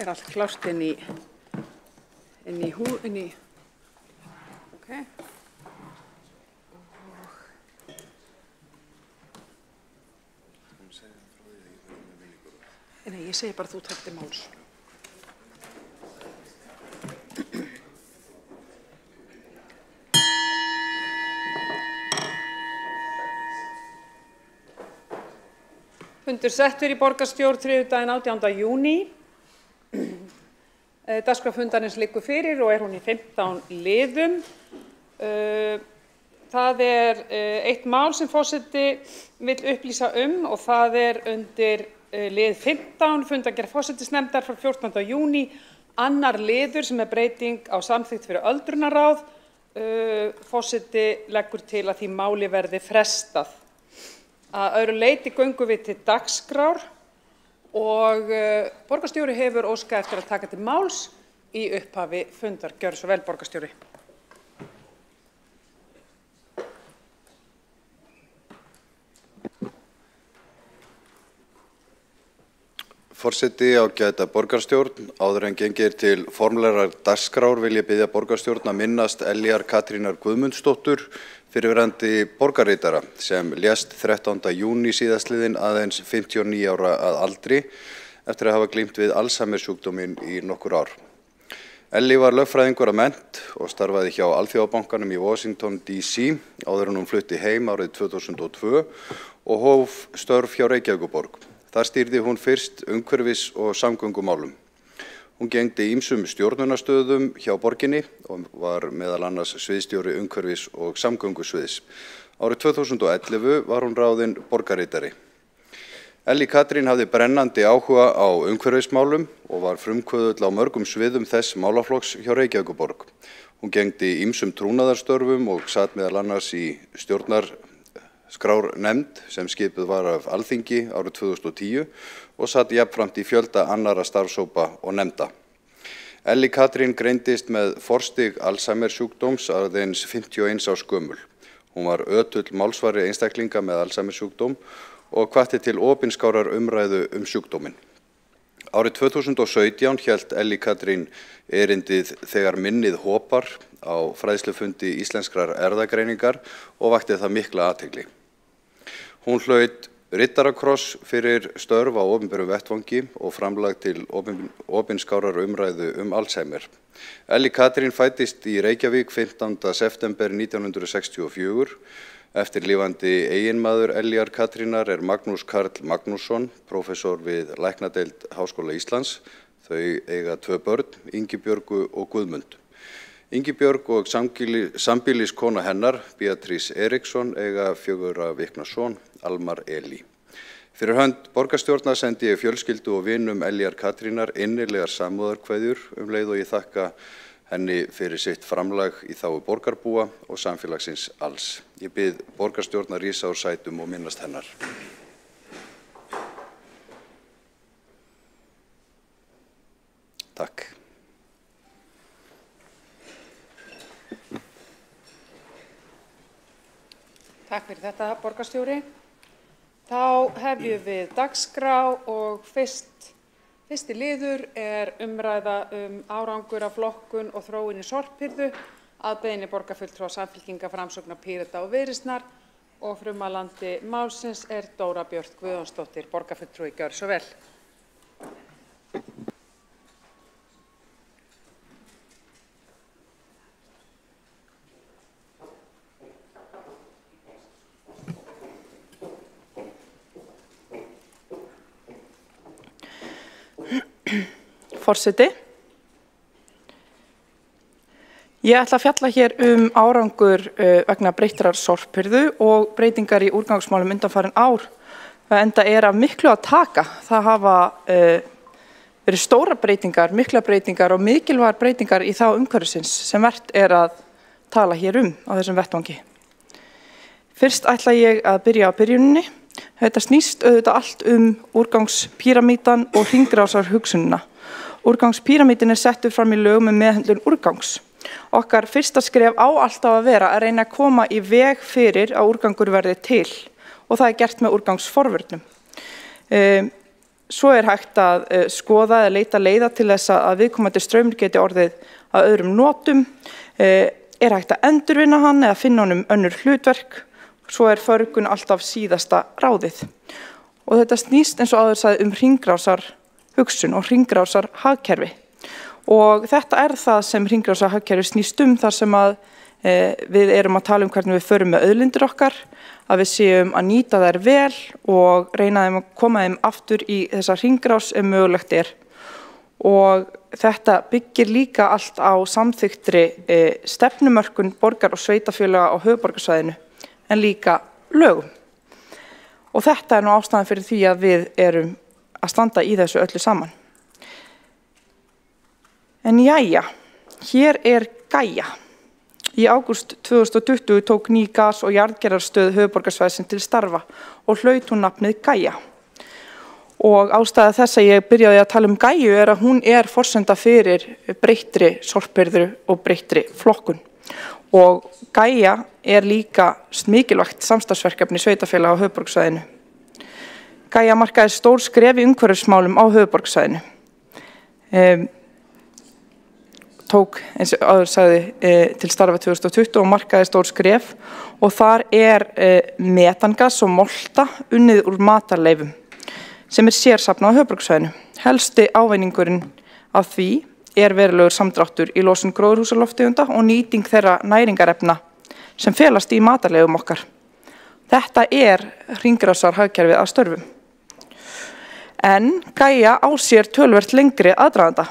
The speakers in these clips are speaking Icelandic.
allt klárt inn í ok. Nei, ég segi bara þú takk til máls. Fundur settur í borgarstjórn þriðjudaginn 18. júní. Dagskrá fundarins liggur fyrir og hún í 15 liðum. Það eitt mál sem forseti vill upplýsa og það undir lið 15 fundargerð forsætisnefndar frá 14. júní. Annar liður sem breyting á samþykkt fyrir öldrunarráð. Forseti leggur til að því máli verði frestað. Að öðru leyti göngum við til dagskrár og borgarstjóri hefur óskað eftir að taka til máls í upphafi fundar. Gjörðu svo vel, borgarstjóri. Forseti, ágæta borgarstjórn, áður en gengið til formlegrar dagskrár vil ég biðja borgarstjórn að minnast Eljar Katrínar Guðmundsdóttur, fyrrverandi borgarritara sem lést 13. júní síðastliðinn aðeins 59 ára að aldri eftir að hafa glímt við Alzheimer-sjúkdóminn í nokkur ár. Elli var lögfræðingur að mennt og starfaði hjá Alþjóðabankanum í Washington DC áður en hún flutti heim árið 2002 og hóf störf hjá Reykjavíkurborg. Þar stýrði hún fyrst umhverfis- og samgöngumálum. Hún gegndi ýmsum stjórnunarstöðum hjá borginni og var meðal annars sviðsstjóri umhverfis- og samgöngusviðs. Árið 2011 var hún ráðin borgarritari. Elli Katrín hafði brennandi áhuga á umhverfismálum og var frumkvöðull á mörgum sviðum þess málaflokks hjá Reykjavíkurborg. Hún gegndi ýmsum trúnaðarstörfum og sat meðal annars í stjórnarskrárnefnd sem skipuð var af Alþingi árið 2010 og satt jafnframt í fjölda annarra starfshópa og nefnda. Elli Katrín greindist með forstig Alzheimer-sjúkdóms aðeins 51 árs gömul. Hún var ötull málsvari einstaklinga með Alzheimer-sjúkdóm og hvatti til opinskárar umræðu sjúkdóminn. Árið 2017 hélt Elli Katrín erindið þegar minnið hopar á fræðslufundi íslenskrar erfðagreiningar og vakti það mikla athygli. Hún hlaut riddarakross fyrir störf á opinberum vettvangi og framlag til opinskárar umræðu Alzheimer. Elli Katrín fæddist í Reykjavík 15. september 1964. Eftirlifandi eiginmaður Eljar Katrínar Magnús Karl Magnússon, prófessor við Læknadeild Háskóla Íslands. Þau eiga 2 börn, Ingibjörgu og Guðmund. Ingibjörg og sambýliskona hennar, Beatrice Eriksson, eiga 4 vikna son, Almar Eli. Fyrir hönd borgarstjórnar sendi ég fjölskyldu og vinum Eljar Katrínar innilegar samúðarkveðjur leið og ég þakka henni fyrir sitt framlag í þágu borgarbúa og samfélagsins alls. Ég bið borgarstjórnar rísa úr sætum og minnast hennar. Takk. Takk fyrir þetta, borgarstjóri. Þá hefjum við dagskrá og fyrsti liður umræða árangur af flokkun og þróun í sorphirðu að beiðni borgarfulltrúa Samfylkingar, Framsóknar, Pírata og Viðreisnar og frummælandi málsins Dóra Björt Guðjónsdóttir, borgarfulltrúi. Gjörðu svo vel. Forseti. Ég ætla að fjalla hér árangur vegna breyttrar sorphirðu og breytingar í úrgangsmálum undanfarin ár. Enda af miklu að taka. Það hafa verið stórar breytingar, miklar breytingar og mikilvægar breytingar í þá umhverfisins sem vert að tala hér á þessum vettvangi. Fyrst ætla ég að byrja á byrjuninni. Þetta snýst auðvitað allt úrgangspíramídan og hringrásarhugsunina. Úrgangspíramídin settur fram í lögum meðhöndlun úrgangs. Okkar fyrsta skref á alltaf að vera að reyna að koma í veg fyrir að úrgangur verði til og það gert með úrgangsforvörnum. Svo hægt að skoða eða leita leiða til þess að viðkomandi straumur geti orðið að öðrum notum, hægt að endurvinna hann eða finna honum önnur hlutverk, svo förgun alltaf síðasta ráðið. Og þetta snýst eins og áður sagði hringrásar hugsun og hringrásar hagkerfi. Og þetta það sem hringrásar hagkerfi snýst þar sem að við erum að tala hvernig við förum með auðlindir okkar, að við séum að nýta þær vel og reyna að koma þeim aftur í þessa hringrás ef mögulegt Og þetta byggir líka allt á samþykktri stefnumörkun borgar- og sveitafélaga á höfuðborgarsvæðinu en líka lögum. Og þetta nú ástæðan fyrir því að við erum að standa í þessu öllu saman. En jæja, hér Gaia. Í ágúst 2020 tók ný gas- og jarðgerðarstöð höfuðborgarsvæðisins til starfa og hlaut hún nafnið Gaia. Og ástæða þess að ég byrjaði að tala Gaiu að hún forsenda fyrir breyttri sorphirðu og breyttri flokkun. Og Gaia líka mikilvægt samstarfsverkefni sveitafélaga á höfuðborgarsvæðinu. Gaia markaði stór skref í umhverfismálum á höfuðborgarsvæðinu. Tók, eins og áður sagði, til starfa 2020 og markaði stór skref og þar metangas og molta unnið úr matarleifum sem sérsafnað á höfuðborgarsvæðinu. Helsti ávinningurinn af því verulegur samdráttur í losun gróðurhúsalofttegunda og nýting þeirra næringarefna sem felast í matarleifum okkar. Þetta hringrásar hagkerfið að störfum. En Gaia á sér töluvert lengri aðdraganda.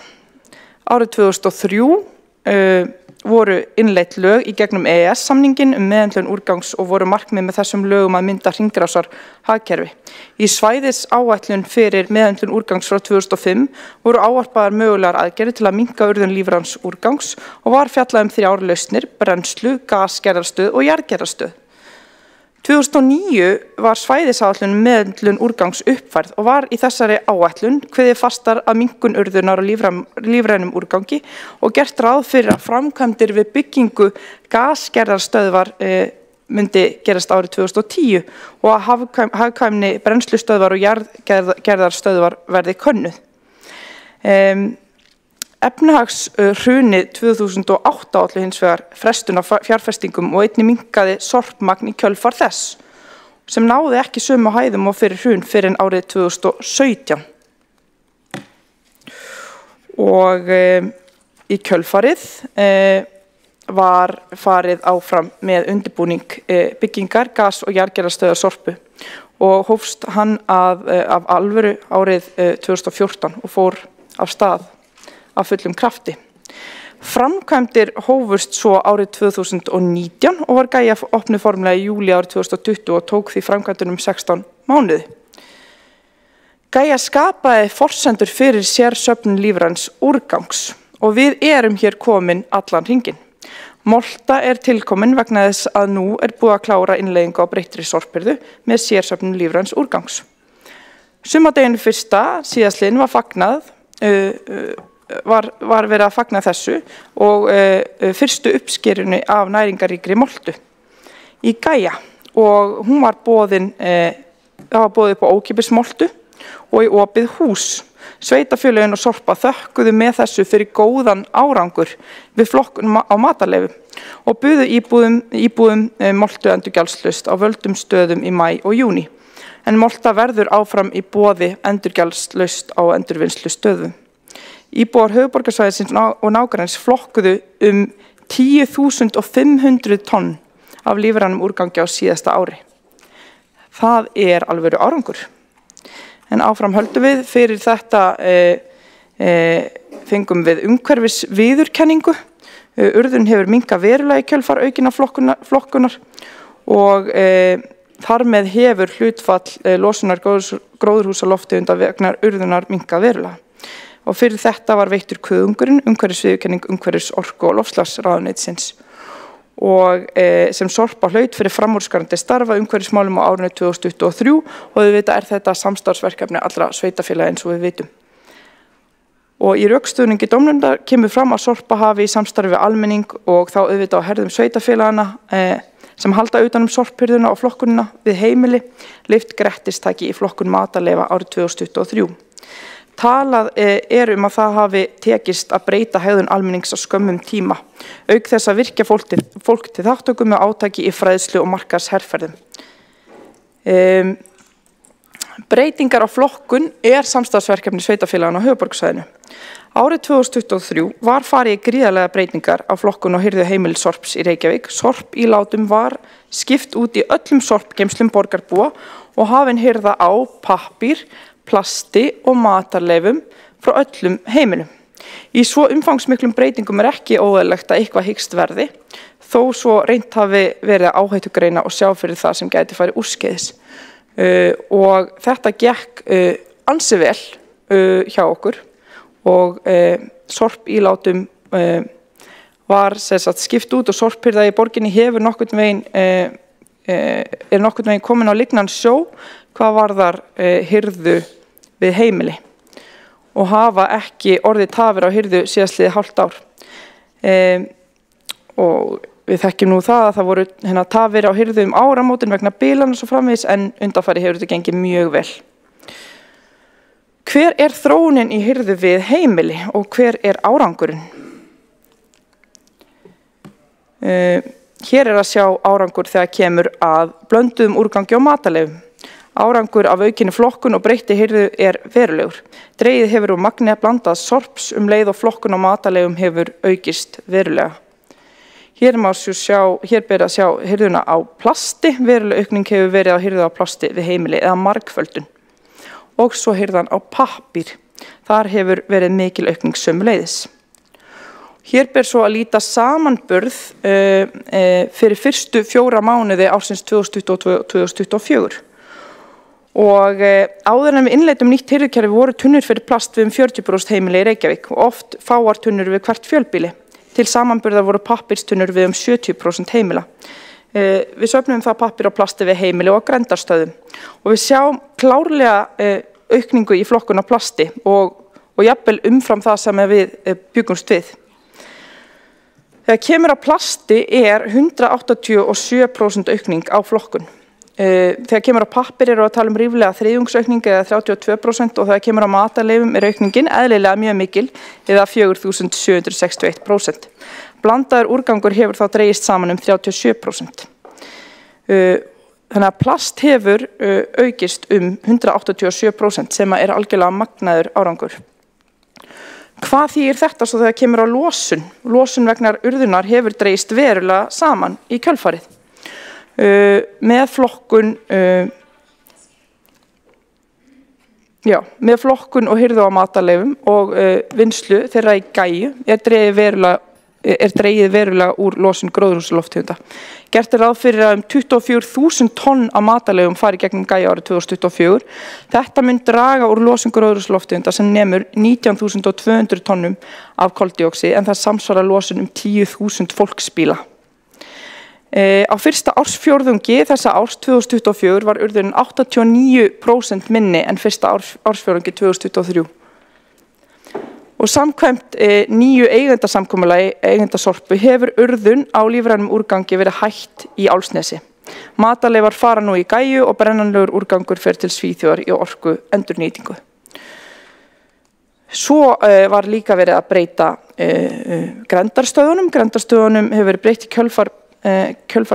Árið 2003 voru innleidd lög í gegnum EES-samningin meðhöndlun úrgangs og voru markmið með þessum lögum að mynda hringrásar hagkerfi. Í svæðisáætlun fyrir meðhöndlun úrgangs frá 2005 voru ávarpaðar mögulegar aðgerðir til að minnka urðun lífræns úrgangs og var fjallað 3 lausnir, brennslu, gasgerðarstöð og jarðgerðarstöð. 2009 var svæðisáætlun meðhöndlun úrgangs uppfærð og var í þessari áætlun kveðið fastar að minnkun urðunar og lífrænum úrgangi og gert ráð fyrir að framkvæmdir við byggingu gasgerðarstöðvar myndi gerast árið 2010 og að hagkvæmni brennslustöðvar og jarðgerðarstöðvar verði könnuð. Efnahagshrunið 2008 olli hins vegar frestun á fjárfestingum og einnig minnkaði sorpmagn í kjölfar þess, sem náði ekki sömu hæðum og fyrir hrun fyrr en árið 2017. Og í kjölfarið var farið áfram með undirbúning byggingar gas- og jarðgerðarstöðvar Sorpu og hófst hann af alvöru árið 2014 og fór af stað af fullum krafti. Framkvæmdir hófust svo árið 2019 og var Gaia opnuð formlega í júlí árið 2020 og tók því framkvæmdunum 16 mánuði. Gaia skapaði forsendur fyrir sérsöfnun lífræns úrgangs og við erum hér komin allan hringinn. Molta tilkomin vegna þess að nú búið að klára innleiðingu á breyttri sorphirðu með sérsöfnun lífræns úrgangs. Sumardeginu fyrsta síðastliðinn var fagnað var verið að fagna þessu og fyrstu uppskerunni af næringaríkri moltu í Gaia og hún var boðin upp á ókeypis moltu og í opið hús. Sveitafélögin og Sorpa þökkuðu með þessu fyrir góðan árangur við flokkun á matarleifum og buðu íbúðum moltu endurgjaldslaust á völdum stöðum í maí og júní. En molta verður áfram í boði endurgjaldslaust á endurvinnslu stöðum. Íbúar höfuðborgarsvæðisins og nágrennis flokkuðu 10.500 tonn af lífrænum úrgangi á síðasta ári. Það alvöru árangur. En áfram höldum við fyrir þetta fengum við umhverfisviðurkenningu. Urðun hefur minnkað verulega í kjölfar aukinna flokkunar og þar með hefur hlutfall losunar gróðurhúsalofttegunda vegna urðunar minnkað verulega. Og fyrir þetta var veittur kuðungurinn, umhverfisviðurkenning umhverfis-, orku- og loftslagsráðuneytisins og sem Sorpa hlaut fyrir framúrskarandi starfa umhverfismálum á árinu 2023 og auðvitað þetta samstarfsverkefni allra sveitafélaga eins og við vitum. Og í rökstuðningi dómnefndar kemur fram að Sorpa hafi í samstarfi við almenning og þá auðvitað á herðum sveitafélagana sem halda utan sorphirðuna og flokkunina við heimili lyft grettistaki í flokkun matarleyfa árið 2023. Talað að það hafi tekist að breyta hegðun almennings á skömmum tíma, auk þess að virkja fólk til þátttöku með átaki í fræðslu og markaðsherferðum. Breytingar á flokkun samstarfsverkefni sveitarfélaganna á höfuðborgarsvæðinu. Árið 2023 var farið í gríðarlega breytingar á flokkun og hirðu heimili sorps í Reykjavík. Sorpílátum var skipt út í öllum sorpgeymslum borgarbúa og hafin hirða á pappír, plasti og matarleifum frá öllum heimilum. Í svo umfangsmiklum breytingum ekki óeðlilegt að eitthvað hyggst verði, þó svo reynt hafi verið að áhættugreina og sjá fyrir það sem gæti farið úrskeiðis. Og þetta gekk ansi vel hjá okkur og sorpílátum var skipt út og sorphirða í borginni hefur nokkurn veginn komin á lignan sjó hvað varðar hirðu við heimili og hafa ekki orðið tafir á hirðu síðastliðið hálft ár. Og við þekkjum nú það að það voru tafir á hirðu áramótin vegna bilana svo framvegis en undanfari hefur þetta gengið mjög vel. Hver þróunin í hirðu við heimili og hver árangurinn? Hér að sjá árangur þegar kemur að blönduðum úrgangi og matarleifum. Árangur af aukinni flokkun og breytti hirðu verulegur. Dregið hefur úr magni blandað sorps leið og flokkun og matarleifum hefur aukist verulega. Hér ber að sjá hirðuna á plasti. Veruleg aukning hefur verið á hirðu á plasti við heimili eða margföldun. Og svo hirðan á pappír. Þar hefur verið mikil aukning sömuleiðis. Hér ber svo að líta samanburð fyrir fyrstu 4 mánuði ársins 2022-2024. Og áður en við innleiddum nýtt hirðukerfi voru tunnur fyrir plast við 40% heimili í Reykjavík og oft fáar tunnur við hvert fjölbýli. Til samanburðar voru pappírstunnur við 70% heimila. Við söfnum það pappír og plasti við heimili og grenndarstöðum og við sjáum klárlega aukningu í flokkun á plasti og jafnvel umfram það sem við byggumst við. Þegar kemur á plasti 187% aukning á flokkun. Þegar kemur á pappír að tala ríflega þriðjungsaukning eða 32% og þegar kemur á matarleifum aukningin eðlilega mjög mikil eða 4761%. Blandaður úrgangur hefur þá dregist saman 37%. Þannig að plast hefur aukist 187% sem algjörlega magnaður árangur. Hvað þýðir þetta svo þegar kemur á losun? Losun vegna urðunar hefur dregist verulega saman í kjölfarið. Með flokkun og hirðu á matarleifum og vinnslu þeirra í gæju dregið verulega úr losun gróðurhúsalofttegunda. Gert ráð fyrir að 24.000 tonn af matarleifum fari gegnum gæju árið 2024. Þetta mun draga úr losun gróðurhúsalofttegunda sem nemur 19.200 tonnum af koldíoxíði en það samsvarar losun 10.000 fólksbíla. Á fyrsta ársfjórðungi þessa árs 2024 var urðunin 89% minni en fyrsta ársfjórðungi 2023. Og samkvæmt nýju eigendasamkomulagi eigendasorpu hefur urðun á lífrænum úrgangi verið hætt í Álfsnesi. Matarleifar fara nú í gæju og brennanlegur úrgangur fer til Svíþjóðar í orku endurnýtingu. Svo var líka verið að breyta grenndarstöðunum. Grenndarstöðunum hefur verið breytt í kjölfar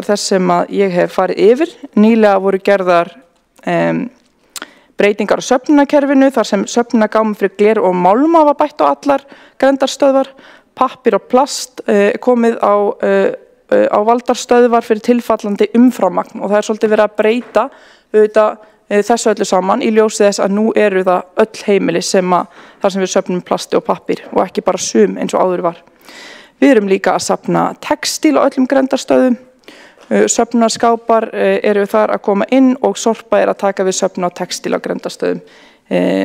þess sem að ég hef farið yfir. Nýlega voru gerðar breytingar á söfnunarkerfinu þar sem söfnunargámum fyrir gler og málma var bætt á allar grenndarstöðvar. Pappír og plast komið á valdarstöðvar fyrir tilfallandi umframmagn og það svolítið verið að breyta þessu öllu saman í ljósi þess að nú eru það öll heimili þar sem við söfnum plasti og pappír og ekki bara sum eins og áður var. Við erum líka að safna textíl á öllum grenndarstöðum. Söfnunarskápar eru þar að koma inn og Sorpa að taka við söfnun á textíl á grenndarstöðum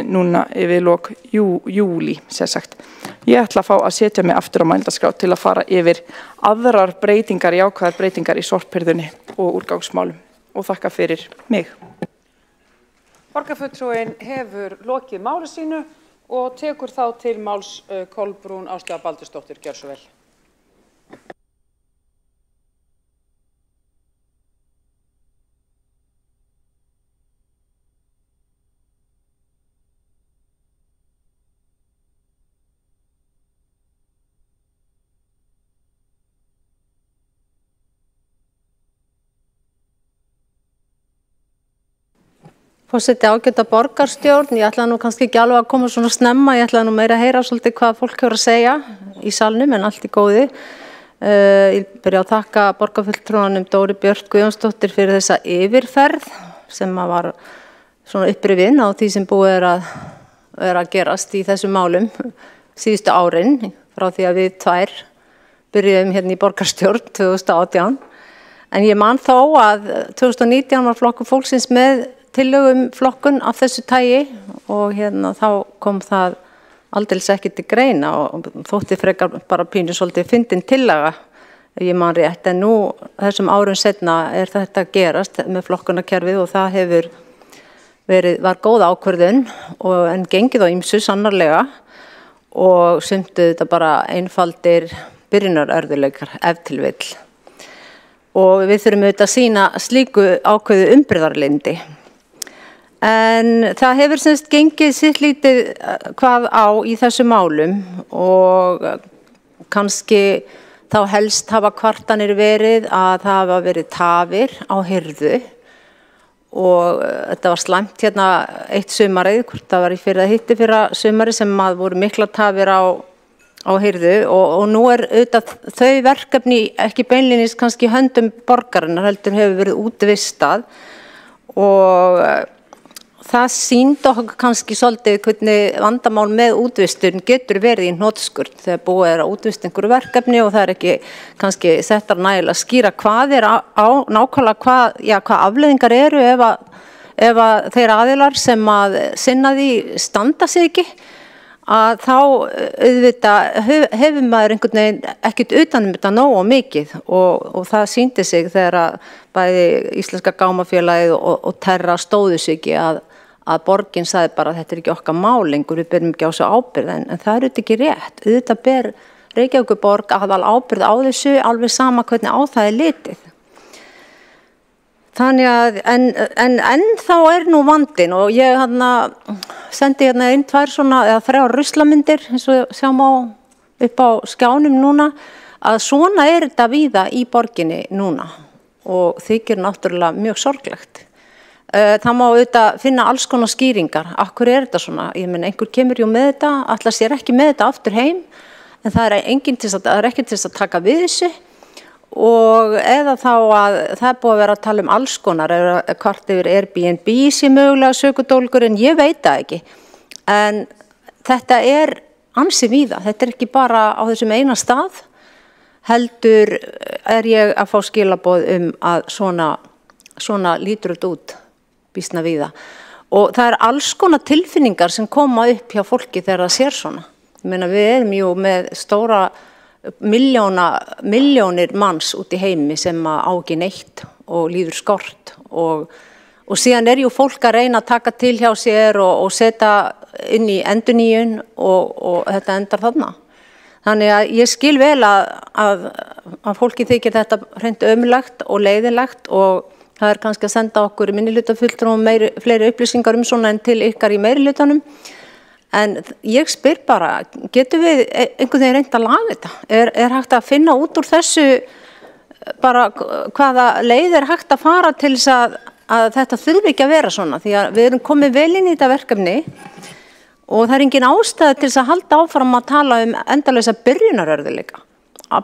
núna við lok júlí, sem sagt. Ég ætla að fá að setja mig aftur á mælendaskrá til að fara yfir aðrar breytingar, jákvæðar breytingar í sorphirðunni og úrgangsmálum og þakka fyrir mig. Borgarfulltrúinn hefur lokið máli sínu og tekur þá til máls Kolbrún Áslaugar Baldursdóttir. Gjörðu svo vel. Forseti, ágæta borgarstjórn, ég ætla nú kannski ekki alveg að koma svona snemma, ég ætla nú meira að heyra svolítið hvað fólk hefur að segja í salnum en allt í góði. Ég byrja að þakka borgarfulltrúanum Dóru Björt Guðjónsdóttir fyrir þessa yfirferð sem var svona upprifinn á því sem búið er að gerast í þessum málum síðustu árin frá því að við tvær byrjuðum hérna í borgarstjórn 2018. En ég man þó að 2019 var Flokkur fólksins með tillögum flokkun af þessu tagi og hérna þá kom það aldeilis ekki til greina og þótti frekar bara pínu svolítið fyndin tillaga, ég man rétt, en nú þessum árum seinna þetta gerast með flokkunarkerfið og það hefur var góð ákvörðun en gengið á ýmsu sannarlega og sumt þetta bara einfaldir byrjunarörðuleikar ef til vill. Og við þurfum auðvitað að sýna slíku ákveðu umbreyðarlyndi. En það hefur semst gengið sitt lítið hvað á í þessu málum og kannski þá helst hafa kvartanir verið að það hafa verið tafir á hirðu og þetta var slæmt hérna eitt sumarið, hvort það var í fyrra sumarið sem að voru mikla tafir á hirðu og nú auðvitað þau verkefni ekki beinlínis kannski höndum borgarinnar heldur hefur verið útvistað og það sýndi okkur kannski svolítið hvernig vandamál með útvistun getur verið í hnotskurn þegar búið að útvista einhverju verkefni og það ekki kannski settar nægilega skýra hvað á nákvæmlega hvað afleiðingar eru ef að þeir aðilar sem að sinna því standa sig ekki að þá auðvitað hefur maður einhvern veginn ekkert utanum þetta nógu mikið og það sýndi sig þegar að bæði Íslenska gámafélagið og Terra stóðu sig ekki að borgin sagði bara að þetta ekki okkar mál lengur, við berum ekki á þessu ábyrgð en það auðvitað ekki rétt, auðvitað ber Reykjavíkurborg aðal ábyrgð á þessu alveg sama hvernig á það litið. Þannig að en þá nú vandinn og ég sendi inn 2 eða 3 ruslamyndir eins og sjáum upp á skjánum núna að svona þetta víða í borginni núna og þykir náttúrulega mjög sorglegt. Það má auðvitað finna alls konar skýringar. Akkur þetta svona? Ég meina, einhver kemur jú með þetta, allar sér ekki með þetta aftur heim, en það ekki til þess að taka við þessu og eða þá að það búið að vera að tala alls konar, hvort yfir Airbnb sé mögulega sökudólgur, en ég veit það ekki. En þetta ansi víða, þetta ekki bara á þessum eina stað, heldur ég að fá skilaboð að svona lítur þetta út. Býsna víða. Og það alls konar tilfinningar sem koma upp hjá fólki þegar það sér svona. Ég meina við erum jú með stóra milljónir manns út í heimi sem á ekki neitt og líður skort og síðan jú fólk að reyna að taka til hjá sér og setja inn í endurnýjun og þetta endar þarna. Þannig að ég skil vel að fólki þykir þetta hreint ömurlegt og leiðinlegt og það kannski að senda okkur minnihlutafulltrúum fleiri upplýsingar svona en til ykkar í meirihlutanum. En ég spyr bara, getum við einhvern veginn reynt að laga þetta? Er hægt að finna út úr þessu bara hvaða leið hægt að fara til þess að þetta þurfi ekki að vera svona? Því að við erum komið vel inn í þetta verkefni og það engin ástæða til þess að halda áfram að tala endalausa byrjunarörðuleika.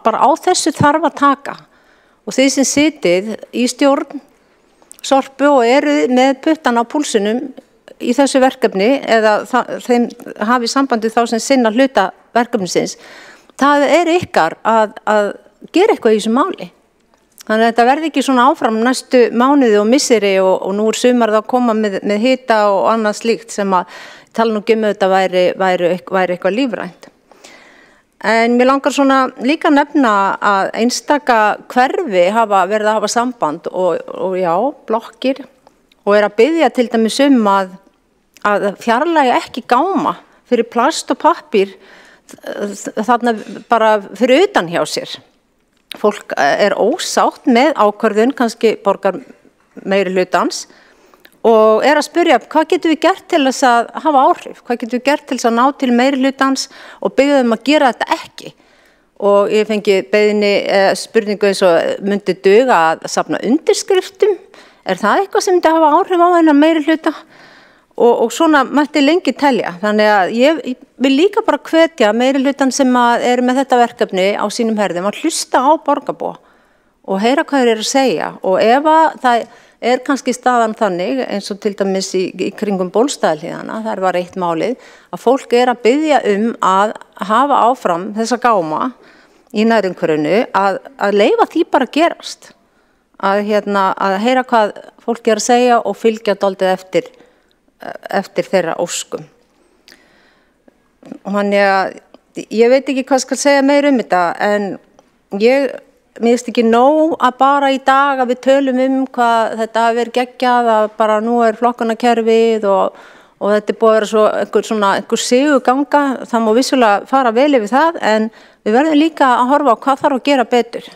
Bara á þessu þarf að taka. Og þið sem sitið í stjórn Sorpu og eru með puttan á púlsinum í þessu verkefni eða þeim hafi sambandi þá sem sinna hluta verkefnisins. Það ykkar að gera eitthvað í þessu máli. Þannig að þetta verði ekki svona áfram næstu mánuði og misseri og nú sumarið að koma með hita og annað slíkt sem að tala nú þetta væri eitthvað lífrænt. En mér langar svona líka nefna að einstaka hverfi hafa verið að hafa samband og já, blokkir og að biðja til dæmis að fjarlægja ekki gáma fyrir plast og pappír þarna bara fyrir utan hjá sér. Fólk ósátt með ákvörðun, kannski borgar meirihlutans og að spyrja hvað getum við gert til þess að hafa áhrif, hvað getum við gert til þess að ná til meirihlutans og biðja að gera þetta ekki. Og ég fengi spurningu eins og myndi duga að safna undirskriftum, það eitthvað sem myndi hafa áhrif á þennan meirihluta? og svona mætti lengi telja. Þannig að ég vil líka bara hvetja meirihlutann sem er með þetta verkefni á sínum herðum að hlusta á borgarbúa og heyra hvað þeir eru að segja. Og ef að það kannski staðan þannig, eins og til dæmis í kringum Bólstaðarhlíðana, þar var eitt málið, að fólk að biðja að hafa áfram þessa gáma í nærumhverfinu, að leyfa því bara að gerast. Að heyra hvað fólk að segja og fylgja dálítið eftir þeirra óskum. Þannig að ég veit ekki hvað skal segja meir þetta, en mér finnst ekki nóg að bara í dag að við tölum hvað þetta hafi verið geggjað, að bara nú flokkunarkerfið og þetta búið að vera einhver sigurganga. Það má vissulega fara vel yfir það, en við verðum líka að horfa á hvað þarf að gera betur.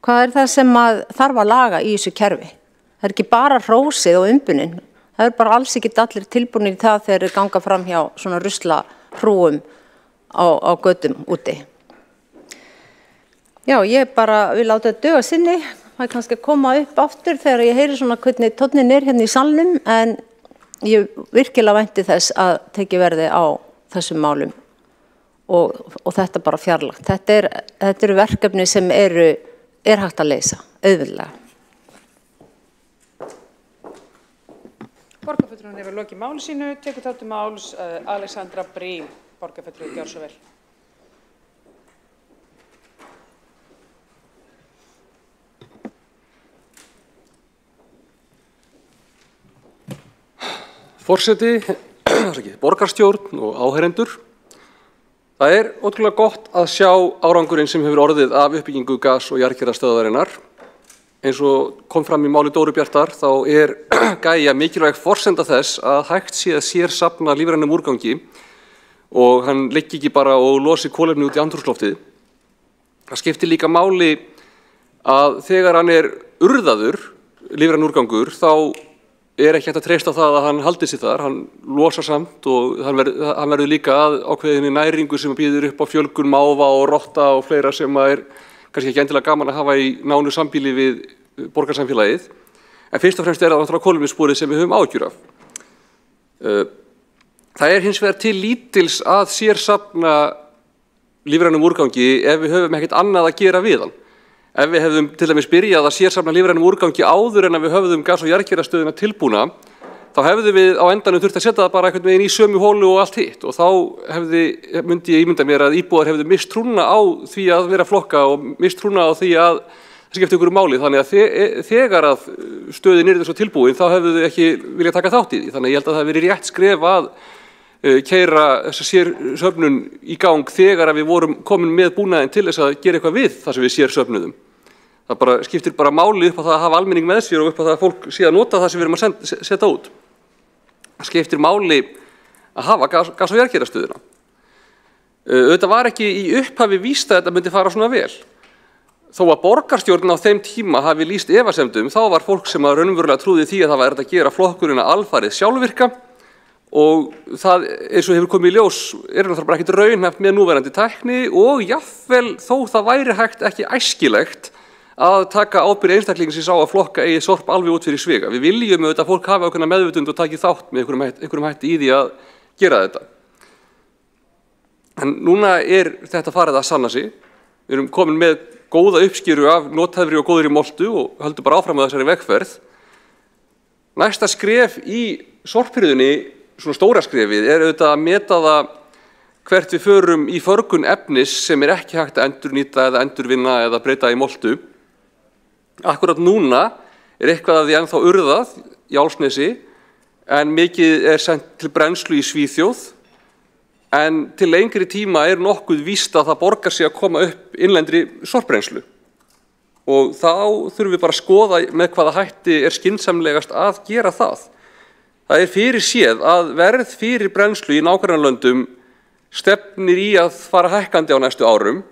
Hvað það sem þarf að laga í þessu kerfi? Það ekki bara hrósið og umbunin. Það bara alls ekki allir tilbúinir í það þegar þeir ganga fram hjá svona ruslahrúgum á götum úti. Já, ég bara vil láta þetta duga sinni. Það kannski að koma upp aftur þegar ég heyri svona hvernig tónninn hérna í salnum, en ég virkilega vænti þess að tekið verði á þessum málum og þetta bara fjarlægt. Þetta eru verkefni sem er hægt að leysa, auðveldlega. Borgarfulltrúinn hefur lokið máli sínu, tekur þá til máls Alexandra Briem, borgarfulltrúi, gjörðu svo vel. Forseti, borgarstjórn og áheyrendur. Það ótrúlega gott að sjá árangurinn sem hefur orðið af uppbyggingu gas- og jarðgerðarstöðvarinnar. Eins og kom fram í máli Dóru Bjartar, þá Gæja mikilvæg forsenda þess að hægt sé að sérsafna lífrænum úrgangi og hann liggi ekki bara og losi kolefni út í andrúmsloftið. Það skiptir líka máli að þegar hann urðaður, lífræn úrgangur, þá ekki hægt að treysta á það að hann haldi sig þar. Hann losar samt og hann verður líka að ákveðinni næringu sem býður upp á fjölgun máva og rotta og fleira sem kannski ekki endilega gaman að hafa í nánu sambýli við borgarsamfélagið. En fyrst og fremst það náttúrulega kolefnissporið sem við höfum áhyggjur af. Það hins vegar til lítils að sérsafna lífrænum úrgangi ef við höfum ekkert annað að gera við hann. Ef við hefðum til dæmis byrjað að sérsafna lífrænum úrgangi áður en að við höfðum gas- og jarðgerðarstöðina tilbúna, þá hefðum við á endanum þurft að setja það bara einhvern veginn í sömu hólu og allt hitt. Og þá myndi ég ímynda mér að íbúar hefðu misst trúna á því að vera flokka og misst trúna á því að það skipti einhverju máli. Þannig að þegar að stöðin svo tilbúin, þá hefðu þau ekki viljað taka þátt í því. Þannig að ég held að það hafi verið rétt skref að keyra þessa sérsöfnun í gang þegar að við vorum komin með búnaðinn til þess að gera eitthvað við það sem við sérsöfnuðum. Það skiptir bara máli upp á það að hafa almenning með sér og upp á það að fólk sé að nota það sem við erum að setja út. Það skiptir máli að hafa gas- og jarðgerðarstöðina. Þetta var ekki í upphafi víst að þetta myndi fara svona vel. Þó að borgarstjórnin á þeim tíma hafi lýst efasemdum, þá var fólk sem raunverulega trúði því að það væri að gera flokkunina alfarið sjálfvirka og það, eins og hefur komið í ljós, náttúrulega bara ekkert raunhæft með núverandi tækni og jafnvel þó það væri hægt ekki æskilegt að taka ábyrgð einstaklingsins á að flokka eigið sorp alveg út fyrir sviga. Við viljum auðvitað að fólk hafi ákveðna meðvitund og taki þátt með einhverjum hætti í því að gera þetta. En núna þetta farið að sanna sig. Við erum komin með góða uppskýru af nothæfri og góðri moltu og höldum bara áfram með þessari vegferð. Næsta skref í sorphirðunni, svona stóra skrefið, auðvitað að meta það hvert við förum í förgun efnis sem ekki hægt að endurnýta eða endurvinna eða breyta í moltu. Akkurat núna eitthvað af því ennþá urðað í Álfsnesi en mikið sent til brennslu í Svíþjóð, en til lengri tíma nokkuð víst að það borgar sig að koma upp innlendri sorpbrennslu. Og þá þurfum við bara að skoða með hvaða hætti skynsamlegast að gera það. Það fyrir séð að verð fyrir brennslu í nágrannalöndum stefnir í að fara hækkandi á næstu árum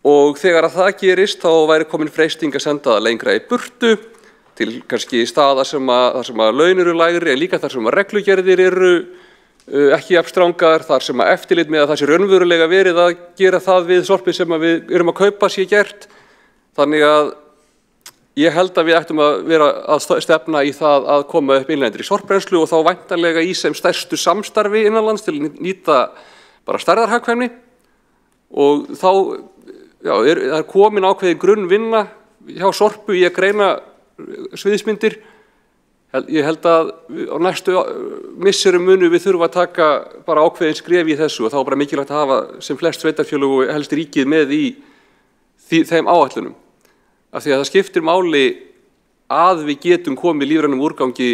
og þegar að það gerist þá væri komin freisting að senda það lengra í burtu til kannski staða sem að laun eru lægri en líka þar sem að reglugerðir eru ekki jafn strangar, þar sem að eftirlit með að það sé raunverulega verið að gera það við sorpið sem að við erum að kaupa sé gert. Þannig að ég held að við ættum að vera að stefna í það að koma upp innlendri sorpbrennslu og þá væntanlega í sem stærstu samstarfi innanlands til að nýta bara stærðarhagkvæmni og þá það er komin ákveðin grunnvinna hjá Sorpu í að greina sviðsmyndir. Ég held að á næstu misserum munu við þurfa að taka bara ákveðin skref í þessu og þá er bara mikilvægt að hafa sem flest sveitarfélög og helst ríkið með í þeim áætlunum. Af því að það skiptir máli að við getum komið lífrænum úrgangi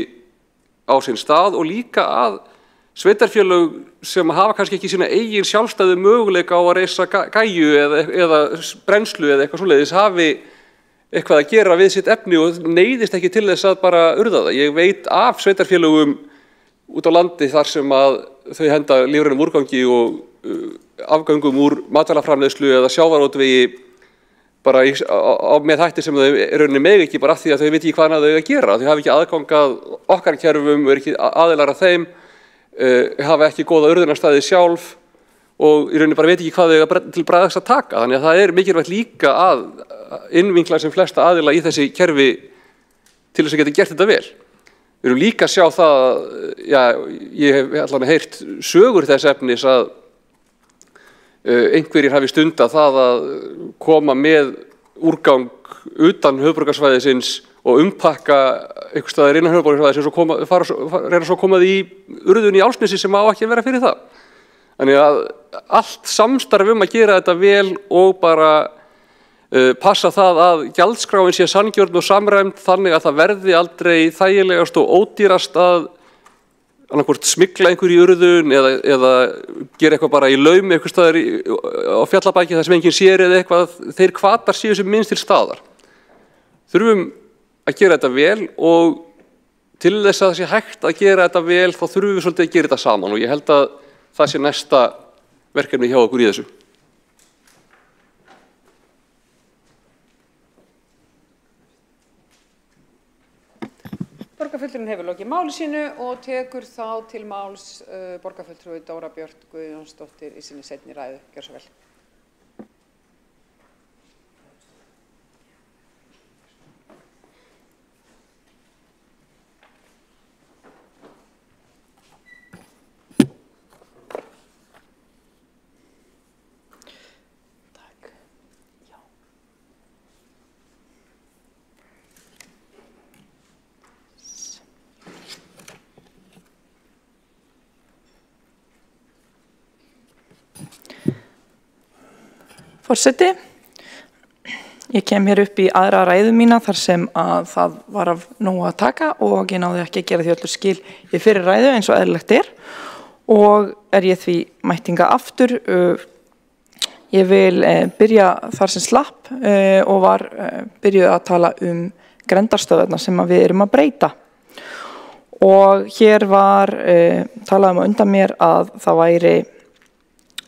á sinn stað og líka að sveitarfélög sem hafa kannski ekki sína eigin sjálfstæðu möguleika á að reisa gæju eða brennslu eða eitthvað svoleiðis hafi eitthvað að gera við sitt efni og neyðist ekki til þess að bara urða það. Ég veit af sveitarfélögum út á landi þar sem að þau henda lífrænum úrgangi og afgöngum úr matvælaframleiðslu eða sjávarútvegi bara með hætti sem þau rauninni mega ekki bara af því að þau veit ekki hvað annað þau að gera. Þau hafa ekki aðgang að okkar kerfum, eru ekki aðilar að þeim, hafa ekki góða urðunarstaði sjálf og í rauninni bara veit ekki hvað þau eiga til bragðs að taka. Þannig að það er mikilvægt líka að innvinkla sem flesta aðila í þessi kerfi til þess að geta gert þetta vel. Við erum líka að sjá það, ég hef allavega heyrt sögur þess efnis að einhverjir hafi stundað það að koma með úrgang utan höfuðborgarsvæðisins og umpakka einhvers staðar innan höfuðborgarsvæðisins og reyna svo að koma því í urðun í Álfsnesi sem á ekki að vera fyrir það. Þannig að allt samstarf að gera þetta vel og bara passa það að gjaldskráin sé sanngjörn og samræmd þannig að það verði aldrei þægilegast og ódýrast að annarkvort smygla einhver í urðun eða gera eitthvað bara í laumi einhvers staðar á fjallabæki þar sem enginn sér eða eitthvað, þeir hvatar séu sem minnst til staðar. Þurfum að gera þetta vel og til þess að það sé hægt að gera þetta vel þá þurfum við svolítið að gera þetta saman og ég held að það sé næsta verkefni hjá okkur í þessu. Borgarfulltrúinn hefur lokið máli sínu og tekur þá til máls borgarfulltrúi Dóra Björt Guðjónsdóttir í sinni seinni ræðu. Gjörðu svo vel. Forseti, ég kem hér upp í aðra ræðu mína þar sem að það var af nógu að taka og ég náði ekki að gera því öllu skil í fyrir ræðu eins og eðlilegt er og ég því mættinga aftur. Ég vil byrja þar sem slapp og var byrjuð að tala grendarstöðvarnar sem við erum að breyta. Og hér var talað á undan mér að það væri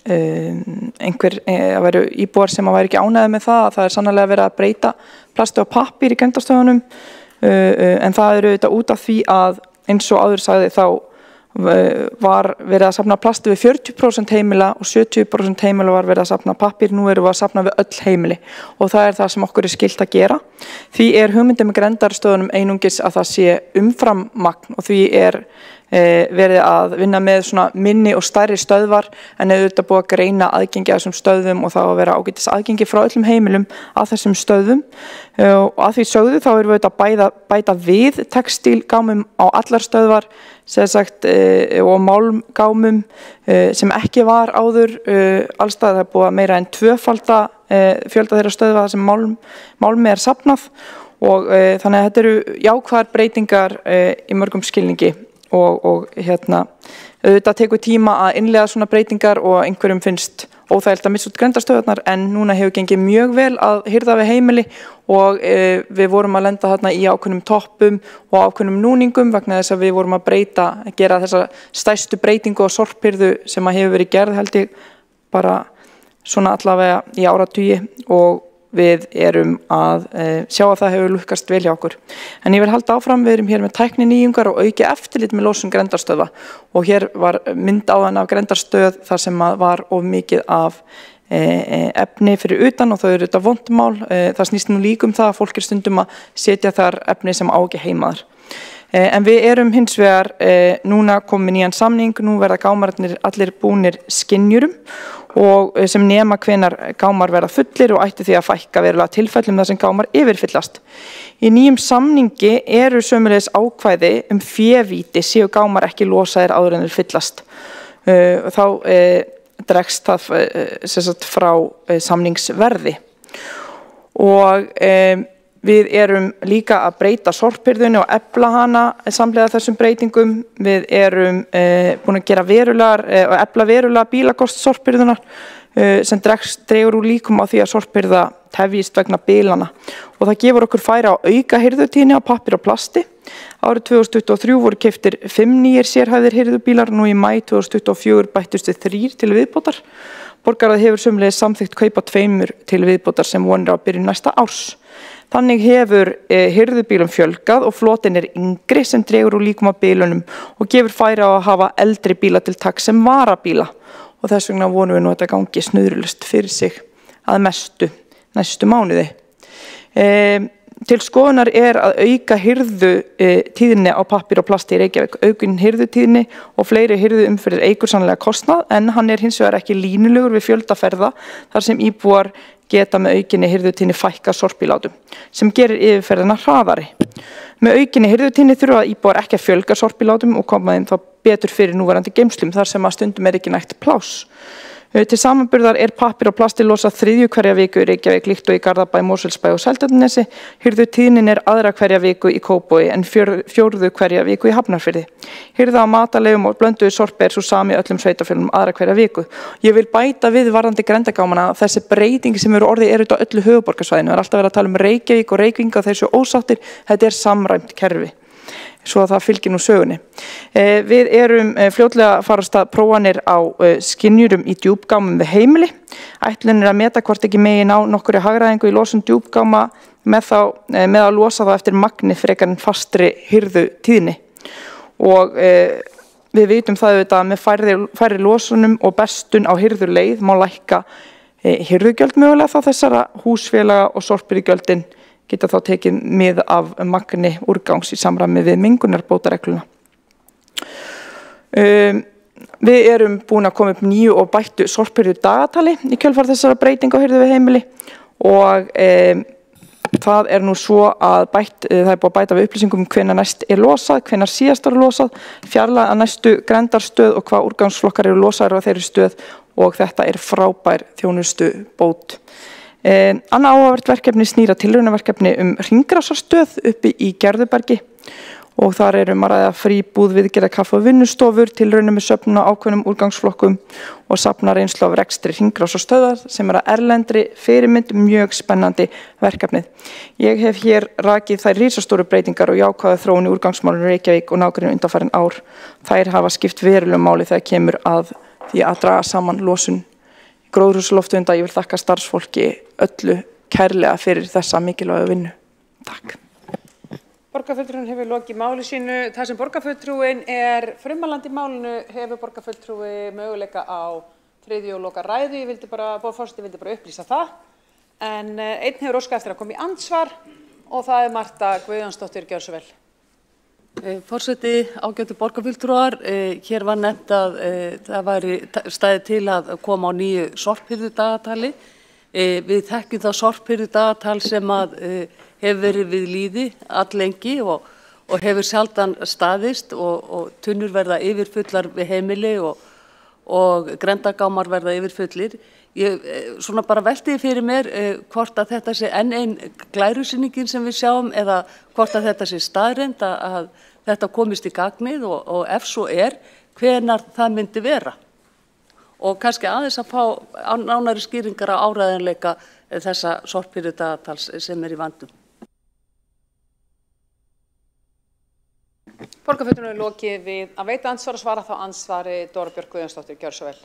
það væru íbúar sem væri ekki ánægðir með það að það sannarlega verið að breyta plasti og pappír í grenndarstöðunum en það eru auðvitað út af því að eins og áður sagði þá var verið að safna plasti við 40% heimila og 70% heimila var verið að safna pappír, nú erum við að safna við öll heimili og það er það sem okkur er skylt að gera. Því er hugmyndin með grenndarstöðunum einungis að það sé umframmagn og því er verið að vinna með svona minni og stærri stöðvar en auðvitað búið að greina aðgengi að þessum stöðvum og þá að vera ágætis aðgengi frá öllum heimilum að þessum stöðvum og að því sögðu þá erum við auðvitað að bæta við textílgámum á allar stöðvar sem sagt og málmgámum sem ekki var áður allstað. Það er búið að meira en tvöfalda fjölda þeirra stöðva þar sem málmi er safnað og þannig að þetta eru jákvæðar breytingar í mörgum skilningi og auðvitað tekur tíma að innleiða svona breytingar og einhverjum finnst óþægilegt að missa út grenndarstöðvarnar en núna hefur gengið mjög vel að hirða við heimili og við vorum að lenda þarna í ákveðnum toppum og ákveðnum núningum vegna þess að við vorum að gera þessa stærstu breytingu á sorphirðu sem að hefur verið gerð held ég bara svona allavega í áratugi og við erum að sjá að það hefur lukkast vel hjá okkur. En ég vil halda áfram, við erum hér með tækninýjungar og auki eftirlit með losun grendarstöðva og hér var mynd á þann af grendarstöð þar sem var of mikið af efni fyrir utan og þau eru þetta vondmál. Það snýst nú líka það að fólk stundum að setja þar efni sem á ekki heimaðar. En við erum hins vegar núna komin í nýjan samning, nú verða gámarnir allir búnir skynjurum og sem nema hvenar gámar verða fullir og ætti því að fækka verulega tilfellum þar sem gámar yfirfyllast. Í nýjum samningi eru sömulegis ákvæði févíti séu gámar ekki losaðir áður en þeir fyllast. Þá dregst það frá samningsverði og við erum líka að breyta sorphirðunni og efla hana samhliða þessum breytingum. Við erum búin að gera og efla verulega bílakost sorphirðunar sem dregur úr líkum á því að sorphirða tefjist vegna bílana og það gefur okkur færi á auka hirðutíðni á pappír og plasti. Árið 2023 voru keyptir 5 nýir sérhæfðir hirðubílar, nú í maí 2024 bættust við 3 til viðbótar. Borgarráð hefur sömuleiðis samþykkt kaupa 2 til viðbótar sem vonir á byrjun næsta árs. Þannig hefur hirðubílum fjölgað og flotinn yngri sem dregur úr líkum á bílunum og gefur færi á að hafa eldri bíla til taks sem varabíla og þess vegna vonum við nú að þetta gangi snurðulust fyrir sig að mestu næstu mánuði. Til skoðunar að auka hirðutíðni á pappír og plasti í Reykjavík. Aukin hirðutíðni og fleiri hirðuumferðir eykur sannlega kostnað en hann hins vegar ekki línulegur við fjölda ferða þar sem íbúar geta með aukinni hirðutíðni fækka sorpbílátum sem gerir yfirferðina hraðari. Með aukinni hirðutíðni þurfa íbúar ekki að fjölga sorpbílátum og koma þeim þá betur fyrir núverandi geymslum þar sem að stundum ekki nægt pláss. Til samanburðar pappír og plasti losað 3. hverja viku í Reykjavík líkt og í Garðabæ, Mosfellsbæ og Seltjarnarnesi. Hirðutíðnin aðra hverja viku í Kópavogi en 4. hverja viku í Hafnarfirði. Hirða á matarleifum og blönduðu sorpi svo sami í öllum sveitarfélögum aðra hverja viku. Ég vil bæta við varðandi grenndargámana að þessi breyting sem eru orðið út á öllu höfuðborgarsvæðinu. Það alltaf verið að tala Reykjavík og Reykjavík og þeir svo ósáttir. Þetta samræmt kerfi. Svo að það fylgir nú sögunni. Við erum fljótlega að farast að prófanir á skynjurum í djúpgámum við heimili. Ætlunin að meta hvort ekki megi ná nokkurri hagræðingu í losun djúpgáma með að losa það eftir magni frekar en fastri hirðutíðni. Og við vitum það auðvitað með færri losunum og bestun á hirðuleið má lækka hirðugjöld mögulega þá þessara húsfélaga og sorphirðugjöldin geta þá tekið mið af magni úrgangs í samræmi við mengunarbótaregluna. Við erum búin að koma upp nýju og bættu sorphirðu dagatali í kjölfar þessara breytinga á hirðu við heimili og það nú svo að það búið að bæta við upplýsingum hvenær næst losað, hvenær síðast losað, fjarlægð að næstu grenndarstöð og hvað úrgangsflokkar losaðir á þeirri stöð og þetta frábær þjónustubót. Annað áhugavert verkefni snýr að tilraunaverkefni hringrásarstöð uppi í Gerðubergi og þar að ræða frí búð viðgerða kaffi og vinnustofur, tilraunum með söfnun á ákveðnum úrgangsflokkum og safna reynslu af rekstri hringrásarstöðar sem að erlendri fyrirmynd mjög spennandi verkefnið. Ég hef hér rakið þær risastóru breytingar og jákvæða þróun í úrgangsmálinu Reykjavík og nágrenni undanfarin ár. Þær hafa skipt verulegum máli þegar kemur að því að draga saman losun gróðurhúsalofttegunda. Ég vil þakka starfsfólki öllu kærlega fyrir þessa mikilvægu vinnu. Takk. Borgarfulltrúinn hefur lokið máli sínu. Það sem borgarfulltrúinn frumalandi í málinu hefur borgarfulltrúi möguleika á 3. og loka ræðu. Ég vildi bara upplýsa það. En einn hefur óskað eftir að koma í andsvar og það Marta Guðjónsdóttir, gjörðu svo vel. Forseti, ágætu borgarfulltrúar, hér var nefnt að það væri staðið til að koma á nýju sorphirðudagatali. Við þekkjum það sorphirðudagatal sem hefur verið við lýði allengi og hefur sjaldan staðist og tunnur verða yfirfullar við heimili og grenndargámar verða yfirfullir. Ég svona bara veltiði fyrir mér hvort að þetta sé enn ein glærusýningin sem við sjáum eða hvort að þetta sé staðreynd að þetta komist í gagnið og ef svo hvenær það myndi vera. Og kannski aðeins að fá nánari skýringar á áræðanleika þessa sorphirðudagatals sem í vandum. Borgarfulltrúinn er lokið við að veita andsvar og svara þá andsvari Dóra Björk Guðjónsdóttir, gjörðu svo vel.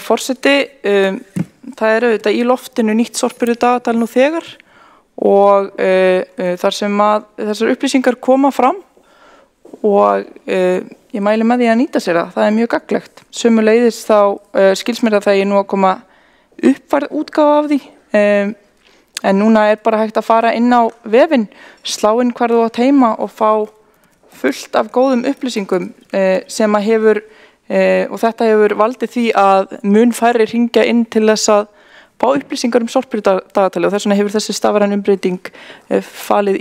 Forseti, það auðvitað í loftinu nýtt sorphirðudagatal nú þegar og þar sem að þessar upplýsingar koma fram og ég mæli með því að nýta sér það. Það er mjög gagnlegt. Sömuleiðis þá skils mér að það er nú að koma uppfærð útgáfa af því. En núna er bara hægt að fara inn á vefinn, slá inn hvar þú átt heima og fá fullt af góðum upplýsingum sem að hefur, og þetta hefur valdið því að mun færri hringja inn til þess að fá upplýsingar sorphirðudagatali og þess vegna hefur þessi stafræn umbreyting felið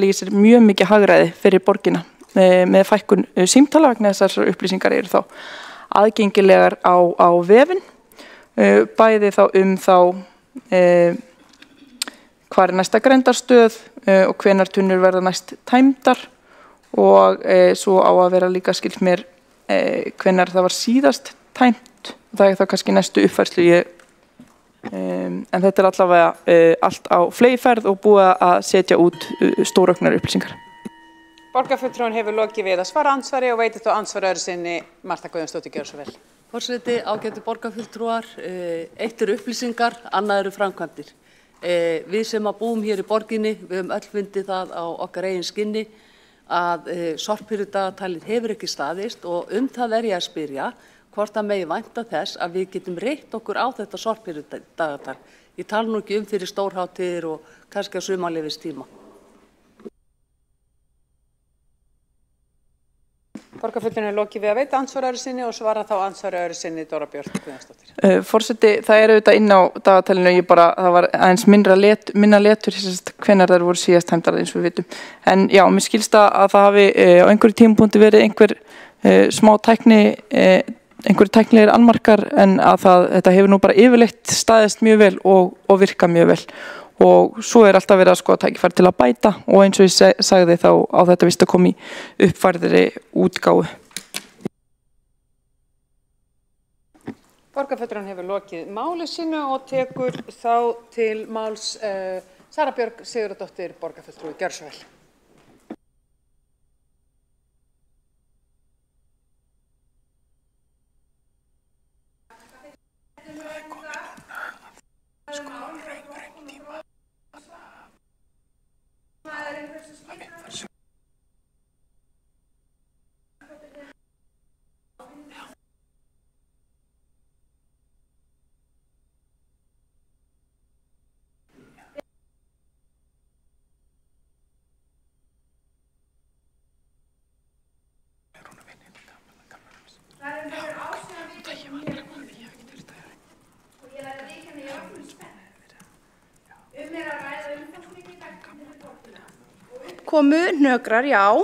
í sér mjög mikið hagræði fyrir borgina með fækkun símtala vegna þessar upplýsingar eru þá aðgengilegar á vefinn, bæði þá hvar er næsta grenndarstöð og hvenær tunnur verða næst tæmdar og svo á að vera líka skilt mér hvenær það var síðast tæmt. Það er þá kannski næstu uppfærslu en þetta er allavega allt á fleygiferð og búið að setja út stórauknar upplýsingar. Borgarfulltrúinn hefur lokið við að svara andsvari og veitir þá andsvari öðru sinni Marta Guðjónsdóttir, gjörðu svo vel. Forseti, ágætu borgarfulltrúar, eitt eru upplýsingar, annað eru framkvæmdir. Við sem að búum hér í borginni, við höfum öll fundið það á okkar eigin skinni að sorphirðudagatalið hefur ekki staðist og það er ég að spyrja hvort það megi vænta þess að við getum reitt okkur á þetta sorphirðudagatal. Ég tala nú ekki fyrir stórhátíðir og kannski á sumarleyfistíma. Borgarfulltrúinn er lokið við að veita andsvari öðru sinni og svara þá andsvari öðru sinni Dóra Björt Guðjónsdóttir. Forseti, það er auðvitað inn á dagatalinu, það var aðeins minna letur hvenær þær voru síðast tæmdar eins og við vitum. En já, mér skilst að það hafi á einhverju tímapunkti verið smá einhverju tæknilegir annmarkar en að þetta hefur nú bara yfirleitt staðist mjög vel og virkað mjög vel. Og svo er alltaf verið að skoða tækifæri til að bæta og eins og ég sagði þá á þetta vist að koma í uppfærðri útgáfu. Borgarfulltrúinn hefur lokið máli sínu og tekur þá til máls Sara Björg Sigurðardóttir, borgarfulltrúi, gjörðu svo vel. Komu hnökrar, já.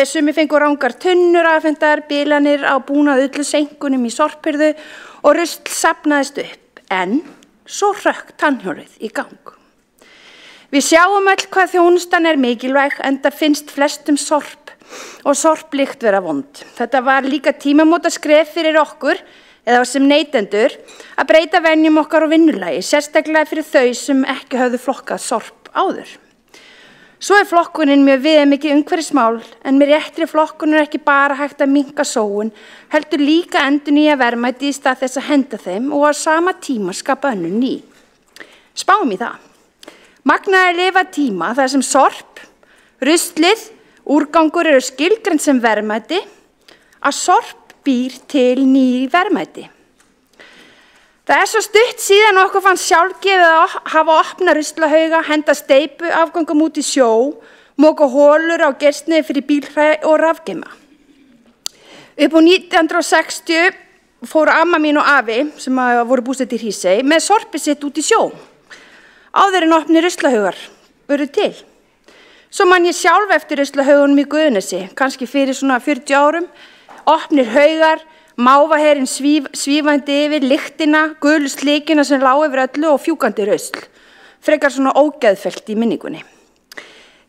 Sumir fengu rangar tunnur afhendar, bilanir á búnað ulluseinkunum í sorphirðu og rusl safnaðist upp. En svo hrökk tannhjólið í gang. Við sjáum öll hvað þjónustan er mikilvæg enda finnst flestum sorp og sorplykt vera vond. Þetta var líka tímamótaskref fyrir okkur eða sem neytendur að breyta venjum okkar og vinnulagi, sérstaklega fyrir þau sem ekki höfðu flokkað sorp áður. Svo er flokkunin mjög viðamikið umhverfismál en með réttri flokkun er ekki bara hægt að minnka sóun, heldur líka endurnýja verðmæti í stað þess að henda þeim og á sama tíma skapa önnur ný. Spáum í það. Magnaði lifa tíma þar sem sorp, ruslið, úrgangur eru skilgreind sem verðmæti, að sorp býr til ný verðmæti. Það er svo stutt síðan okkur fannst sjálfgefið að hafa opna ruslahauga, henda steypu, afgangum út í sjó, moka holur á gersniði fyrir bílhræ og rafgeima. Upp á 1960 fóru amma mín og afi, sem voru búsett í Hrísey, með sorpið sitt út í sjó. Áður en opni ruslahaugar voru til. Svo man ég sjálf eftir ruslahaugunum í Guðnesi, kannski fyrir svona 40 árum, opnir haugar, mávaherinn svífandi yfir, lyktina, gulu slikina sem lá yfir öllu og fjúkandi rusl. Frekar svona ógeðfellt í minningunni.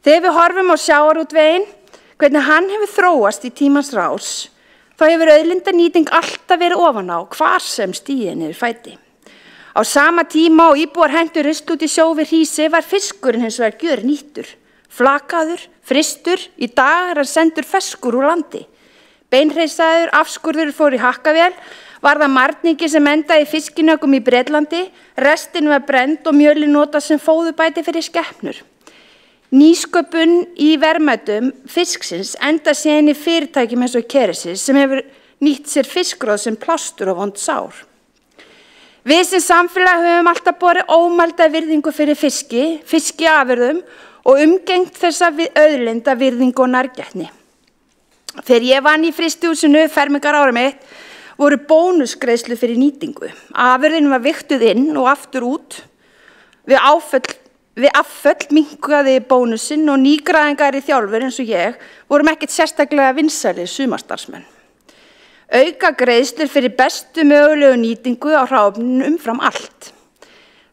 Þegar við horfum á sjávarútveginn, hvernig hann hefur þróast í tímans rás, þá hefur auðlindanýting alltaf verið ofan á hvar sem stigið niður fæti. Á sama tíma og íbúar hentu rusl út í sjó við Hrísey var fiskurinn hins vegar gjörnýttur. Flakaður, fristur, í dag er hann sendur ferskur úr landi. Beinhreinsaður, afskurður fór í hakkavél, var það marningi sem endaði fiskinökum í Bretlandi, restin var brennd og mjölið notað sem fóðubæti fyrir skepnur. Nýsköpun í verðmætum fisksins enda síðan í fyrirtækjum eins og Kerecis sem hefur nýtt sér fiskróð sem plástur og vond sár. Við sem samfélag höfum alltaf borið ómælda virðingu fyrir fiskiafurðum og umgengt þessa auðlinda virðingu og nærgætni. Þegar ég vann í frystihúsinu fermingarári mitt voru bónusgreiðslur fyrir nýtingu. Afurðin var vigtuð inn og aftur út. Við afföll minnkaði bónusinn og nýgræðingar í þjálfur eins og ég vorum ekkert sérstaklega vinsælir sumarstarfsmenn. Auka greiðslur fyrir bestu mögulegu nýtingu á hráefninu umfram allt.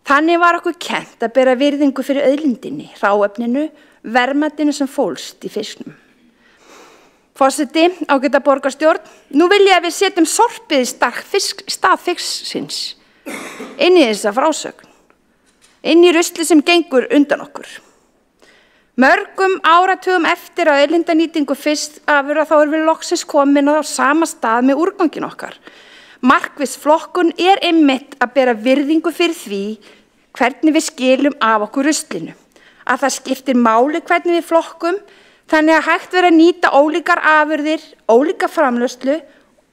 Þannig var okkur kennt að bera virðingu fyrir auðlindinni, hráefninu, verðmætinu sem fólst í fisknum. Forseti, ágæta borgarstjórn, nú vil ég að við setjum sorpið í stað fisksins inn í þessa frásögn, inn í rusli sem gengur undan okkur. Mörgum áratugum eftir að auðlindanýtingu fiskafurða þá erum við loksins komin á sama stað með úrganginn okkar. Markviss flokkun einmitt að bera virðingu fyrir því hvernig við skilum af okkur ruslinu. Að það skiptir máli hvernig við flokkum, þannig að hægt verið að nýta ólíkar afurðir, ólíka framleiðslu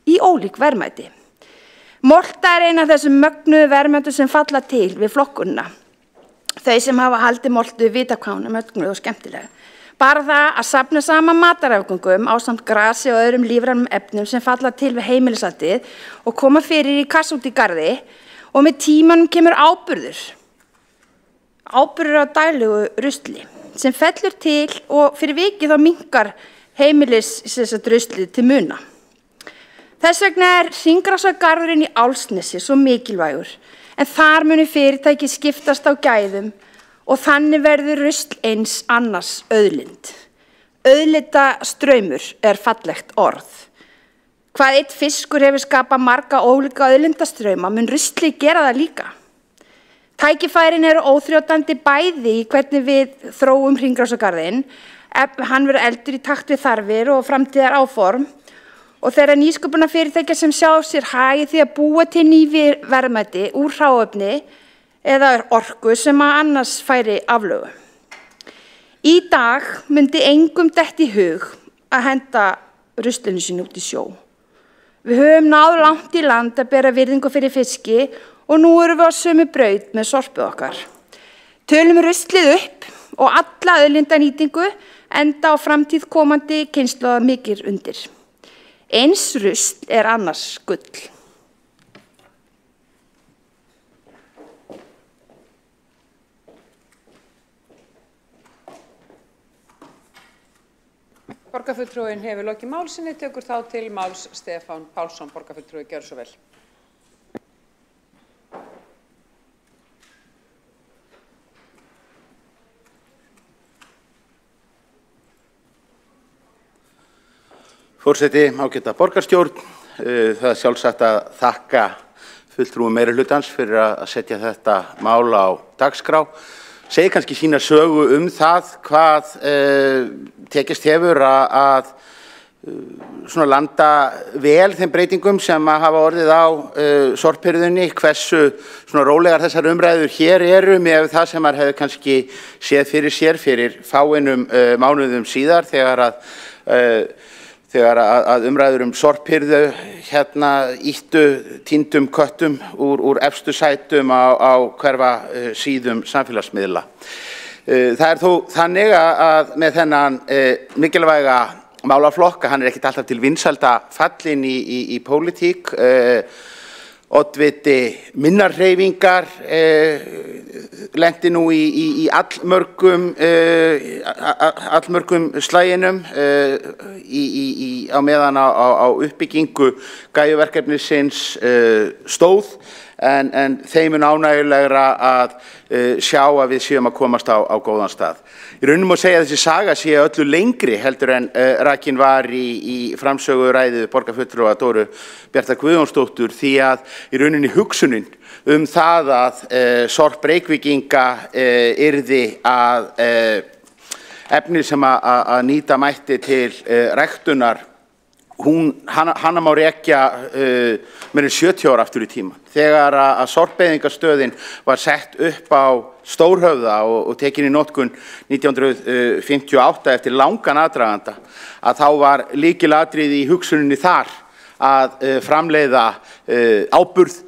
í ólík verðmæti. Molta eina af þessum mögnuðu verðmætum sem falla til við flokkunina. Þau sem hafa haldið moltu vita hvað hún mögnuð og skemmtilega. Bara það að safna saman matarafgöngum ásamt grasi og öðrum lífrænum efnum sem falla til við heimilisaldið og koma fyrir í kassa út í garði og með tímanum kemur áburður á daglegu rusli sem fellur til og fyrir vikið þá minnkar ruslið til muna. Þess vegna hringrásargarðurinn í Álfsnesi svo mikilvægur en þar munu fyrirtæki skiptast á gæðum og þannig verður rusl eins annars auðlind. Auðlindastraumur fallegt orð. Hvað einn fiskur hefur skapað marga ólíka auðlindastrauma mun rusli gera það líka. Tækifærin eru óþrjótandi bæði í hvernig við þróum hringrásargarðinn, hann verður eldur í takt við þarfir og framtíðar áform og þeirra nýsköpunarfyrirtækja sem sjá sér hag í því að búa til ný verðmæti úr hráefni eða orku sem að annars færi aflögu. Í dag myndi engum dett í hug að henda ruslinu sínu út í sjó. Við höfum náð langt í land að bera virðingu fyrir fiski og nú erum við á sömu braut með sorpið okkar. Tölum ruslið upp og alla auðlindanýtingu enda á framtíð komandi kynslóða mikið undir. Eins rusl annars gull. Borgarfulltrúinn hefur lokið máli sinni, tekur þá til máls Stefán Pálsson, borgarfulltrúi, gjörðu svo vel. Forseti, ágæta borgarstjórn, það sjálfsagt að þakka fulltrúum meirihlutans fyrir að setja þetta mál á dagskrá. Segir kannski sína sögu það hvað tekist hefur að svona landa vel þeim breytingum sem að hafa orðið á sorphirðunni, hversu svona rólegar þessar umræður hér eru með það sem maður hefur kannski séð fyrir sér fyrir fáeinum mánuðum síðar þegar að umræður sorphirðu íttu týndum köttum úr efstu sætum á hverfa síðum samfélagsmiðla. Það þó þannig að með þennan mikilvæga málaflokk, hann ekkert alltaf til vinsælda fallinn í pólitík, oddviti minnar hreyfingar lenti nú í allmörgum slæginum á meðan á uppbyggingu gæjuverkefnisins stóð en þeim ánægjulegra að sjá að við séum að komast á góðan stað. Í raunum að segja að þessi saga sé öllu lengri heldur en rakin var í framsöguræðu borgarfulltrúa Dóru Bjartar Guðjónsdóttur því að í rauninni hugsunin það að sorp Reykvíkinga yrði að efni sem að nýta mætti til ræktunar hana má rekja meira en 70 ára aftur í tíman. Þegar að sorpeyðingarstöðin var sett upp á Stórhöfða og tekin í notkun 1958 eftir langan aðdraganda, að þá var lykilatriði í hugsuninni þar að framleiða áburð,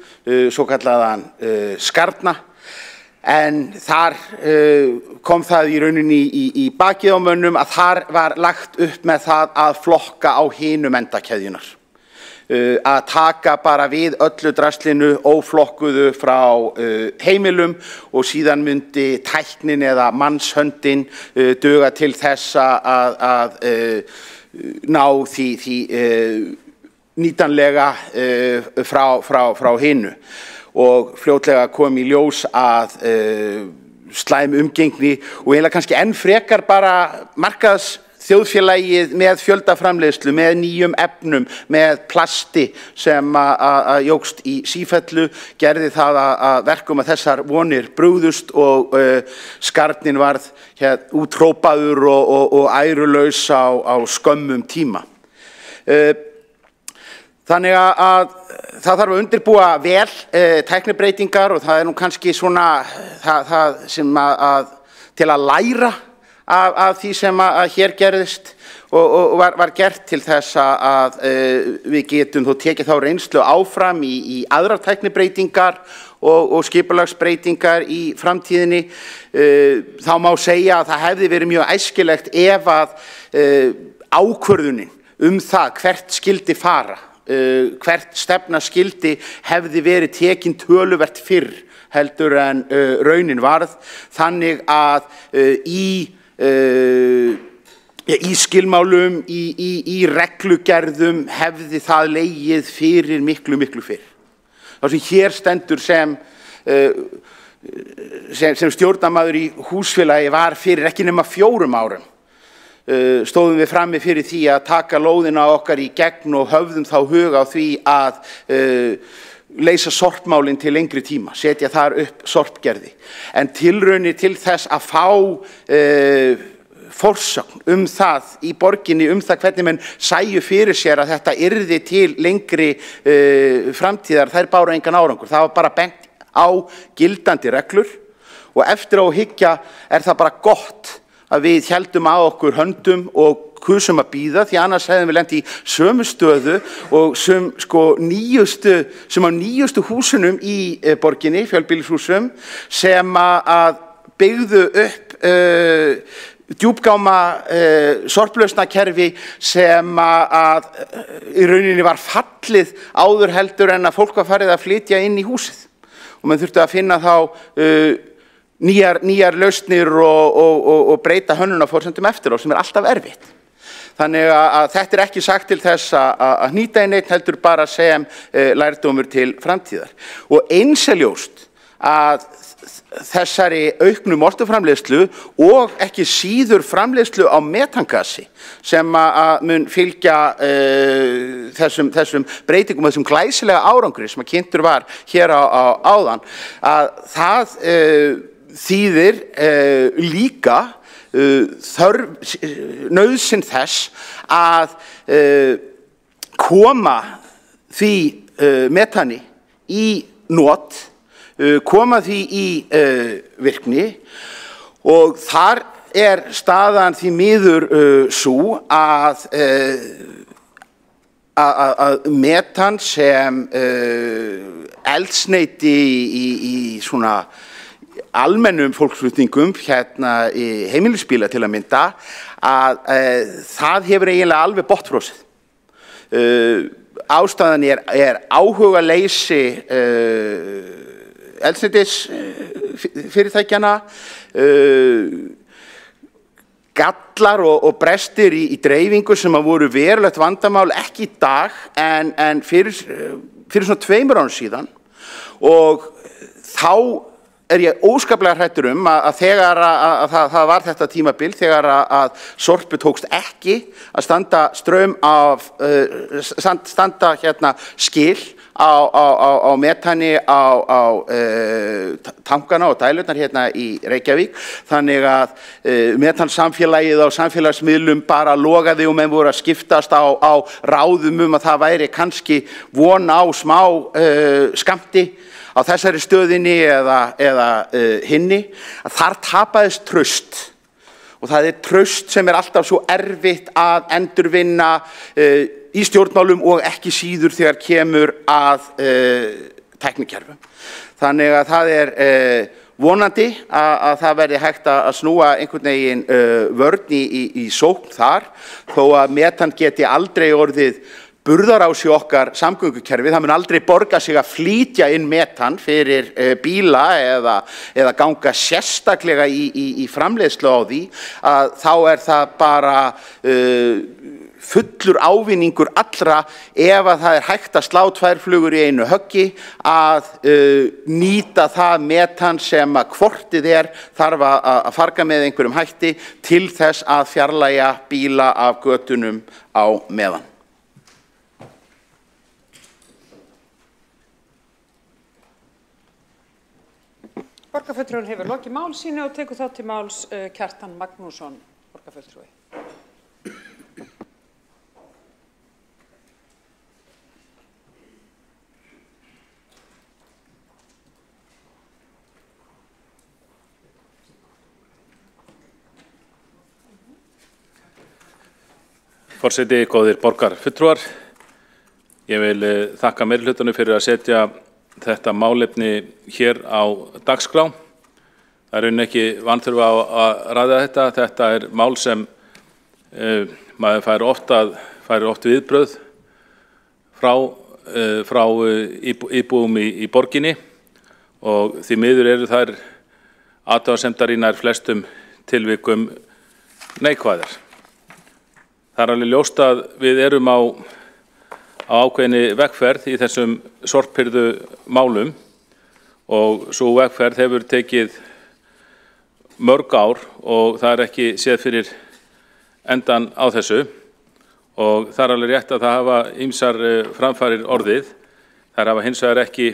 svokallaðan skarna. En þar kom það í rauninni í bakið á mönnum að þar var lagt upp með það að flokka á hinum endakeðjunar. Að taka bara við öllu draslinu óflokkuðu frá heimilum og síðan myndi tæknin eða mannshöndin duga til þess að ná því nýtanlega frá hinu. Og fljótlega kom í ljós að slæm umgengni og eiginlega kannski enn frekar bara markaðsþjóðfélagið með fjöldaframleiðslu, með nýjum efnum, með plasti sem að jókst í sífellu, gerði það að verkum að þessar vonir brugðust og skarnin varð úthrópaður og ærulaus á skömmum tíma. Þannig að það þarf að undirbúa vel tæknibreytingar og það nú kannski svona það sem til að læra af því sem að hér gerðist og var gert til þess að við getum þó tekið þá reynslu áfram í aðrar tæknibreytingar og skipulagsbreytingar í framtíðinni. Þá má segja að það hefði verið mjög æskilegt ef að ákvörðunin það hvert skildi fara, hvert stefna skildi hefði verið tekin töluvert fyrr heldur en raunin varð, þannig að í skilmálum, í reglugerðum hefði það legið fyrir miklu fyrr. Það sem hér stendur sem stjórnarmaður í húsfélagi var fyrir ekki nema 4 árum. Stóðum við frammi fyrir því að taka lóðina okkar í gegn og höfðum þá hug á því að leysa sorpmálin til lengri tíma, setja þar upp sorpgerði. En tilraunir til þess að fá forsögn það í borginni, það hvernig menn sæju fyrir sér að þetta yrði til lengri framtíðar, þær báru engan árangur. Það var bara bent á gildandi reglur og eftir á hyggja það bara gott að við héldum á okkur höndum og kusum að bíða, því annars hefðum við lent í sömu stöðu og sem á nýjustu húsunum í borginni, fjölbýlishúsum, sem að byggðu upp djúpgáma sorplausnakerfi sem að í rauninni var fallið áður heldur en að fólk var farið að flytja inn í húsið. Og mann þurfti að finna þá nýjar lausnir og breyta hönnunarforsendum eftir á, sem alltaf erfitt. Þannig að þetta ekki sagt til þess að hnýta í neitt, heldur bara sem lærdómur til framtíðar. Og eins ljóst að þessari auknu orkuframleiðslu og ekki síður framleiðslu á metangasi sem að mun fylgja þessum breytingum og þessum glæsilega árangri sem að kynntur var hér áðan, að það þýðir líka nauðsyn þess að koma því metani í not, koma því í virkni, og þar staðan því miður sú að metan sem eldsneyti í svona almennum fólksflutningum hérna í heimilisbíla til að mynda, að það hefur eiginlega alveg botnfrosið. Ástæðan áhugaleysi eldsneytis fyrirtækjana, gallar og brestir í dreifingu sem að voru verulegt vandamál, ekki í dag en fyrir svona 2 árum síðan, og þá ég óskaplega hræddur að þegar að það var þetta tímabil, þegar að Sorpu tókst ekki að standa straum af, standa hérna skil á metani á tankana og dælurnar hérna í Reykjavík, þannig að metansamfélagið á samfélagsmiðlum bara logaði og menn voru að skiptast á ráðum að það væri kannski von á smá skammti á þessari stöðinni eða hinni, að þar tapaðist traust. Og það traust sem alltaf svo erfitt að endurvinna í stjórnmálum og ekki síður þegar kemur að tæknikerfum. Þannig að það vonandi að það verði hægt að snúa einhvern veginn vörn í sókn þar, þó að metan geti aldrei orðið burðarás í okkar samgöngukerfi. Það mun aldrei borga sig að flytja inn metan fyrir bíla eða ganga sérstaklega í framleiðslu á því, að þá það bara fullur ávinningur allra ef að það hægt að slá 2 flugur í einu höggi, að nýta það metan sem að hvortið þarf að farga með einhverjum hætti til þess að fjarlægja bíla af götunum á meðan. Borgarfulltrúinn hefur lokið mál sínu og tekur þá til máls Kjartan Magnússon, borgarfulltrúi. Forseti, góðir borgarfulltrúar, ég vil þakka meirihlutanum fyrir að setja þetta málefni hér á dagskrá. Það raunin ekki vanþörf að ræða þetta. Þetta mál sem maður fær oft viðbrögð frá íbúum í borginni, og því miður eru þær athugasemdar í nær flestum tilvikum neikvæðar. Það alveg ljóst að við erum á ákveðinni vegferð í þessum sorphirðu málum, og svo vegferð hefur tekið mörg ár og það ekki séð fyrir endan á þessu, og það alveg rétt að það hafa ýmsar framfarir orðið. Þær hafa hins vegar ekki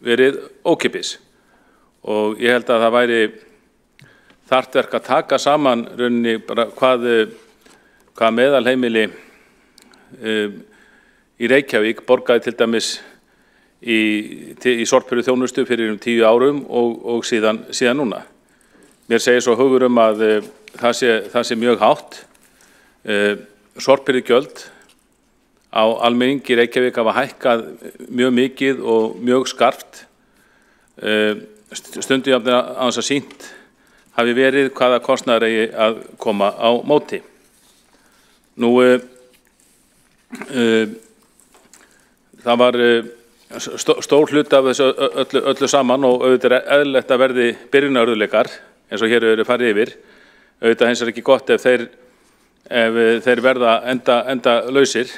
verið ókeypis, og ég held að það væri þarft verk að taka saman rauninni bara hvað meðalheimili í Reykjavík borgaði til dæmis í sorphirðu þjónustu fyrir 10 árum og síðan núna. Mér segir svo hugur að það sé mjög hátt. Sorphirðugjöld á almenning í Reykjavík hafa hækkað mjög mikið og mjög skarpt. Stundum jafnvel án þess að sýnt hafi verið hvaða kostnaður eigi að koma á móti. Nú, það var stór hluti af þessu öllu saman, og auðvitað eðlilegt að verði byrjunarörðugleikar eins og hér eru farið yfir. Auðvitað hins ekki gott ef þeir verða enda lausir,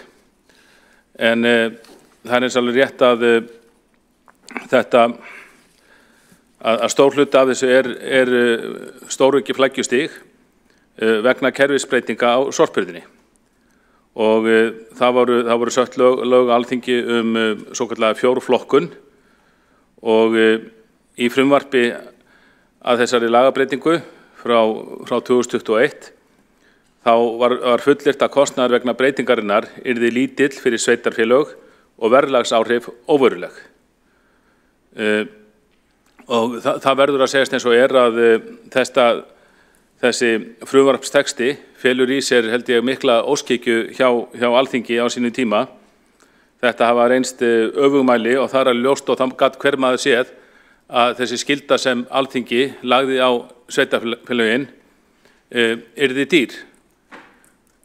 en það eins alveg rétt að að stór hluti af þessu stórauki flækjustig vegna kerfisbreytinga á sorphirðunni. Og það voru sett lög Alþingi svokallaða fjórflokkun, og í frumvarpi að þessari lagabreytingu frá 2021 þá var fullyrt að kostnaður vegna breytingarinnar yrði lítill fyrir sveitarfélög og verðlagsáhrif óveruleg. Og það verður að segjast eins og að þessi frumvarpstexti felur í sér, held ég, mikla óskikju hjá Alþingi á sínum tíma. Þetta hafa reynst öfugmæli, og það ljóst, og það gat hver maður séð að þessi skylda sem Alþingi lagði á sveitarfélögin yrði dýr.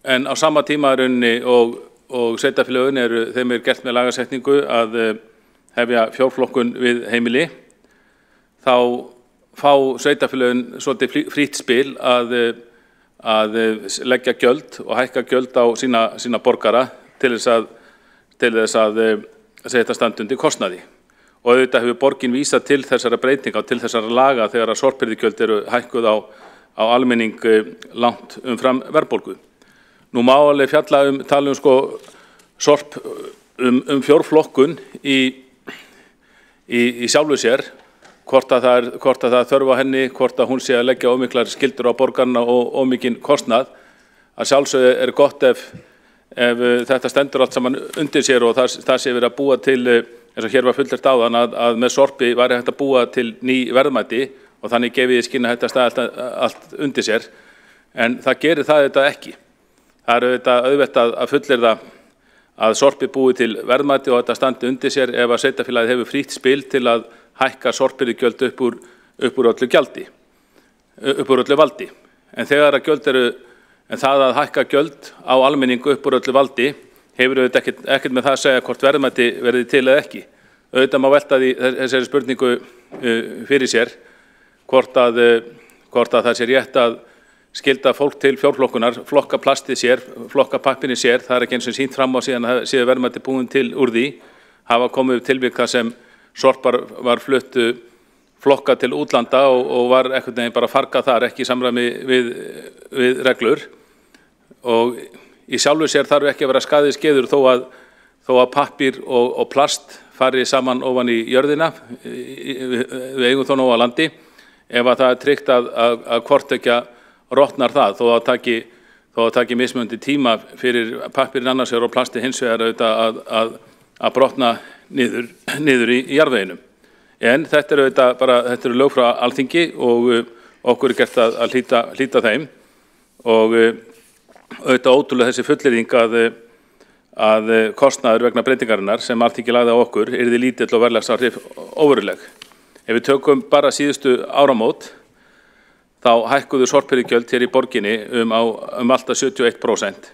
En á sama tíma rauninni og sveitarfélögin þeim gert með lagasetningu að hefja fjórflokkun við heimili, þá fá sveitarfélögin svolítið frítt spil að leggja gjöld og hækka gjöld á sína borgara til þess að setja stand undir kostnaði. Og auðvitað hefur borgin vísað til þessara breytinga og til þessara laga þegar að sorphirðugjöld eru hækkuð á almenning langt umfram verðbólgu. Nú má alveg tala sorp fjórflokkun í sjálfu sér, hvort að það þörf á henni, hvort að hún sé að leggja ómiklar skyldur á borgarna og ómikinn kostnað. Að sjálfsögðu gott ef þetta stendur allt saman undir sér og það sé verið að búa til, eins og hér var fullyrt áðan, að með sorpi væri hægt að búa til ný verðmæti og þannig gefið í skyn að þetta stað allt undir sér. En það gerir það þetta ekki. Það auðvitað að fullyrða að sorpi búi til verðmæti og þetta standi undir sér ef að sveitarfélagið hefur frítt spil til að hækka sorpbyrðugjöld upp úr öllu gjaldi, upp úr öllu valdi. En þegar að gjöld en það að hækka gjöld á almenningu upp úr öllu valdi hefur auðvitað ekkert með það að segja hvort verðmæti verði til eða ekki. Auðvitað má velta því þessari spurningu fyrir sér hvort að það sé rétt að skylda fólk til fjórflokkunar, flokka plastið sér, flokka pappírinn sér, það ekki eins og sýnt fram á síðan að séu verðmæti búin til úr því, hafa komið upp tilvik þar sem sorpar var flutt flokka til útlanda og var einhvern veginn bara fargað þar, ekki í samræmi við reglur. Og í sjálfu sér þarf ekki að vera skaðið skeður þó að pappír og plast fari saman ofan í jörðina, við eigum þó nóg á landi, ef að það tryggt að hvort ekki rotnar það, þó að taki mismunandi tíma fyrir pappírinn annars vegar og plasti hins vegar að brotna niður í jarðveginum. En þetta eru lög frá Alþingi og okkur gert að hlíta þeim og auðvitað ótrúlega þessi fullyrðing að kostnaður vegna breytingarinnar sem Alþingi lagði á okkur yrði lítill og verðlagsáhrif óveruleg. Ef við tökum bara síðustu áramót þá hækkuðu sorpbyrðugjöld hér í borginni alltaf 71%.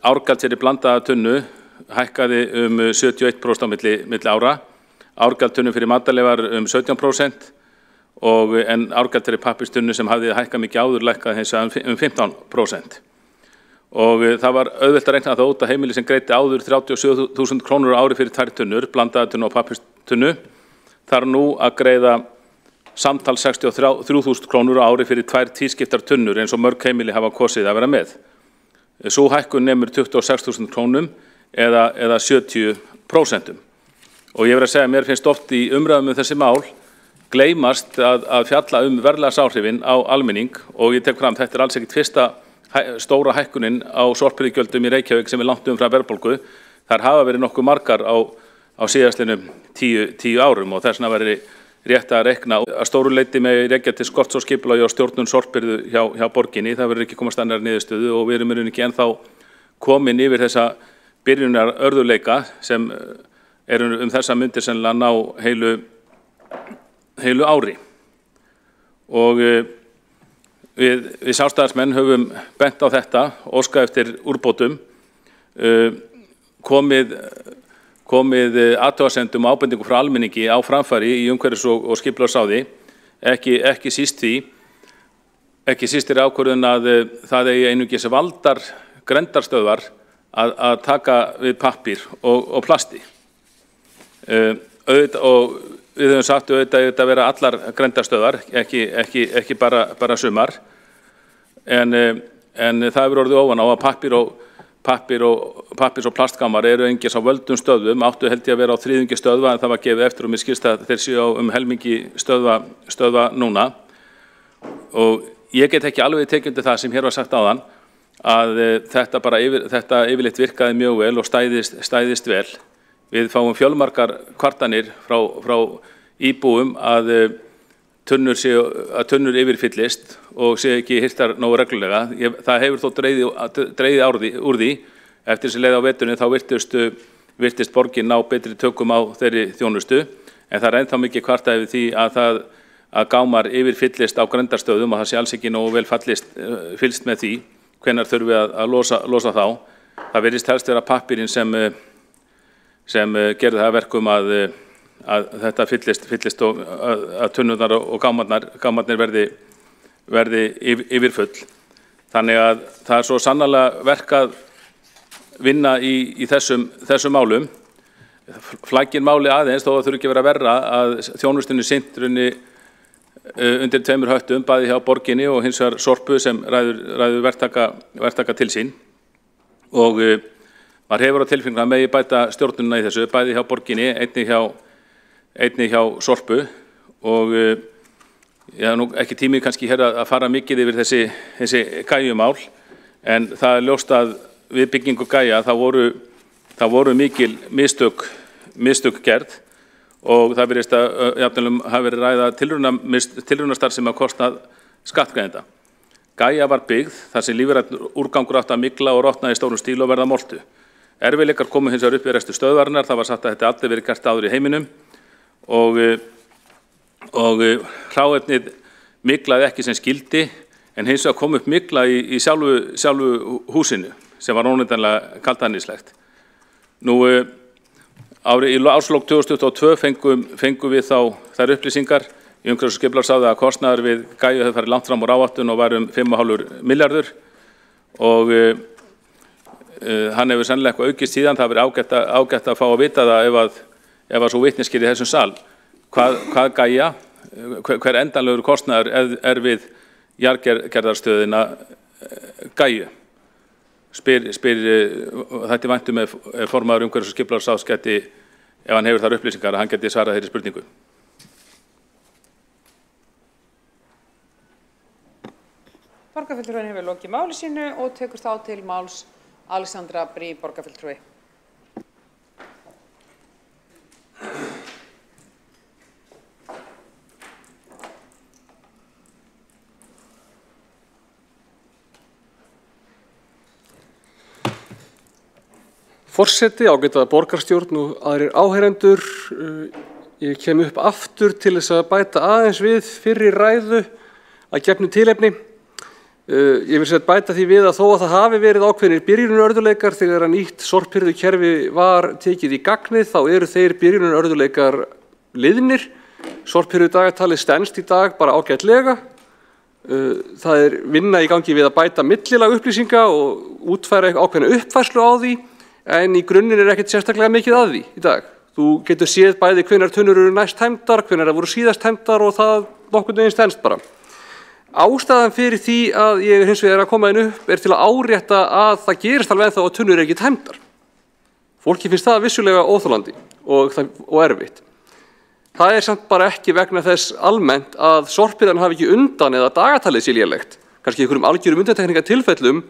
Árgjald fyrir blandaða tunnu hækkaði 71% á milli ára. Árgjald tunnu fyrir matvæli var 17% en árgjald fyrir pappírstunnu sem hafði hækkað mikið áður lækkaði hins vegar 15%. Og það var auðvelt að reikna það út að heimili sem greiddi áður 37.000 krónur á ári fyrir 2 tunnur, blandaða tunnu og pappírstunnu, þarf nú að greiða samtal 63.000 krónur á ári fyrir 2 tvískiptar tunnur eins og mörg heimili hafa kosið að vera með. Sú hækkun nemur 26.000 krónum eða 70%. Og ég verð að segja að mér finnst oft í umræðum þessi mál gleymast að fjalla verðlagsáhrifin á almenning og ég tek fram þetta alls ekkert fyrsta stóra hækkunin á sorpbyrðugjöldum í Reykjavík sem langt umfram verðbólgu. Þar hafa verið nokkuð margar á síðastliðnum 10 árum og þess vegna væri rétt að reikna að stóru leyti með rekja til skorts og skipulagi og stjórnun sorpbyrðu hjá borginni. Það verður ekki komast annar niðurstöðu og við erum ekki ennþá komin yfir þessa byrjunar örðuleika sem eru þessa myndir sennilega ná heilu ári. Og við sjálfstæðismenn höfum bent á þetta, óskað eftir úrbótum, komið athugasemdum og ábendingum frá almenningi á framfæri í umhverfis- og skipulagsráði, ekki síst ákvörðun að það eigi einungis valdar grenndarstöðvar að taka við pappír og plasti. Og við höfum sagt auðvitað vera allar grenndarstöðvar, ekki bara sumar, en það hefur orðið ofan á að pappírs- og plastgámar eru engis á völdum stöðvum, áttu held ég að vera á 3. stöðva en það var gefið eftir og mér skilst að þeir séu á helmingi stöðva núna. Og ég get ekki alveg tekið undir það sem hér var sagt áðan að þetta yfirleitt virkaði mjög vel og stæðist vel. Við fáum fjölmargar kvartanir frá íbúum að tunnur yfirfyllist og séu ekki hirtar nógu reglulega. Það hefur þó dregið úr því. Eftir þessi leið á veturinn þá virtist borgin ná betri tökum á þeirri þjónustu, en það er ennþá mikið kvartað yfir því að gámar yfirfyllist á grenndarstöðum og það sé alls ekki nógu vel fylgst með því hvenær þurfum við að losa þá. Það virðist helst vera pappírinn sem gerði það verkum að þetta fyllist og að tunnurnar og gámarnir verði yfirfull. Þannig að það er svo sannarlega verk að vinna í þessum málum. Flækir máli aðeins þó að þurfi ekki vera verra að þjónustunni sinnt undir 2 höttum, bæði hjá borginni og hins vegar Sorpu sem ræður verktaka til sín. Og Maður hefur á tilfinningu að megi bæta stjórnunina í þessu, bæði hjá borginni, einnig hjá Sorpu og ég hef nú ekki tími kannski hér að fara mikið yfir þessi gæjumál, en það er ljóst að við byggingu gæja það voru mikil mistök gerð og það virðist að jafnvel hafi verið ræða tilraunastarf sem að kostnað skattgreiðenda. Gæja var byggð þar sem lífrænn úrgangur átti að mygla og rotna í stórum stíl og verða moltu. Erfiðleikar komu hins vegar upp við rekstur stöðvarinnar, það var sagt að þetta aldrei verið gert áður í heiminum og hráefnið myglaði ekki sem skildi, en hins vegar kom upp mygla í sjálfu húsinu sem var óneitanlega kaldhæðnislegt. Í árslok 2022 fengum við þá þær upplýsingar í umhverfis- og skipulagsráði að kostnaður við gæju hefur farið langt fram úr áætlun og var 5,5 milljarður og hann hefur sennilega eitthvað aukist síðan. Það verið ágætt að fá að vita það ef að svo vitneskir í þessum sal. Hvað gæja, hver endanlegur kostnaður við jarðgerðarstöðina gæju? Þetta væntum með formaður umhverfis- og skipulagsráðs geti, ef hann hefur þar upplýsingar, að hann geti svarað þeirri spurningu. Borgarfulltrúinn hefur lokið máli sínu og tekur þá til máls Alexandra Briem, borgarfulltrúi. Forseti, ágæta borgarstjórn og aðrir áheyrendur, ég kem upp aftur til þess að bæta aðeins við fyrri ræðu að gefnu tilefni. Ég vil segja bæta því við að þó að það hafi verið ákveðnir byrjunarörðuleikar þegar að nýtt sorphirðukerfi var tekið í gagnið, þá eru þeir byrjunarörðuleikar liðnir. Sorphirðudagatalið stenst í dag bara ágætlega. Það er vinna í gangi við að bæta millilag upplýsinga og útfæra ákveðna uppfærslu á því, en í grunninn ekkert sérstaklega mikið að því í dag. Þú getur séð bæði hvenær tunnur eru næst tæmdar, hvenær það voru síðast tæmdar og það nokkurn veginn stenst bara. Ástæðan fyrir því að ég hins vegar að koma inn upp er til að árétta að það gerist alveg ennþá að tunnur eru ekki tæmdar. Fólki finnst það vissulega óþolandi og erfitt. Það er samt bara ekki vegna þess almennt að sorphirðan hafi ekki undan eða dagatalið sé lélegt. Kannski einhverjum algjörum undantekningatilfellum.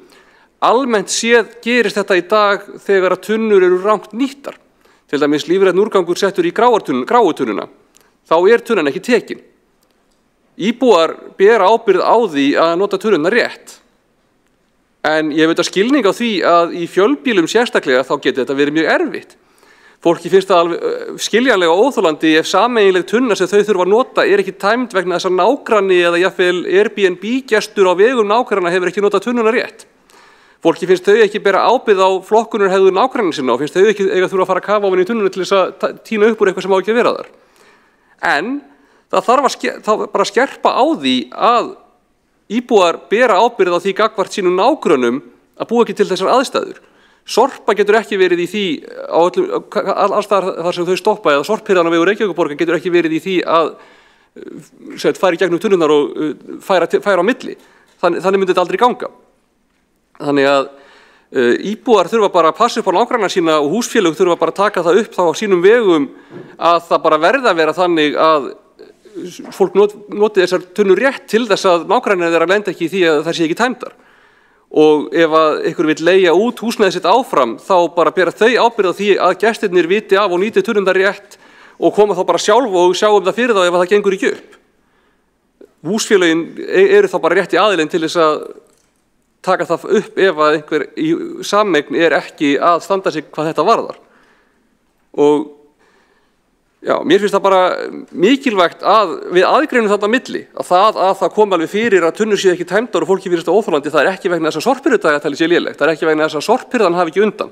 Almennt séð gerist þetta í dag þegar að tunnur eru rangt nýttar. Til dæmis lífrænn úrgangur settur í gráu tunnuna. Þá er tunnan ekki tekin. Íbúar bera ábyrgð á því að nota tunnuna rétt. En ég veit að skilning á því að í fjölbýlum sérstaklega þá getur þetta verið mjög erfitt. Fólki finnst það alveg skiljanlega óþolandi ef sameiginleg tunna sem þau þurfa að nota er ekki tæmd vegna þess að nágranni eða jafnvel Airbnb-gestur á vegum nágranna hefur ekki notað tunnuna rétt. Fólki finnst þau ekki bera ábyrgð á flokkunarhegðun nágranna sinna og finnst þau ekki eiga þurfa að fara að kafa ofan í tunnuna til þess að tína upp úr eitthvað sem á ekki að vera þar. En það þarf bara að skerpa á því að íbúar bera ábyrgð á því gagnvart sínum nágrönnum að búa ekki til þessar aðstæður. Sorpa getur ekki verið í því alls þar sem þau stoppa eða sorphirðan á vegum Reykjavíkurborgar getur ekki verið í því að færa í gegnum tunnunar og færa á milli. Þannig myndi þetta aldrei ganga. Þannig að íbúar þurfa bara að passa upp á nágranna sína og húsfélög þurfa bara að taka það upp þá á sínum vegum að það bara verða að vera þannig að fólk noti þessar tunnur rétt til þess að nágrannir þeirra lenda ekki í því að það sé ekki tæmdar. Og ef að einhver vill leigja út húsnæðið sitt áfram þá bara bera þau ábyrgð á því að gestirnir viti af og nýti tunnundar rétt og koma þá bara sjálf og sjá það fyrir þá ef það gengur ekki upp. Húsfélögin eru þá bara rétt í aðilinn til þess að taka það upp ef að einhver í sameign er ekki að standa sig hvað þetta varðar. Og já, mér finnst það bara mikilvægt að við aðgreinum þetta á milli, að það kom alveg fyrir að tunnur séu ekki tæmdar og fólki finnst það óþolandi, það er ekki vegna þess að sorphirðudagatalið sé lélegt, það er ekki vegna þess að sorphirðan hafi ekki undan.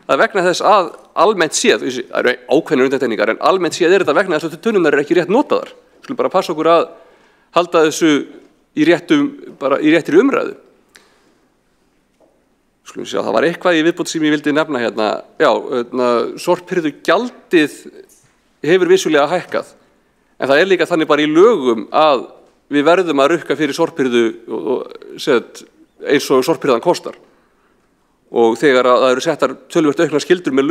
Það er vegna þess að almennt séð, það eru ákveðnar undantekningar, en almennt séð er þetta vegna þess að tunnunar eru ekki rétt notaðar. Við skulum bara passa okkur að halda þessu í réttri umræðu. Skulum sjá, það var eitthvað í viðbót sem ég vildi nefna hérna. Já, sorphirðugjaldið hefur vissulega hækkað, en það er líka þannig bara í lögum að við verðum að rukka fyrir sorphirðu eins og sorphirðan kostar. Og þegar að það eru settar töluvert auknar skyldur með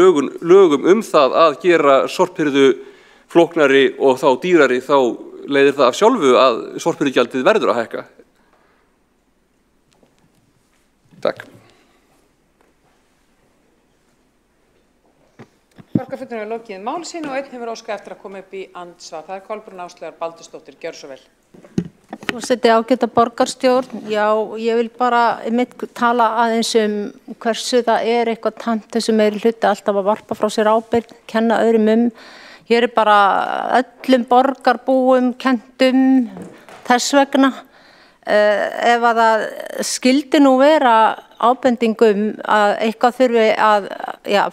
lögum það að gera sorphirðu flóknari og þá dýrari, þá leiðir það af sjálfu að sorphirðugjaldið verður að hækka. Takk. Borgarfulltrúar hefur lokið máli sínu og einn hefur óskað eftir að koma upp í andsvar. Það Kolbrún Áslaugar Baldursdóttir, gjörðu svo vel. Forseti, ágæta borgarstjórn, já, ég vil bara tala aðeins hversu það eitthvað tamt þessu meiri hluti alltaf að varpa frá sér ábyrgð, kenna öðrum Hér bara öllum borgarbúum kennt þess vegna. Ef að það skyldi nú vera ábendingum að eitthvað þurfi að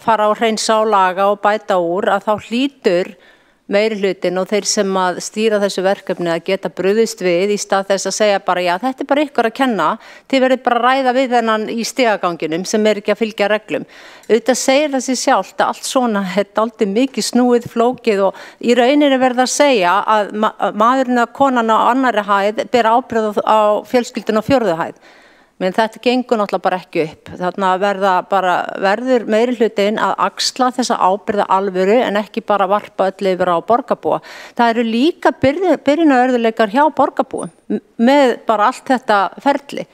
fara á hreinsa og laga og bæta úr, að þá hlýtur meirihlutinn og þeir sem að stýra þessu verkefni að geta brugðist við í stað þess að segja bara já, þetta bara ykkur að kenna, þið verið bara að ræða við þennan í stigaganginum sem ekki að fylgja reglum. Auðvitað segir þessi sjálft að allt svona aldrei mikið snúið, flókið og í rauninni verða að segja að maðurinn og konan á annarri hæð ber ábyrgð á fjölskyldun á 4. hæð. Men þetta gengur náttúrulega bara ekki upp. Þarna verður meirihlutinn að axla þessa ábyrgða alvöru en ekki bara varpa öll yfir á borgarbúa. Það eru líka byrjunarörðuleikar hjá borgarbúum með bara allt þetta ferli.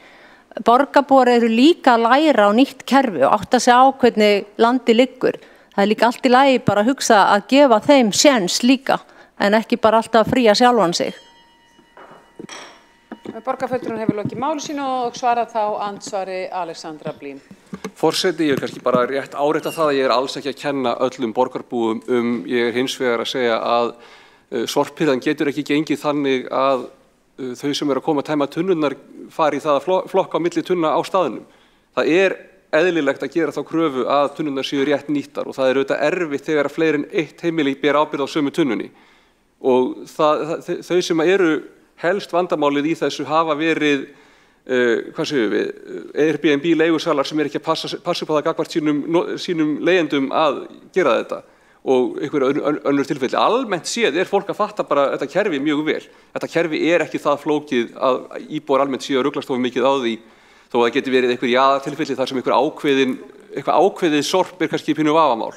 Borgarbúar eru líka að læra á nýtt kerfi og átta sig á hvernig landi liggur. Það líka allt í lagi bara að hugsa að gefa þeim séns líka en ekki bara alltaf að fría sjálfan sig. Borgarfulltrúar hefur lokið máli sínu og svarað þá andsvari Alexandra Blím. Forseti, ég kannski bara rétt árétta það að ég alls ekki að kenna öllum borgarbúum ég hins vegar að segja að sorphirðan getur ekki gengið þannig að þau sem eru að koma að tæma tunnurnar fari í það að flokka á milli tunna á staðnum. Það eðlilegt að gera þá kröfu að tunnurnar séu rétt nýttar og það auðvitað erfitt þegar að fleiri en eitt heimili ber ábyrgð á sömu tunnunni. Og þau sem eru helst vandamálið í þessu hafa verið, Airbnb leigusalar sem ekki að passa upp á það gagnvart sínum leigjendum að gera þetta og einhverju önnur tilfelli. Almennt séð fólk að fatta bara þetta kerfi mjög vel. Þetta kerfi ekki það flókið að íbúar almennt séu að ruglast of mikið á því þó að það geti verið einhver jaðartilfelli þar sem eitthvað ákveðið sorp kannski pínu vafamál.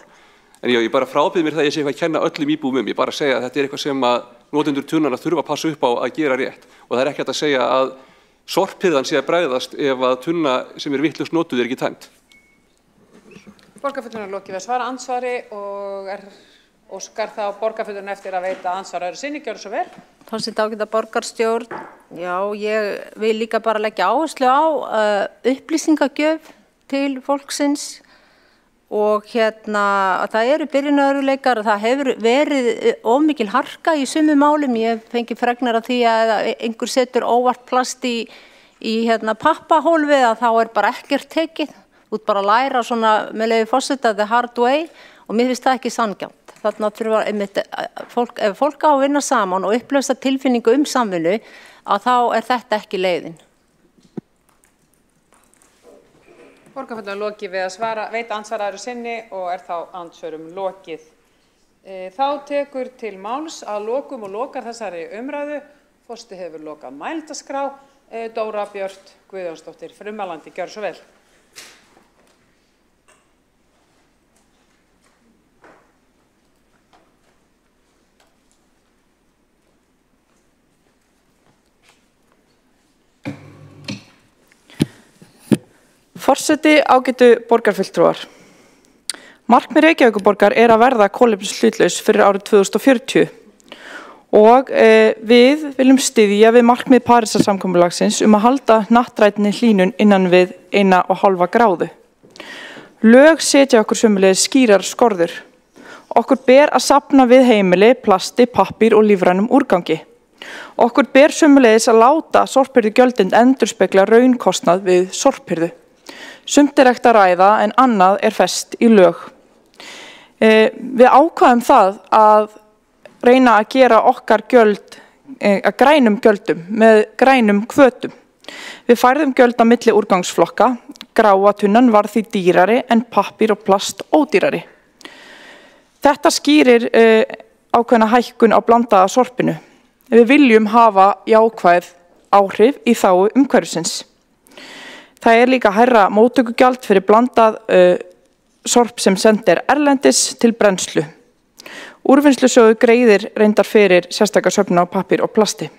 En ég bara frábið mér það ég sé eitthvað að kenna öllum íbúum ég bara segja að þetta eitthvað sem að notendur tunnana þurfa að passa upp á að gera rétt og það ekki hægt að segja að sorphirðan sé að bregðast ef að tunna sem vitlaust notuð ekki tæmt. Borgarfulltrúar lokið við að svara andsvari og óskar þá borgarfulltrúar eftir að veita andsvar öðru sinni, gjörðu svo vel. Forseti, ágæta borgarstjórn, já, ég vil líka bara leggja áherslu á upplýsingagjöf til fólksins og það eru byrjunarörðuleikar og það hefur verið of mikil harka í sumum málum. Ég fengi fregnar af því að einhver setur óvart plast í pappahólfið að þá bara ekkert tekið. Út bara að læra svona með leyfi forseta the hard way og mér finnst það ekki sanngjarnt. Þarna þurfa ef fólk á að vinna saman og upplösa tilfinningu samvinnu að þá þetta ekki leiðin. Borgarfulltrúar lokið við að veita andsvar öðru sinni og þá andsvörum lokið. Þá tekur til máls að lokum og lokar þessari umræðu. Forseti hefur lokað mælendaskrá. Dóra Björt Guðjónsdóttir, frummælandi, gjörðu svo vel. Forseti, ágætu borgarfulltrúar. Markmið Reykjavíkurborgar að verða kolefnishlutlaus fyrir árið 2040 og við viljum styðja við markmið Parísarsamkomulagsins að halda hnattrænni hlýnun innan við 1,5 gráðu. Lög setja okkur sömuleiðis skýrar skorður. Okkur ber að safna við heimili, plasti, pappír og lífrænum úrgangi. Okkur ber sömuleiðis að láta sorphirðugjöldin endurspegla raunkostnað við sorphirðu. Sumt hægt að ræða en annað fest í lög. Við ákváðum það að reyna að gera okkar gjöld að grænum gjöldum með grænum hvötum. Við færðum gjöld á milli úrgangsflokka. Gráa tunnan var því dýrari en pappír og plast ódýrari. Þetta skýrir ákveðna hækkun á blandaða sorpinu. Við viljum hafa jákvæð áhrif í þágu umhverfisins. Það líka hærra móttökugjald fyrir blandað sorp sem sendir erlendis til brennslu. Úrvinnslusjóður greiðir reyndar fyrir sérstakar söfnun á pappír og plasti.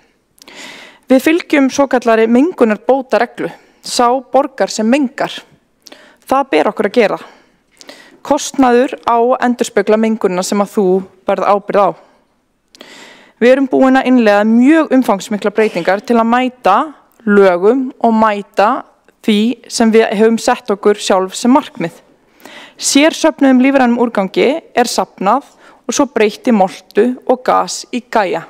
Við fylgjum svokallari mengunarbótareglu. Sá borgar sem mengar. Það ber okkur að gera. Kostnaður á að endurspegla mengunina sem að þú berð ábyrgð á. Við erum búin að innleiða mjög umfangsmikla breytingar til að mæta lögum og mæta því sem við höfum sett okkur sjálf sem markmið. Sérsöfnuðum lífrænum úrgangi safnað og svo breytt í moltu og gas í gæja.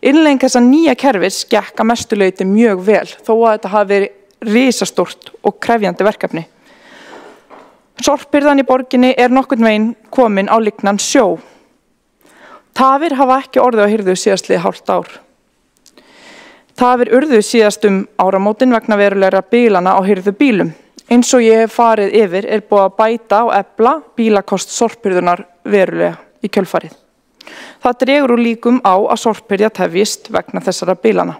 Innleiðing þessa nýja kerfis gekk að mestu leyti mjög vel þó að þetta hafi verið risastórt og krefjandi verkefni. Sorpbyrðan í borginni nokkurn veginn komin á lygnan sjó. Tafir hafa ekki orðið á hirðu síðastlið hálft ár. Tafir urðu síðast áramótin vegna verulegra bílana á hirðu bílum. Eins og ég hef farið yfir búið að bæta og efla bílakost sorpbyrðunar verulega í kjölfarið. Það dregur úr líkum á að sorpbyrja tefjist vegna þessara bílana.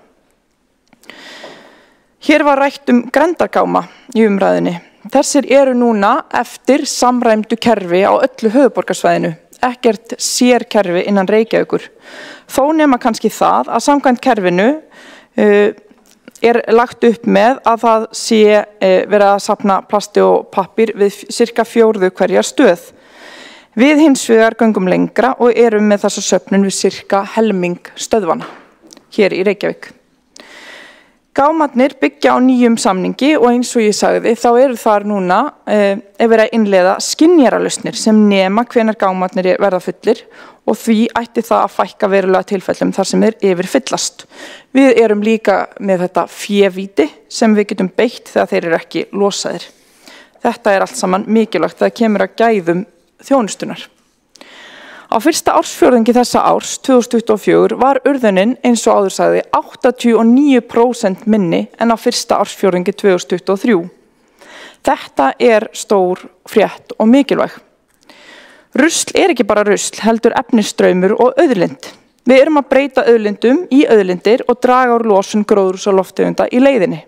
Hér var rætt grenndargáma í umræðinni. Þessir eru núna eftir samræmdu kerfi á öllu höfuðborgarsvæðinu. Ekkert sérkerfi innan Reykjavíkur. Þó nema kannski það að samkvæmt kerfinu lagt upp með að það sé verið að safna plasti og pappír við cirka 4 hverja stöð. Við hins vegar göngum lengra og erum með þessa söfnun við cirka helming stöðvana hér í Reykjavík. Gámarnir byggja á nýjum samningi og eins og ég sagði þá eru þar núna verið að innleiða skynjaralausnir sem nema hvenær gámarnir verða fullir og því ætti það að fækka verulega tilfellum þar sem yfirfyllast. Við erum líka með þetta févíti sem við getum beitt þegar þeir eru ekki losaðir. Þetta allt saman mikilvægt þegar kemur að gæðum þjónustunar. Á fyrsta ársfjórðungi þessa árs, 2024, var urðunin eins og áður sagði 89% minni en á fyrsta ársfjórðungi 2023. Þetta stór frétt og mikilvæg. Rusl ekki bara rusl, heldur efnisstraumur og auðlind. Við erum að breyta auðlindum í auðlindir og draga úr losun gróðurhúsalofttegunda í leiðinni.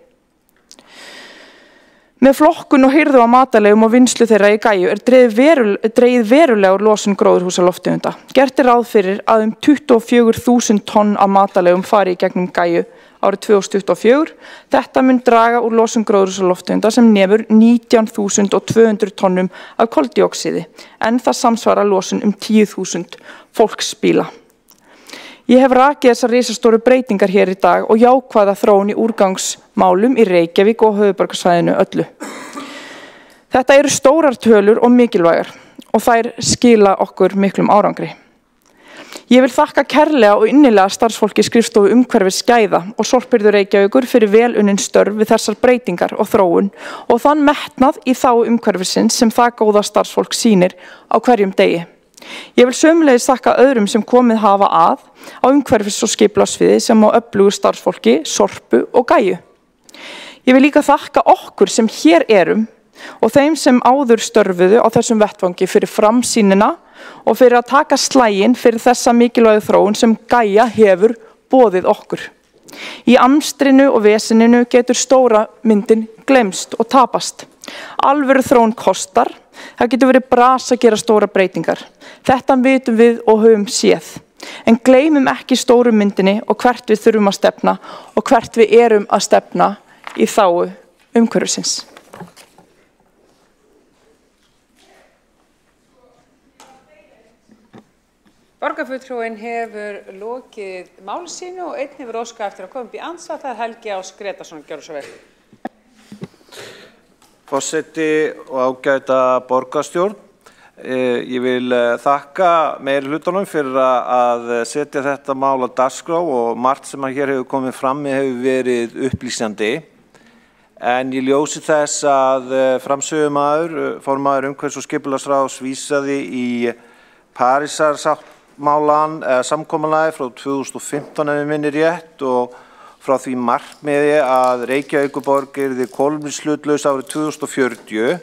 Með flokkun og hirðu á matalegum og vinnslu þeirra í gæju dregið verulega úr losun gróðurhúsalofttegunda. Gert ráð fyrir að 24.000 tonn af matalegum fari í gegnum gæju árið 2024. Þetta mun draga úr losun gróðurhúsalofttegunda sem nemur 19.200 tonnum af koldíoxíði, en það samsvarar losun 10.000 fólksbíla. Ég hef rakið þessar risastóru breytingar hér í dag og jákvæða þróun í úrgangsmálum í Reykjavík og höfuðborgarsvæðinu öllu. Þetta eru stórar tölur og mikilvægar og þær skila okkur miklum árangri. Ég vil þakka kærlega og innilega starfsfólki skrifstofu umhverfis gæða og sorphirðu Reykjavíkur fyrir vel unnin störf við þessar breytingar og þróun og þann metnað í þágu umhverfisins sem það góða starfsfólk sýnir á hverjum degi. Ég vil sömuleiðis þakka öðrum sem komið hafa á umhverfis- og skipulagssviði sem á öflugu starfsfólki, sorpu og gæju. Ég vil líka þakka okkur sem hér erum og þeim sem áður störfuðu á þessum vettvangi fyrir framsýnina og fyrir að taka slaginn fyrir þessa mikilvægu þróun sem gæja hefur boðið okkur. Í amstrinu og veseninu getur stóra myndin gleymst og tapast. Alvöru þróun kostar. Það getur verið bras að gera stóra breytingar. Þetta vitum við og höfum séð. En gleymum ekki stóru myndinni og hvert við þurfum að stefna og hvert við erum að stefna í þágu umhverfisins. Borgarfulltrúinn hefur lokið máli sínu og einn hefur óskað eftir að koma upp í andsvar. Það Helgi Ás Gretarsson, gjörðu svo vel. Forseti og ágæta borgarstjórn. Ég vil þakka meirihlutanum fyrir að setja þetta mál á dagskrá og margt sem hér hefur komið fram hefur verið upplýsandi. En í ljósi þess að framsögumaður, formaður umhverfis- og skipulagsráðs vísaði í Parísarsáttmálann samkomulagið frá 2015 ef ég minni rétt og frá því markmiði að Reykjavíkurborg yrði kolefnishlutlaus árið 2040,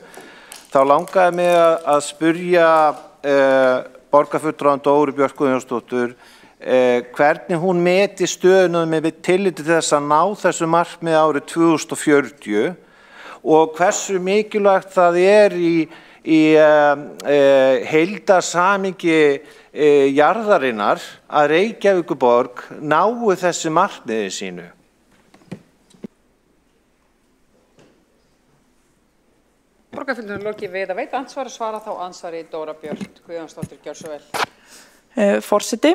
þá langaði mig að spyrja borgarfulltrúann Dóru Björk Guðjónsdóttur hvernig hún meti stöðuna með tilliti til þess að ná þessu markmiði árið 2040 og hversu mikilvægt það í heildarsamhengi jarðarinnar að Reykjavíkurborg nái þessu markmiði sínu. Borgarfulltrúar lokið við að veita andsvar og svara þá andsvari Dóra Björt Guðjónsdóttir, gjörðu svo vel. Forseti,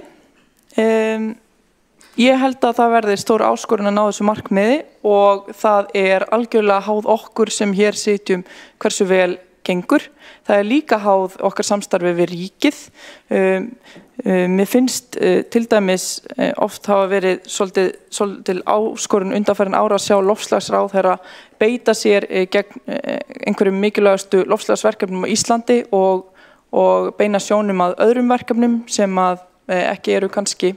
ég held að það verði stór áskorun að ná þessu markmiði og það algjörlega háð okkur sem hér sitjum hversu vel gengur. Það líka háð okkar samstarfi við ríkið. Mér finnst til dæmis oft hafa verið svolítið áskorun undanfarin ára að sjá loftslagsráðherra beita sér gegn einhverjum mikilvægustu loftslagsverkefnum á Íslandi og beina sjónum að öðrum verkefnum sem að ekki eru kannski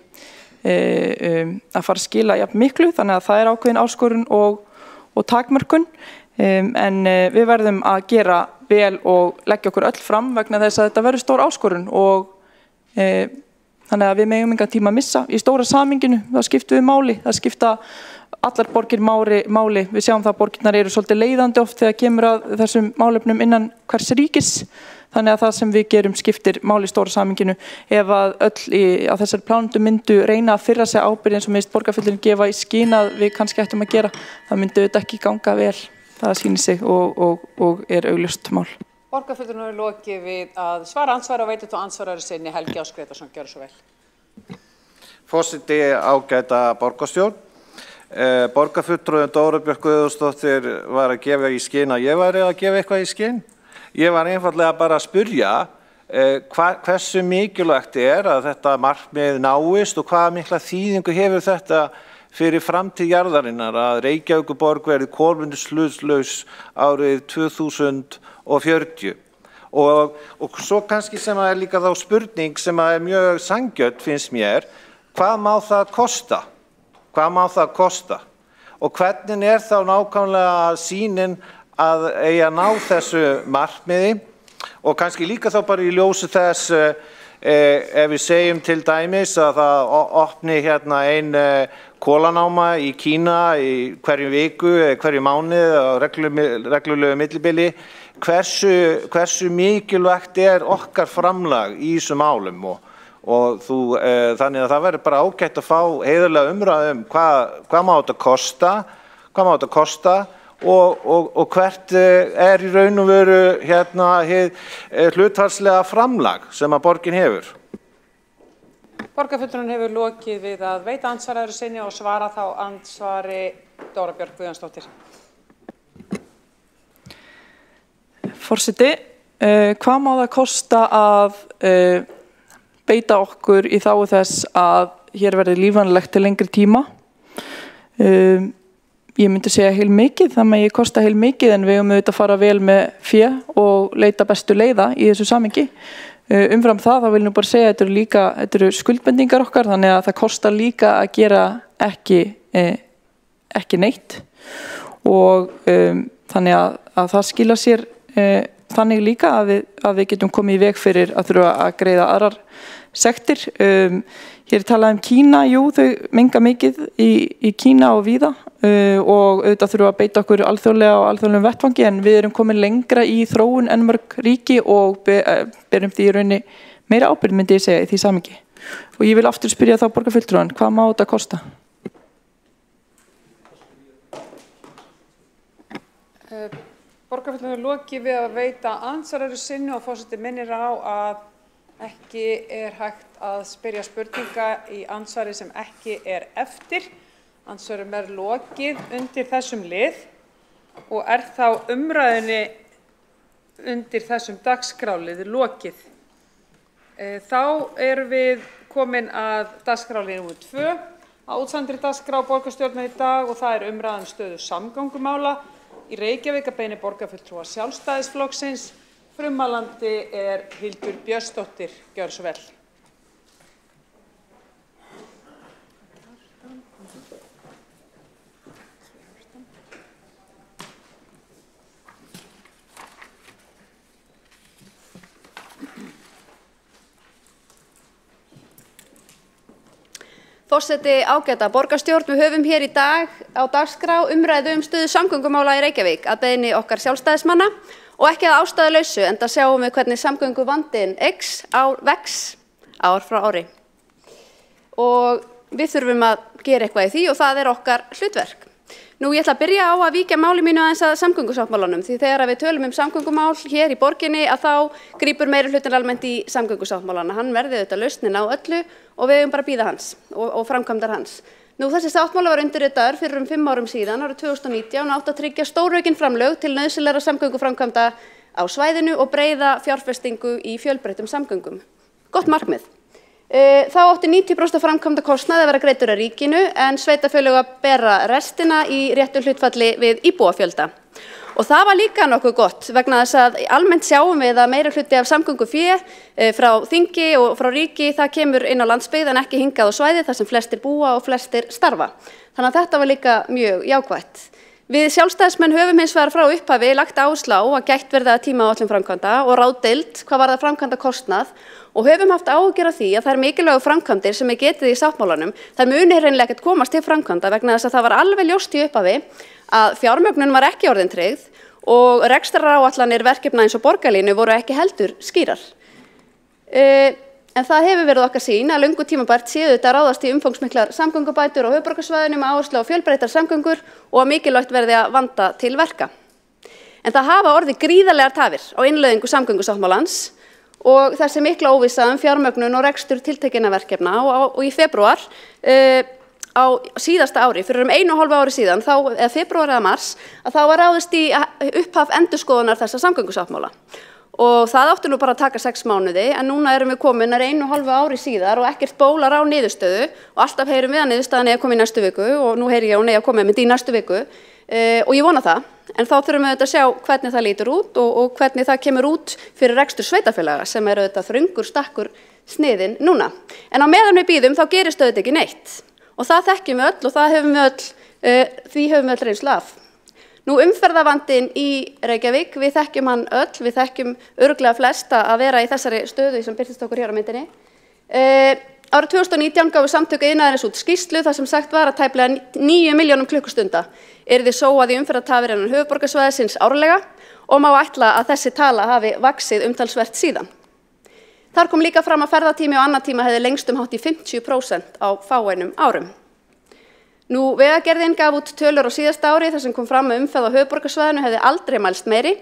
að fara að skila jafn miklu, þannig að það ákveðin áskorun og takmörkun. En við verðum að gera vel og leggja okkur öll fram vegna þess að þetta verður stór áskorun og þannig að við megum engan tíma að missa í stóra samhenginu. Það skiptir við máli, það skipta allar borgir máli. Við sjáum það að borgirnar eru svolítið leiðandi oft þegar kemur að þessum málefnum innan hvers ríkis. Þannig að það sem við gerum skiptir máli í stóra samhenginu. Ef að öll á þessari plánundu myndu reyna að firra sig ábyrgð eins og meðist borgarfulltrúarnir gefa í skyn að við kannski ættum að gera, það myndi þetta ekki ganga vel. Það sýnir sig og augljóst mál. Borgarfulltrúar lokið við að svara andsvari og veita þá ansvarari sinni Helgi Ás Grétarsson, gjörðu svo vel. Forseti, ágæta borgarstjórn. Borgarfulltrúinn Dóra Björt Guðjónsdóttir var að gefa í skyn að ég væri að gefa eitthvað í skyn. Ég var einfaldlega bara að spyrja hversu mikilvægt að þetta markmið náist og hvaða mikla þýðingu hefur þetta fyrir framtíð jarðarinnar að Reykjavíkurborg verði kolefnishlutlaus árið 2040. Og svo kannski sem líka þá spurning sem mjög sanngjörn finnst mér, hvað má það kosta? Hvað má það kosta? Og hvernig þá nákvæmlega sýnin að eiga að ná þessu markmiði og kannski líka þá bara í ljósi þess ef við segjum til dæmis að það opni hérna ein kolanáma í Kína í hverju viku eða hverju mánuði á reglulegu millibili, hversu mikilvægt okkar framlag í þessum málum og þannig að það verður bara ágætt að fá heiðarlega umræðu hvað má þetta kosta, og hvert í raun og veru hið hlutfallslega framlag sem að borgin hefur. Borgarfulltrúinn hefur lokið við að veita ansvarari sinni og svara þá andsvari Dóra Björt Guðjónsdóttir. Forseti, hvað má það kosta að beita okkur í þágu þess að hér verði lífvænlegt til lengri tíma? Ég myndi segja heilmikið, það megi kosta heilmikið en við höfum auðvitað að fara vel með fé og leita bestu leiða í þessu samhengi. Umfram það vil nú bara segja að þetta eru skuldbendingar okkar, þannig að það kostar líka að gera ekki neitt og þannig að það skila sér þannig líka að við getum komið í veg fyrir að þurfa að greiða aðrar sektir. Hér talað Kína, jú, þau menga mikið í Kína og víða og auðvitað þurfum að beita okkur alþjóðlega á alþjóðlegum vettvangi en við erum komin lengra í þróun en mörg ríki og berum því í rauninni meira ábyrgð myndi ég segja í því samhengi. Og ég vil aftur spyrja þá borgarfulltrúann, hvað má þetta kosta? Borgarfulltrúinn lokið við að veita ansvarari sinni og forseti minnir á að ekki hægt að spyrja spurninga í ansvari sem ekki eftir. Ansvörum lokið undir þessum lið og þá umræðunni undir þessum dagskrárlið lokið. Þá erum við komin að dagskrárlið nr. 2 á útsendri dagskrá borgarstjórnar í dag og það umræðan stöðu samgöngumála í Reykjavík að beiðni borgarfulltrúa Sjálfstæðisflokksins. Frummælandi Hildur Björnsdóttir, gjörðu svo vel. Forseti, ágæta borgarstjórn, við höfum hér í dag á dagskrá umræðu stöðu samgöngumála í Reykjavík að beiðni okkar sjálfstæðismanna og ekki að ástæðulausu, enda sjáum við hvernig samgönguvandinn vex ár frá ári. Og við þurfum að gera eitthvað í því og það okkar hlutverk. Nú, ég ætla að byrja á að víkja máli mínu aðeins að samgöngusáttmálanum, því þegar við tölum samgöngumál hér í borginni að þá grípur meirihlutin almennt í samgöngusáttmálana. Hann verði auðvitað lausnin á öllu og við eigum bara að bíða hans og framkvæmdar hans. Nú, þessi sáttmáli var undirritaður fyrir 5 árum síðan, árið 2019, og átti að tryggja stóraukin framlög til nauðsynlegra samgönguframkvæmda á svæðinu og breiða fjárfestingu í fjölbreyttum samgöngum. Gott markmið. Þá átti 90% framkvæmda kostnaði að vera greiddur af ríkinu en sveitarfélög að bera restina í réttu hlutfalli við íbúafjölda. Og það var líka nokkuð gott vegna þess að almennt sjáum við að meiri hluti af samgöngufé frá þingi og frá ríki það kemur inn á landsbyggð en ekki hingað á svæði þar sem flestir búa og flestir starfa. Þannig að þetta var líka mjög jákvætt. Við sjálfstæðismenn höfum hins vegar frá upphafi lagt áherslu á að gætt verði að tímaáætlun framkvæmda og ráðdeild hvað varðar framkvæmda kostnað og höfum haft áhyggjur af því að þær mikilvægu framkvæmdir sem getið í sáttmálanum þær muni hreinlega ekkert komast til framkvæmda vegna þess að það var alveg ljóst í upphafi að fjármögnun var ekki orðin tryggð og rekstraráætlanir verkefna eins og borgarlínu voru ekki heldur skýrar. En það hefur verið okkar sýn að löngu tímabært séu þetta ráðast í umfangsmiklar samgöngubætur á höfuðborgarsvæðinu með áherslu á fjölbreyttar samgöngur og að mikilvægt verði að vanda til verka. En það hafa orðið gríðarlegar tafir á innleiðingu samgöngusáttmálans og þessi mikla óvissa fjármögnun og rekstur tiltekinna verkefna og í febrúar á síðasta ári, fyrir 1,5 ári síðan, eða febrúar eða mars, að þá var ráðist í upphaf endurskoðunar þessa samgöngusáttmála. Og það átti nú bara að taka 6 mánuði, en núna erum við komin 1,5 ári síðar og ekkert bólar á niðurstöðu og alltaf heyrum við að niðurstaðan að koma í næstu viku og nú heyri ég að hún að koma í næstu viku og ég vona það, en þá þurfum við að sjá hvernig það lítur út og hvernig það kemur út fyrir rekstur sveitarfélaga sem auðvitað þröngur stakkur sniðinn núna. En á meðan við bíðum þá gerist auðvitað ekki neitt og það þekkjum við öll og það höfum við öll, því höfum við öll reynslu af. Nú umferðarvandinn í Reykjavík, við þekkjum hann öll, við þekkjum örugglega flesta að vera í þessari stöðu sem birtist okkur hér á myndinni. Árið 2019 gáfu Samtök iðnaðarins út skýrslu þar sem sagt var að tæplega 9 milljónum klukkustunda yrði sóað í umferðartafir innan höfuðborgarsvæðisins árlega og má ætla að þessi tala hafi vaxið umtalsvert síðan. Þar kom líka fram að ferðatími og annar tíma hefði lengst hátt í 50% á fáeinum árum. Nú, Vegagerðin gaf út tölur á síðasta ári þar sem kom fram að umferð á höfuðborgarsvæðinu hefði aldrei mælst meiri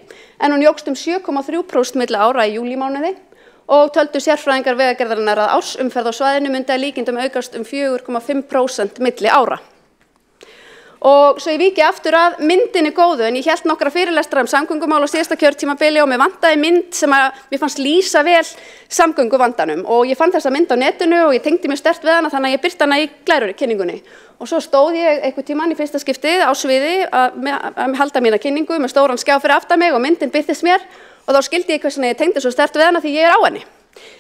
en hún jókst 7,3% milli ára í júlímánuði og töldu sérfræðingar Vegagerðarinnar að ársumferð á svæðinu myndi að líkindum aukast 4,5% milli ára. Og svo ég víki aftur að myndinni góðu en ég hélt nokkra fyrirlestra samgöngumál á síðasta kjörtímabili og mér vantaði mynd sem að mér fannst lýsa vel samgönguvandanum og ég fann þessa mynd á netinu og ég tengdi mjög sterkt við hana þannig að ég birti hana í glærukynningunni. Og svo stóð ég einhvern tímann í fyrsta skiptið á sviði að halda mína kynningu með stóran skjá fyrir aftan mig og myndin birtist mér og þá skildi ég hvernig ég tengdi svo sterkt við hana því ég á henni.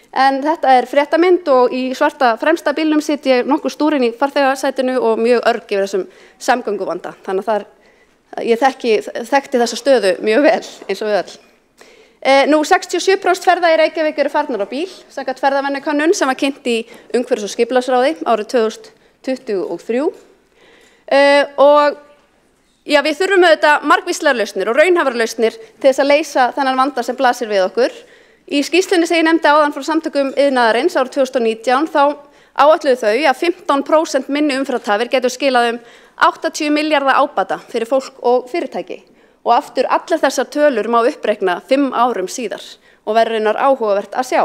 En þetta fréttamynd og í svarta fremsta bílnum sitt ég nokkuð stúrin í farþegasætinu og mjög örg yfir þessum samgönguvanda. Þannig að ég þekkti þessa stöðu mjög vel eins og við öll. Nú 67% ferða í Reykjavík eru farnar á bíl, samkvæmt ferðavenjukönnun sem var kynnt í umhverfis- og skipulagsráði árið 2023. Og já, við þurfum auðvitað margvíslegar lausnir og raunhæfar lausnir til þess að leysa þennan vanda sem blasir við okkur. Í skýrslunni sem ég nefndi áðan frá Samtökum iðnaðarins árið 2019 þá áætluðu þau að 15% minni umferðartafir getur skilað 80 milljarða ábata fyrir fólk og fyrirtæki. Og aftur allar þessar tölur má uppreikna 5 árum síðar og verður raunar áhugavert að sjá.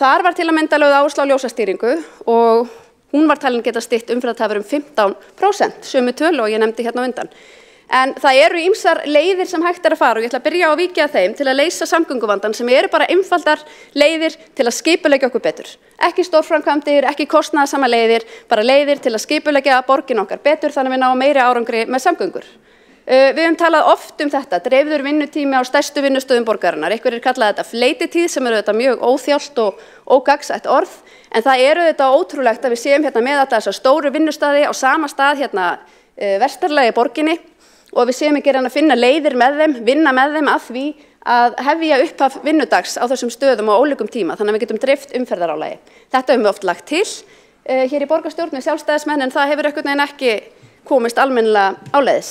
Þar var til að mynda lögð áhersla á ljósastýringu og hún var talin geta stytt umferðartafir 15%, sömu tölu og ég nefndi hérna á undan. En það eru ýmsar leiðir sem hægt að fara og ég ætla að byrja á að víkja að þeim til að leysa samgönguvandann sem eru bara einfaldar leiðir til að skipuleggja okkur betur. Ekki stórframkvæmdir, ekki kostnaðarsama leiðir, bara leiðir til að skipuleggja borgin okkar betur þannig að við náum meiri árangri með samgöngur. Við höfum talað oft þetta, dreifður vinnutími á stærstu vinnustöðum borgarinnar. Einhverjir kalla þetta fleytitíð sem eru þetta mjög óþjált og ógagnsætt orð, en það eru þetta ótrúlegt að við séum hérna með þessa stóru vinnustaði á sama stað hérna vestarlega í borginni og við séum ekki að finna leiðir með þeim, vinna með þeim að því að hefja upphaf vinnudags á þessum stöðum á ólíkum tíma, þannig að við getum dreift umferðarálagi. Þetta höfum við oft lagt til. hér í borgarstjórn með sjálfstæðismenn en það hefur einhvern veginn ekki komist almennilega áleiðis.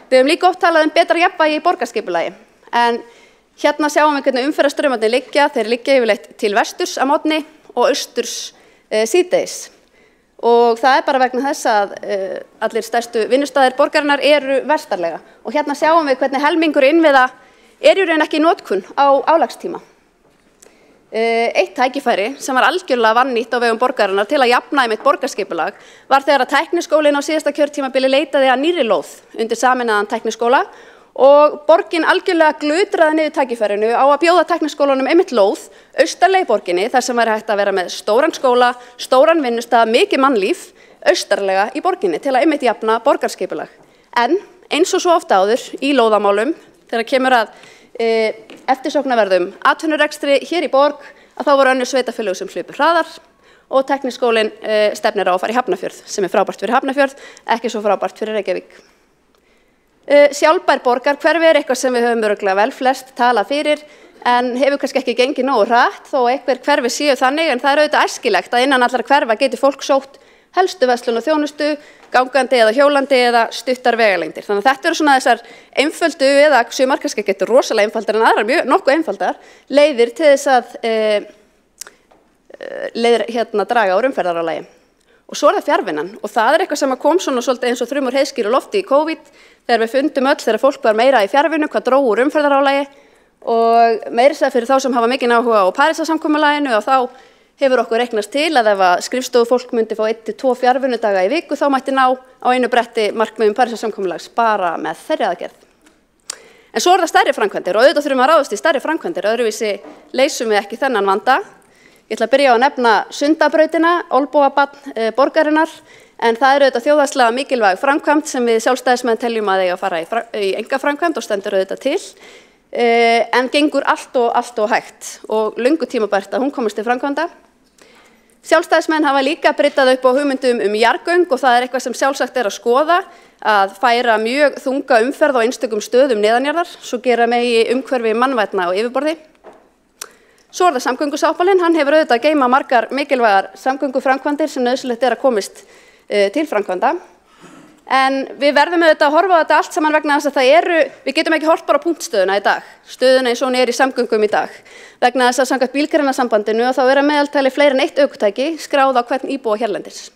Við höfum líka oft talað betra jafnvægi í borgarskipulagi en hérna sjáum við hvernig umferðarstraumarnir liggja. Þeir liggja yfirleitt til vesturs að morgni og austurs síðdegis. Og það bara vegna þess að allir stærstu vinnustaðir borgarinnar eru vestarlega. Og hérna sjáum við hvernig helmingur innviða í raun ekki í notkun á álagstíma. Eitt tækifæri sem var algjörlega vannýtt á vegum borgarinnar til að jafna einmitt borgarskipulag var þegar að tækniskólinn á síðasta kjörtímabili leitaði að nýrri lóð undir sameinaðan tækniskóla og borgin algjörlega glutraði niður tækifærinu á að bjóða tækniskólanum einmitt lóð austarlega í borginni þar sem væri hægt að vera með stóran skóla, stóran vinnustað, mikið mannlíf austarlega í borginni til að einmitt jafna borgarskipulag. En eins og svo ofta áður í lóðamálum þegar kemur að eftirsóknarverðum atvinnurekstri hér í borg að þá voru önnur sveitarfélög sem hlupu hraðar og tækniskólinn stefnir á að fara í Hafnarfjörð sem frábært fyrir Hafnarfjörð, ekki svo frábært fyrir Reykjavík. Sjálfbær borgarhverfi eitthvað sem við höfum örugglega vel flest talað fyrir en hefur kannski ekki gengið nógu hratt þó einhver hverfi séu þannig en það auðvitað æskilegt að innan allra hverfa geti fólk sótt helstu verslun og þjónustu, gangandi eða hjólandi eða stuttar vegalengdir. Þannig að þetta eru svona þessar einföldu eða sumar kannski getur rosalega einfaldar en aðrar mjög nokkuð einfaldar leiðir til þess að draga úr umferðarálagi. Og svo það fjarvinnan og það eitthvað sem kom svona svolítið eins og þrumur heiðskýr og lofti í COVID þegar við fundum öll þegar fólk var meira í fjarvinnu hvað dró úr umferðarálagi og meira sér fyrir þá sem hafa mikinn áhuga á Parísarsamkomulaginu og þá hefur okkur reiknast til að ef að skrifstofufólk myndi fá 1-2 fjarvinnudaga í viku þá mætti ná á einu bretti markmiðum Parísarsamkomulags bara með þeirri aðgerð. En svo það stærri framkvæmdir og auðvitað þurfum að ráðast í stærri framkvæmdir, öðruvísi leysum við ekki þennan vanda. Ég ætla að byrja á að nefna Sundabrautina, olnbogabarn borgarinnar, en það auðvitað þjóðhagslega mikilvæg framkvæmd sem við sjálfstæðismenn teljum að eiga að fara í einkaframkvæmd og stendur auðvitað til, en gengur allt og hægt og löngu tímabært að hún komist til framkvæmda. Sjálfstæðismenn hafa líka bryddað upp á hugmyndum jarðgöng og það eitthvað sem sjálfsagt að skoða að færa mjög þunga umferð á einstökum stöðum neðanjarðar, svo gera megi umhverfi mannvænna á yfirborði. Svo það samgöngusáttmálinn, hann hefur auðvitað að geyma margar mikilvægar samgönguframkvæmdir sem nauðsynlegt að komist til framkvæmda. En við verðum auðvitað að horfa á þetta allt saman vegna þess að við getum ekki horft bara á punktstöðuna í dag, stöðuna eins og hún í samgöngum í dag, vegna þess að samkvæmt bílgreinasambandinu þá að meðaltali fleiri en 1 ökutæki skráð á hvern íbúa hérlendis.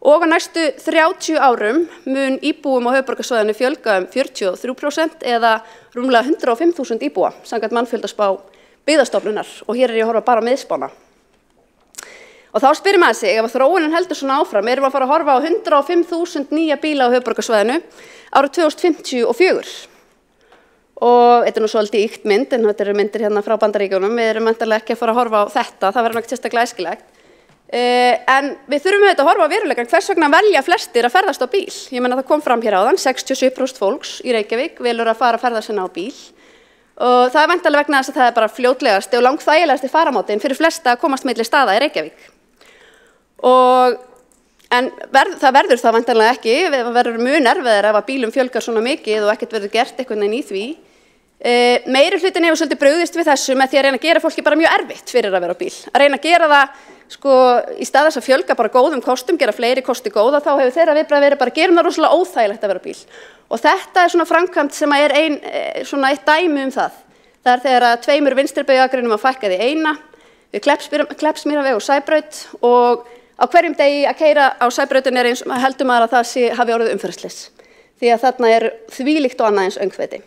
Og á næstu 30 árum mun íbúum á höfuðborgarsvæðinu fjölga 43% eða rúmlega 105.000 íbúa, samkvæmt mannfjöldaspá Byggðastofnunar og hér ég að horfa bara á miðspána. Og þá spyrir maður sig, ef þróunin heldur svona áfram, erum við að fara að horfa á 105.000 nýja bíla á höfuðborgarsvæðinu árið 2054. Og þetta nú svolítið ýkt mynd, en þetta eru myndir hérna frá Bandaríkjunum, við erum væntanlega ekki að fara að horfa á þetta, það verður náttúrulega sérstaklega æskilegt. En við þurfum auðvitað að horfa á veruleikann, hvers vegna velja flestir að ferðast á bíl. Ég meina það kom fram hér áðan, 67% fólks í Reykjavík velur að fara að ferðast sinna á bíl. Og það væntanlega vegna þess að það bara fljótlegasti og langþægilegasti faramáttinn fyrir flesta að komast milli staða í Reykjavík. En það verður það væntanlega ekki, það verður mun erfiðara ef að bílum fjölgar svona mikið og ekkert verður gert einhvern veginn í því. Meirihlutin hefur svolítið brugðist við þessu með því að reyna að gera fólki bara mjög erfitt fyrir að vera á bíl. Að reyna að gera það í stað þess að fjölga bara góðum kostum, gera fleiri kosti góða, þá hefur þeirra viðbragð verið bara gerum það rosalega óþægilegt að vera á bíl. Og þetta svona framkvæmd sem eitt dæmi það. Það þegar að 2 vinstribeygjuakreinum að fækka því eina við Kleppsmýraveg og Sæbraut og á hverjum degi að keyra á Sæbrautin eins heldur maður að það hafi orðið umferðarslys. Því að þarna þvílíkt og annað eins öngþveiti.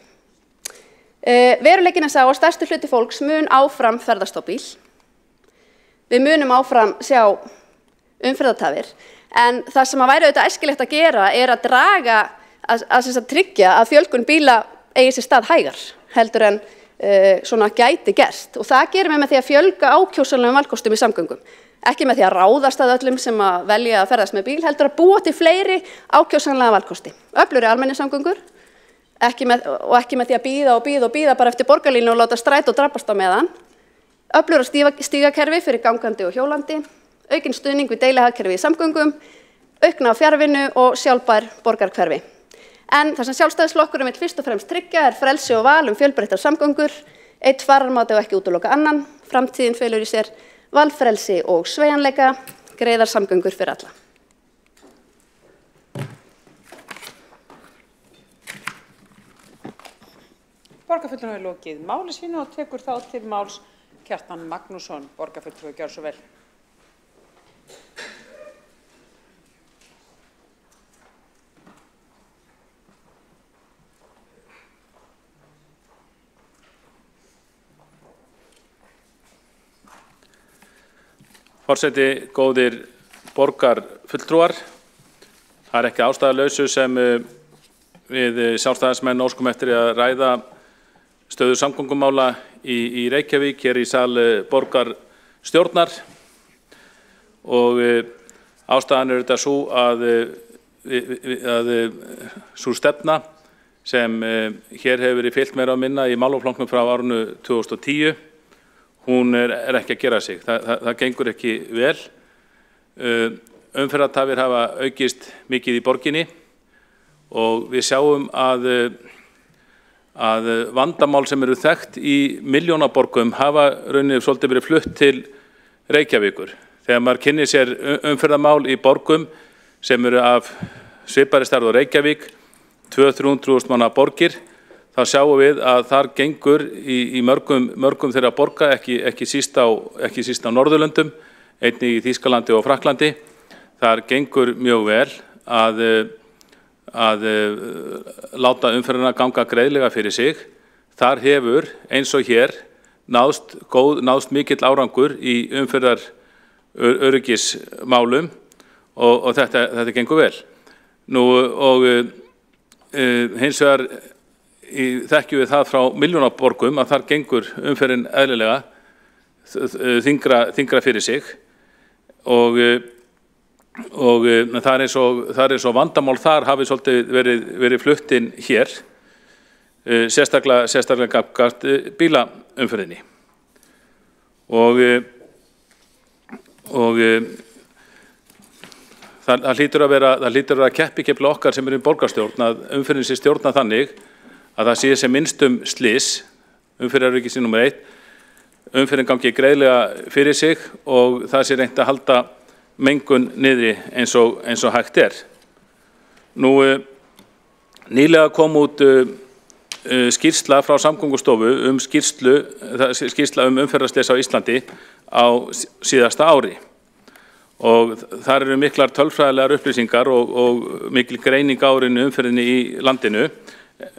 Veruleikinn sá að stærsti hluti fólks mun áfram ferðast á bíl. Við munum áfram sjá umferðartafir, en það sem væri auðvitað æskilegt að gera að draga að tryggja að fjölgun bíla eigi sér stað hægar heldur en svona gæti gerst og það gerum við með því að fjölga ákjósanlegum valkostum í samgöngum. Ekki með því að ráðast að öllum sem að velja að ferðast með bíl heldur að búa til fleiri ákjósanlega valkosti. Öflugri almenningssamgöngur og ekki með því að bíða bara eftir borgarlínu og láta strætó drabbast á meðan. Öflugra stígakerfi fyrir gangandi og hjólandi, aukinn stuðning við deilihagkerfi í samgöngum, aukna fjarvinnu og sjálfbær borgarhverfi. En það sem sjálfstæðisflokkurinn vill fyrst og fremst tryggja frelsi og val fjölbreyttar samgöngur, einn fararmáti og ekki útiloka annan. Framtíðin felur í sér valfrelsi og sveigjanleika, greiðar samgöngur fyrir alla. Borgarfulltrúi hefur lokið máli sínu og tekur þá til máls Kjartan Magnússon, borgarfulltrúi, gjörðu svo vel. Forseti, góðir borgarfulltrúar, það ekki ástæðulausu sem við sjálfstæðismenn óskum eftir að ræða stöðu samgöngumála í Reykjavík hér í sal borgarstjórnar og ástæðan þetta svo að sú stefna sem hér hefur verið fylgt meira og minna í málaflokknum frá árinu 2010 hún ekki að gera sig. Það gengur ekki vel. Umferðartafir hafa aukist mikið í borginni og við sjáum að vandamál sem eru þekkt í milljónaborgum hafa rauninni svolítið verið flutt til Reykjavíkur. Þegar maður kynnir sér umferðarmál í borgum sem eru af svipaðri stærð og Reykjavík, 200–300.000 manna borgir, þá sjáum við að þar gengur í mörgum þeirra borga, ekki síst á Norðurlöndum, einnig í Þýskalandi og Frakklandi. Þar gengur mjög vel að láta umferðina ganga greiðlega fyrir sig. Þar hefur, eins og hér, náðst mikill árangur í umferðaröryggismálum og þetta gengur vel. Hins vegar þekkjum við það frá milljónaborgum að þar gengur umferðin eðlilega þyngra fyrir sig og það er eins og vandamál þar hafi svolítið verið flutt inn hér, sérstaklega gagnvart bílaumferðinni. Það hlýtur að vera keppikefli okkar sem í borgarstjórn að umferðin sé stjórna þannig að það sé sem minnstum slys, umferðaröryggis númer 1, umferðin gangi greiðlega fyrir sig og það sé reynt að halda mengun niðri eins og hægt er. Nýlega kom út skýrsla frá Samgöngustofu skýrsla umferðarslys á Íslandi á síðasta ári. Og þar eru miklar tölfræðilegar upplýsingar og mikil greining á umferðinni í landinu,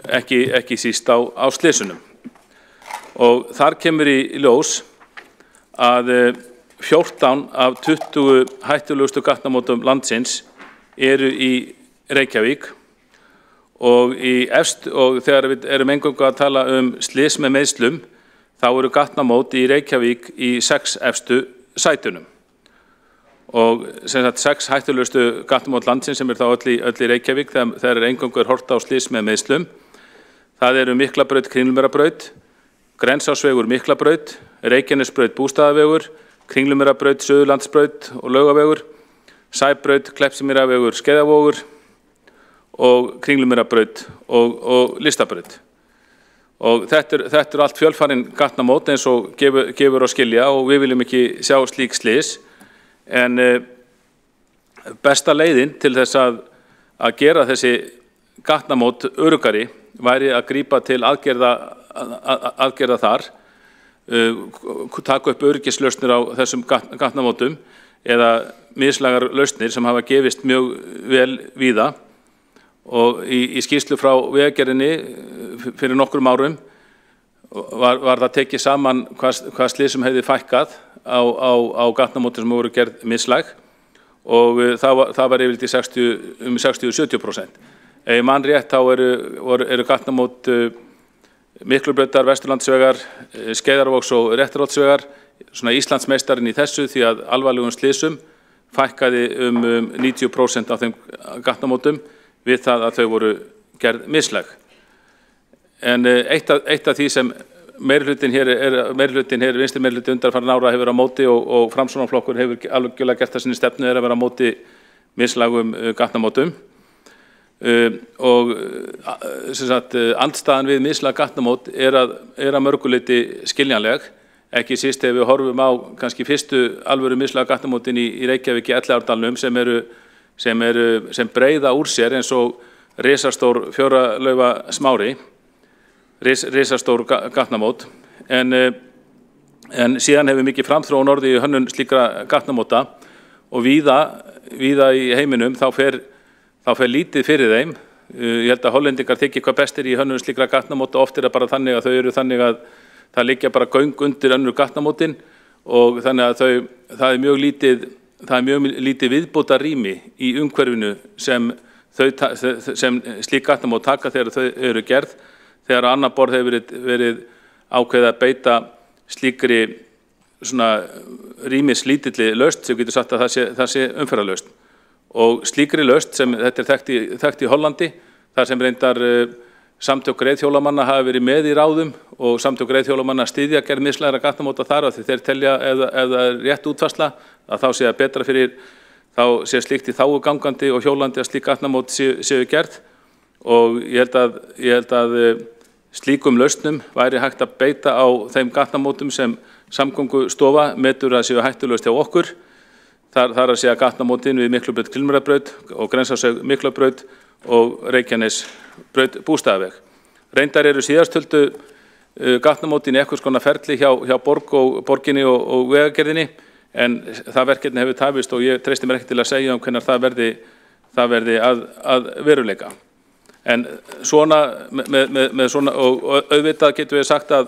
ekki síst á slysunum. Og þar kemur í ljós að 14 af 20 hættulegustu gatnamótum landsins eru í Reykjavík og þegar við erum eingöngu að tala slys með meiðslum, þá eru gatnamót í Reykjavík í 6 efstu sætunum. Og sem sagt 6 hættulegustu gatnamót landsins sem þá öll í Reykjavík þegar eingöngu horft á slys með meiðslum. Það eru Miklabraut, Kringlumýrarbraut, Grensásvegur, Miklabraut, Reykjanesbraut, Bústaðavegur, Kringlumýrarbraut, Suðurlandsbraut og Laugavegur, Sæbraut, Kleppsmýrarvegur, Skeiðavogur og Kringlumýrarbraut og Listabraut. Og þetta er allt fjölfarin gatnamót eins og gefur að skilja og við viljum ekki sjá slík slys. En besta leiðin til þess að gera þessi gatnamót öruggari væri að grípa til aðgerða þar, taka upp öryggislausnir á þessum gatnamótum eða mislægar lausnir sem hafa gefist mjög vel víða. Og í skýrslu frá Vegagerðinni fyrir nokkrum árum var það tekið saman hvað slysum hefði fækkað á gatnamótum sem voru gerð mislæg og það var yfirleitt 60–70%. Ef ég man rétt þá eru gatnamót Miklubrautar, Vesturlandsvegar, Skeiðarvogs og Réttarholtsvegar svona Íslandsmeistarinn í þessu því að alvarlegum slysum fækkaði 90% af þeim gatnamótum við það að þau voru gerð mislæg. En eitt af því sem meirihlutinn hér, vinstri meirihluti undanfarin ára hefur á móti og Framsóknarflokkur hefur algjörlega gert það sinni stefnu að vera á móti mislægum gatnamótum. Og andstaðan við mislæg gatnamót er að mörgu leyti skiljanleg ekki síst ef við horfum á kannski fyrstu alvöru mislæga gatnamótin í Reykjavík í Elliðaárdalnum sem breiða úr sér eins og risastór fjóralaufa smári, risastór gatnamót, en síðan hefur mikið framþróun orðið í hönnun slíkra gatnamóta og víða í heiminum þá fer lítið fyrir þeim. Ég held að Hollendingar þykir hvað bestir í hönnun slíkra gatnamóta, oft það bara þannig að þau eru þannig að það liggja bara göng undir önnur gatnamótin og þannig að það er mjög lítið viðbóta rými í umhverfinu sem slík gatnamót taka þegar þau eru gerð, þegar á annan borð hefur verið ákveðið að beita slíkri svona rýmislítilli lausn sem getur sagt að það sé umferðarlausn. Og slíkri lausn sem þetta er þekkt í Hollandi, þar sem reyndar samtök reiðhjólamanna hafa verið með í ráðum og samtök reiðhjólamanna styðja gerð mislægra gatnamóta þar af því þeir telja ef það er rétt útfærsla að þá sé það betra fyrir, þá sé slíkt í þágu gangandi og hjólandi að slík gatnamót séu gerð og ég held að slíkum lausnum væri hægt að beita á þeim gatnamótum sem Samgöngustofa metur að séu hættulaust hjá okkur. Þar að segja gatnamótin við Miklubraut Glimmerarbraut og Grensáshög Miklabraut og Reykjanesbraut Bústaðaveg. Reyndar eru síðasttöldu gatnamótin í einhvers konar ferli hjá borginni og vegagerðinni en það verkefni hefur tafist og ég treysti mér ekki til að segja hvenær það verði að veruleika. En svona með svona og auðvitað getum við sagt að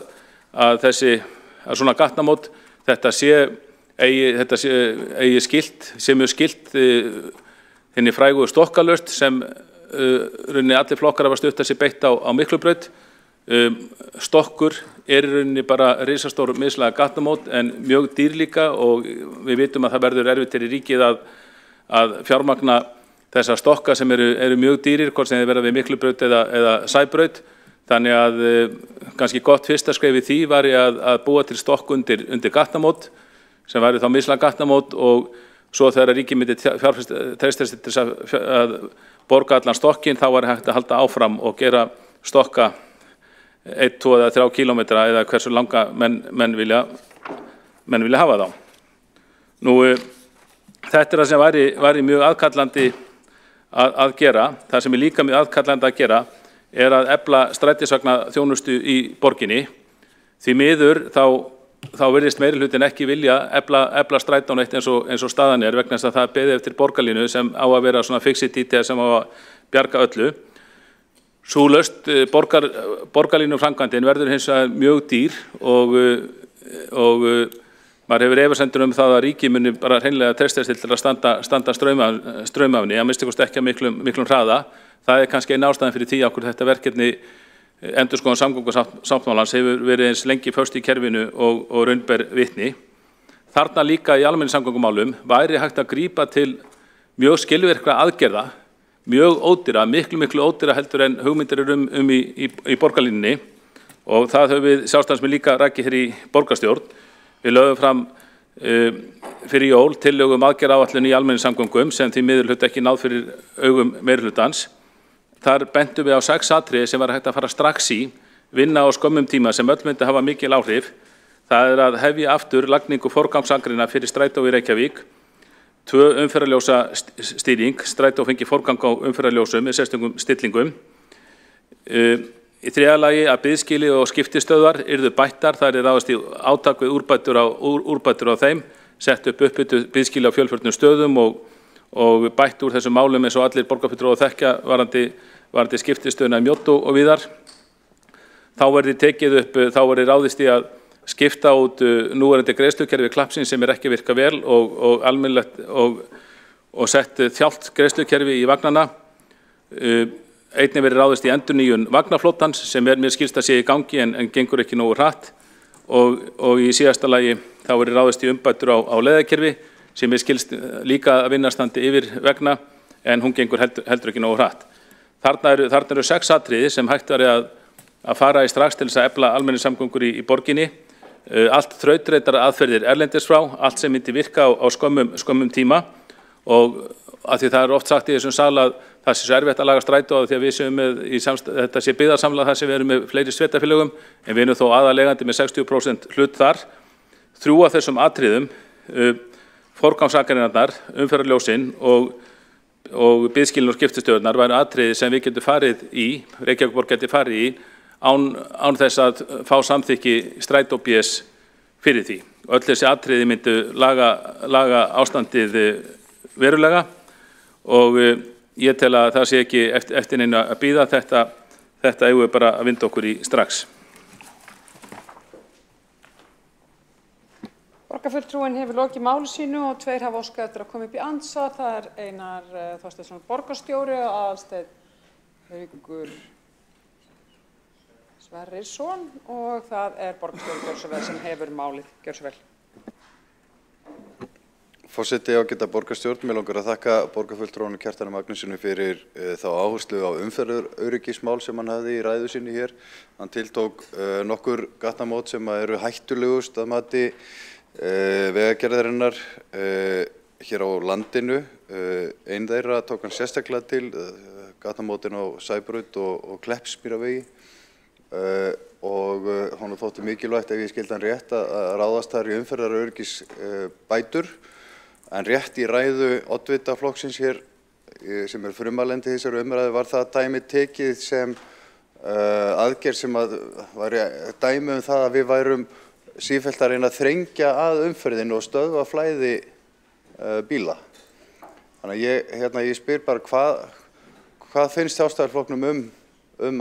svona gatnamót þetta sé mjög skilt henni frægu stokkalaust sem rauninni allir flokkar hafa stutt að sé beitt á Miklubraut. Stokkur í rauninni bara risastór mislæga gatnamót en mjög dýr líka og við vitum að það verður erfitt fyrir ríkið að fjármagna þessa stokka sem eru mjög dýrir, hvort sem þeir verða við Miklubraut eða Sæbraut. Þannig að kannski gott fyrsta skref í því væri að búa til stokk undir gatnamót sem væri þá mislæga gatnamót og svo þegar ríkið myndi treystast til að borga allan stokkinn þá væri hægt að halda áfram og gera stokka 1, 2 eða 3 kílómetra eða hversu langa menn vilja hafa þá. Nú, þetta er það sem væri mjög aðkallandi að gera. Það sem er líka mjög aðkallandi að gera er að efla strætisvagnaþjónustu í borginni. Því miður þá virðist meirihlutin ekki vilja efla strætón eitt eins og staðan er vegna þess að það beðið eftir borgarlínu sem á að vera svona fixity sem á að bjarga öllu. Sú lausn borgarlínu framkvæmdin verður hins vegar mjög dýr og maður hefur efasemdir það að ríkið muni bara hreinlega treystast til að standa straumafni, að minnsta kosti ekki að miklum hraða. Það er kannski einn ástæðan fyrir því okkur þetta verkefni endurskoðun samgöngusáttmálans hefur verið eins lengi föst í kerfinu og raun ber vitni. Þarna líka í almenningssamgöngumálum væri hægt að grípa til mjög skilvirkra aðgerða, mjög ódýra, miklu ódýra heldur en hugmyndir í borgarlínunni og það höfum við sjálfstæðismenn líka rakið hér í borgarstjórn. Við lögum fram fyrir jól tillögu aðgerðaáætlun í almenningssamgöngum sem því miður hluta ekki náð fyrir augum meirihlutans. Þar bentum við á 6 atriði sem var hægt að fara strax í, vinna á skömmum tíma sem öll myndi hafa mikil áhrif. Það er að hefja aftur lagningu forgangsakreina fyrir strætó í Reykjavík, 2 umferðarljósa stýring, strætó fengi forgang á umferðarljósum með sérstökum stillingum. Í 3. lagi að biðskýli og skiptistöðvar yrðu bættar, það er ráðast í átak við úrbætur á þeim, sett upp biðskýli á fjölförnum stöðum og bætt úr þessum málum eins og allir borgarfulltrúar þekkja varðandi skiptistöðuna í Mjóttu og víðar. Þá verði ráðist í að skipta út núverandi greiðslukerfi Klappsins sem ekki virka vel og almennilegt og sett þjált greiðslukerfi í vagnana. Einnig verið ráðist í endurnýjun vagnaflotans sem mér skilst að sé í gangi en gengur ekki nógu hratt og í síðasta lagi þá verið ráðist í umbætur á leiðakerfi sem mér skilst líka að vinnarstandi yfir vegna en hún gengur heldur ekki nógu hratt. Þarna eru 6 atriði sem hægt væri að fara í strax til þess að efla almenningssamgöngur í borginni. Allt þrautreitara aðferðir erlendis frá, allt sem myndi virka á skömmum tíma og að því það er oft sagt í þessum sal að það sé svo erfitt að laga strætó að því að við séum með þetta sé byggðarsamlag þar sem við erum með fleiri sveitarfélögum en við erum þó aðalegandi með 60% hlut þar þrjú af þessum atriðum, forgangsakarinnar, umferðarljósin og biðskilin og skiptistöðunar væru atriði sem við getum farið í, Reykjavíkurborg geti farið í, án þess að fá samþykki Strætó BS fyrir því. Öll þessi atriði myndu laga ástandið verulega og ég tel að það sé ekki eftir neinu að bíða, þetta eigum við bara að vinda okkur í strax. Borgarfulltrúinn hefur lokið máli sínu og tveir hafa óskað eftir að koma upp í andsvar. Það er Einar Þorsteinsson borgarstjóri og Aðalsteinn Haukur Sverrisson og það er borgarstjóri Gjörðu sem hefur málið. Gjörðu svo vel. Forseti, ágæta borgarstjórn, mig langar að þakka borgarfulltrúanum Kjartani Magnússyni fyrir þá áherslu á umferðaröryggismál sem hann hafði í ræðu sinni hér. Hann tiltók nokkur gatnamót sem eru hættulegust að mati vegagerðarinnar hér á landinu. Einn þeirra tók hann sérstaklega til gatnamótin á Sæbraut og Kleppsmýravegi og honum þótti mikilvægt, ef ég skildi hann rétt, að ráðast þar í umferðaröryggisbætur. En rétt í ræðu oddvita flokksins hér, sem er frumalendi þessari umræðu, var það dæmi tekið sem aðgerð sem var dæmi það að við værum sífellt að reyna að þrengja að umferðinu og stöðva flæði bíla. Þannig að ég spyr bara hvað finnst Sjálfstæðisflokknum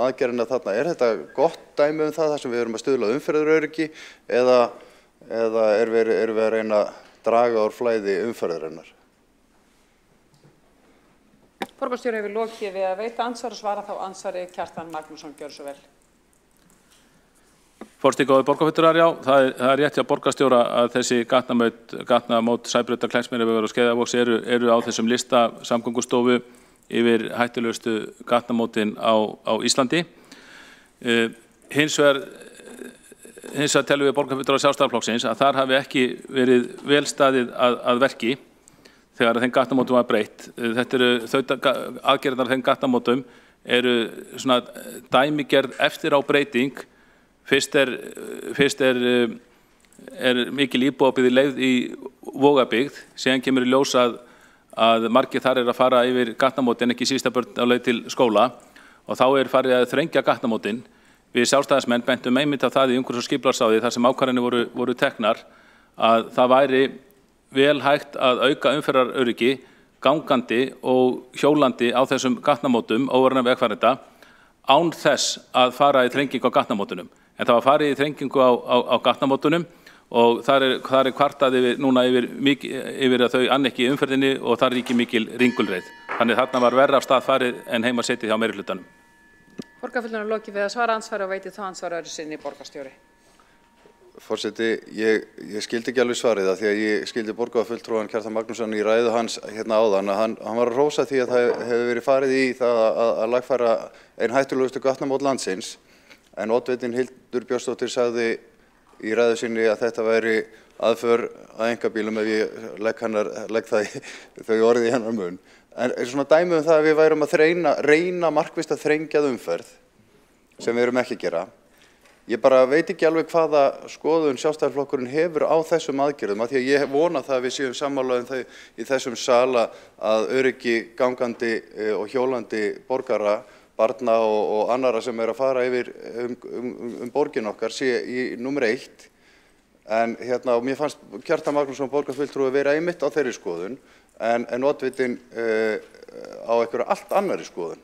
aðgerðina þarna? Er þetta gott dæmi það þar sem við erum að stuðla umferðaröryggi eða erum við að reyna að draga úr flæði umferðarinnar? Borgarstjóri hefur lokið við að veita andsvar og svara þá andsvari Kjartan Magnússon. Gjörðu svo vel. Forseti, góðir borgarfulltrúar, já, það er rétt hjá borgarstjóra að þessi gatnamót Sæbrautar, Kleppsmýravegar og Skeiðavogs eru á þessum lista Samgöngustofu yfir hættulegustu gatnamótin á Íslandi. Hins vegar telur við borgarfulltrúar Sjálfstæðisflokksins að þar hafi ekki verið vel staðið að verki þegar þeim gatnamótum var breytt. Þetta eru aðgerðirnar þeim gatnamótum eru svona dæmigerð eftir á breyting. Fyrst er mikil íbúðabyggð leið í Vogabyggð, síðan kemur í ljós að margir þar að fara yfir gatnamótin, ekki sísta börn á leið til skóla og þá er farið að þrengja gatnamótin. Við sjálfstæðismenn bentum einmitt á það í umhverfis- og skipulagsráði þar sem ákvarðanir voru teknar að það væri vel hægt að auka umferðaröryggi gangandi og hjólandi á þessum gatnamótum óvarinna vegfarenda án þess að fara í þrengingu á gatnamótunum. En það var farið í þrengingu á gatnamótunum og þar er kvartað yfir að þau ann ekki umferðinni og þar ríkir mikil ringulreið. Þannig þarna var verra af stað farið en heima setið hjá meirihlutanum. Borgarfulltrúinn lokið við að svara andsvari og veiti þá andsvar öðru sinni borgarstjóri. Forseti, ég skildi ekki alveg svarið það því að ég skildi borgarfulltrúan Kjartan Magnússon í ræðu hans hérna áðan að hann var að hrósa því að það hefur verið farið í það að lagfæra ein hættulegustu gatnamót landsins en oddvitinn Hildur Björnsdóttir sagði í ræðu sinni að þetta væri aðför að einkabílum ef ég legg þau orðið í hennar mun. En svona dæmi það að við værum að reyna markvisst að þrengja umferð sem við erum ekki að gera. Ég bara veit ekki alveg hvaða skoðun Sjálfstæðisflokkurinn hefur á þessum aðgerðum af því að ég vona það að við séum sammála þau í þessum sala að öryggi gangandi og hjólandi borgara, barna og annara sem að fara yfir borgin okkar sé í númer 1. En og mér fannst Kjartan Magnússon borgarfulltrúi vera einmitt á þeirri skoðun en oddvitinn á einhverju allt annarri skoðun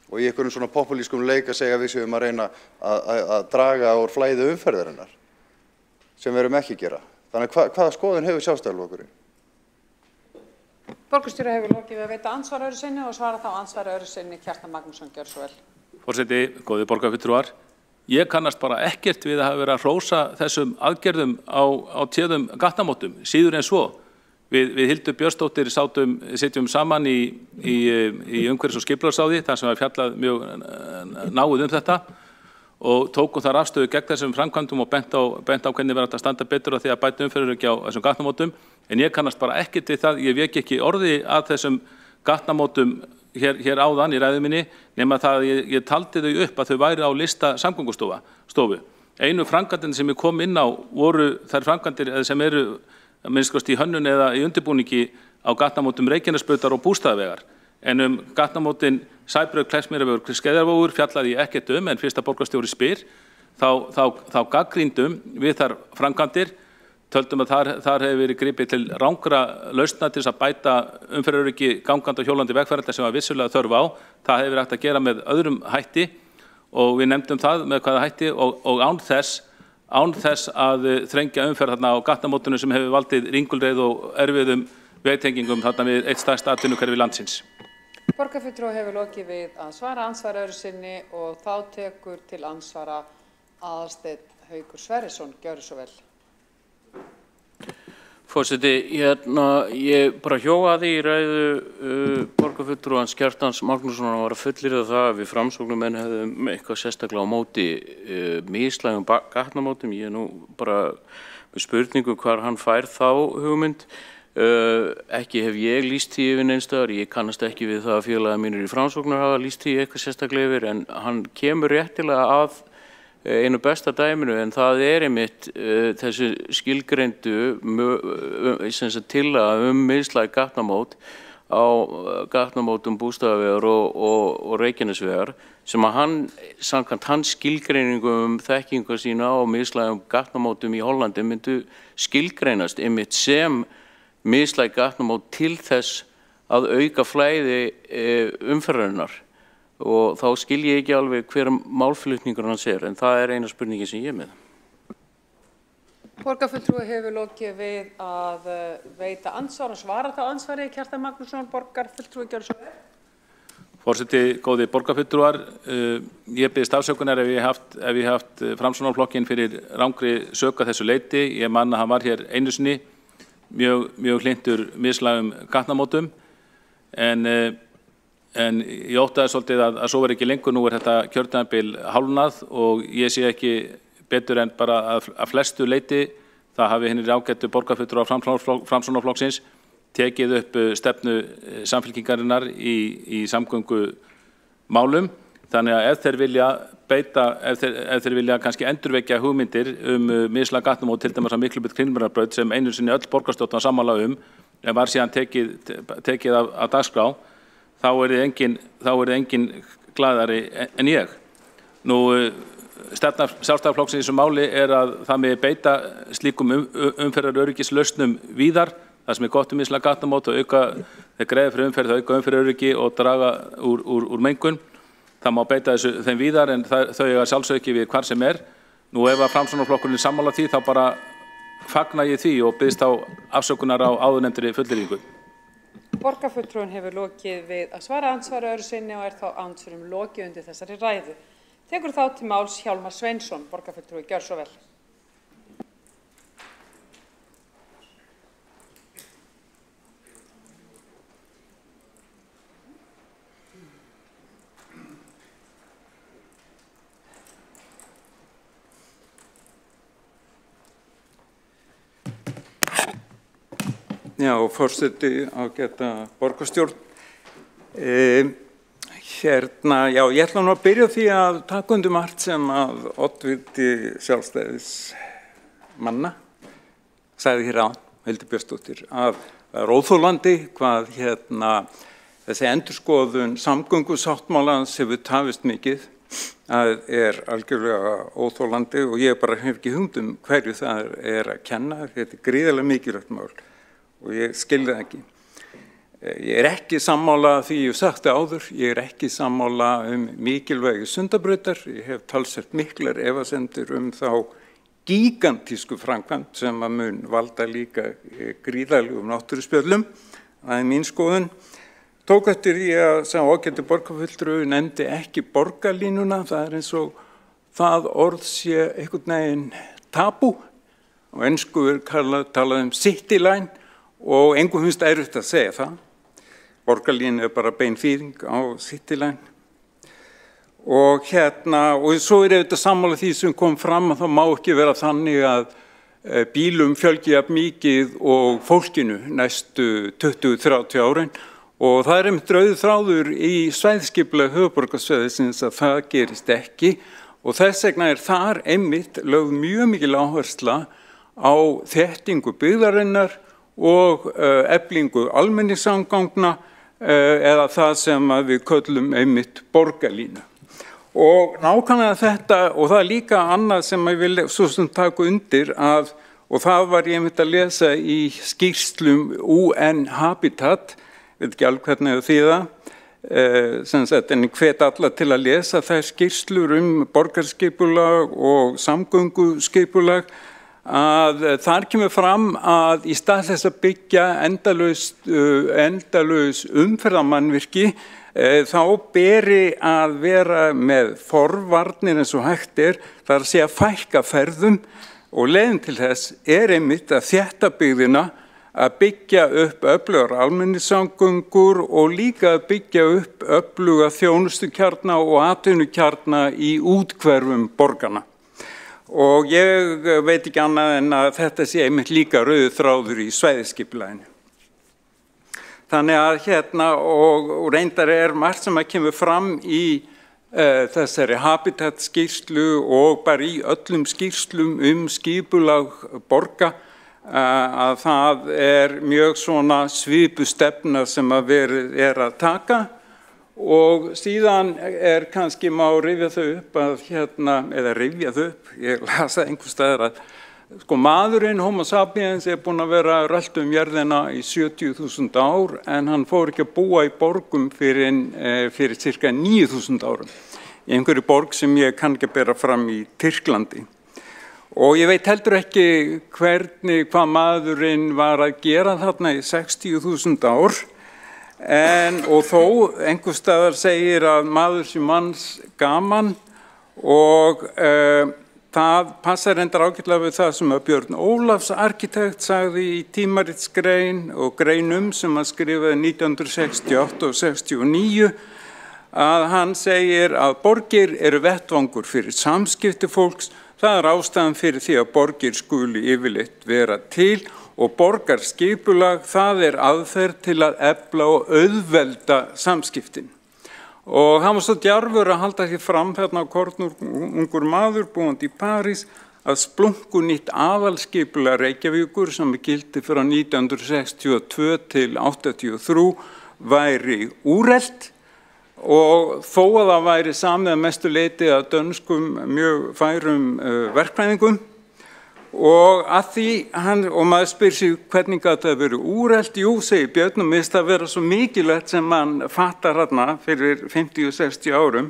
og í einhverjum svona populískum leik að segja að við séum að reyna að draga úr flæði umferðarinnar sem við erum ekki að gera. Þannig hvaða skoðun hefur Sjálfstæðisflokkurinn? Borgarstjóri hefur lokið við að veita andsvar öðru sinni og svara þá andsvar öðru sinni Kjartan Magnússon. Gjörðu svo vel. Forseti, góðir borgarfulltrúar, ég kannast bara ekkert við að hafa verið að hrósa þessum aðgerðum á téðum gatnamótum, síður en svo. Við Hildur Björnsdóttir sitjum saman í umhverfis- og skipulagsráði þar sem við fjallað mjög náið þetta og tókum þar afstöðu gegn þessum framkvæmdum og bent á hvernig verður að standa betur á því að bæta umferðaröryggi á þessum gatnamótum. En ég kannast bara ekkert við það, ég vék ekki orði að þessum gatnamótum hér áðan í ræðu minni nema það að ég taldi þau upp að þau væri á lista Samgöngustofu Einu framkvæmdin sem kom inn á voru þær framkvæmdir sem eru að minnst í hönnun eða í undirbúningi á gatnamótum Reykjanesbrautar og Bústaðavegar. En gatnamótin Sæbraut, Kleppsmýrarvegur, Skeiðarvogur fjallaði ég ekkert en fyrst að borgarstjóri spyr, þá gagnrýndum við þar framkvæmdir, töldum að þar hefur verið gripið til rangra lausna til þess að bæta umferðaröryggi gangandi og hjólandi vegfarenda sem var vissulega þörf á. Það hefur verið hægt að gera með öðrum hætti og við nefndum það með hvaða hætti og án þess að þrengja umferð þarna á gatnamótinu sem hefur valdið ringulreið og erfiðum vegtengingum þarna við eitt stærsta atvinnuhverfi landsins. Borgarfulltrúi hefur lokið við að svara andsvari öðru sinni og þá tekur til andsvara Aðalsteinn Haukur Sverrisson. Gjörðu svo vel. Forseti, ég bara hjóaði í ræðu borgarfulltrúans Kjartans Magnússonar var að fullyrða það að við framsóknarmenn hefðum eitthvað sérstaklega á móti mislægum gatnamótum. Ég nú bara með spurningu hvar hann fær þá hugmynd. Ekki hef ég lýst því yfir neins staðar, ég kannast ekki við það að félagar mínir í framsóknar hafa lýst því eitthvað sérstaklega yfir, en hann kemur réttilega að einu besta dæminu, en það einmitt þessu skilgreindu tillaga mislæg gatnamót á gatnamótum Bústaðavegar og Reykjanesvegar sem að hann, samkvæmt hans skilgreiningum þekkingu sína á mislægum gatnamótum í Hollandi myndu skilgreinast einmitt sem mislæg gatnamót til þess að auka flæði umferðarinnar. Og þá skil ég ekki alveg hver málflutningur hans en það eina spurningin sem ég er með. Borgarfulltrúi hefur lokið við að veita andsvar og svara þá andsvari. Kjartan Magnússon, borgarfulltrúi, gjörðu svo vel. Forseti, góði borgarfulltrúar, ég biðst afsökunar ef ég haft Framsóknarflokkinn fyrir rangri sök að þessu leyti. Ég man að hann var hér einu sinni mjög hlynntur mislægum gatnamótum en ég óttaði svolítið að svo var ekki lengur. Nú þetta kjörtímabil hálfnað og ég sé ekki betur en bara að flestu leyti það hafi hinir ágættu borgarfulltrúar Framsóknarflokksins tekið upp stefnu Samfylkingarinnar í samgöngumálum. Þannig að ef þeir vilja kannski endurvekja hugmyndir mislæg gatnamót, til dæmis að Miklubraut Kringlumýrarbraut sem einu sinni öll borgarstjórn var sammála en var síðan tekið af dagskrá, þá er engin glaðari en ég. Nú, stefna Sjálfstæðisflokksins í þessu máli að það megi beita slíkum umferðaröryggislausnum víðar, það sem gott mislæg gatnamót og þeir greiða fyrir umferð, auka umferðaröryggi og draga úr mengun. Það má beita þeim víðar en þau eiga sjálfsög ekki við hvar sem er. Nú ef að Framsóknarflokkurinn sammála því þá bara fagna ég því og biðst á afsökunar á áðurnefndri fullyrðingu. Borgarfulltrúin hefur lokið við að svara andsvari öðru sinni og þá andsvörum lokið undir þessari ræðu. Tekur þá til máls Hjálmar Sveinsson, borgarfulltrúi, gjörðu svo vel. Já, forseti ágæta borgarstjórn. Já, ég ætla nú að byrja því að taka undir margt sem að oddviti Sjálfstæðismanna sagði hér áðan, Hildur Björnsdóttir, að það er óþolandi hvað þessi endurskoðun samgöngusáttmálans hefur tafist mikið. Það er algjörlega óþolandi og ég bara hef ekki hugmynd hverju það að kenna. Þetta er gríðarlega mikilvægt mál og ég skil það ekki. Ég er ekki sammála því ég hef sagt það áður, ég er ekki sammála mikilvægi Sundabrautar, ég hef talsvert miklar efasemdir þá gigantísku framkvæmd sem að mun valda líka gríðarlegum náttúruspjöllum, það er mín skoðun. Tók eftir því að sem ágæti borgarfulltrúi nefndi ekki borgarlínuna, það er eins og það orð sé einhvern veginn tabú, á ensku er talað city line og engum finnst erfitt að segja það. Borgarlínu er bara bein þýðing á city line. Og svo er þetta sammála því sem kom fram að það má ekki vera þannig að bílum fjölgi jafn mikið og fólkinu næstu 20-30 árin. Og það er einmitt rauður þráður í svæðisskipulagi höfuðborgarsvæðisins að það gerist ekki og þess vegna þar einmitt lögð mjög mikil áhersla á þéttingu byggðarinnar og eflingu almenningssamgangna eða það sem við köllum einmitt borgarlínu. Og nákvæmlega þetta, og það líka annað sem ég vil svo sem taka undir og það var ég einmitt að lesa í skýrslum UN Habitat, veit ekki alveg hvernig þýða, en hvet alla til að lesa þær skýrslur borgarskipulag og samgönguskipulag, að þar kemur fram að í stað þess að byggja endalaus umferðarmannvirki þá beri að vera með forvarnir eins og hægt það að segja fækka ferðum og leiðin til þess einmitt að þétta byggðina, að byggja upp öflugar almenningssamgöngur og líka að byggja upp öfluga þjónustukjarna og atvinnukjarna í úthverfum borgarna. Og ég veit ekki annað en að þetta sé einmitt líka rauður þráður í svæðisskipulaginu. Þannig að og reyndar margt sem að kemur fram í þessari Habitat skýrslu og bara í öllum skýrslum skipulag borga, að það mjög svona svipustefna sem að verið að taka. Og síðan kannski má rifja þau upp eða rifja þau upp, ég las það einhvers staðar að maðurinn Homo sapiens búinn að vera rölt jörðina í 70.000 ár en hann fór ekki að búa í borgum fyrir cirka 9.000 árum. Í einhverju borg sem ég kann ekki að bera fram í Tyrklandi. Og ég veit heldur ekki hvað maðurinn var að gera þarna í 60.000 ár. Og þó einhvers staðar segir að maður sé manns gaman og það passar reyndar ágætlega við það sem að Björn Ólafs arkitekt sagði í tímaritsgrein og greinum sem að skrifaði 1968 og 69 að hann segir að borgir vettvangur fyrir samskipti fólks, það ástæðan fyrir því að borgir skuli yfirleitt vera til og borgarskipulag, það aðferð til að efla og auðvelda samskiptin. Og hann var svo djarfur að halda því fram þarna ungur maður búandi í París að splunkunýtt aðalskipulag Reykjavíkur sem gildi frá 1962 til 83 væri úrelt og þó að það væri samið að mestu leyti að dönskum mjög færum verkfræðingum. Og að því og maður spyr sig hvernig gat það verið úrelt, jú, segir Björn, og mér finnst það vera svo mikilvægt sem mann fattar þarna fyrir 50-60 árum.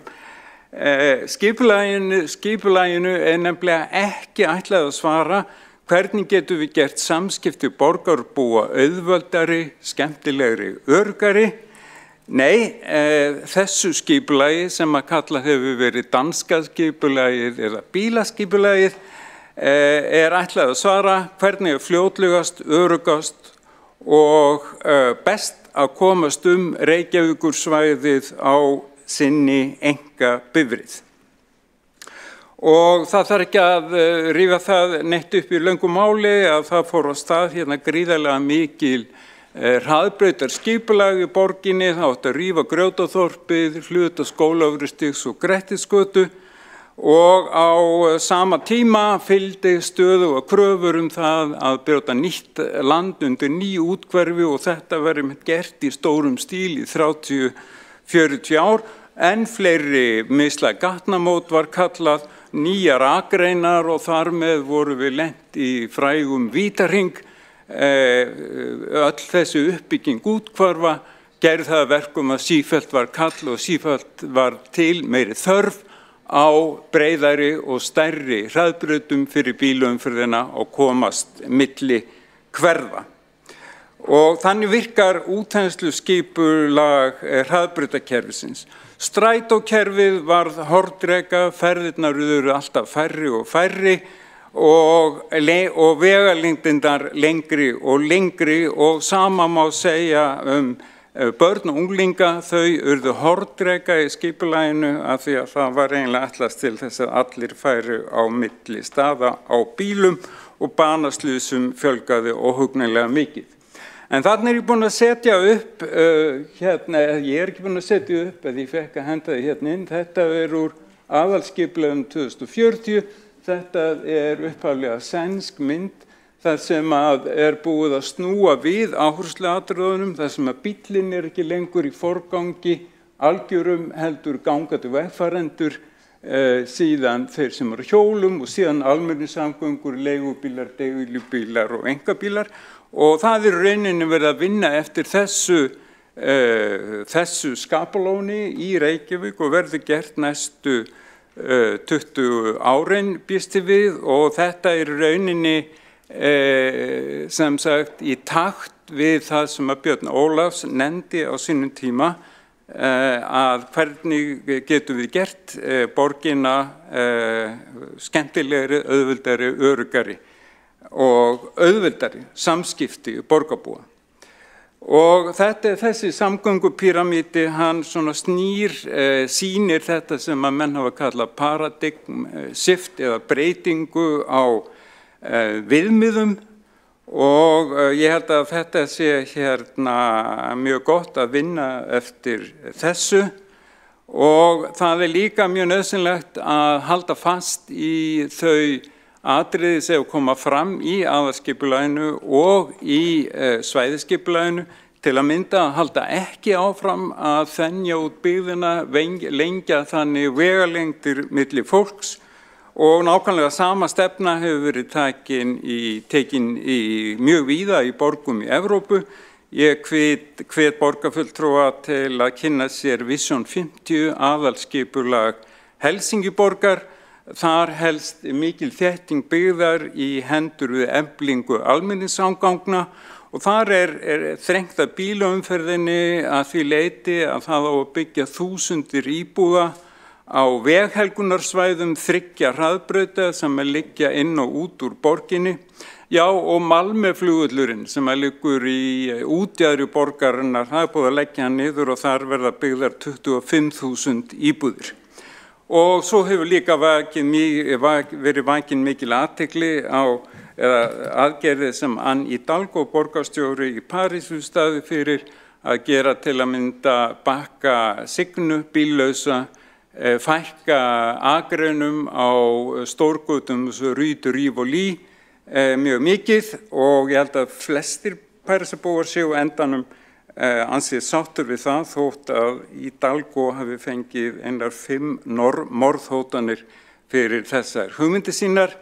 Skipulaginu nefnilega ekki ætlað að svara hvernig getum við gert samskipti borgarbúa auðveldari, skemmtilegri, öruggari. Nei, þessu skipulagi sem að kalla hefur verið danska skipulagið eða bílaskipulagið ætlað að svara hvernig fljótlegast, öruggast og best að komast Reykjavíkursvæðið á sinni einkabifreið. Og það þarf ekki að rífa það neitt upp í löngu máli að það fór á stað gríðarlega mikil hraðbrautarskipulag í borginni, það átti að rífa Grjótaþorpið, hluta Skólavörðustigs og Grettisgötu. Og á sama tíma fylgdi stöðugar kröfur það að brjóta nýtt land undir ný úthverfi og þetta verið gert í stórum stíl í 30-40 ár. Enn fleiri mislæg gatnamót var kallað, nýjar akreinar og þar með voru við lent í frægum Vítahring. Öll þessi uppbygging úthverfa gerði það að verkum að sífellt var kall og sífellt var til meiri þörf á breiðari og stærri hraðbrautum fyrir bílaumferðina og komast milli hverfa. Og þannig virkar útþensluskipulag hraðbrautakerfisins. Strætókerfið varð hornreka, ferðirnar urðu alltaf færri og færri og vegalengdirnar lengri og sama má segja börn og unglinga, þau urðu hornreka í skipulaginu af því að það var eiginlega ætlast til þess að allir færu á milli staða á bílum og banaslysum fjölgaði óhugnanlega mikið. En þarna ég búin að setja upp, ég ekki búin að setja upp, eða ég fekk að henda því inn, þetta úr aðalskipulaginu 2040. Þetta upphaflega sænsk mynd þar sem að búið að snúa við áhersluatriðunum, þar sem að bíllinn ekki lengur í forgangi, algjörum heldur gangandi vegfarendur, síðan þeir sem eru hjólum og síðan almenningssamgöngur, leigubílar, deilubílar og einkabílar, og það rauninni verið að vinna eftir þessu skapalóni í Reykjavík og verður gert næstu 20 árin býst við, og þetta rauninni sem sagt í takt við það sem að Björn Ólafs nefndi á sínum tíma, að hvernig getum við gert borgina skemmtilegri, auðveldari, öruggari og auðveldari samskipti borgarbúa. Og þessi samgöngupíramídi, hann svona sýnir þetta sem að menn hafa kallað paradigm shift eða breytingu á viðmiðum, og ég held að þetta sé mjög gott að vinna eftir þessu, og það líka mjög nauðsynlegt að halda fast í þau atriði sem koma fram í aðalskipulaginu og í svæðisskipulaginu, til að mynda að halda ekki áfram að þenja út byggðina, lengja þannig vegalengdir milli fólks. Og nákvæmlega sama stefna hefur verið tekin mjög víða í borgum í Evrópu. Ég hvet borgarfulltrúa til að kynna sér Vision 50 aðalskipulag Helsingiborgar. Þar helst mikil þétting byggðar í hendur við eflingu almenningssamgangna, og þar þrengt að bílaumferðinni að því leyti að það á að byggja 1000 íbúða á veghelgunarsvæðum 3 hraðbrauta sem liggja inn og út úr borginni. Já, og Malmöflugvöllurinn sem liggur í útjaðri borgarinnar, það búið að leggja hann niður og þar verða byggðar 25.000 íbúðir. Og svo hefur líka verið vakin mikil athygli á aðgerðir sem Anne Hidalgo, borgarstjóri í París, hefur staðið fyrir að gera, til að mynda bakka signu, bíllausa, fækka akreinum á stórgötum Rue de Rivoli mjög mikið, og ég held að flestir Parísarbúar séu á endanum ansið sáttur við það, þótt að Hidalgo hafi fengið einar 5 morðhótanir fyrir þessar hugmyndir sínar.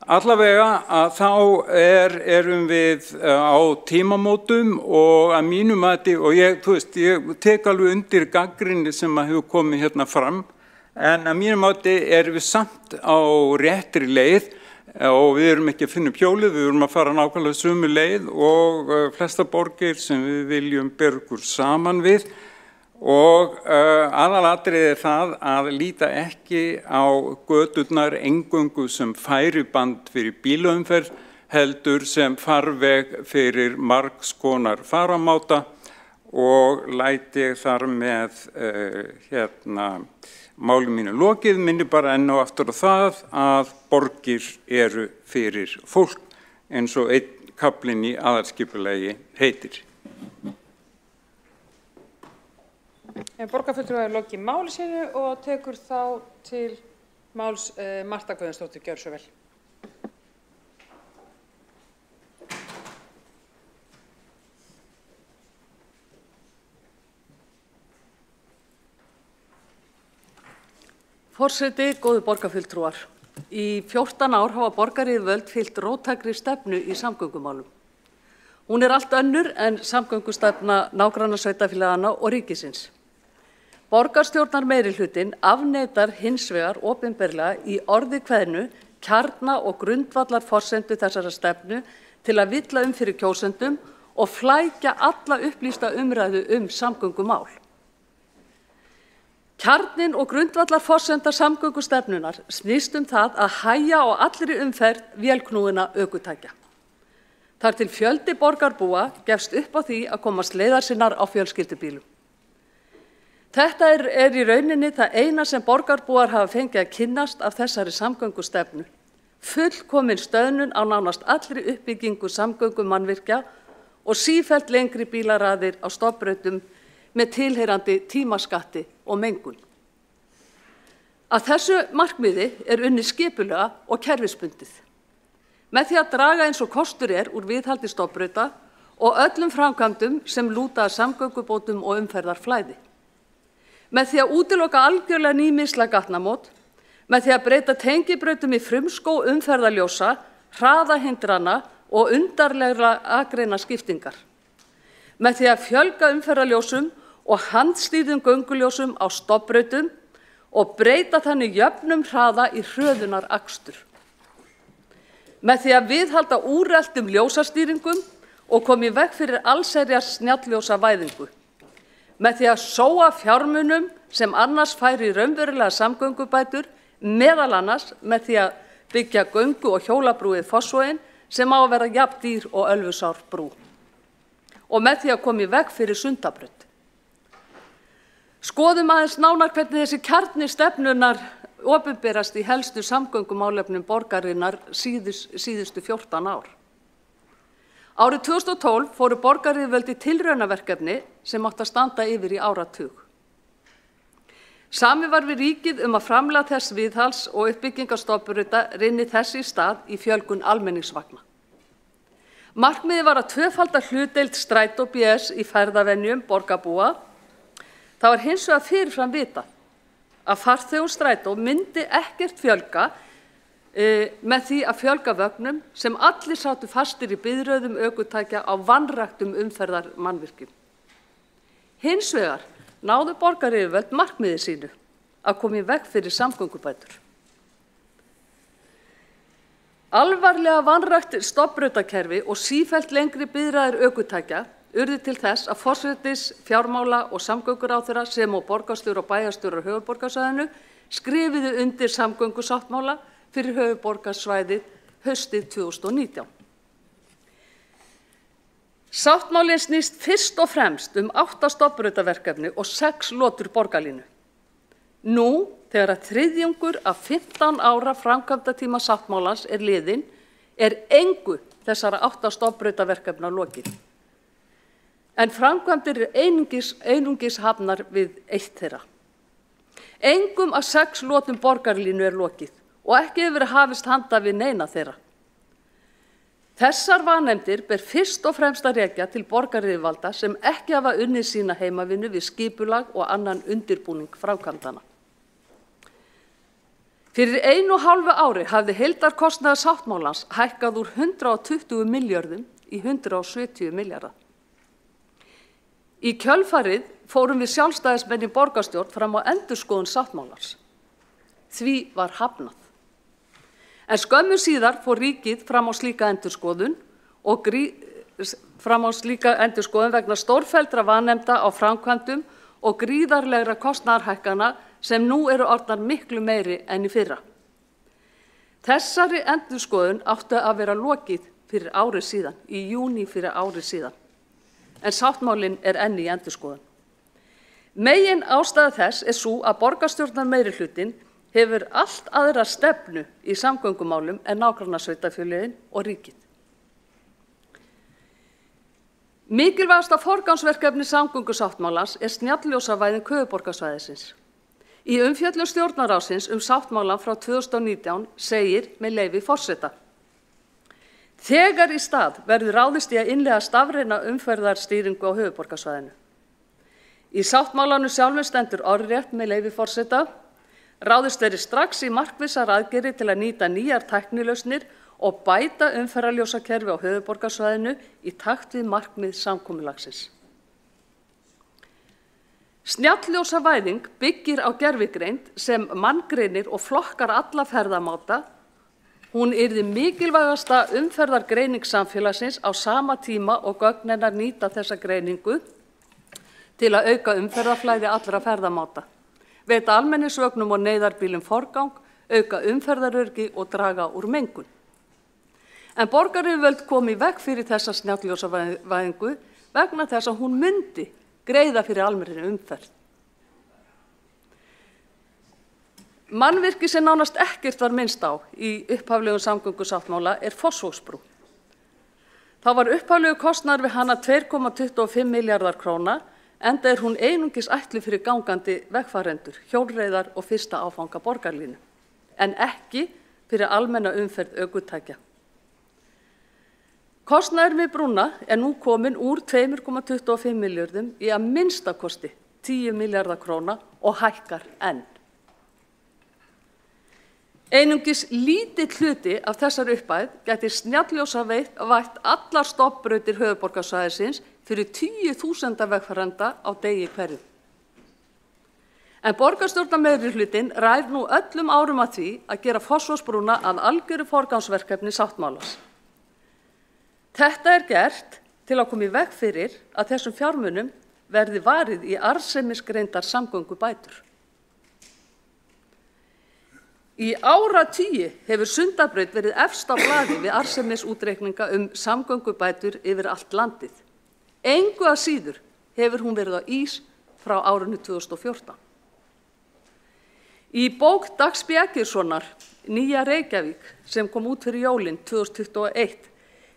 Allavega að þá erum við á tímamótum, og að mínu mati, og ég tek alveg undir gagnrýni sem hefur komið hérna fram, en að mínu mati erum við samt á réttri leið, og við erum ekki að finna upp hjólið, við erum að fara nákvæmlega sömu leið og flesta borgir sem við viljum bera okkur saman við. Og aðalatriðið það að líta ekki á göturnar eingöngu sem færiband fyrir bílaumferð, heldur sem farveg fyrir margs konar faramáta, og læt ég þar með máli mínu lokið, minni bara enn og aftur á það að borgir eru fyrir fólk, eins og einn kaflinn í aðalskipulagi heitir. Borgarfulltrúi hefur lokið máli sínu og tekur þá til máls Marta Guðjónsdóttir, gjörðu svo vel. Forseti, góðu borgarfulltrúar. Í 14 ár hafa borgaryfirvöld fylgt róttækri stefnu í samgöngumálum. Hún allt önnur en samgöngustefna nágrannasveitarfélaganna og ríkisins. Borgarstjórnar meirihlutinn afneitar hins vegar opinberlega í orði kveðnu kjarna og grundvallar forsendu þessara stefnu til að villa fyrir kjósendum og flækja alla upplýsta umræðu samgöngumál. Kjarninn og grundvallar forsenda samgöngustefnunar snýst það að hægja á allri umferð vélknúinna ökutækja. Þar til fjöldi borgarbúa gefst upp á því að komast leiðar sinnar á fjölskyldubílum. Þetta í rauninni það eina sem borgarbúar hafa fengið að kynnast af þessari samgöngustefnu. Fullkomin stöðnun á nánast allri uppbyggingu samgöngumannvirkja og sífellt lengri bílaraðir á stofnbrautum með tilheyrandi tímaskatti og mengun. Að þessu markmiði unnið skipulega og kerfisbundið. Með því að draga eins og kostur úr viðhaldi stofnbrauta og öllum framkvæmdum sem lúta að samgöngubótum og umferðarflæði. Með því að útiloka algjörlega ný mislæg gatnamót, með því að breyta tengibrautum í frumskó umferðarljósa, hraðahindrana og undarlegra akreina skiptingar. Með því að fjölga umferðarljósum og handstýrðum gönguljósum á stofnbrautum og breyta þannig jöfnum hraða í hröðunarakstur. Með því að viðhalda úreltum ljósastýringum og koma í veg fyrir allsherjar snjallljósavæðingu. Með því að sóa fjármunum sem annars færi raunverulega samgöngubætur, meðal annars með því að byggja göngu- og hjólabrúið Fossvoginn sem á að vera jafn dýr og Ölfusárbrú. Og með því að koma í veg fyrir Sundabraut. Skoðum aðeins nánar hvernig þessi kjarni stefnunnar opinberast í helstu samgöngumálefnum borgarinnar síðustu 14 ár. Árið 2012 fóru borgaryfirvöld í tilraunaverkefni sem átti að standa yfir í áratug. Samið var við ríkið að framlag þess viðhalds og uppbyggingar stofnbrauta rynni þess í stað í fjölgun almenningsvagna. Markmiðið var að tvöfalda hlutdeild Strætó BS í ferðavenjum borgarbúa. Það var hins vegar fyrirfram vitað að farþegum Strætó myndi ekkert fjölga með því að fjölga vögnum sem allir sátu fastir í biðröðum ökutækja á vanræktum umferðarmannvirkjum. Hins vegar náðu borgaryfirvöld markmiði sínu að koma í veg fyrir samgöngubætur. Alvarlega vanrækt stofnbrautakerfi og sífellt lengri biðraðir ökutækja urðu til þess að forsætis, fjármála og samgönguráðherra sem og borgarstjórar og bæjarstjórar höfuðborgarsvæðinu skrifuðu undir samgöngusáttmála fyrir höfuðborgarsvæðið haustið 2019. Sáttmálinn snýst fyrst og fremst 8 stofnbrautaverkefni og 6 lotur borgarlínu. Nú, þegar að þriðjungur af 15 ára framkvæmdatíma sáttmálans liðinn, engu þessara 8 stofnbrautaverkefna lokið. En framkvæmdir einungis hafnar við 1 þeirra. Engum af 6 lotum borgarlínu lokið og ekki hefur verið hafist handa við neina þeirra. Þessar vanefndir ber fyrst og fremst að rekja til borgaryfirvalda sem ekki hafa unnið sína heimavinnu við skipulag og annan undirbúning framkvæmdanna. Fyrir 1,5 ári hafði heildarkostnaður sáttmálans hækkað úr 120 milljörðum í 170 milljarða. Í kjölfarið fórum við sjálfstæðismenn í borgarstjórn fram á endurskoðun sáttmálans. Því var hafnað. En skömmu síðar fór ríkið fram á slíka endurskoðun vegna stórfelldra vanefnda á framkvæmdum og gríðarlegra kostnaðarhækkana sem nú eru orðnar miklu meiri en í fyrra. Þessari endurskoðun átti að vera lokið fyrir ári síðan, í júní fyrir ári síðan. En sáttmálinn enn í endurskoðun. Megin ástæða þess sú að borgarstjórnarmeirihlutinn hefur allt aðra stefnu í samgöngumálum en nágrannasveitarfélögin og ríkið. Mikilvægasta forgangsverkefni samgöngusáttmálans snjallljósavæðing höfuðborgarsvæðisins. Í umfjöllun stjórnarráðsins sáttmálann frá 2019 segir með leyfi forseta: Þegar í stað verður ráðist í að innleiða stafræna umferðarstýringu á höfuðborgarsvæðinu. Í sáttmálanum sjálfum stendur orðrétt með leyfi forseta: Ráðist verði strax í markvissar aðgerðir til að nýta nýjar tæknilausnir og bæta umferðarljósakerfi á höfuðborgarsvæðinu í takt við markmið samkomulagsins. Snjallljósavæðing byggir á gervigreind sem manngreinir og flokkar alla ferðamáta. Hún yrði mikilvægasta umferðargreining samfélagsins á sama tíma og gögn hennar nýta þessa greiningu til að auka umferðarflæði allra ferðamáta, veita almenningsvögnum og neyðarbílum forgang, auka umferðaröryggi og draga úr mengun. En borgaryfirvöld kom í veg fyrir þessa snjallljósavæðingu vegna þess að hún myndi greiða fyrir almennri umferð. Mannvirki sem nánast ekkert var minnst á í upphaflegum samgöngusáttmála Fossvogsbrú. Þá var upphaflegur kostnaður við hana 2,25 milljarðar króna enda hún einungis ætluð fyrir gangandi vegfarendur, hjólreiðar og fyrsta áfanga borgarlínu, en ekki fyrir almenna umferð ökutækja. Kostnaður við brúna nú komin úr 2,25 milljörðum í að minnsta kosti 10 milljarða króna og hækkar enn. Einungis lítill hluti af þessar upphæð gæti snjalljósa vætt allar stofnbrautir höfuðborgarsvæðisins fyrir 10.000 vegfarenda á degi hverjum. En borgarstjórnarmeirihlutinn rær nú öllum árum að því að gera Fossvogsbrúna að algjöru forgangsverkefni sáttmálans. Þetta gert til að koma í veg fyrir að þessum fjármunum verði varið í arðsemisgreindar samgöngubætur. Í áratugi hefur Sundabraut verið efst á blaði við arðsemisútreikninga samgöngubætur yfir allt landið. Engu að síður hefur hún verið á ís frá árinu 2014. Í bók Dags B. Eggertssonar, Nýja Reykjavík, sem kom út fyrir jólin 2021,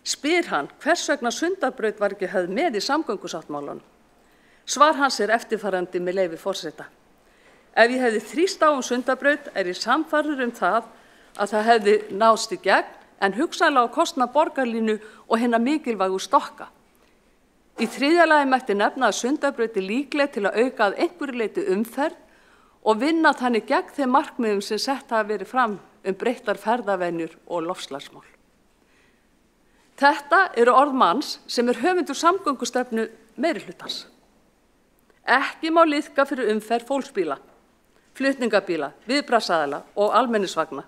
spyr hann hvers vegna Sundabraut var ekki höfð með í samgöngusáttmálanum. Svar hans eftirfarandi með leyfi forseta. Ef ég hefði þrýst á Sundabraut ég sannfærður það að það hefði náðst í gegn, en hugsanlega á kostnað borgarlínu og hinna mikilvægu stokka. Í þriðja lagi mætti nefna að Sundabraut líkleg til að auka að einhverju leyti umferð og vinna þannig gegn þeim markmiðum sem sett hafa verið fram breyttar ferðavenjur og loftslagsmál. Þetta eru orð manns sem höfundur samgöngustefnu meirihlutans. Ekki má liðka fyrir umferð fólksbíla, flutningabíla, viðbragðsaðila og almenningsvagna,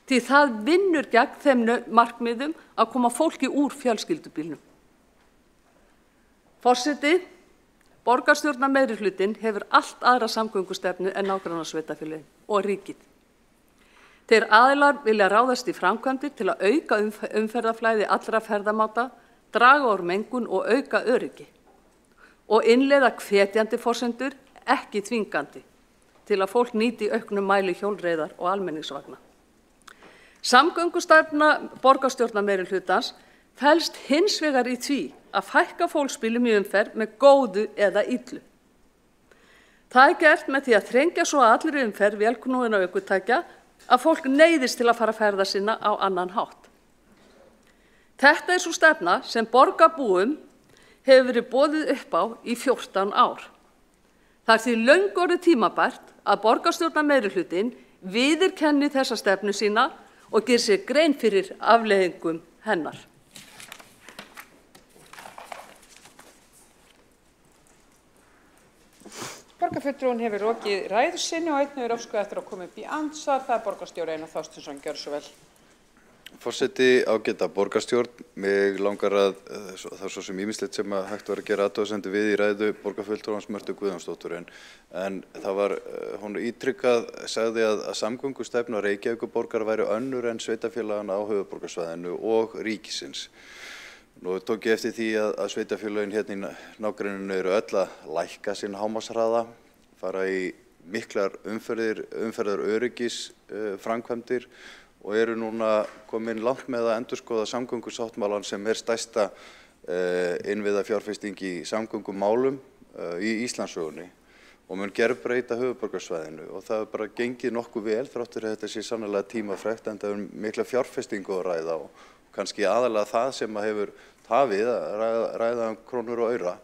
því það vinnur gegn þeim markmiðum að koma fólki úr fjölskyldubílnum. Forseti, borgarstjórnarmeirihlutinn hefur allt aðra samgöngustefnu en nágrannasveitarfélögin og ríkið. Þeir aðilar vilja ráðast í framkvæmdir til að auka umferðarflæði allra ferðamáta, draga úr mengun og auka öryggi og innleiða hvetjandi forsendur, ekki þvingandi, til að fólk nýti í auknum mæli hjólreiðar og almenningsvagna. Samgöngustefna borgarstjórnarmeirihlutans felst hins vegar í því að fækka fólksbílum í umferð með góðu eða illu. Það gert með því að þrengja svo að allri umferð vélknúinna ökutækja að fólk neyðist til að fara ferða sinna á annan hátt. Þetta sú stefna sem borgarbúum hefur verið boðið upp á í 14 ár. Það því löngu orðið tímabært að borgarstjórnarmeirihlutinn viðurkenni þessa stefnu sína og geri sér grein fyrir afleiðingum hennar. Borgarfulltrúinn hefur lokið ræðu sinni og einnig óskað eftir að koma upp í andsvar. Það borgarstjóri Einar Þorsteinsson, gjörðu svo vel. Forseti, ágæta borgarstjórn, mig langar að, það svo sem ýmislegt sem hægt var að gera athugasemdir við í ræðu borgarfulltrúans Mörtu Guðjónsdóttur, en það var, hún ítrykkað, sagði að samgöngustefna Reykjavíkurborgar væri önnur en sveitarfélagana á höfuðborgarsvæðinu og ríkisins. Nú tók ég eftir því að sveitarfélögin hérna í nágrenninu eru öll að lækka sinn hámarkshraða, fara í miklar umferðaröryggis framkvæmdir og eru núna komin langt með að endurskoða samgöngusáttmálann sem stærsta innviðafjárfesting í samgöngumálum í Íslandssögunni og mun gerbreyta höfuðborgarsvæðinu og það bara gengið nokkuð vel þrátt fyrir að þetta sé sannarlega tímafrekt en það mikla fjárfestingu að ræða og kannski aðalega það sem hefur tafið að ræða krónur og aura.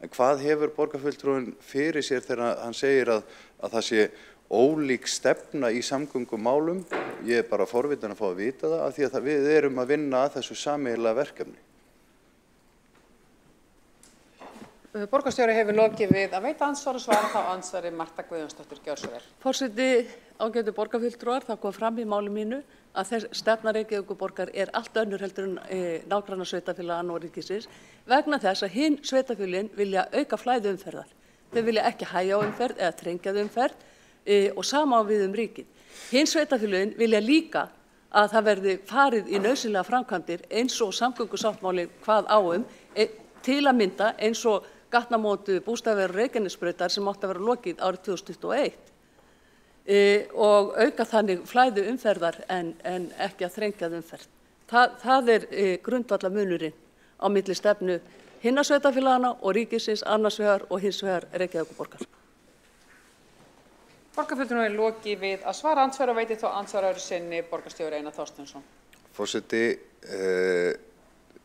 En hvað hefur borgarfulltrúinn fyrir sér þegar hann segir að það sé ólík stefna í samgöngumálum? Ég bara forvitin að fá að vita það af því að við erum að vinna að þessu sameiginlega verkefni. Borgarstjóri hefur lokið við að veita andsvar og svara þá andsvari Marta Guðjónsdóttir, gjörðu svo vel. Forseti, ágætu borgarfulltrúar, það kom fram í máli mínu að stefna Reykjavíkurborgar allt önnur heldur en nágrannasveitarfélaganna og ríkisins vegna þess að hin sveitarfélögin vilja auka flæði umferðar. Þau vilja ekki hægja á umferð eða þrengja umferð og sama á við ríkið. Hin sveitarfélögin vilja líka að það verði farið í nauðsynlegar framkvæmdir eins og samgöngusáttmáli hvað á til að mynda eins og gatnamótu Bústaðavegar og Reykjanesbrautar sem átti að vera lokið árið 2021. Og auka þannig flæði umferðar en ekki að þrengja umferð. Það grundvallarmunurinn á milli stefnu hinna sveitarfélagana og ríkisins annars vegar og hins vegar Reykjavíkurborgar. Borgarfulltrúi er lokið við að svara andsvari og veitir þá andsvara sinni borgarstjóri Einar Þorsteinsson. Forseti,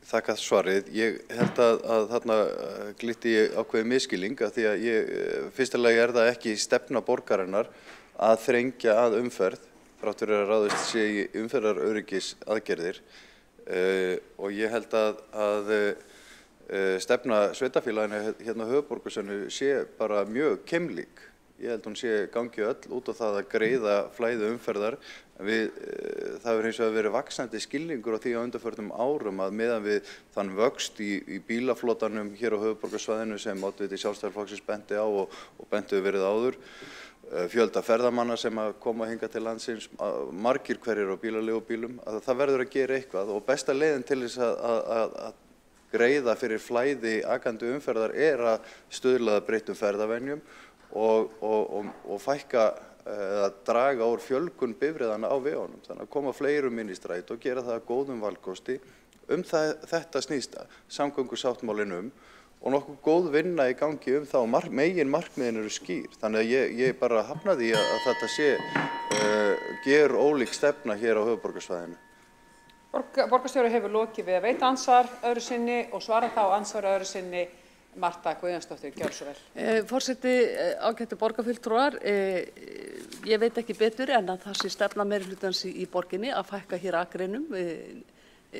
þakka svarið. Ég held að þarna glitti ég ákveðið misskilning af því að fyrsta lagi er það ekki stefna borgarinnar að þrengja að umferð þrátt fyrir að ráðist sé í umferðaröryggis aðgerðir og ég held að stefna sveitarfélaginu hérna á höfuðborgarsvæðinu sé bara mjög keimlík. Ég held hún sé gangi öll út á það að greiða flæði umferðar. Það hefur hins vegar verið vaxandi skilningur á því á undanförnum árum að meðan við þann vöxt í bílaflotanum hér á höfuðborgarsvæðinu sem oddviti Sjálfstæðisflokksins benti á og bentu verið áður, fjölda ferðamanna sem að koma hingað til landsins, margir hverjir á bílaleigubílum, að það verður að gera eitthvað og besta leiðin til þess að greiða fyrir flæði akandi umferðar er að stuðla að breyttum ferðavenjum og fækka að draga úr fjölgun bifreiðanna á vegunum. Þannig að koma fleirum inn í strætó og gera það að góðum valkosti. Þetta snýst samgöngusáttmálinn og nokkuð góð vinna í gangi það og megin markmiðin eru skýr. Þannig að ég bara hafna því að þetta sé gerólík stefna hér á höfuðborgarsvæðinu. Borgarstjóri hefur lokið við að veita andsvar öðru sinni og svara þá andsvar öðru sinni Marta Guðjónsdóttir, gjörðu svo vel. Forseti, ágætu borgarfulltrúar, ég veit ekki betur en að það sé stefna meirihlutans í borginni að fækka hér akreinum.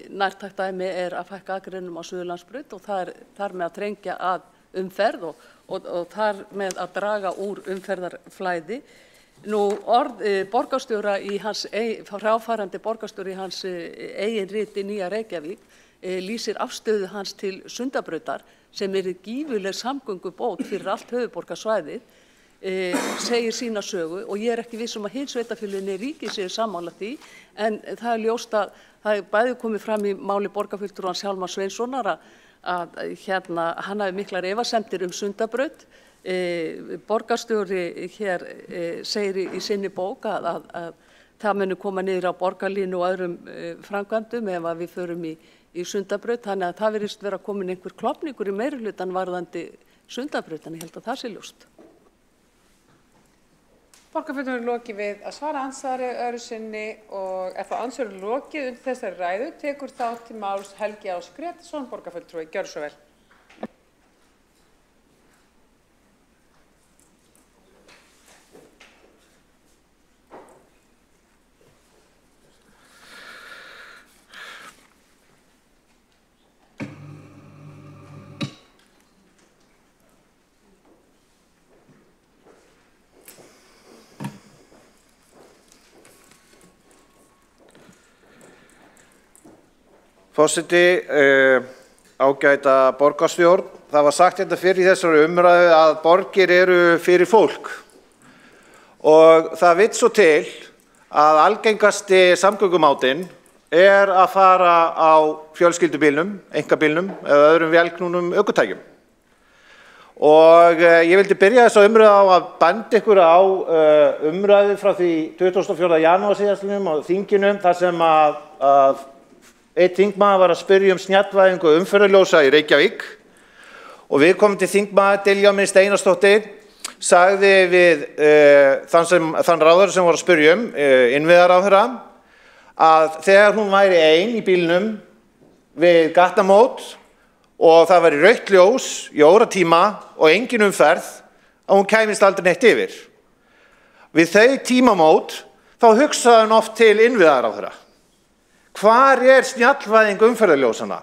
Nærtækt dæmi er að fækka akreinum á Suðurlandsbraut og þar með að þrengja að umferð og þar með að draga úr umferðarflæði. Nú orð borgarstjóra í hans, fráfarandi borgarstjóri í hans eigin riti Nýja Reykjavík lýsir afstöðu hans til Sundabrautar sem gífurleg samgöngubót fyrir allt höfuðborgarsvæðið, segir sína sögu og ég ekki viss að hin sveitarfélögin í ríki séu sammála því, en það er ljóst að það er bæði komið fram í máli borgarfulltrúans Hjálmar Sveinssonar að hann hafi miklar efasemdir Sundabraut. Borgarstjóri hér segir í sinni bók að það muni koma niður á borgarlínu og öðrum framkvæmdum ef við förum í Sundabraut, þannig að það virðist vera komin einhver klofningur í meirihlutann varðandi Sundabraut, en ég held að það sé ljóst. Borgarfulltrúi er lokið við að svara andsvari öðru sinni og ef það andsvari lokið undir þessari ræðu tekur þá til máls Helgi Ás Grétarsson, borgarfulltrúi, gjörðu svo vel. Forseti, ágæta borgarstjórn, það var sagt þetta fyrir í þessari umræðu að borgir eru fyrir fólk og það vill svo til að algengasti samgöngumátinn er að fara á fjölskyldubílnum, einkabílnum eða öðrum vélknúnum ökutækjum. Og ég vildi byrja þessa umræðu á að benda ykkur á umræðu frá því 24. janúar síðastliðnum á þinginu þar sem að einn þingmaður var að spyrja snjallvæðingu umferðarljósa í Reykjavík og viðkomandi þingmaður Diljá Mist Einarsdóttir sagði við þann ráðherra sem var að spyrja innviðaráðherra að þegar hún væri ein í bílnum við gatnamót og það væri rautt ljós í óratíma og engin umferð að hún kæmist aldrei neitt yfir. Við þau tímamót þá hugsaði hún oft til innviðaráðherra. Hvar snjallvæðing umferðarljósanna,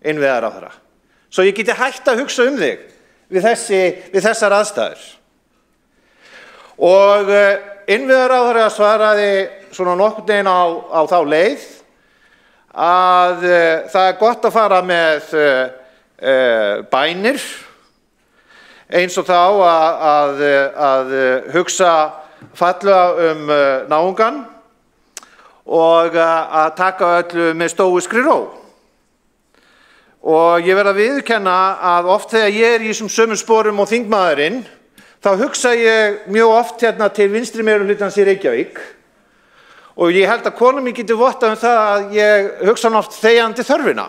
innviðaráðherra? Svo ég geti hætt að hugsa þig við þessar aðstæður. Og innviðaráðherra svaraði svona nokkurn veginn á þá leið að það gott að fara með bænir eins og þá að hugsa fallega náungan og að taka öllu með stóískri ró. Og ég verð að viðurkenna að oft þegar ég er í þessum sömu sporum og þingmaðurinn, þá hugsa ég mjög oft til vinstri meirihlutans í Reykjavík og ég held að kona mín geti vottað það að ég hugsa oft þegjandi þörfina.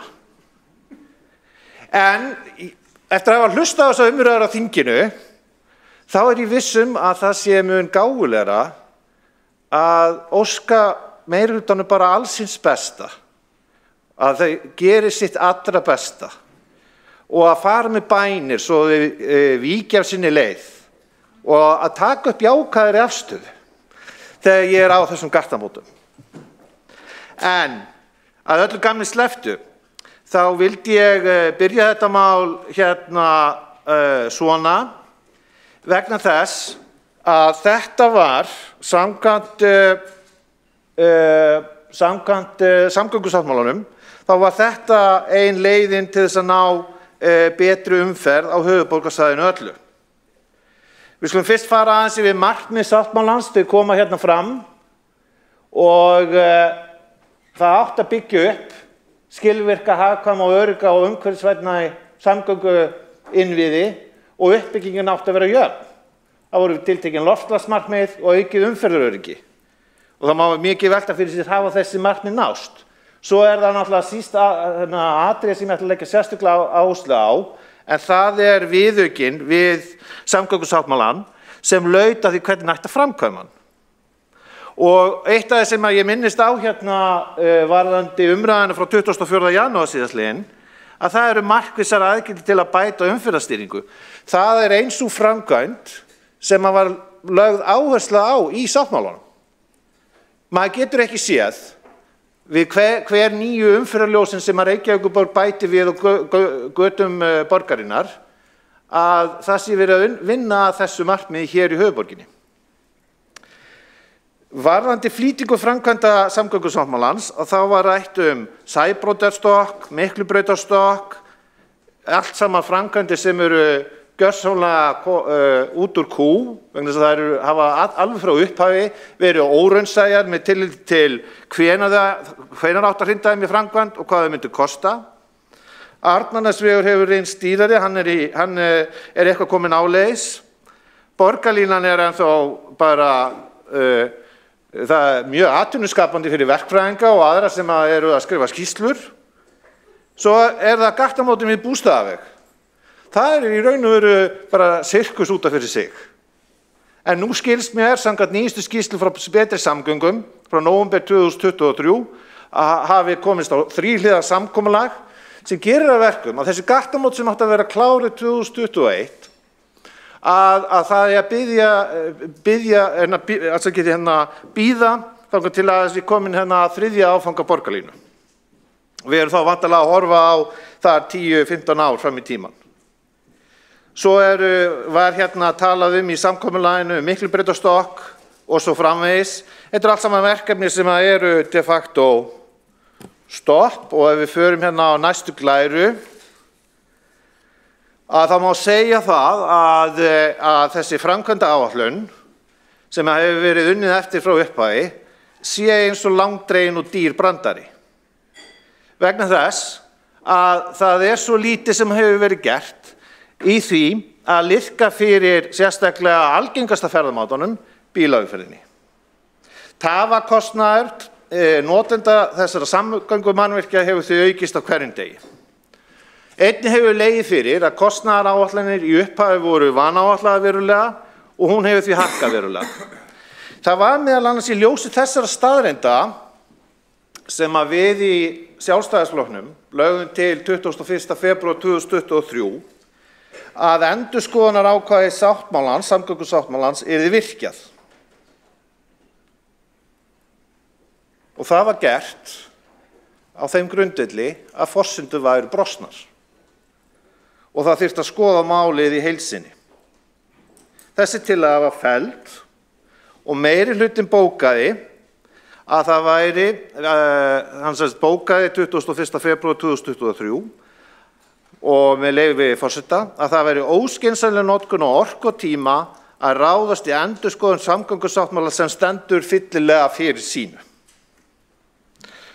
En eftir að hafa hlustað á þessa umræður á þinginu, þá ég vissum að það sé mun gáfulegra að óska meirihlutanum bara allsins besta, að þau geri sitt allra besta og að fara með bænir svo þau víkja af sinni leið og að taka upp jákvæðri afstöðu þegar ég á þessum gattamótum. En að öllu gamni slepptu, þá vildi ég byrja þetta mál hérna svona vegna þess að þetta var samkvæmt samgöngusáttmálanum, þá var þetta ein leiðin til þess að ná betri umferð á höfuðborgarsvæðinu öllu. Við skulum fyrst fara aðeins yfir markmið sáttmálans, þau koma hérna fram og það átti að byggja upp skilvirka, hagkvæma og örugga og umhverfisvænna samgönguinnviði og uppbyggingin átti að vera jöfn. Það voru tiltekin loftslagsmarkmið og aukið umferðaröryggi. Og það má mikið velta fyrir sér hafa þessi markmið nást. Svo það náttúrulega sísta atriði sem ég ætla að leggja sérstaklega áherslu á, en það viðaukinn við samgöngusáttmálann sem laut að því hvernig ætti að framkvæma hann. Og eitt af það sem ég minnist á hérna varðandi umræðuna frá 24. janúar síðastliðinn, að það eru markvissar aðgerðir til að bæta umferðarstýringu. Það ein sú framkvæmd sem var lögð áhersla á í sáttmálanum. Maður getur ekki séð við hver nýju umferðarljósin sem að Reykjavíkurborg bæti við og götum borgarinnar, að það sé verið að vinna að þessu markmiði hér í höfuðborginni. Varðandi flýtingu framkvæmda samgöngusáttmálans, þá var rætt Sæbrautarstokk, Miklubrautarstokk, allt saman framkvæmdir sem eru gjörsamlega út úr kú, vegna þess að það hafa alveg frá upphafi verið óraunsæjar með tilliti til hvenær átt að hrinda þeim í framkvæmd og hvað þau myndu kosta. Arnarnesvegur hefur reynst dýrari, hann eitthvað kominn áleiðis. Borgarlínan ennþá bara það mjög atvinnuskapandi fyrir verkfræðinga og aðra sem eru að skrifa skýrslur. Svo það gattamótin við Bústaðaveg. Það í raun og veru bara sirkus út af fyrir sig. En nú skilst mér, samkvæmt nýjustu skýrslu frá Betri samgöngum, frá nóvember 2023, að hafi komist á þríhliða samkomulag sem gerir að verkum að þessi gattamót sem átti að vera klárið 2021, að það að bíða þangað til að þessi komin þriðja áfanga borgarlínu. Við erum þá væntanlega að horfa á þar 10-15 ár fram í tímann. Svo var talað í samkomulaginu Miklubrautarstokk og svo framvegis. Þetta allt saman verkefni sem eru de facto stopp og ef við förum á næstu glæru, að það má segja það að þessi framkvæmdaáætlun sem hefur verið unnið eftir frá upphafi sé eins og langdregin og dýr brandari. Vegna þess að það svo lítið sem hefur verið gert í því að liðka fyrir sérstaklega algengasta ferðamátanum, bílaumferðinni. Tafakostnaður notenda þessara samgöngumannvirkja hefur þau aukist á hverjum degi. Einnig hefur legið fyrir að kostnaðaráætlanir í upphafi voru vanáætlaðar verulega og hún hefur því hækkað verulega. Það var meðal annars í ljósi þessara staðreynda sem að við í Sjálfstæðisflokknum lögðum til 21. febrúar 2023 að endurskoðunarákvæði sáttmálans, samgöngusáttmálans, yrði virkjað. Og það var gert á þeim grundvelli að forsendur væru brostnar. Og það þyrfti að skoða málið í heild sinni. Þessi tillaga var felld og meirihlutinn bókaði að það væri, hann bókaði 21. febrúar 2023 og með leyfi forseta að það væri óskynsamleg notkun og orku og tíma að ráðast í endurskoðun samgöngusáttmála sem stendur fyllilega fyrir sínu.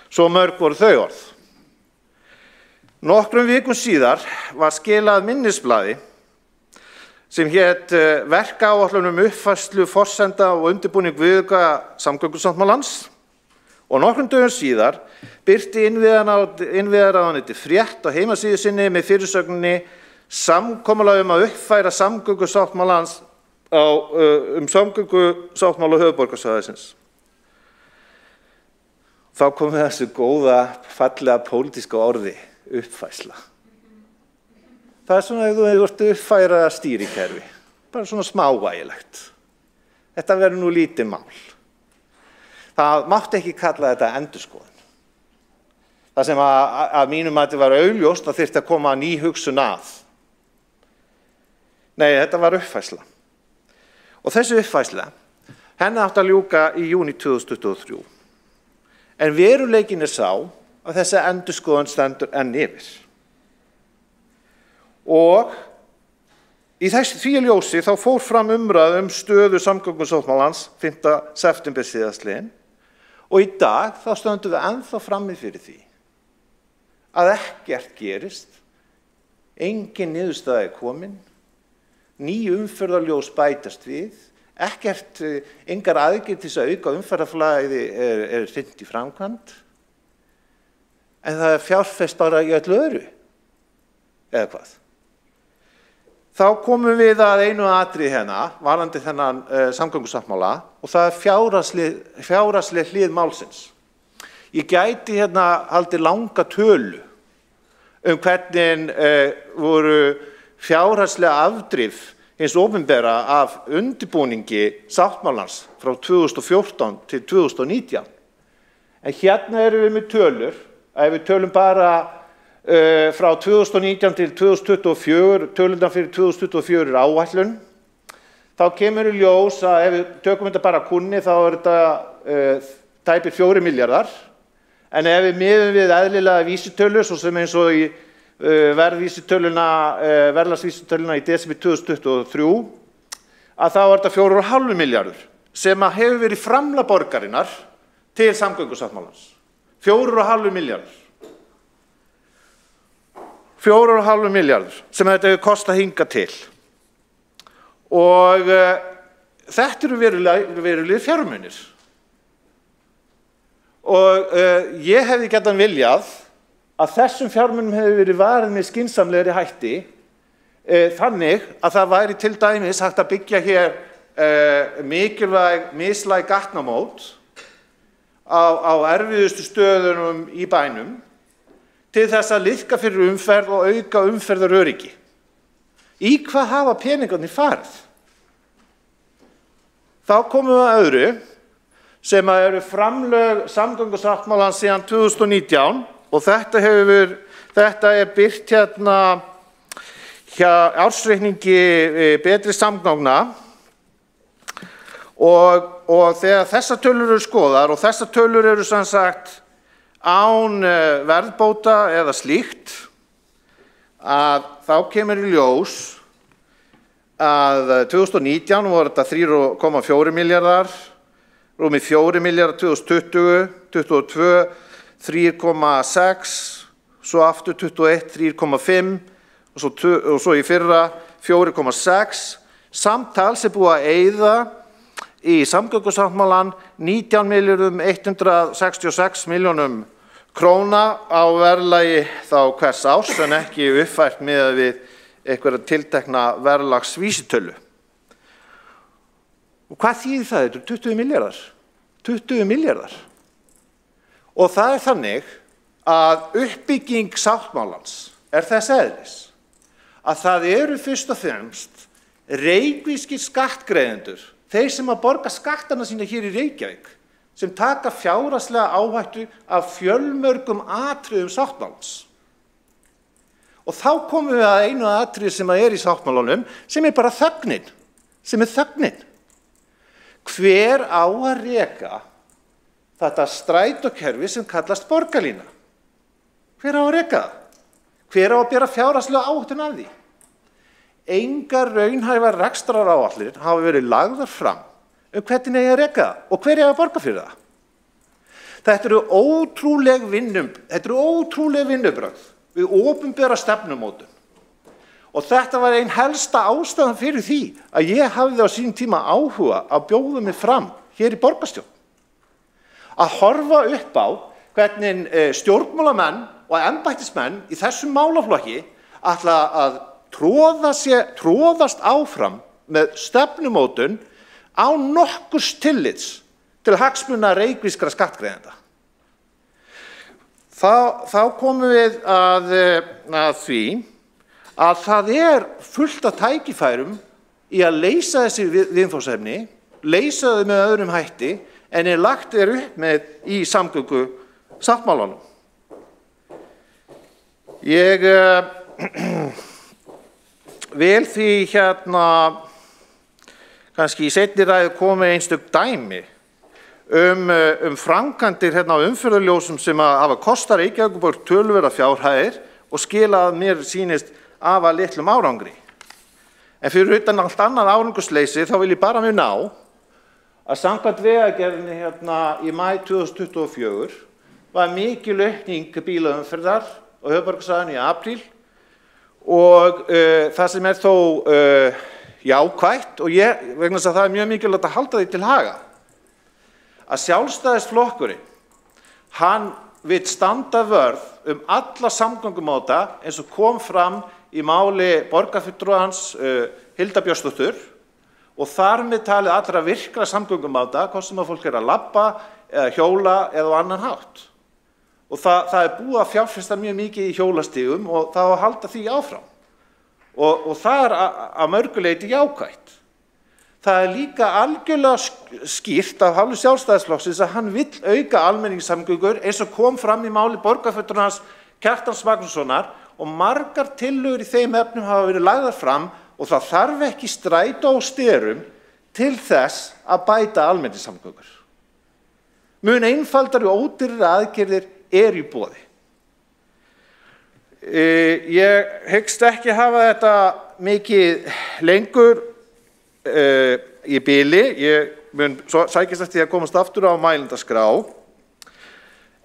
Svo mörg voru þau orð. Nokkrum vikum síðar var skilað minnisblaði sem hét verkáætlun uppfærslu forsenda og undirbúning viðauka samgöngusáttmálans Og nokkrum dögum síðar birti innviðaráðuneyti frétt á heimasíðu sinni með fyrirsögninni samkomulag að uppfæra samgöngusáttmála samgöngusáttmála höfuðborgarsvæðisins. Þá komið þessu góða, fallega pólitíska orði, uppfærsla. Það svona ef þú hefur uppfæra stýrikerfi, bara svona smávægilegt. Þetta verður nú lítið mál. Það mátti ekki kalla þetta endurskoðun. Það sem að mínum mati var augljóst að þyrfti að koma ný hugsun að. Nei, þetta var uppfærsla. Og þessi uppfærsla, henni átti að ljúka í júní 2023. En veruleikinn sá að þessi endurskoðun stendur enn yfir. Og í því ljósi þá fór fram umræða stöðu samgöngusáttmálans 5. september síðastliðinn. Og í dag þá stöndum við ennþá frammi fyrir því að ekkert gerist, engin niðurstaða komin, ný umferðarljós bætast við, engar aðgerðir til að auka umferðarflæði hrint í framkvæmd, en það fjárfest bara í öllu öðru, eða hvað. Þá komum við að einu atriði hérna, varðandi þennan samgöngusáttmála, og það fjárhagsleg hlið málsins. Ég gæti hérna haldið langa tölu hvernig voru fjárhagslega afdrif hins opinbera af undirbúningi sáttmálans frá 2014 til 2019. En hérna erum við með tölur, ef við tölum bara frá 2019 til 2024, tölurnar fyrir 2024 áætlun, þá kemur í ljós að ef við tökum þetta bara kunni þá þetta tæpir 4 milljarðar, en ef við miðum við eðlilega vísitölur, svo sem eins og í verðlagsvísitöluna í desember 2023, að þá þetta 4,5 milljarður, sem hefur verið framlag borgarinnar til samgöngusáttmálans. 4,5 milljarður. 4,5 milljarður sem þetta hefur kostað hingað til. Og þetta eru verulegir fjármunir. Og ég hefði gjarnan viljað að þessum fjármunum hefði verið varið með skynsamlegri hætti, þannig að það væri til dæmis hægt að byggja hér mikilvæg mislæg gatnamót á erfiðustu stöðunum í bænum, til þess að liðka fyrir umferð og auka umferðaröryggi. Í hvað hafa peningarnir farið? Þá komum við að öðru sem eru framlög samgöngusáttmálans síðan 2019 og þetta birt hérna hjá ársreikningi Betri samgangna og þegar þessar tölur eru skoðar og þessar tölur eru sem sagt án verðbóta eða slíkt, að þá kemur í ljós að 2019 voru þetta 3,4 milljarðar, rúmið 4 milljarðar 2020, 2022 3,6, svo aftur 21 3,5 og svo í fyrra 4,6, samtals búið að eyða í samgöngusáttmálan 19.166 milljónum króna á verðlagi þá hvers árs, en ekki uppfært miðað við einhverja tiltekna verðlagsvísitölu. Og hvað þýðir það? Þetta eru 20 milljarðar. 20 milljarðar. Og það þannig að uppbygging sáttmálans þess eðlis að það eru fyrst og fremst reykvískir skattgreiðendur, þeir sem að borga skattana sína hér í Reykjavík, sem taka fjárhagslega áhættu af fjölmörgum atriðum sáttmálans. Og þá komum við að einu atriði sem í sáttmálanum, sem bara þögnin, þögnin. Hver á að reka þetta strætókerfi sem kallast borgarlína? Hver á að reka það? Hver á að bera fjárhagslega áhættuna af því? Engar raunhæfar rekstraráætlanir hafa verið lagðar fram hvernig eigi að reka það og hver eigi að borga fyrir það. Þetta eru ótrúleg vinnubrögð við opinbera stefnumótun. Og þetta var ein helsta ástæðan fyrir því að ég hafði á sínum tíma áhuga að bjóða mig fram hér í borgarstjórn. að horfa upp á hvernig stjórnmálamenn og embættismenn í þessum málaflokki ætla að tróðast áfram með stefnumótun án nokkurs tillits til hagsmuna reykvískra skattgreiðenda. Þá komum við að því að það fullt af tækifærum í að leysa þessi viðfangsefni, leysa þau með öðrum hætti en lagt upp með í samgöngusáttmálanum. Ég vil því kannski í seinni ræðu koma einstök dæmi framkvæmdir á umferðarljósum sem hafa kostað Reykjavíkurborg töluverðar fjárhæðir og skilað mér sýnist afar litlum árangri. En fyrir utan allt annað árangursleysi þá vil ég bara minna á að samkvæmt vegagerðinni í maí 2024 var mikil aukning bílaumferðar á höfuðborgarsvæðinu í apríl og það sem þó jákvætt og vegna þess að það mjög mikilvægt að halda því til haga að Sjálfstæðisflokkurinn, hann vill standa vörð alla samgöngumáta eins og kom fram í máli borgarfulltrúans Hildar Björnsdóttur og þar með talið allra virkra samgöngumáta, hvort sem að fólk að labba eða hjóla eða á annan hátt. Og það búið að fjárfesta mjög mikið í hjólastígum og það á að halda því áfram. Og það að mörgu leyti jákvætt. Það líka algjörlega skýrt af hálfu Sjálfstæðisflokksins að hann vill auka almenningssamgöngur eins og kom fram í máli borgarfulltrúans Kjartans Magnússonar og margar tillögur í þeim efnum hafa verið lagðar fram og það þarf ekki strætó og styrum til þess að bæta almenningssamgöngur. Mun einfaldari og ódýrari aðgerðir í boði. Ég hyggst ekki hafa þetta mikið lengur í bili. Ég mun sækjast eftir því að komast aftur á mælendaskrá.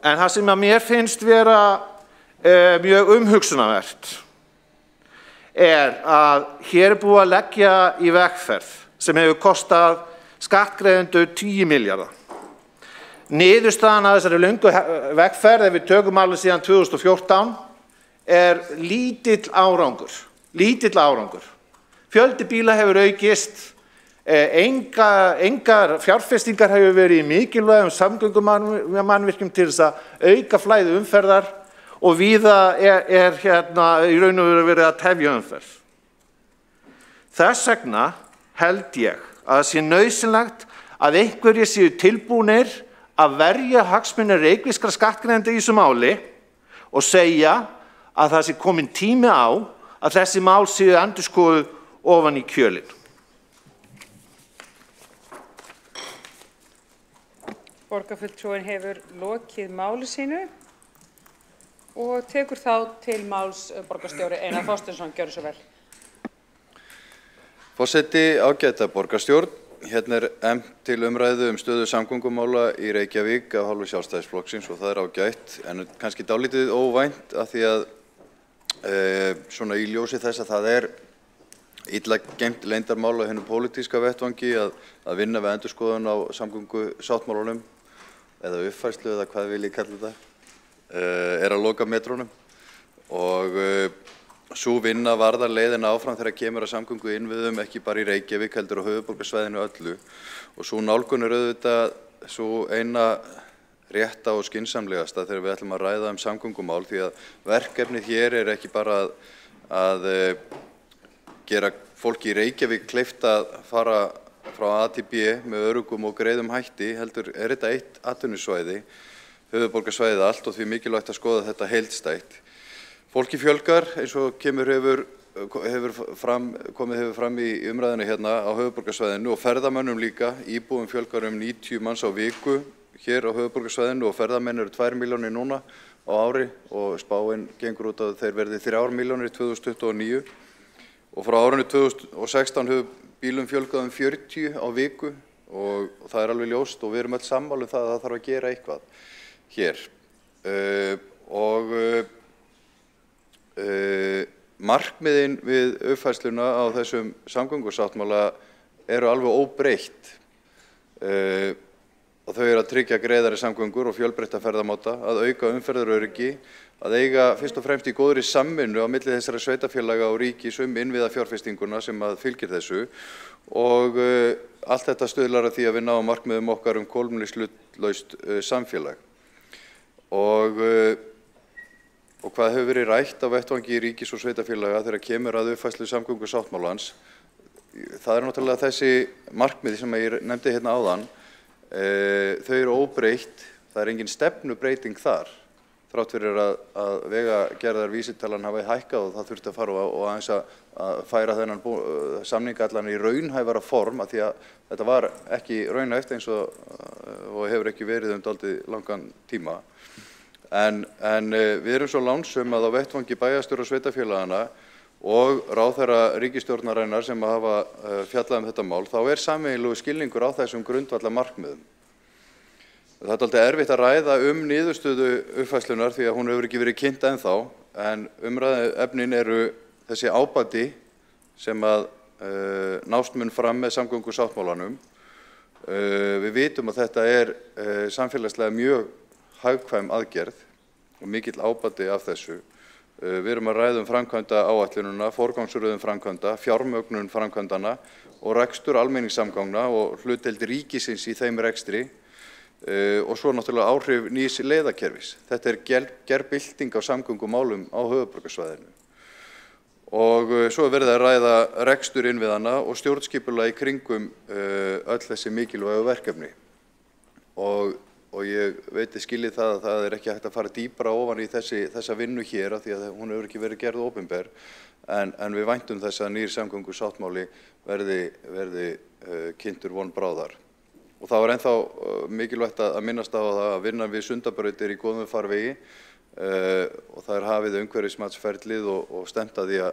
En það sem að mér finnst vera mjög umhugsunarvert að hér búið að leggja í vegferð sem hefur kostað skattgreiðendur 10 milljarða. Niðurstaðan af þessari löngu vegferð, ef við tökum alveg síðan 2014, lítill árangur. Fjöldi bíla hefur aukist, engar fjárfestingar hefur verið í mikilvægum samgöngumannvirkjum til þess að auka flæði umferðar og víða í raun og veru verið að tefja umferð. Þess vegna held ég að það sé nauðsynlegt að einhverjir séu tilbúnir að verja hagsmuni reykvískra skattgreiðenda í þessu máli og segja að það sé kominn tími á að þessi mál séu endurskoðuð ofan í kjölinn. Borgarfulltrúinn hefur lokið máli sínu og tekur þá til máls borgarstjóri Einar Þorsteinsson. Gjörðu svo vel. Forseti, ágæta borgarstjórn. Hérna efnt til umræðu stöðu samgöngumála í Reykjavík af hálfu Sjálfstæðisflokksins og það ágætt, en kannski dálítið óvænt af því að svona í ljósi þess að það illa geymt leyndarmál á hinum pólitíska vettvangi að vinna við endurskoðun á samgöngusáttmálunum eða uppfærslu eða hvað vil ég kalla þetta, að loka metrónum og sú vinna varðar leiðina áfram þegar kemur að samgönguinnviðum ekki bara í Reykjavík heldur á höfuðborgarsvæðinu öllu og sú nálgun auðvitað sú eina rétta og skynsamlegasta þegar við ætlum að ræða samgöngumál því að verkefnið hér ekki bara að gera fólki í Reykjavík kleift að fara frá A til B með öruggum og greiðum hætti heldur þetta eitt atvinnusvæði, höfuðborgarsvæðið allt og því mikilvægt að skoða þetta heildstætt. Fólki fjölgar eins og komið hefur fram í umræðinu hérna á höfuðborgarsvæðinu og ferðamönnum líka, íbúum fjölgar 90 manns á viku hér á höfuðborgarsvæðinu og ferðamenn eru 2 milljónir núna á ári og spáin gengur út að þeir verði 3 milljónir í 2029 og frá árinu 2016 hefur bílum fjölgað 40 á viku og það alveg ljóst og við erum öll sammála það að það þarf að gera eitthvað hér markmiðin við uppfærsluna á þessum samgöngusáttmála eru alveg óbreytt og og þau að tryggja greiðari samgöngur og fjölbreytta ferðamáta, að auka umferðaröryggi, að eiga fyrst og fremst í góðri samvinnu á milli þessara sveitarfélaga og ríkis innviðafjárfestinguna sem að fylgir þessu og allt þetta stuðlar að því að við náum markmiðum okkar kolefnishlutlaust samfélag. Og hvað hefur verið rætt á vettvangi ríkis og sveitarfélaga þegar kemur að uppfærslu samgöngusáttmálans? Það náttúrulega þessi markmið sem ég nefndi hérna áðan. Þau eru óbreytt, það engin stefnubreyting þar, þrátt fyrir að vegagerðarvísitalan hafi hækkað og það þurfti að fara og aðeins að færa þennan samningallan í raunhæfara form af því að þetta var ekki raunhæft eins og hefur ekki verið dálítið langan tíma. En við erum svo lánsöm að á vettvangi bæjarstjóra sveitarfélagana og ráðherra ríkisstjórnarinnar sem hafa fjallað þetta mál, þá sameiginlegur skilningur á þessum grundvallar markmiðum. Það dálítið erfitt að ræða niðurstöðu uppfærslunar því að hún hefur ekki verið kynnt ennþá, en umræðuefnin eru þessi ábati sem að nást mun fram með samgöngusáttmálanum. Við vitum að þetta samfélagslega mjög hagkvæm aðgerð og mikill ábati af þessu. Við erum að ræða framkvæmda áætlunina, forgangsröðun framkvæmda, fjármögnun framkvæmdana og rekstur almenningssamgangna og hlutdeild ríkisins í þeim rekstri og svo náttúrulega áhrif nýs leiðakerfis. Þetta gerbylting á samgöngumálum á höfuðborgarsvæðinu. Og svo verið að ræða rekstur innviðanna og stjórnskipulag í kringum öll þessi mikilvægu verkefni. Og ég veit skiljið það að það ekki hægt að fara dýpra ofan í þessa vinnu hér af því að hún hefur ekki verið gerð opinber en við væntum þess að nýr samgöngusáttmáli verði kynntur von bráðar. Og það var ennþá mikilvægt að minnast á það að vinnan við Sundabraut í góðum farvegi og það hafið umhverfismatsferlið og stefnt að því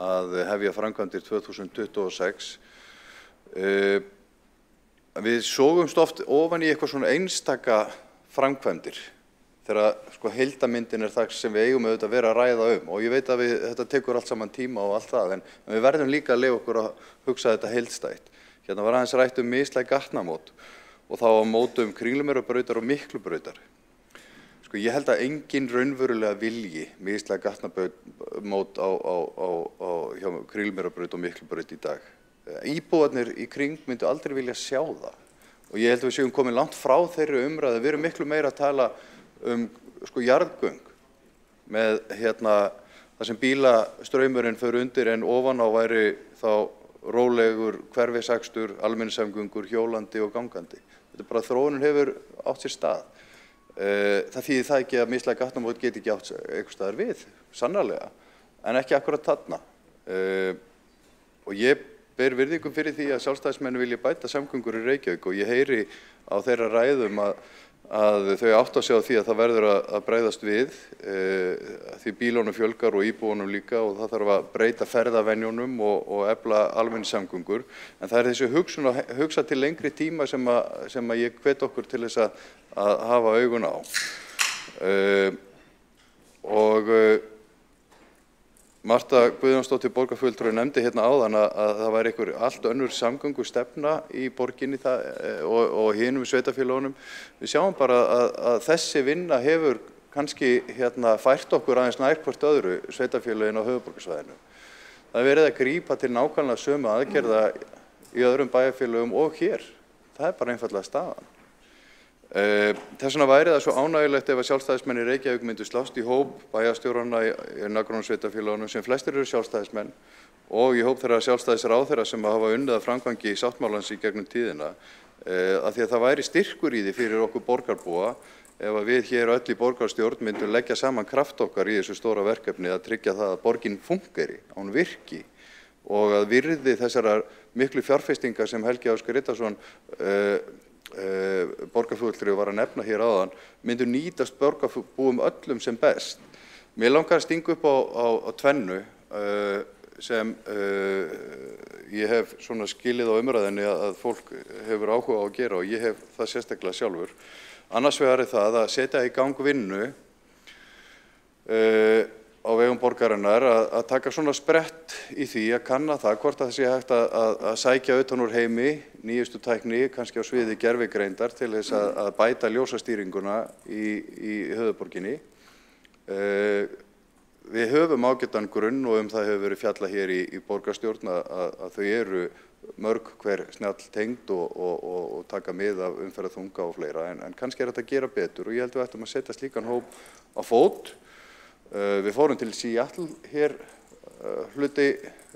að hefja framkvæmdir 2026. Við sógumst oft ofan í eitthvað svona einstaka framkvæmdir þegar heildarmyndin það sem við eigum auðvitað að vera að ræða og ég veit að þetta tekur allt saman tíma og allt það en við verðum líka að leyfa okkur að hugsa þetta heildstætt. Hérna var aðeins rætt mislæg gatnamót og þá á mótum Kringlumýrarbrautar og Miklubrautar. Ég held að engin raunverulega vilji mislæg gatnamót hjá Kringlumýrarbraut og Miklubraut í dag. Íbúarnir í kring myndu aldrei vilja sjá það og ég held að við séum komin langt frá þeirri umræðu. Við erum miklu meira að tala jarðgöng með það sem bílastraumurinn fer undir en ofan á væri þá rólegur hverfisakstur, almenningssamgöngur, hjólandi og gangandi. Þetta bara þróunin hefur átt sér stað. Það þýðir það ekki að mislæg gatnamót geti ekki átt einhvers staðar við, sannarlega, en ekki akkurat þarna. Og ég ber virðingum fyrir því að sjálfstæðismenn vilja bæta samgöngur í Reykjavík og ég heyri á þeirra ræðum að þau átta sig á því að það verður að bregðast við því bílunum fjölgar og íbúunum líka og það þarf að breyta ferðavenjunum og efla almenningssamgöngur en það þessi hugsun að hugsa til lengri tíma sem að ég hvet okkur til þess að hafa augun á og Marta Guðjónsdóttir borgarfulltrúi nefndi hérna áðan að það væri einhver allt önnur samgöngustefna í borginni og hinum sveitarfélögunum. Við sjáum bara að þessi vinna hefur kannski fært okkur aðeins nær hvort öðru sveitarfélögin á höfuðborgarsvæðinu. Það verið að grípa til nákvæmlega sömu aðgerða í öðrum bæjarfélögum og hér. Það bara einfaldlega staðan. Þess vegna væri það svo ánægjulegt ef að sjálfstæðismenn í Reykjavík myndu slást í hóp bæjarstjórana í nágrannasveitarfélögunum sem flestir eru sjálfstæðismenn og í hóp þeirra sjálfstæðisráðherra sem hafa unnið að framgangi í sáttmálans í gegnum tíðina af því að það væri styrkur í því fyrir okkur borgarbúa ef að við hér öll í borgarstjórn myndum leggja saman kraft okkar í þessu stóra verkefni að tryggja það að borgin fungeri, að hún virki og að virði þessarar miklu fjárfestingar sem Helgi Ásgeir Riddarsson borgarfulltrúi var að nefna hér áðan myndu nýtast borgarbúum öllum sem best. Mér langar að stinga upp á tvennu sem ég hef svona skilið á umræðinni að fólk hefur áhuga á að gera og ég hef það sérstaklega sjálfur. Annars vegar það að setja í gang vinnu á vegum borgarinnar að taka svona sprett í því að kanna það hvort það sé hægt að sækja utan úr heimi nýjustu tækni, kannski á sviði gervigreindar til þess að bæta ljósastýringuna í höfuðborginni. Við höfum ágætan grunn og það hefur verið fjallað hér í borgarstjórn að þau eru mörg hver snjall tengd og taka mið af umferðarþunga og fleira, en kannski þetta að gera betur og ég held við ættum að setja slíkan hóp á fót. Við fórum til Seattle hér hluti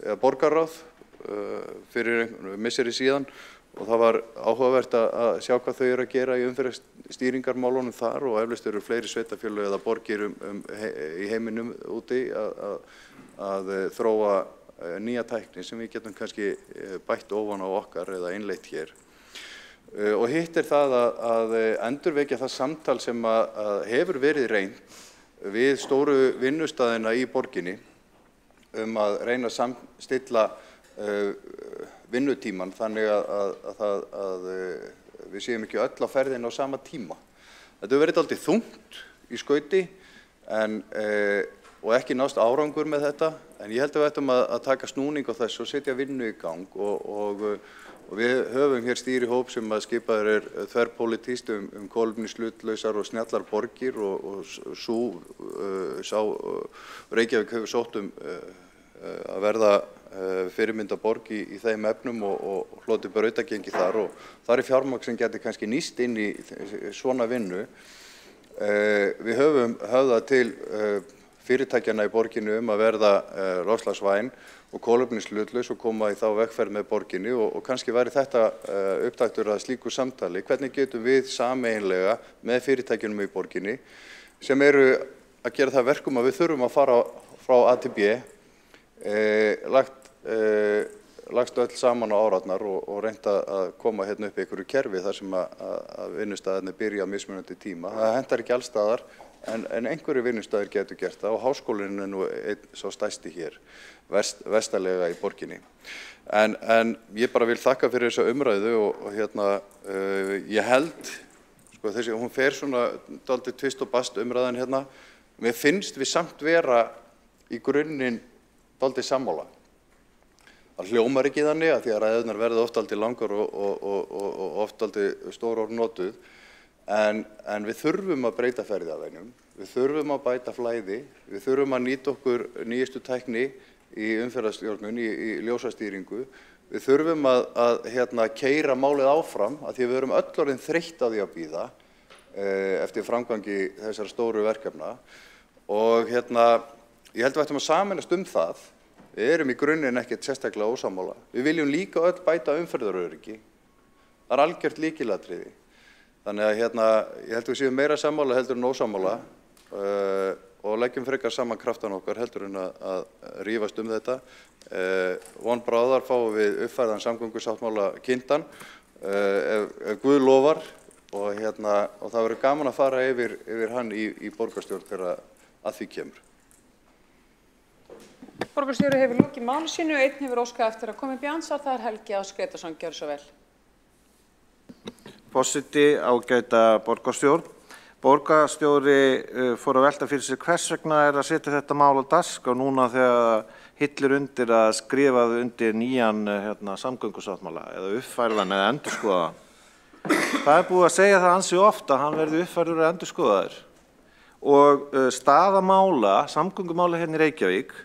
eða borgarráð fyrir misseri síðan og það var áhugavert að sjá hvað þau eru að gera í umferðarstýringarmálunum þar og eflaust eru fleiri sveitarfélög eða borgir í heiminum úti að þróa nýja tækni sem við getum kannski bætt ofan á okkar eða innleitt hér. Og hitt það að endurvekja það samtal sem að hefur verið reynt við stóru vinnustaðina í borginni að reyna að samstilla vinnutíman þannig að við séum ekki öll á ferðinni á sama tíma. Þetta hefur verið dálítið þungt í skauti og ekki nást árangur með þetta, en ég held að við ættum að taka snúning á þessu og setja vinnu í gang og við höfum hér stýrihóp sem að skipaður þverpólitískt kolefnishlutlausar og snjallar borgir og sá Reykjavík hefur sótt að verða fyrirmyndaborg í þeim efnum og hlotið brautagengi þar og þar fjármagn sem geti kannski nýst inn í svona vinnu. Við höfum höfðað til fyrirtækjanna í borginni að verða loftslagsvæn og kolefnishlutlaus og koma í þá vegferð með borginni og kannski væri þetta upptaktur að slíku samtali. Hvernig getum við sameiginlega með fyrirtækjunum í borginni sem eru að gera það verkum að við þurfum að fara frá A til B, lagst öll saman á árarnar og reynda að koma hérna upp í einhverju kerfi þar sem að vinnustaðirnir byrja á mismunandi tíma. Það hentar ekki allstaðar en einhverju vinnustaðir getur gert það og háskólinn nú einn svo stærsti hér, vestarlega í borginni. En ég bara vil þakka fyrir þessa umræðu og ég held, þessi, hún fer svona dálítið tvist og bast umræðan hérna, mér finnst við samt vera í grunninn dálítið sammála. Það hljómar ekki þannig að því að ræðurnar verða oft dálítið langar og oft dálítið stór orð notuð, en við þurfum að breyta ferðavenjum, við þurfum að bæta flæði, við þurfum að nýta okkur nýjustu tækni í umferðarstjórnun, í ljósastýringu, við þurfum að keyra málið áfram að því að við erum öll orðin þreytt á því að bíða eftir framgangi þessara stóru verkefna og ég held að við ættum að sameinast það. Við erum í grunninn ekkert sérstaklega ósammála. Við viljum líka öll bæta umferðaröryggi. Það er algjört lykilatriði. Þannig að ég held að við séum meira sammála heldur en ósammála og leggjum frekar saman kraftan okkar heldur en að rífast þetta. Von bráðar fáum við uppfærðan samgöngusáttmála kynntan ef Guð lofar og það verður gaman að fara yfir hann í borgarstjórn þegar að því kemur. Borgarstjóri hefur lokið máli sínu, einn hefur óskað eftir að koma upp í andsvar, það Helgi Ás Gretarsson, gjörðu svo vel. Forseti, ágæta borgarstjórn. Borgarstjóri fór að velta fyrir sig hvers vegna að setja þetta mál á dagskrá núna þegar hillir undir að skrifa undir nýjan samgöngusáttmála eða uppfærðan eða endurskoðaðan. Það búið að segja það ansi ofta að hann verði uppfærður eða endurskoðaður. Og staða mála, samgöngumála hérna í Reykjavík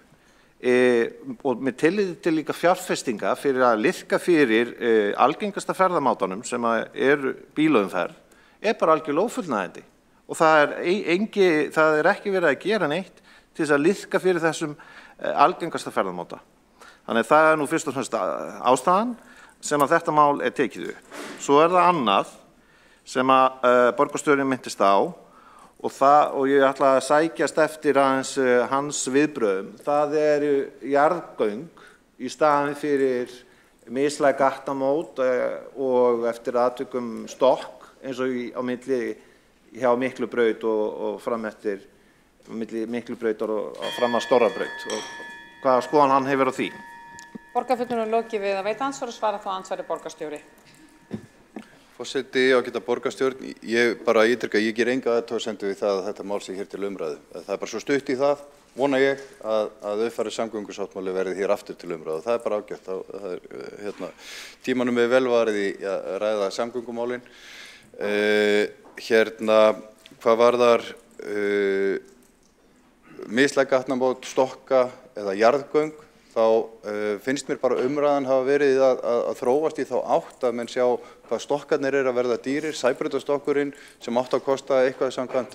og með tilliti til líka fjárfestinga fyrir að liðka fyrir algengasta ferðamátanum sem bílaumferð bara algjörlega ófullnægjandi og það er ekki verið að gera neitt til þess að liðka fyrir þessum algengasta ferðamáta. Þannig að það nú fyrst og fremst ástæðan sem að þetta mál tekið upp. Svo það annað sem að borgarstjórinn minntist á og ég ætla að sækjast eftir hans viðbrögðum. Það eru jarðgöng í staðinn fyrir mislæg gattamót og eftir atvikum stokk eins og á milli hjá Miklubraut og fram eftir Miklubrautar og fram að Stórabraut. Hvaða skoðun hann hefur á því? Borgarfulltrúinn lokið við að veita andsvar og svara þá andsvari borgarstjóri. Forseti, ágæta borgarstjórn, ég bara ítreka, ég ger enga athugasemdir við það að þetta mál sé hér til umræðu. Það er bara svo stutt í það vona ég að uppfærður samgöngusáttmáli verði hér aftur til umræðu. Það bara ágætt. Það tímanum við vel varið í að ræða samgöngumálin. Hvað varðar mislæg gatnamót, stokka eða jarðgöng, þá finnst mér bara umræðan hafa verið að þróast í þá átt að menn sjá hvað stokkarnir að verða dýrir. Sæbrautastokkurinn sem átt að kosta eitthvað samkvæmt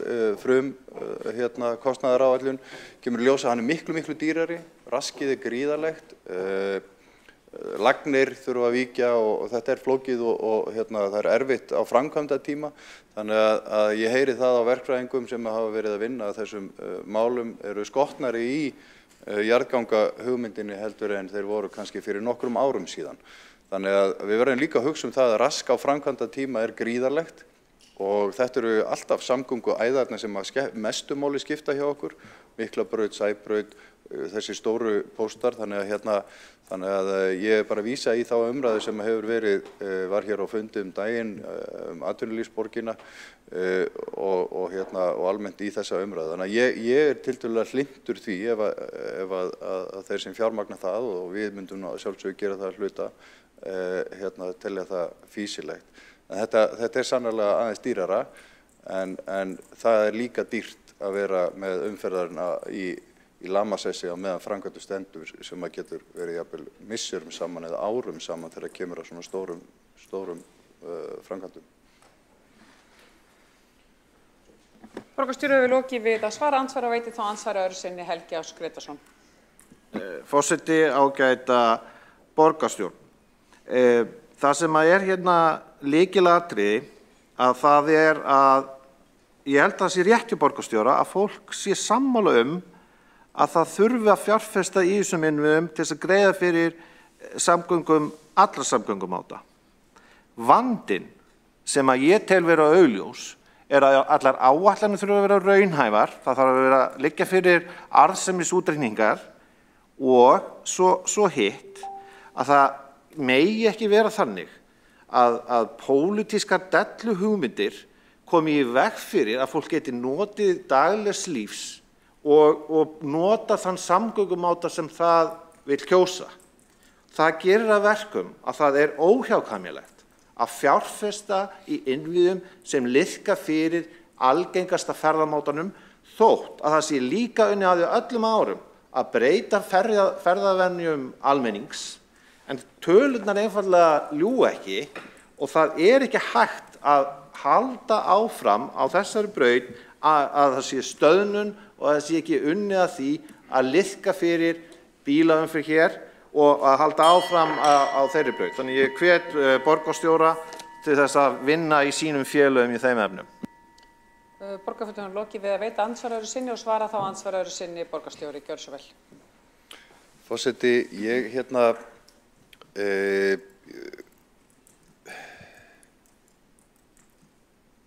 kostnaðaráætlun kemur í ljós að hann miklu dýrari, raskið gríðarlegt, lagnir þurfa að víkja og þetta flókið og það erfitt á framkvæmdatíma. Þannig að ég heyri það á verkfræðingum sem hafa verið að vinna að þessum málum eru skotnari í jarðganga hugmyndinni heldur en þeir voru kannski fyrir nokkrum árum síðan. Þannig að við verðum líka að hugsa það að rask á framkvæmdatíma gríðarlegt og þetta eru alltaf samgönguæðarnir sem mestu máli skipta hjá okkur, Miklabraut, Sæbraut, þessi stóru póstar. Þannig að ég bara vísa í þá umræðu sem var hér á fundi daginn atvinnulífsborgina og almennt í þessa umræðu. Þannig að ég tiltölulega hlynntur því ef að þeir sem fjármagna það og við myndum sjálfsögðu gera það hluta telja það fýsilegt. Þetta sannarlega aðeins dýrara en það líka dýrt að vera með umferðarina í lamasessi á meðan framkvæmdur stendur sem að getur verið jafnvel misserum saman eða árum saman þegar kemur að svona stórum framkvæmdum. Borgarstjóri hefur lokið við að svara andsvara og veitir þá andsvara öðru sinni Helgi Ás Grétarsson. Forseti, ágæta borgarstjórn. Það sem hérna lykilatriði að það að ég held að það sé rétt hjá borgarstjóra að fólk sé sammála að það þurfi að fjárfesta í þessum innviðum til þess að greiða fyrir samgöngum, allra samgöngumáta. Vandinn sem að ég tel vera augljós að allar áætlanir þurfa að vera raunhæfar, það þarf að liggja fyrir arðsemisútreikningar og svo hitt að það megi ekki vera þannig að pólitískar delluhugmyndir komi í veg fyrir að fólk geti notið daglegs lífs og nota þann samgöngumáta sem það vill kjósa. Það gerir að verkum að það óhjákvæmilegt að fjárfesta í innviðum sem liðka fyrir algengasta ferðamátanum þótt að það sé líka unnið að því öllum árum að breyta ferðavenjum almennings. En tölurnar einfaldlega ljúga ekki og það ekki hægt að halda áfram á þessari braut að það sé stöðnun og það sé ekki unnið að því að liðka fyrir bílaumferð hér og að halda áfram á þeirri braut. Þannig ég hvet borgarstjóra til þess að vinna í sínum félögum í þeim efnum. Borgarfulltrúinn lokið við að veita andsvara öðru sinni og svara þá andsvara öðru sinni borgarstjóri. Gjörðu svo vel. Forseti, ég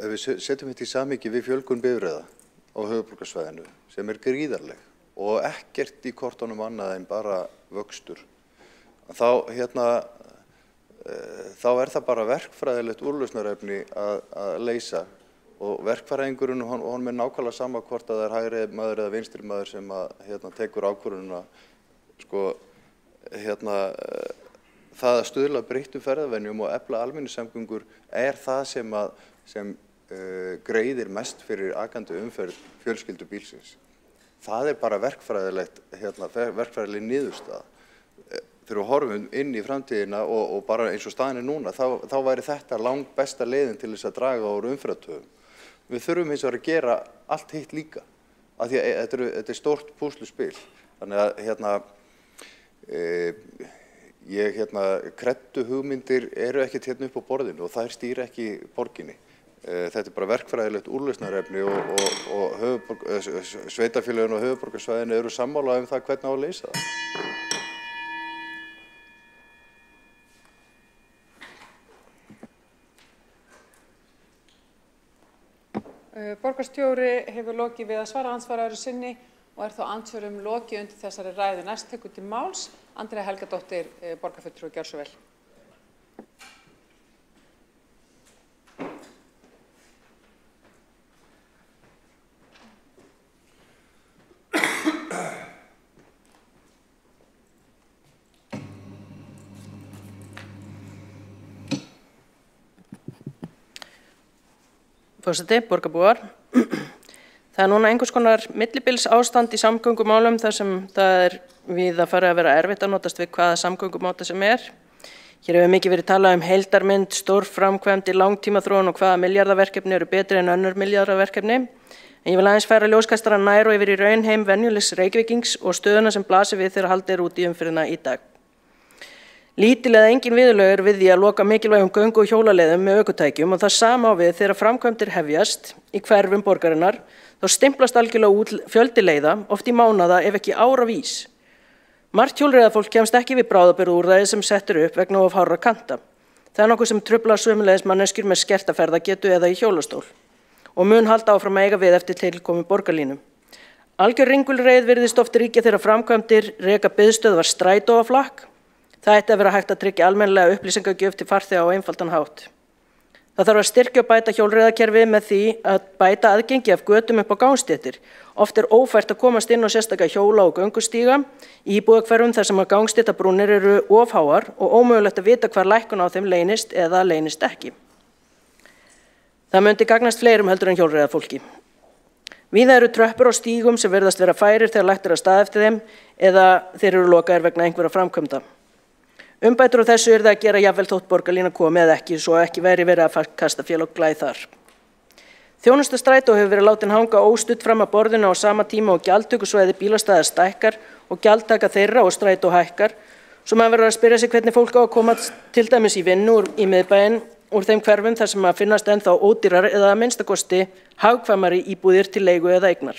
ef við setjum þetta í samhengi við fjölgun bifreiða á höfuðborgarsvæðinu sem gríðarleg og ekkert í kortunum annað en bara vöxtur, þá það bara verkfræðilegt úrlausnarefni að leysa og verkfræðingurinn hann með nákvæmlega sama hvort að það hægri maður eða vinstri maður sem tekur ákvörðunina það að stuðla breyttum ferðavenjum og efla almenningssamgöngur það sem greiðir mest fyrir akandi umferð fjölskyldubílsins. Það bara verkfræðileg niðurstaða. Þegar við horfum inn í framtíðina og bara eins og staðan núna, þá væri þetta langt besta leiðin til þess að draga úr umferðartöfum. Við þurfum hins vegar að gera allt hitt líka, af því að þetta stórt púsluspil. Þannig að kreddu hugmyndir ekkert upp á borðinu og þær stýra ekki borginni. Þetta bara verkfræðilegt úrlausnarefni og sveitarfélögin og höfuðborgarsvæðinu eru sammála það hvernig á að leysa það. Borgarstjóri hefur lokið við að svara andsvara öðru sinni og þá andsvörum lokið undir þessari ræðu. Næst tekur til máls Andrea Helgadóttir, borgarfulltrúi. Gjörðu svo vel. Forseti, borgarbúar. Það núna einhvers konar millibils ástand í samgöngumálum þar sem það víða farið að vera erfitt að notast við hvaða samgöngumáta sem Hér hefur mikið verið talað heildarmynd, stórframkvæmdir, langtímaþróun og hvaða milljarðaverkefni eru betri en önnur milljarðaverkefni. En ég vil aðeins færa ljóskastara nær og yfir í raunheim venjulegs Reykvíkings og stöðuna sem blasir við þegar haldið út í umferðina í dag. Lítil eða engin viðurlög við því að loka mikilvægum göngu- og hjólaleiðum með ökutækjum og það sama á við þegar framkvæmdir hefjast í hverfum borgarinnar, þá stimplast algjörlega út fjöldi leiða, oft í mánaða ef ekki áravís. Margt hjólreiðafólk kemst ekki við bráðabirgðaúrræði sem settur upp vegna of hárra kanta. Það nokkuð sem truflar sömuleiðis manneskjur með skerta ferðagetu eða í hjólastól og mun halda áfram að eiga við eftir tilkomu borgarlínu. Algjör ringulreið virðist oft ríkja þegar framkvæmdir reka biðstöðvar strætó á flakk. Það ætti að vera hægt að tryggja almennilega upplýsingagjöf til farþega á einfaldan hátt. Það þarf að styrkja og bæta hjólreiðakerfið með því að bæta aðgengi af götum upp á gangstéttir. Oft ófært að komast inn á sérstaka hjóla- og göngustíga í íbúðahverfum þar sem að gangstéttabrúnir eru of háar og ómögulegt að vita hvar lækkun á þeim leynist eða leynist ekki. Það myndi gagnast fleirum heldur en hjólreiðafólki. Víða eru tröppur á stígum sem virðast vera færir þegar lagt af stað eftir þeim eða þeir eru lokaðir vegna einhverra framkvæmda. Umbætur á þessu það að gera jafnvel þótt borgarlína komi eða ekki, svo ekki væri verið að kasta fél og glæð þar. Þjónusta strætó hefur verið látin hanga óstudd fram að borðinu á sama tíma og gjaldtökusvæði bílastæða stækkar og gjaldtaka þeirra og strætó hækkar, svo maður verður að spyrja sig hvernig fólk á að koma til dæmis í vinnu í miðbæinn úr þeim hverfum þar sem að finnast ennþá ódýrar eða að minnstakosti hagkvæmari íbúðir til leigu eða eignar.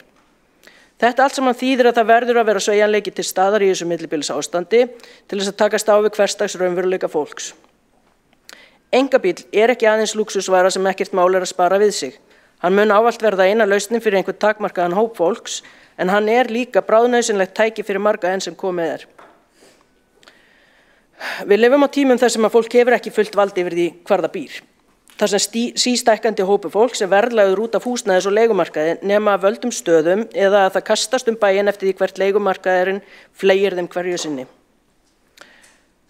Þetta allt saman þýðir að það verður að vera sveigjanleiki til staðar í þessu millibils ástandi til þess að takast á við hversdags raunveruleika fólks. Einkabíll ekki aðeins lúxusvara sem ekkert mál að spara við sig. Hann mun ávallt verða eina lausnin fyrir einhvern takmarkaðan hóp fólks, en hann líka bráðnauðsynlegt tæki fyrir marga enn sem komið Við lifum á tímum þar sem að fólk hefur ekki fullt vald yfir því hvar það býr. Þar sem sístækkandi hópu fólks verðlagður út af húsnæðis- og leigumarkaði nema af völdum stöðum eða að það kastast bæinn eftir því hvert leigumarkaðurinn fleygir þeim hverju sinni.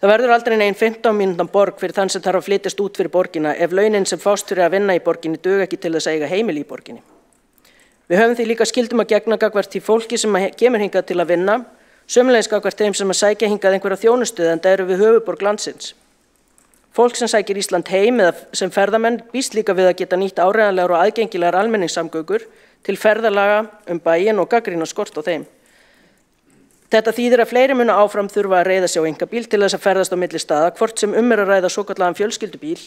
Það verður aldrei nein 15 mínútna borg fyrir þann sem þarf að flytjast út fyrir borgina ef launin sem fást fyrir að vinna í borginni duga ekki til þess að eiga heimili í borginni. Við höfum því líka skyldum að gegna gagnvart því fólki sem kemur hingað til að vinna, sömuleiðis gagnvart þeim sem að sækja hingað einhverja þjónustu enda eru við höfuðborg landsins. Fólk sem sækir Ísland heim eða sem ferðamenn býst líka við að geta nýtt áreiðanlegar og aðgengilegar almenningssamgöngur til ferðalaga bæinn og gagnrýna skort á þeim. Þetta þýðir að fleiri munu áfram þurfa að reiða sig á einkabíl til þess að ferðast á milli staða, hvort sem að ræða svokallaðan fjölskyldubíl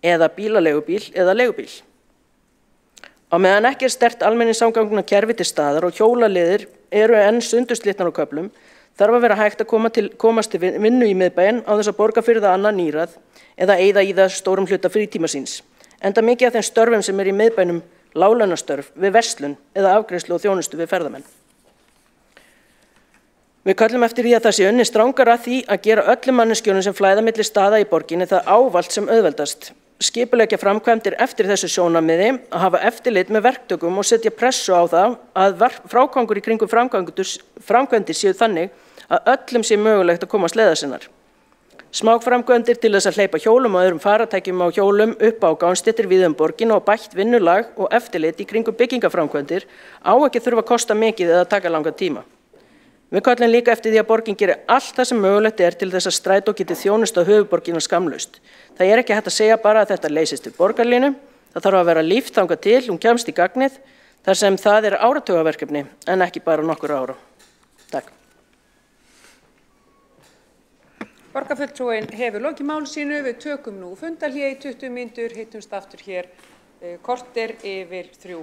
eða bílaleigubíl eða leigubíl. Á meðan ekki sterkt almenningssamgöngukerfi til staðar og hjólaleiðir eru enn sundurslitnar á köflum, þarf að vera hægt að komast til vinnu í miðbæinn á þess að borga fyrir það annað nýrað eða eyða í það stórum hluta frítíma síns. Enda mikið af þeim störfum sem í miðbænum láglaunastörf við verslun eða afgreiðslu og þjónustu við ferðamenn. Við köllum eftir því að það sé unnið strangar að því að gera öllum manneskjunum sem flæða milli staða í borginni það ávallt sem auðveldast. Skipuleggja framkvæmdir eftir þessu sjónarmiði, að hafa eftirlit með verktökum og setja pressu á það að frágangur í kringum framkvæmdir séu þannig að öllum sé mögulegt að komast leiðar sinnar. Smáframkvæmdir til þess að hleypa hjólum og öðrum faratækjum á hjólum upp á gangstéttir víða borgina og bætt vinnulag og eftirlit í kringum byggingaframkvæmdir á ekki þurfa að kosta mikið eða taka langan tíma. Við köllum líka eftir því að borgin gerir allt það sem mögulegt til þess að strætó geti þjónustu á höfuðborgina skamlaust. Það ekki hægt að segja bara að þetta leysist til borgarlínu, það þarf að vera líft þangað til kemst í gagnið þar sem það áratugaverkefni en ekki bara nokkur ára. Takk. Borgarfulltrúinn hefur lokið máli sínu, við tökum nú fundarhlé í 20 mínútur, hittumst aftur hér korter yfir 3.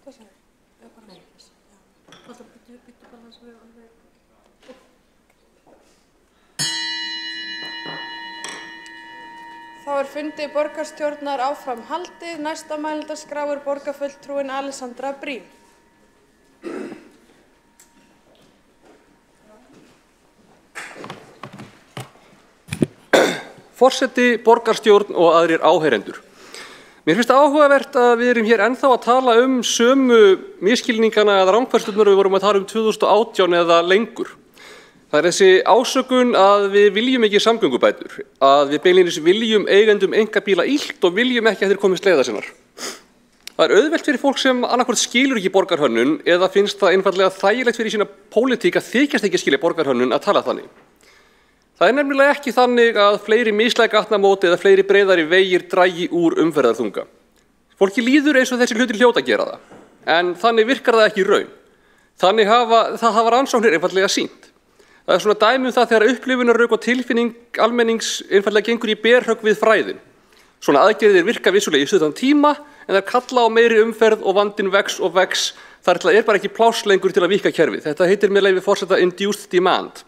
Þá fundi borgarstjórnar áfram haldið. Næsta mælendaskrá borgarfulltrúin Alessandra Briem. Forseti, borgarstjórn og aðrir áheyrendur. Mér finnst áhugavert að við erum hér ennþá að tala sömu misskilningana eða rangfærslurnar við vorum að tala 2018 eða lengur. Það þessi ásökun að við viljum ekki samgöngubætur, að við beinlínis viljum eigendum einkabíla illt og viljum ekki að þeir komist leiðar sinnar. Það auðvelt fyrir fólk sem annarkvort skilur ekki borgarhönnun eða finnst það einfaldlega þægilegt fyrir sína pólitík að þykjast ekki skilja borgarhönnun að tala þannig. Það nefnilega ekki þannig að fleiri mislæg gatnamót eða fleiri breiðari vegir dragi úr umferðarþunga. Fólki líður eins og þessi hlutir hljóta að gera það, en þannig virkar það ekki í raun. Þannig hafa rannsóknir einfaldlega sýnt. Það er svona dæmi það þegar upplifunarrauk og tilfinning almennings einfaldlega gengur í berhögg við fræðin. Svona aðgerðir virka vissulega í stuttan tíma, en það kalla á meiri umferð og vandinn vex og vex. Þar bara ekki pláss lengur til að víkka kerfið. Þetta heitir með leyfi forseta induced demand.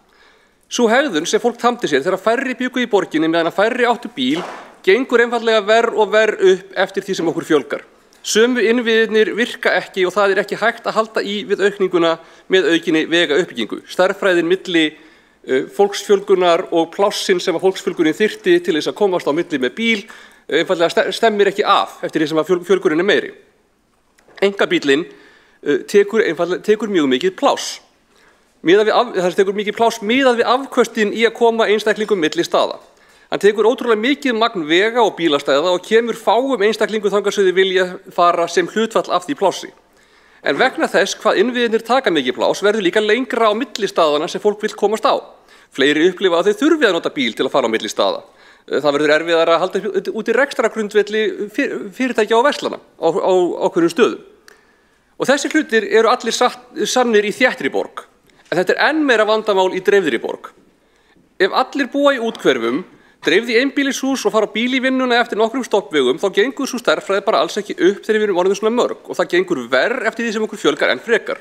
Sú hegðun sem fólk tamdi sér þegar færri bjuggu í borginni meðan að færri áttu bíl gengur einfaldlega verr og verr upp eftir því sem okkur fjölgar. Sömu innviðirnir virka ekki og það er ekki hægt að halda í við aukninguna með aukinni vega uppbyggingu. Stærðfræðin milli fólksfjölgunar og plássin sem að fólksfjölgunin þyrfti til þess að komast á milli með bíl einfaldlega stemmir ekki af eftir því sem að fjölgunin er meiri. Einkabíllinn tekur mjög mikið pláss. Það tekur mikið pláss miðað við afköstin í að koma einstaklingum milli staða. Hann tekur ótrúlega mikið magn vega og bílastæða og kemur fáum einstaklingum þangað sem þeir vilja fara sem hlutfall af því plássi. En vegna þess hvað innviðirnir taka mikið pláss verður líka lengra á milli staðana sem fólk vill komast á. Fleiri upplifa að þau þurfi að nota bíl til að fara á milli staða. Það verður erfiðara að halda út í rekstrargrundvelli fyrirtækja og verslana á ákveðnum stöðum. Og þessi hlutir eru allir sannir í þéttri borg. En þetta enn meira vandamál í dreifðri borg. Ef allir búa í úthverfum, dreifð í einbýlishús og fara á bíl í vinnuna eftir nokkrum stoppvegum, þá gengur sú stærðfræði bara alls ekki upp þegar við erum orðin svona mörg og það gengur verr eftir því sem okkur fjölgar enn frekar.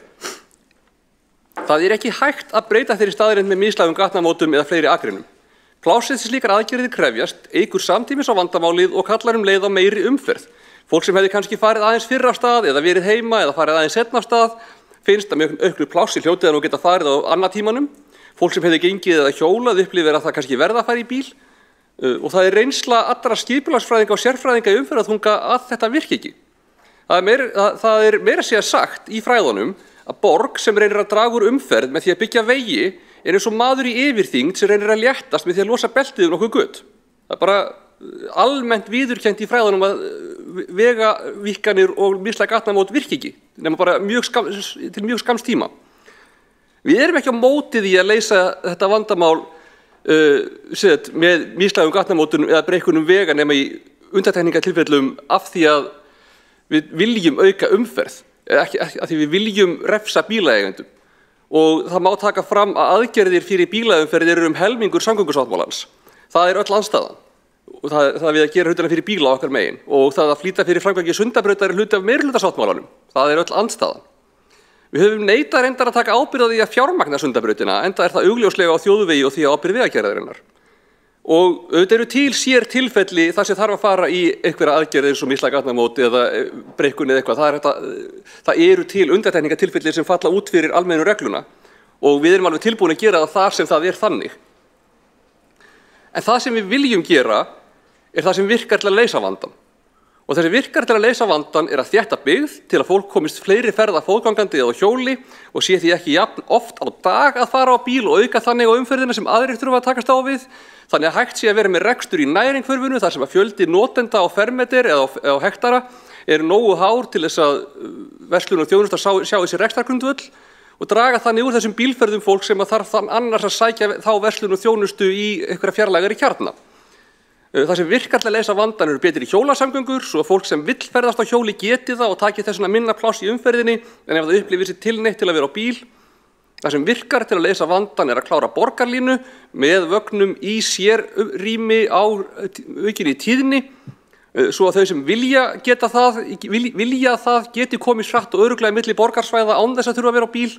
Það er ekki hægt að breyta þeirri staðreynd með mislægum gatnamótum eða fleiri akreinum. Plássið sem slíkar aðgerðir krefjast eykur samtímis á vandamálið og kallar leið á meiri umferð. Fólk sem hefði kannski farið aðeins fyrr af stað eða verið heima eða farið aðeins seinna af stað finnst að með auknu plássi hljótið að nú geta farið á annað tímanum. Fólk sem hefði gengið eða hjólað upplifir að það kannski verða að fara í bíl og það er reynsla allra skipulagsfræðinga og sérfræðinga í umferðarþunga að þetta virki ekki. Það er meira að segja sagt í fræðunum að borg sem reynir að draga úr umferð með því að byggja vegi er eins og maður í yfirþyngd sem reynir að léttast með því að losa beltið nokkuð gutt. Það er bara almennt viðurkennt í fræðunum að vegavíkkanir og mislæg gatnamót virki ekki, nema bara til mjög skamms tíma. Við erum ekki á móti því að leysa þetta vandamál með mislægum gatnamótum eða breikunum vega nema í undantekningartilfellum af því að við viljum auka umferð, ekki af því við viljum refsa bílaeigendum. Og það má taka fram að aðgerðir fyrir bílaumferð eru helmingur samgöngusáttmálans. Það er öll andstæðan. Og það við að gera hlutina fyrir bíla á okkar megin og það að flýta fyrir framgangi Sundabrautar er hluti af meirihlutasáttmálanum. Það er öll andstæðan. Við höfum neitað reyndar að taka ábyrgð á því að fjármagna Sundabrautina, enda er það augljóslega á þjóðvegi og því á ábyrgð vegagerðarinnar. Og auðvitað eru til sér tilfelli þar sem þarf að fara í einhverja aðgerð eins og mislæg gatnamót eða breikkun eða eitthvað. Það eru til undantekningartilfelli sem falla út fyrir almennu regluna og við erum alveg tilbúin að gera það þar sem það er þannig. En það sem við viljum gera er það sem virkar til að leysa vandann. Og það sem virkar til að leysa vandann er að þétta byggð til að fólk komist fleiri ferða fótgangandi eða á hjóli og sé því ekki jafn oft á dag að fara á bíl og auka þannig á umferðina sem aðrir þurfa að takast á við. Þannig að hægt sé að vera með rekstur í næringhverfinu þar sem að fjöldi notenda á fermeter eða á hektara er nógu hár til þess að verslun og þjónusta sjá þessi rekstrargrundvöll og draga þannig úr þessum bílferðum fólk sem að þarf annars að sækja þá verslun og þjónustu í einhverja fjarlægari kjarna. Það sem virkar til að leysa vandann eru betri hjólasamgöngur svo að fólk sem vill ferðast á hjóli geti það og taki þess vegna minna pláss í umferðinni en ef það upplifir sér tilneytt til að vera á bíl. Það sem virkar til að leysa vandann er að klára borgarlínu með vögnum í sérrými á aukinni tíðni svo að þau sem vilja það geti komið hratt og örugglega milli borgarsvæða án þess að þurfa að vera á bíl.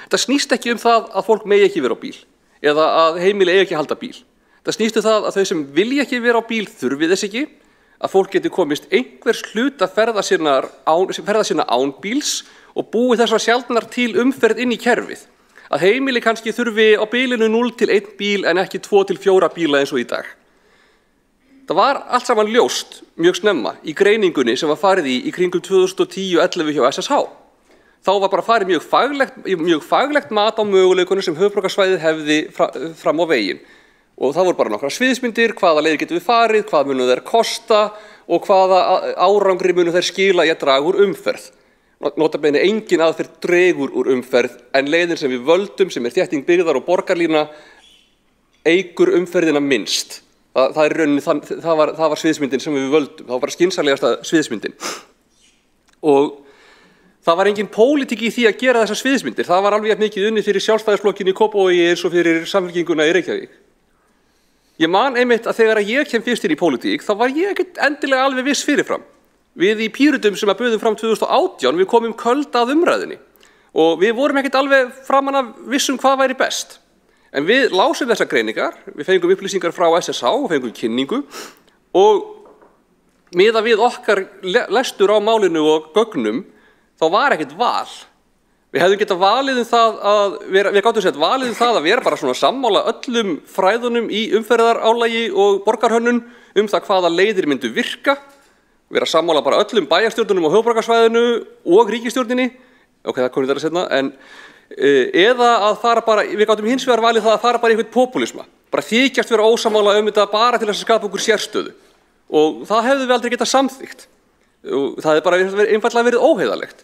Þetta snýst ekki það að fólk megi ekki vera á bíl eða að heimili eigi ekki halda bíl. Þetta snýst það að þau sem vilja ekki vera á bíl þurfi þess ekki, að fólk geti komist einhvers hluta ferða sinna án bíls og búi þessar sjaldnar til umferð inn í kerfið. Að heimili kannski þurfi á bilinu 0 til 1 bíl en ekki 2 til 4 bíla eins og í dag. Það var allt saman ljóst mjög snemma í greiningunni sem var farið í kringum 2010-11 hjá SSH. Þá var bara farið mjög faglegt mat á möguleikunum sem höfuðborgarsvæðið hefði fram á veginn. Og það voru bara nokkrar sviðsmyndir, hvaða leiðir getum við farið, hvað munu þær kosta og hvaða árangri munu þær skila í að draga úr umferð. Notabene engin aðferð dregur úr umferð en leiðin sem við völdum, sem þétting byggðar og borgarlína, eykur umferðina minnst. Það var sviðsmyndin sem við völdum, það var bara skynsamlegasta sviðsmyndin. Og það var engin pólitík í því að gera þessar sviðsmyndir, það var alveg jafn mikið unnið fyrir Sjálfstæðisflokkinn í Kópavogi eins og fyrir Samfylkinguna í Reykjavík. Ég man einmitt að þegar ég kem fyrst inn í pólitík, þá var ég ekkert endilega alveg viss fyrirfram. Við í Pírötum sem buðum fram 2018, við komum köld að umræðunni og við vorum ekkert alveg framan af vissum hvað væri best. En við lásum þessar greiningar, við fengum upplýsingar frá SSH og fengum kynningu og miðað við okkar lestur á málinu og gögnum, þá var ekkert val. Við hefðum getað valið það að vera bara svona sammála öllum fræðunum í umferðarálagi og borgarhönnun það hvaða leiðir myndu virka, vera sammála bara öllum bæjarstjórnunum á höfuðborgarsvæðinu og ríkisstjórninni, það komið þar seinna, eða að fara bara, við gátum hins vegar valið það að fara bara í eitthvað popúlisma, bara þykjast vera ósammála þetta bara til þess að skapa okkur sérstöðu og það hefðum við aldrei getað samþykkt og það hefði bara einfaldlega verið óheiðarlegt.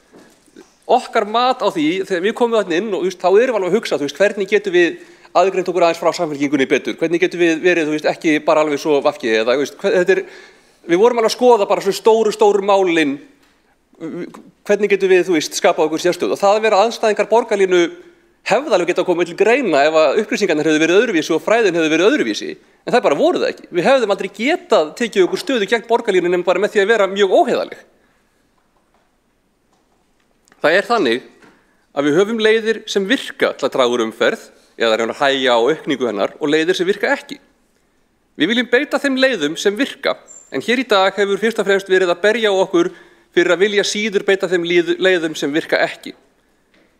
Okkar mat á því, þegar við komum þarna inn og þá erum við alveg að hugsa, hvernig getum við aðgreint okkur aðeins frá Samfylkingunni betur, hvernig getum við verið, ekki bara alveg svo vafki eða, við vorum alveg að skoða bara svona stóru málin, hvernig getum við, skapað okkur sérstöðu og það að vera andstæðingar borgarlínu hefði alveg getað komið til greina ef að upplýsingarnir hefðu verið öðruvísi og fræðin hefðu verið öðruvísi, en það bara voru það ekki. Við hefðum aldrei getað tekið okkur stöðu gegn borgarlínu nema bara með því að vera mjög óheiðarleg. Það þannig að við höfum leiðir sem virka til að draga úr umferð eða reyna að hægja á aukningu hennar og leiðir sem virka ekki. Við viljum beita þeim leiðum sem virka, en hér í dag hefur fyrst og fremst verið að berja á okkur fyrir að vilja síður beita þeim leiðum sem virka ekki.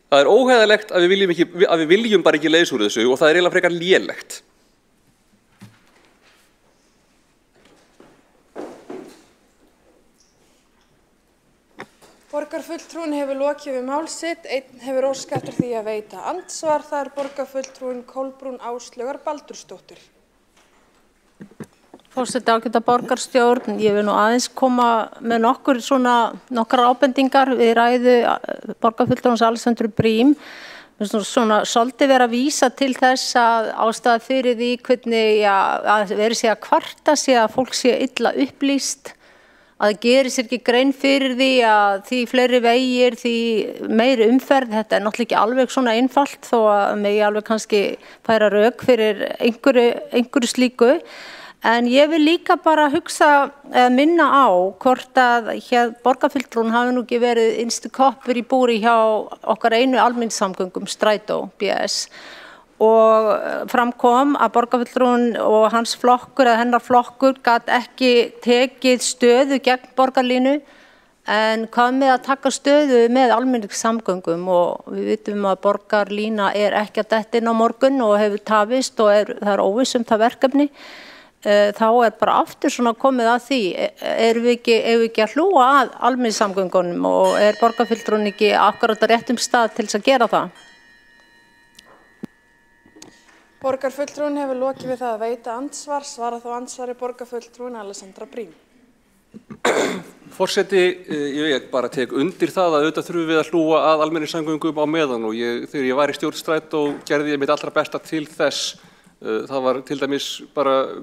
Það óheiðarlegt að við viljum bara ekki leiðs úr þessu og það eiginlega frekar lélegt. Borgarfulltrúin hefur lokið við mál sitt, einn hefur óskað eftir því að veita andsvar, það borgarfulltrúin Kolbrún Áslaugar Baldursdóttir. Forseti ágæta borgarstjórn, ég vil nú aðeins koma með nokkrar ábendingar við ræðu borgarfulltrúins Alexandru Brím. Svona svolítið vera að vísa til þess að ástæða fyrir því hvernig að verið sé að kvarta sé að fólk sé illa upplýst, að það gerir sér ekki grein fyrir því að því fleiri vegir, því meiri umferð, þetta náttúrulega ekki alveg svona einfalt þó að megi alveg kannski færa rök fyrir einhverju slíku. En ég vil líka bara minna á hvort að borgarfulltrúin hafi nú ekki verið innstu koppur í búri hjá okkar einu almenningssamgöngum Strætó BS og framkom að borgarfulltrúin og hans flokkur eða hennar flokkur gat ekki tekið stöðu gegn borgarlínu en hvað með að taka stöðu með almenningssamgöngum og við vitum að borgarlína ekki að detta inn á morgun og hefur tafist og það óviss það verkefni. Þá bara aftur svona komið að því, erum við ekki að hlúa að almenningssamgöngunum og borgarfulltrúin ekki akkurat á réttum stað til þess að gera það? Borgarfulltrúin hefur lokið við það að veita andsvar, svara þó andsvari borgarfulltrúin Alexandra Brím. Forseti, ég bara tek undir það að auðvitað þurfum við að hlúa að almenningssamgöngum á meðan og þegar ég var í stjórn Strætó gerði ég mitt allra besta til þess. Það var til dæmis bara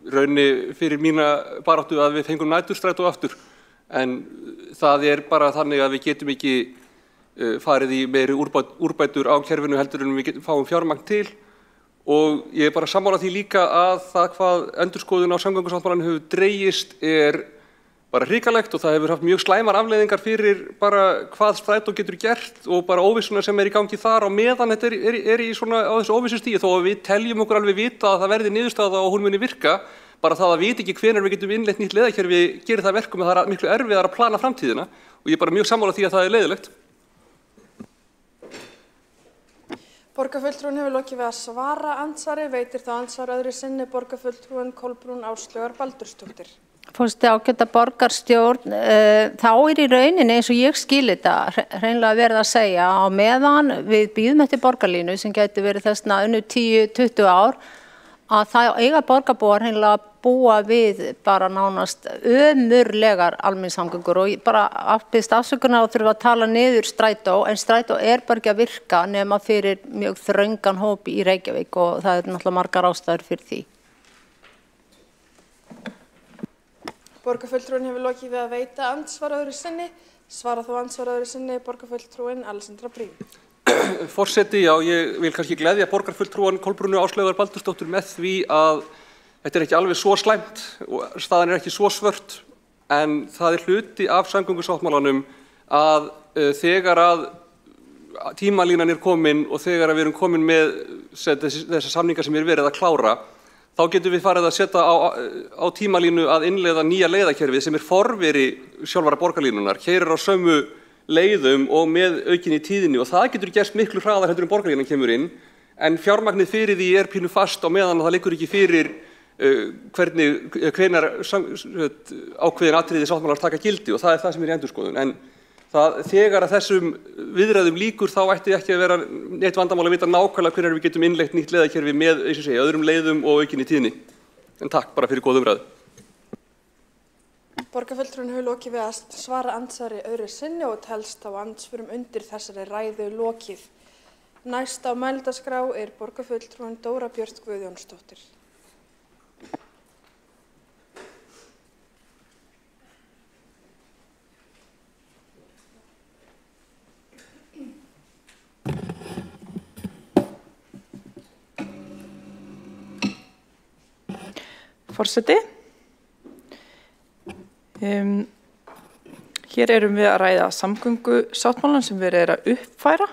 raunni fyrir mína baráttu að við fengum næturstrætó aftur en það bara þannig að við getum ekki farið í meiri úrbætur á kerfinu heldur en við fáum fjármagn til og ég bara sammála því líka að það hvað endurskoðun á samgöngusáttmálanum hefur dregist bara hrikalegt og það hefur haft mjög slæmar afleiðingar fyrir bara hvað strætó getur gert og bara óvissuna sem í gangi þar á meðan þetta í svona á þessu óvissustígi þó að við teljum okkur alveg vita að það verði niðurstaða og hún muni virka, bara það að vita ekki hvenær við getum innleitt nýtt leiðakerfi gerir það verkum að það er miklu erfiðar að plana framtíðina og ég er bara mjög sammála því að það er leiðilegt. Borgarfulltrúinn hefur lokið við að svara andsvari, veitir þá andsvar öðru sinni borgarfulltrúinn Kolbrún Áslaugar Baldursdóttir. Fórstu ágæta borgarstjórn, þá í rauninni eins og ég skil þetta hreinlega verið að segja á meðan við býðum eftir borgarlínu sem gæti verið þessna unnu 10-20 ár að það eiga borgarbúar hreinlega að búa við bara nánast ömurlegar almenningssamgöngur og bara biðst afsökunar og þurfa að tala niður strætó en strætó bara ekki að virka nema fyrir mjög þröngan hóp í Reykjavík og það er náttúrulega margar ástæður fyrir því. Borgarfulltrúinn hefur lokið við að veita andsvar öðru sinni. Svara þó andsvar öðru sinni borgarfulltrúinn Alessandra Brím. Forseti, já, ég vil kannski gleðja borgarfulltrúan Kolbrúnu Áslaugar Baldursdóttur með því að þetta ekki alveg svo slæmt og staðan ekki svo svört en það hluti af samgöngusáttmálanum að þegar að tímalínan komin og þegar að við erum komin með þessar samningar sem verið að klára þá getum við farið að setja á tímalínu að innleiða nýja leiðakerfið sem forveri sjálfara borgarlínunar, keyrir á sömu leiðum og með aukinni tíðinni og það getur gerst miklu hraðar heldur en borgarlínan kemur inn en fjármagnið fyrir því pínu fast á meðan það liggur ekki fyrir hvenær ákveðin atriði sáttmálar taka gildi og það er það sem í endurskoðun en þegar að þessum viðræðum líkur þá ætti ekki að vera neitt vandamál að vita nákvæmlega hvenær við getum innleitt nýtt leiðakerfi með eins og segja öðrum leiðum og aukinni tíðni. En takk bara fyrir góð umræðu. Borgarfulltrúinn hefur lokið við að svara andsvari öðru sinni og telst á andsvörum undir þessari ræðu lokið. Næst á mælendaskrá borgarfulltrúinn Dóra Björt Guðjónsdóttir. Forseti. Hér erum við að ræða samgöngusáttmálann sem verið að uppfæra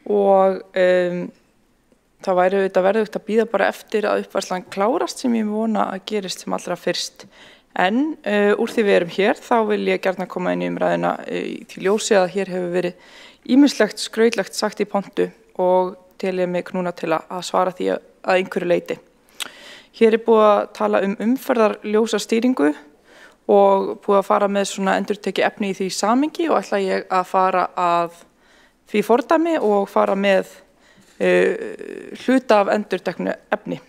og það væri auðvitað verðugt að bíða bara eftir að uppfærslan klárast sem ég vona að gerist sem allra fyrst. En úr því við erum hér þá vil ég gjarna koma inn í umræðuna í því ljósi að hér hefur verið ýmislegt skrautlegt sagt í pontu og tel ég mig núna til að svara því að einhverju leyti. Hér búið að tala umferðarljósastýringu og búið að fara með svona endurtekið efni í því samhengi og ætla ég að fara að því fordæmi og fara með hluta af endurteknu efni.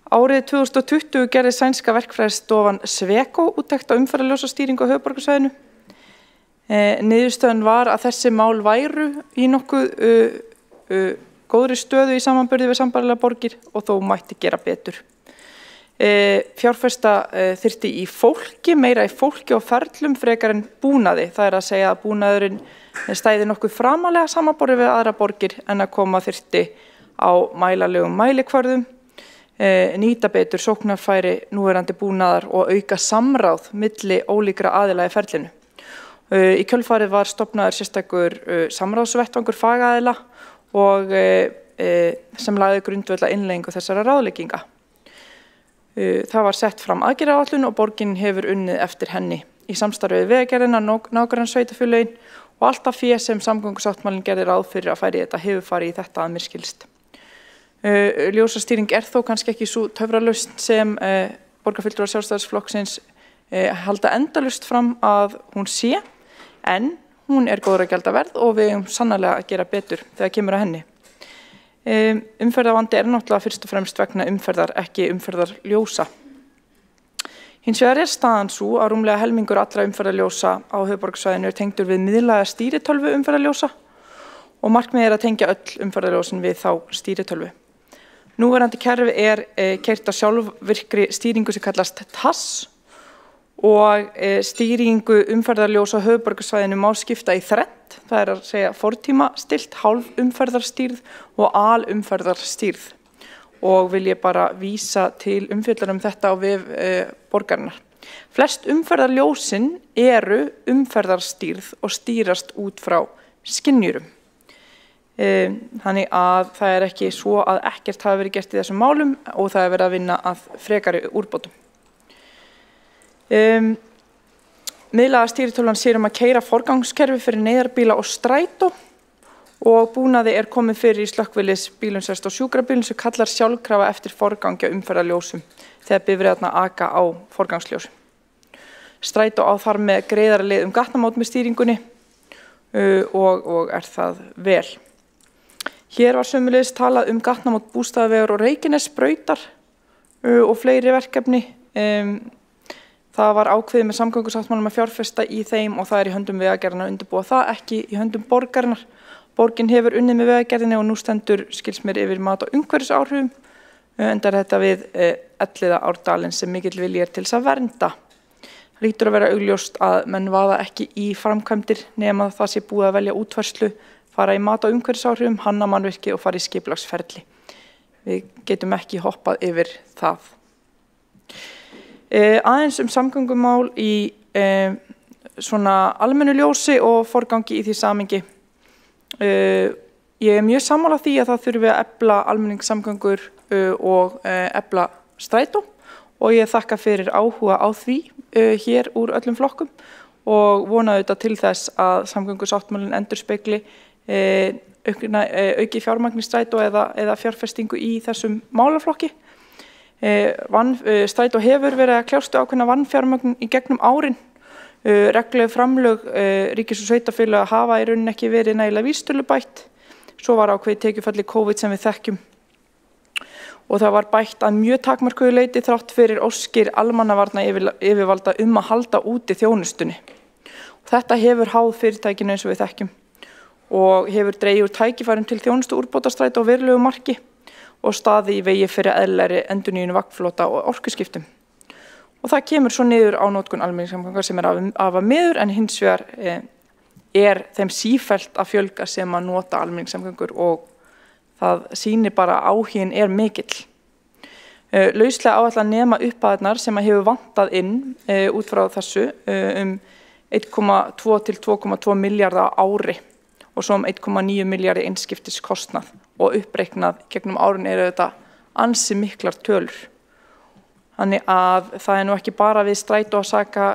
Árið 2020 gerði sænska verkfræðistofan Sweco úttekt á umferðarljósastýringu á höfuðborgarsvæðinu. Niðurstöðan var að þessi mál væru í nokkuð góðri stöðu í samanburði við sambærilegar borgir og þó mætti gera betur. Fjárfesta þyrfti í fólki, meira í fólki og ferlum frekar en búnaði. Það er að segja að búnaðurinn stæði nokkuð framalega samanborið við aðra borgir en að koma þyrfti á mælalegum mælikvörðum, nýta betur sóknarfæri núverandi búnaðar og auka samráð milli ólíkra aðila í ferlinu. Í kjölfarið var stofnaður sérstakur samráðsvettvangur fagaðila og sem lagði grundvöll að innleiðingu þessara ráðlegginga. Það var sett fram aðgerðaáætlun og borgin hefur unnið eftir henni í samstarfi við Vegagerðina, nágrannasveitarfélögin og allt af fé sem samgöngusáttmálinn gerði ráð fyrir að færi í þetta hefur farið í þetta að mér skilst. Ljósastýring þó kannski ekki svo töfralausn sem borgarfulltrúar Sjálfstæðisflokksins halda endalaust fram að hún sé, en hún góðra gjalda verð og við eigum sannarlega að gera betur þegar kemur að henni. Umferðarvandi náttúrulega fyrst og fremst vegna umferðar, ekki umferðarljósa. Hins vegar staðan svo að rúmlega helmingur allra umferðarljósa á höfuðborgarsvæðinu tengdur við miðlæga stýritölvu umferðarljósa og markmiðið að tengja öll umferðarljósin við þá stýritölvu. Núverandi kerfi keyrt á sjálfvirkri stýringu sem kallast TASS og stýringu umferðarljósa á höfuðborgarsvæðinu má skipta í þrennt, það er að segja fortímastilt, hálfumferðarstýrð og alumferðarstýrð og vil ég bara vísa til umfjöllunar þetta á vef borgarinnar. Flest umferðarljósin eru umferðarstýrð og stýrast út frá skynjurum. Þannig að það er ekki svo að ekkert hafi verið gert í þessum málum og það er verið að vinna að frekari úrbótum. Miðlæga stýritölvan sér að keyra forgangskerfi fyrir neyðarbíla og strætó og búnaði er komið fyrir í slökkviðliðsbílum og sjúkrabílum sem kallar sjálfkrafa eftir forgangi á umferðarljósum þegar bifreiðarnar aka á forgangsljósum. Strætó á þar með greiðara leið gatnamót með stýringunni og er það vel. Hér var sömuleiðis talað gatnamót Bústaðavegar og Reykjanesbrautar og fleiri verkefni. Það var ákveðið með samgöngusáttmálanum að fjárfesta í þeim og það er í höndum Vegagerðarinnar að undirbúa það, ekki í höndum borgarinnar. Borgin hefur unnið með Vegagerðinni og nú stendur skils mér yfir mat á umhverfisáhrifum, enda er þetta við Elliðaárdalinn sem mikill vilji er til þess að vernda. Það lítur að vera augljóst að menn vaða ekki í framkvæmdir nema það sé búið að velja útfærslu, fara í mat á umhverfisáhrifum, hanna mannvirki og fara í skipulagsferli. Við getum ekki hoppað yfir það. Aðeins samgöngumál í svona almennu ljósi og forgangi í því samhengi. Ég er mjög sammála því að það þurfi að efla almenningssamgöngur og efla strætó og ég þakka fyrir áhuga á því hér úr öllum flokkum og vona auðvitað til þess að samgöngusáttmálinn endurspegli auki fjármagn í strætó eða fjárfestingu í þessum málaflokki. Strætó hefur verið að kljást ákveðna vanfjármögnun í gegnum árin. Regluleg framlög ríkis- og sveitarfélaga hafa í rauninni ekki verið nægilega vísitölubætt. Svo var ákveðið tekjufalli COVID sem við þekkjum. Og það var bætt að mjög takmörkuðu leyti þrátt fyrir óskir almannavarna yfirvalda að halda úti þjónustunni. Þetta hefur háð fyrirtækinu eins og við þekkjum og hefur dregið úr tækifærum til þjónustu úrbóta strætó á verulegu marki og staði í vegi fyrir eðlilegri endurnýjun vagnflota og orkuskiptum. Og það kemur svo niður á notkun almenningssamgangna sem er afar miður en hins vegar er þeim sífellt að fjölga sem að nota almenningssamgöngur og það sýnir bara áhuginn er mikill. Lauslega áætla að nema upphæðirnar sem að hefur vantað inn út frá þessu 1,2 til 2,2 milljarða á ári og svo 1,9 milljarði einskiptiskostnað og uppreiknað gegnum árin eru þetta ansi miklar tölur. Þannig að það er nú ekki bara við strætó að saka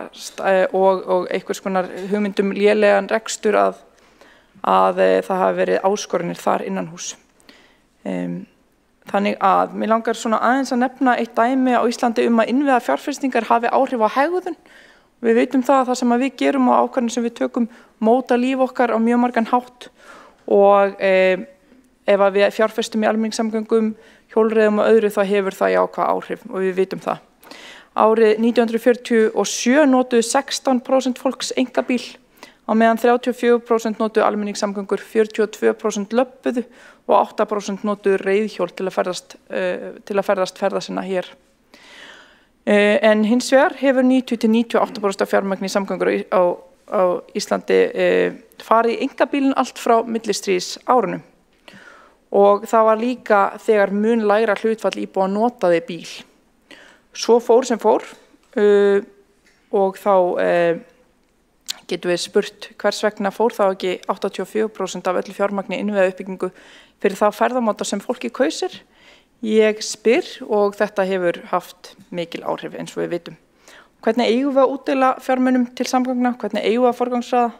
og einhvers konar hugmyndum lélegan rekstur að það hafi verið áskoranir þar innan hús. Þannig að mér langar svona aðeins að nefna eitt dæmi á Íslandi að innviða fjárfestingar hafi áhrif á hegðun. Við veitum það að það sem við gerum og ákvarðanir sem við tökum móta líf okkar á mjög margan hátt og ef við fjárfestum í almenningssamgöngum, hjólreiðum og öðru þá hefur það jákvæð áhrif og við vitum það. Árið 1947 notuðu 16% fólks einkabíl á meðan 34% notuðu almenningssamgöngur, 42% löbbuðu og 8% notuðu reiðhjól til að ferðast ferða sinna hér. En hins vegar hefur 90–98% af fjármagni í samgöngur á Íslandi farið í einkabílinn allt frá millistríðsárunum. Og það var líka þegar mun lægra hlutfall íbúa notaði bíl. Svo fór sem fór og þá getum við spurt hvers vegna fór þá ekki 84% af öllu fjármagni innviða uppbyggingu fyrir þá ferðamáta sem fólki kausir. Ég spyr og þetta hefur haft mikil áhrif eins og við vitum. Hvernig eigum við að útdeila fjármunum til samgangna? Hvernig eigum við að forgangsraða?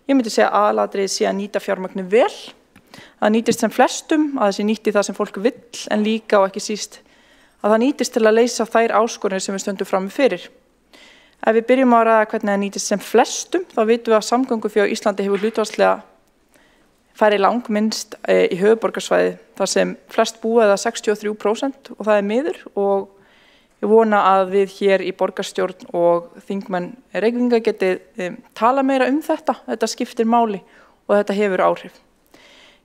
Ég myndi segja aðalatriðið sé að nýta fjármagnu vel. Það nýtist sem flestum, að það sé nýtti það sem fólk vill, en líka og ekki síst að það nýtist til að leysa þær áskoranir sem við stöndum frammi fyrir. Ef við byrjum að ræða hvernig það nýtist sem flestum, þá vitum við að samgöngufé á Íslandi hefur hlutfallslega færi langminnst í höfuðborgarsvæði þar sem flest búa eða 63% og það er miður og ég vona að við hér í borgarstjórn og þingmenn Reykvíkinga geti tala meira þetta. Þetta skiptir máli og þetta hefur áhrif.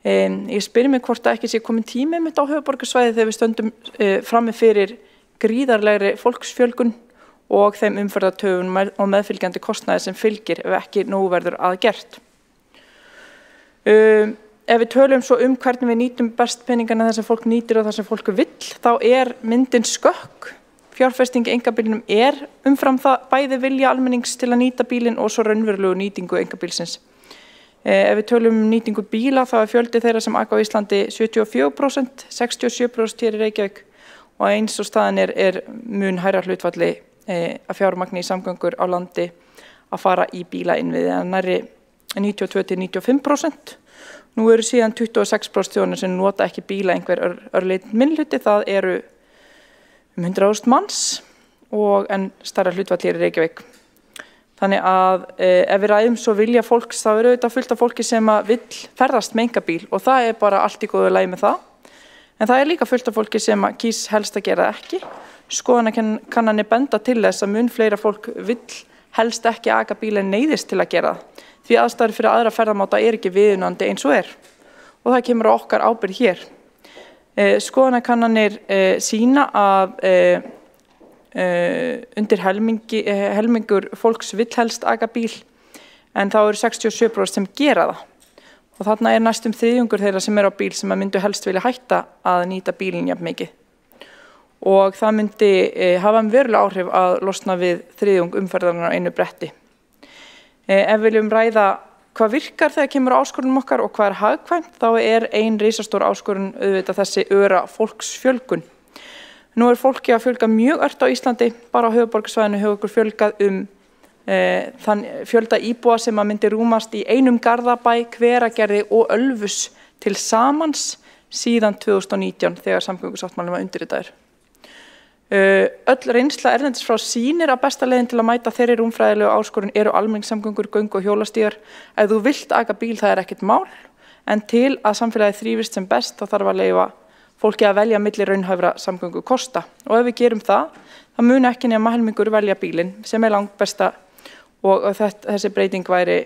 Ég spyr mig hvort það ekki sé komin tími mitt á höfuðborgarsvæði þegar við stöndum frammi fyrir gríðarlegri fólksfjölgun og þeim umferðartöfum og meðfylgjandi kostnaði sem fylgir ef ekki nógu verður að gert. Ef við tölum svo hvernig við nýtum best peningana þar sem fólk nýtir og þar sem fólk vill, þá er myndin skökk. fjárfesting í einkabílnum umfram það bæði vilja almennings til að nýta bílinn og svo raunverulegu nýtingu einkabílsins. Ef við tölum nýtingu bíla þá fjöldi þeirra sem aka á Íslandi 74%, 67% hér í Reykjavík og eins og staðan mun hærra hlutfalli að fjármagni í samgöngur á landi að fara í bílainnviði en nærri 92–95%. Nú eru síðan 26% þjóðanna sem nota ekki bíla einhver örlítinn minnihluti, það eru 100.000 manns en stærra hlutfall hér í Reykjavík. Þannig að ef við ræðum svo vilja fólks þá auðvitað fullt af fólki sem vill ferðast með einkabíl og það bara allt í góðu lagi með það. En það líka fullt af fólki sem kýs helst að gera það ekki. Skoðanakannanir benda til þess að mun fleira fólk vill helst ekki aka bíl en neyðist til að gera það. Því aðstæður fyrir aðra ferðamáta ekki viðunandi eins og og það kemur á okkar ábyrgð hér. Skoðanakannanir sýna að undir helmingur fólks vill helst aka bíl en þá eru 67% sem gera það og þarna næstum þriðjungur þeirra sem á bíl sem myndu helst vilja hætta að nýta bílinn jafn mikið og það myndi hafa verulega áhrif að losna við þriðjung umferðarinnar á einu bretti. Ef við viljum ræða hvað virkar þegar kemur á áskorunum okkar og hvað hagkvæmt þá ein risastór áskorun auðvitað þessi öra fólksfjölgun. Nú fólki að fjölga mjög ört á Íslandi, bara á höfuðborgarsvæðinu hefur okkur fjölgað þann fjölda íbúa sem myndi rúmast í einum Garðabæ, Hveragerði og Ölfus til samans síðan 2019 þegar samgöngusáttmálinn var undirritaður. Öll reynsla erlendis frá sýnir að besta leiðin til að mæta þeirri rúmfræðilegu áskorun eru almenningssamgöngur, göng og hjólastígar. Ef þú vilt aka bíl það ekkert mál, en til að samfélagið þrífist sem best þá þarf að leyfa fólki að velja milli raunhæfra samgöngukosta. Og ef við gerum það mun ekki nema helmingur velja bílinn sem langbesta og þessi breyting væri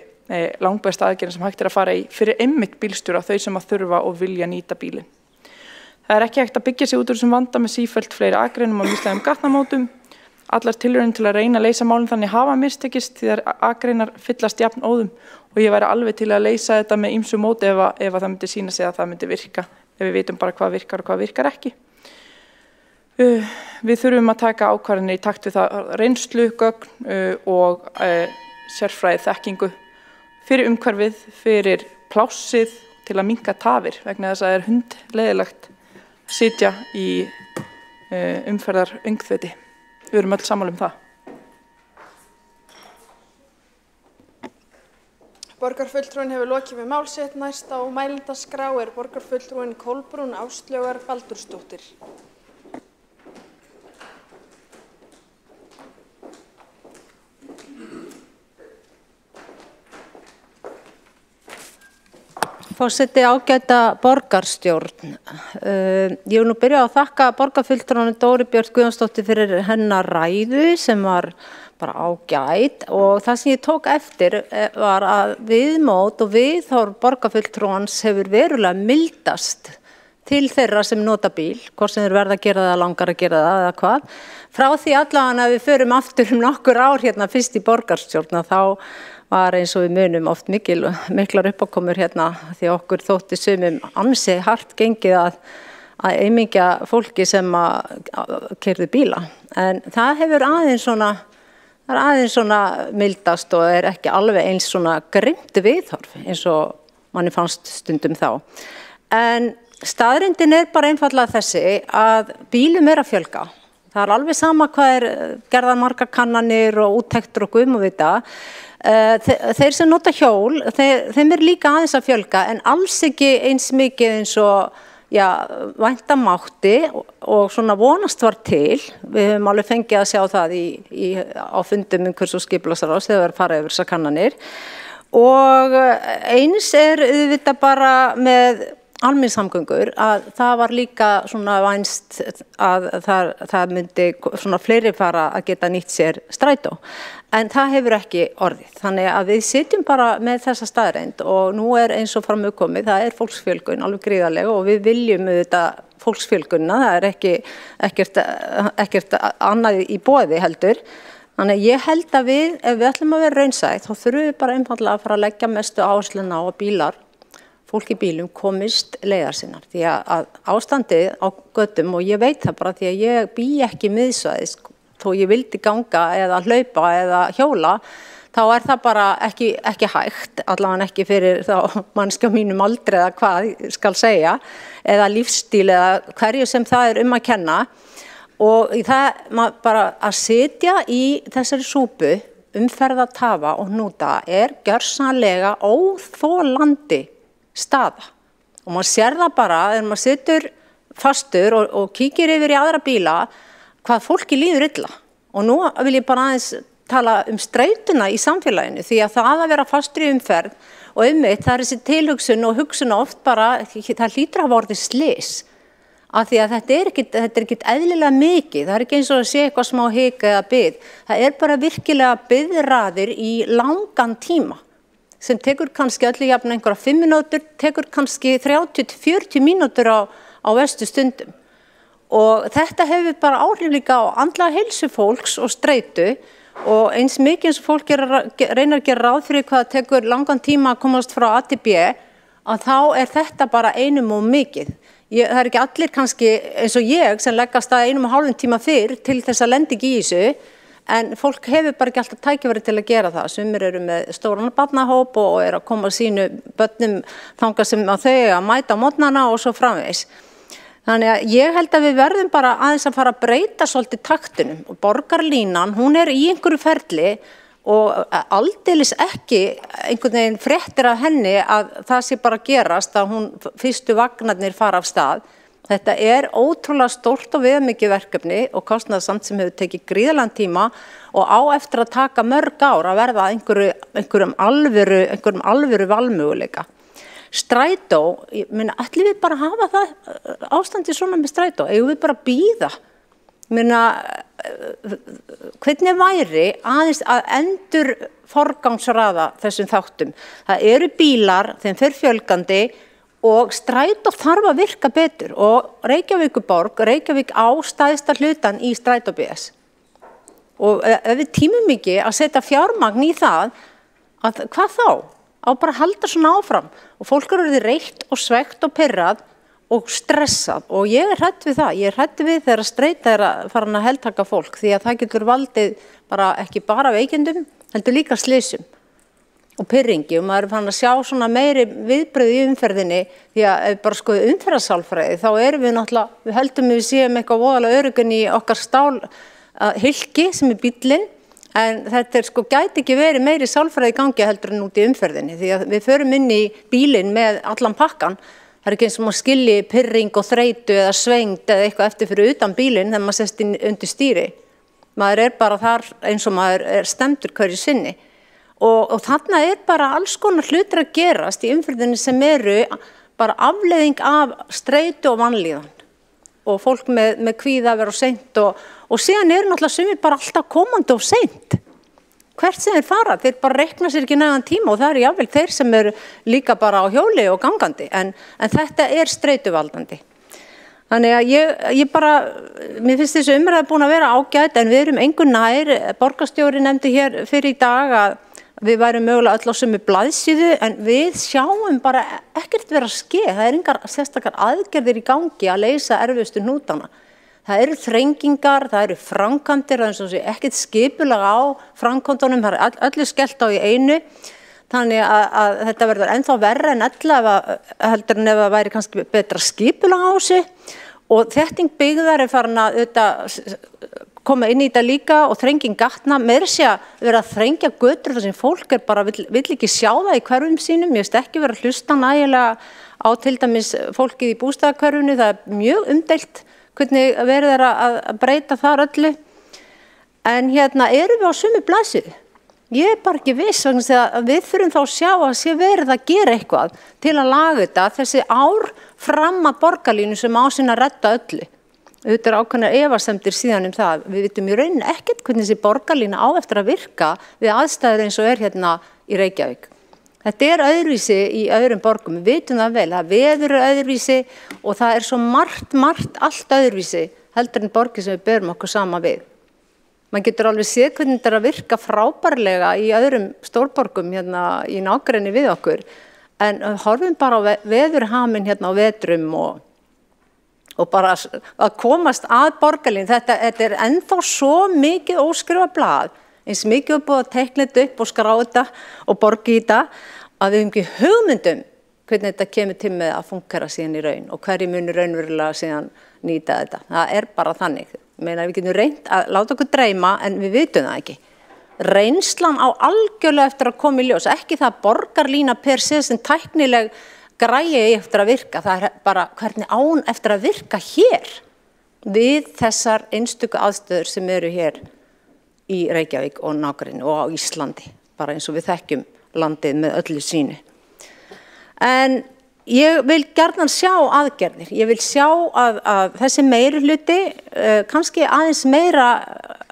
langbesta aðgerðin sem hægt að fara í fyrir einmitt bílstjóra, þau sem þurfa og vilja nýta bílinn. Það ekki hægt að byggja sig út úr þessum vanda með sífellt fleiri akreinum og mislægum gatnamótum. Allar tilraunir til að reyna að leysa málin þannig hafa mistekist því að akreinar fyllast jafn óðum og ég væri alveg til að leysa þetta með ýmsu móti ef það myndi sýna sig að það myndi virka, ef við vitum bara hvað virkar og hvað virkar ekki. Við þurfum að taka ákvarðanir í takt við það reynslu, gögn og sérfræði þekkingu fyrir umhverfið, fyrir plássið til að minnka tafir vegna þess að það hundleiðilegt sitja í umferðar öngþveti. Við erum öll sammála það. Borgarfulltrúinn hefur lokið við mál sitt. Næst á mælendaskrá borgarfulltrúinn Kolbrún Áslaugar Baldursdóttir. Forseti, ágæta borgarstjórn. Ég vil nú byrja að þakka borgarfulltrúanum Dóru Björt Guðjónsdóttur fyrir hennar ræðu sem var bara ágæt og það sem ég tók eftir var að viðmót og viðhorf borgarfulltrúans hefur verulega mildast til þeirra sem nota bíl, hvort sem þeir verða að gera það, langar að gera það eða hvað. Frá því allavega að við förum aftur nokkur ár hérna fyrst í borgarstjórn þá var eins og við munum oft miklar uppákomur hérna því okkur þótti sumum ansi hart gengið að eimingja fólki sem keyrðu bíla. En það hefur aðeins svona mildast og ekki alveg eins svona grimmt viðhorf eins og manni fannst stundum þá. En staðreyndin bara einfaldlega þessi að bílum að fjölga. Það alveg sama hvað gerðar margar kannanir og úttektur og guðum og vita. Þeir sem nota hjól, þeim líka aðeins að fjölga en alls ekki eins mikið eins og vænta mátti og svona vonast var til. Við höfum alveg fengið að sjá það á fundum umhverfis- og skipulagsráðs þegar við farið yfir þessar kannanir. Og eins auðvitað bara með almenningssamgöngur að það var líka svona vænst að það myndi svona fleiri fara að geta nýtt sér strætó. En það hefur ekki orðið. Þannig að við sitjum bara með þessa staðreynd og nú eins og framkomið, það fólksfjölgun alveg gríðarlega og við viljum auðvitað fólksfjölgunna, það ekkert annað í boði heldur. Þannig að ég held að ef við ætlum að vera raunsætt, þá þurfum við bara einfaldlega að fara að leggja mestu áhersluna á að bílar fólk í bílum komist leiðar sinnar því að ástandið á göttum, og ég veit það bara því að ég bý ekki miðsvæðis, þó ég vildi ganga eða hlaupa eða hjóla, þá er það bara ekki hægt, allavega ekki fyrir þá mannskja mínum aldrei eða hvað skal segja, eða lífstíl eða hverju sem það að kenna. Og það bara að sitja í þessari súpu, umferðartafa og hnúta gjörsamlega óþolandi staða. Og maður sér það bara þegar maður situr fastur og kíkir yfir í aðra bíla hvað fólki líður illa. Og nú vil ég bara aðeins tala streituna í samfélaginu því að það að vera fastur í umferð og einmitt það þessi tilhugsun og hugsun oft bara, það hlýtur að hafa orðið slys. Af því að þetta er ekkert eðlilega mikið, það er ekki eins og að sé eitthvað smá hik eða bið. Það bara virkilega biðraðir í langan tíma sem tekur kannski öllu jafn einhverja 5 mínútur, tekur kannski 30-40 mínútur á verstu stundum. Og þetta hefur bara áhrif líka á andlega heilsu fólks og streitu og eins mikið eins og fólk reynar að gera ráð fyrir hvað tekur langan tíma að komast frá A til B, að þá þetta bara einum og mikið. Það ekki allir kannski eins og ég sem leggast að 1,5 tíma fyrr til þess að lenda ekki í þessu, en fólk hefur bara ekki alltaf tækifæri til að gera það. Sumir eru með stóran barnahóp og að koma sínu börnum þangað sem þau að mæta á morgnana og svo framvegis. Þannig að ég held að við verðum bara aðeins að fara að breyta svolítið taktinum og borgarlínan, hún í einhverju ferli og aldeilis ekki einhvern veginn fréttir af henni að það sé bara gerast að fyrstu vagnarnir fara af stað. Þetta ótrúlega stórt og viðamikið verkefni og kostnaðarsamt sem hefur tekið gríðarlegan tíma og á eftir að taka mörg ár að verða einhverjum alvöru valmöguleika. Strætó, ég meina, ætlum við bara að hafa það ástandið svona með strætó, eigum við bara að bíða. Ég meina, hvernig væri aðeins að endur forgangsraða þessum þáttum? Það eru bílar, þeim fer fjölgandi og strætó þarf að virka betur og Reykjavíkurborg, Reykjavík á stærsta hlutan í strætó BS. Og ef við tímum ekki að setja fjármagn í það, hvað þá? Á bara að halda svona áfram og fólk orðið reitt og svegt og pirrað og stressað og ég hrædd við það, ég hrædd við þegar streita að fara að heltaka fólk því að það getur valdið ekki bara veikindum, heldur líka slysum og pirringi og maður fann að sjá svona meiri viðbröð í umferðinni því að ef bara skoðum umferðarsálfræði þá við náttúrulega, við heldum við séum eitthvað voðalega öruggun í okkar stálhylki sem bíllinn. En þetta gæti ekki verið meiri sálfræði gangi heldur en út í umferðinni því að við förum inn í bílinn með allan pakkan. Það ekki eins og maður skilji pirring og þreytu eða svengd eða eitthvað eftir fyrir utan bílinn þegar maður sest inn undir stýri. Maður bara þar eins og maður stemdur hverju sinni. Og þarna bara alls konar hlutir að gerast í umferðinni sem bara afleiðing af streitu og vanlíðan. Og fólk með kvíða að vera seint og síðan náttúrulega sumir bara alltaf komandi og seint. Hvert sem þeir fara, þeir bara reikna sér ekki nægan tíma og það jafnvel þeir sem líka bara á hjóli og gangandi, en þetta streituvaldandi. Þannig að ég bara, mér finnst þessu umræða búin að vera ágætt en við erum engu nær, borgarstjóri nefndi hér fyrir í dag að við værum mögulega öll á sömu blaðsíðu en við sjáum bara ekkert vera að ske, það engar sérstakar aðgerðir í gangi að leysa erfiðustu hnútana. Það eru þrengingar, það eru framkvæmdir, það eins og sé ekkert skipulag á framkvæmdunum, það öllu skellt á í einu, þannig að þetta verður ennþá verra en heldur en ef það væri kannski betra skipulag á þessu og þétting byggðar farin að koma inn í þetta líka og þrenging gatna, meira sé að vera að þrengja götur þar sem fólk bara vill ekki sjá það í hverfum sínum, ég veist ekki vera að hlusta nægilega á til dæmis fólkið í bústaðahverfinu, það mjög umdeilt hvernig verður að breyta þar öllu, en erum við á sömu blaðsíðu? Ég bara ekki viss vegna að við þurfum þá að sjá að sé verið að gera eitthvað til að laga þetta þessi ár fram að borgarlínu sem á sinna að redda öllu. Þetta ákveðnar efasemdir síðan það. Við vitum í rauninni ekkert hvernig þessi borgarlína á eftir að virka við aðstæður eins og hérna í Reykjavík. Þetta öðruvísi í öðrum borgum, við vitum það vel, það veður öðruvísi og það svo margt allt öðruvísi heldur en borgir sem við berum okkur sama við. Man getur alveg séð hvernig þetta að virka frábærlega í öðrum stórborgum hérna í nágrenni við okkur, En horfum bara á veðurhaminn hérna á vetrum og bara að komast að borgarlínu. Þetta er ennþá svo mikið óskrifa blað, eins mikið búið að teikna þetta upp og skrá þetta og borga í þetta, að við höfum ekki hugmyndum hvernig þetta kemur til með að fungera síðan í raun og hverju muni raunverulega síðan nýta þetta. Það er bara þannig. Meina, við getum reynt að láta okkur dreyma en við vitum það ekki. Reynslan á algjörlega eftir að koma í ljós, ekki það borgarlína per se sem tæknileg græi eftir að virka, það er bara hvernig án eftir að virka hér við þessar einstöku aðstöður sem eru hér í Reykjavík og nágrenni og á Íslandi, bara eins og við þekkjum landið með öllu sínu. En ég vil gjarnan sjá aðgerðir, ég vil sjá að þessi meirihluti, kannski aðeins meira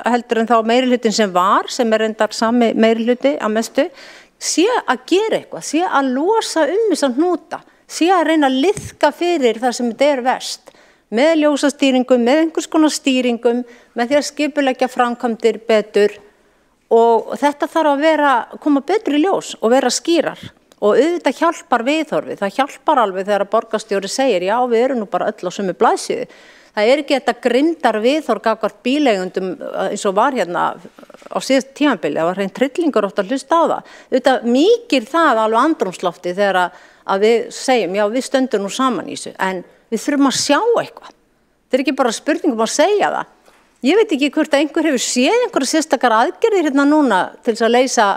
heldur en þá meirihlutin sem var, sem er reyndar sami meirihluti að mestu, sé að gera eitthvað, sé að losa þessa hnúta, sé að reyna að liðka fyrir það sem þetta er verst, með ljósastýringum, með einhvers konar stýringum, með því að skipuleggja framkvæmdir betur og þetta þarf að koma betur í ljós og vera skýrar. Og auðvitað hjálpar viðhorfið, það hjálpar alveg þegar borgarstjóri segir já við erum nú bara öll á sömu blaðsíðu. Það er ekki þetta grimmdar viðhorf gagnvart bíleigendum eins og var hérna á síðast tímabili, það var hrein tryllingur oft að hlusta á það. Auðvitað mýkir það alveg andrúmslofti þegar að við segjum já við stöndum nú saman í þessu en við þurfum að sjá eitthvað. Þetta er ekki bara spurningum að segja það. Ég veit ekki hvort að einhver hefur séð einhverja sérstakar aðgerðir hérna núna til þess að leysa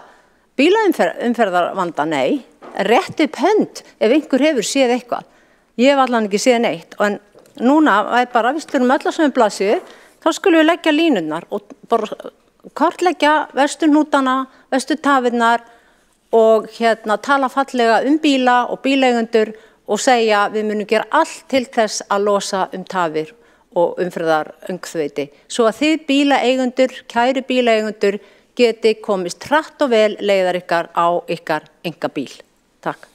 bílaumferðarvanda, nei. Rétt upp hönd ef einhver hefur séð eitthvað. Ég hef allan ekki séð neitt en núna er bara við þurfum öll á sömu blaðsíðu, þá skulum við leggja línurnar og bara kartleggja verstu hnútana, verstu tafirnar og tala fallega bíla og bíleigendur og segja við munum gera allt til þess að losa tafir og umferðaröngþveiti svo að þið bílaeigendur, kæru bílaeigendur geti komist hratt og vel leiðar ykkar á ykkar einkabíl. Takk.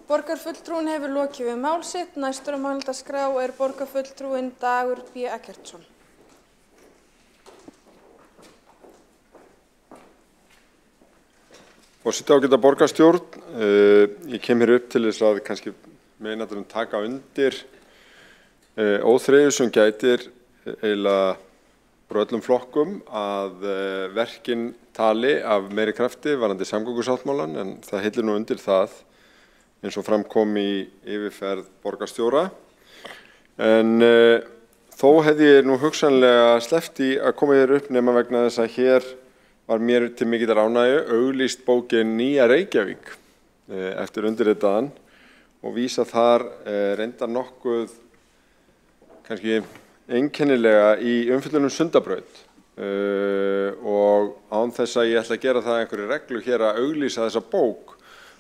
Borgarfulltrúin hefur lokið við mál sitt. Næstur á mælendaskrá er borgarfulltrúin Dagur B. Eggertsson. Forseti ágæta borgarstjórn, ég kem hér upp til þess að kannski meinaðurum taka undir óþreyju sem gætir eiginlega frá öllum flokkum að verkin tali af meiri krafti varðandi samgöngusáttmálann en það hillir nú undir það eins og framkom í yfirferð borgarstjóra. En þó hefði ég nú hugsanlega sleppt í að koma hér upp nema vegna þess að hér var mér til mikillar ánægju auglýst bókin Nýja Reykjavík eftir undirritaðan og vísa þar reyndar nokkuð kannski einkennilega í umfjöllun Sundabraut og án þess að ég ætla að gera það einhverju reglu hér að auglýsa þessa bók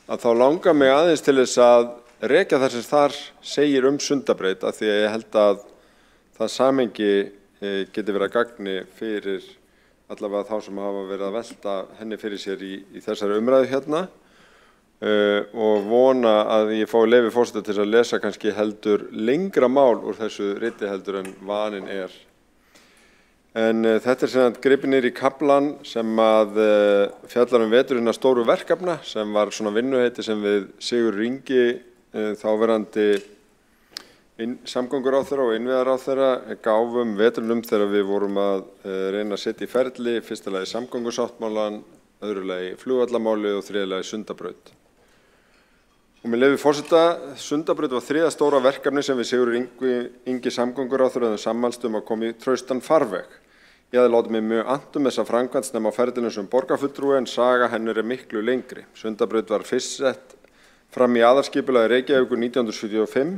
að þá langar mig aðeins til þess að rekja það sem þar segir Sundabraut af því að ég held að það samhengi geti verið að gagni fyrir allavega þá sem hafa verið að velta henni fyrir sér í þessari umræðu hérna og vona að ég fái leyfi forseta til að lesa kannski heldur lengra mál úr þessu riti heldur en vanin er. En þetta er sem að gripið niður í kaflan sem að fjallar veturinn að stóru verkefna sem var svona vinnuheiti sem við Sigurður Ingi þáverandi samgönguráðherra og innviðaráðherra gáfum veturinn þegar við vorum að reyna að setja í ferli, fyrsta lagi samgöngusáttmálann, öðru lagi flugvallamáli og þriðja lagi Sundabraut. Og með leyfi forseta, Sundabraut var þriðja stóra verkefni sem við Sigurður Ingi samgönguráðherra höfðum sammælst að koma í traustan farveg. Ég hafði látið mig mjög annt þessa framkvæmd nema á ferlinu sem borgarfulltrúi en saga hennar er miklu lengri. Sundabraut var fyrst sett fram í aðalskipulagi Reykjavíkur 1975.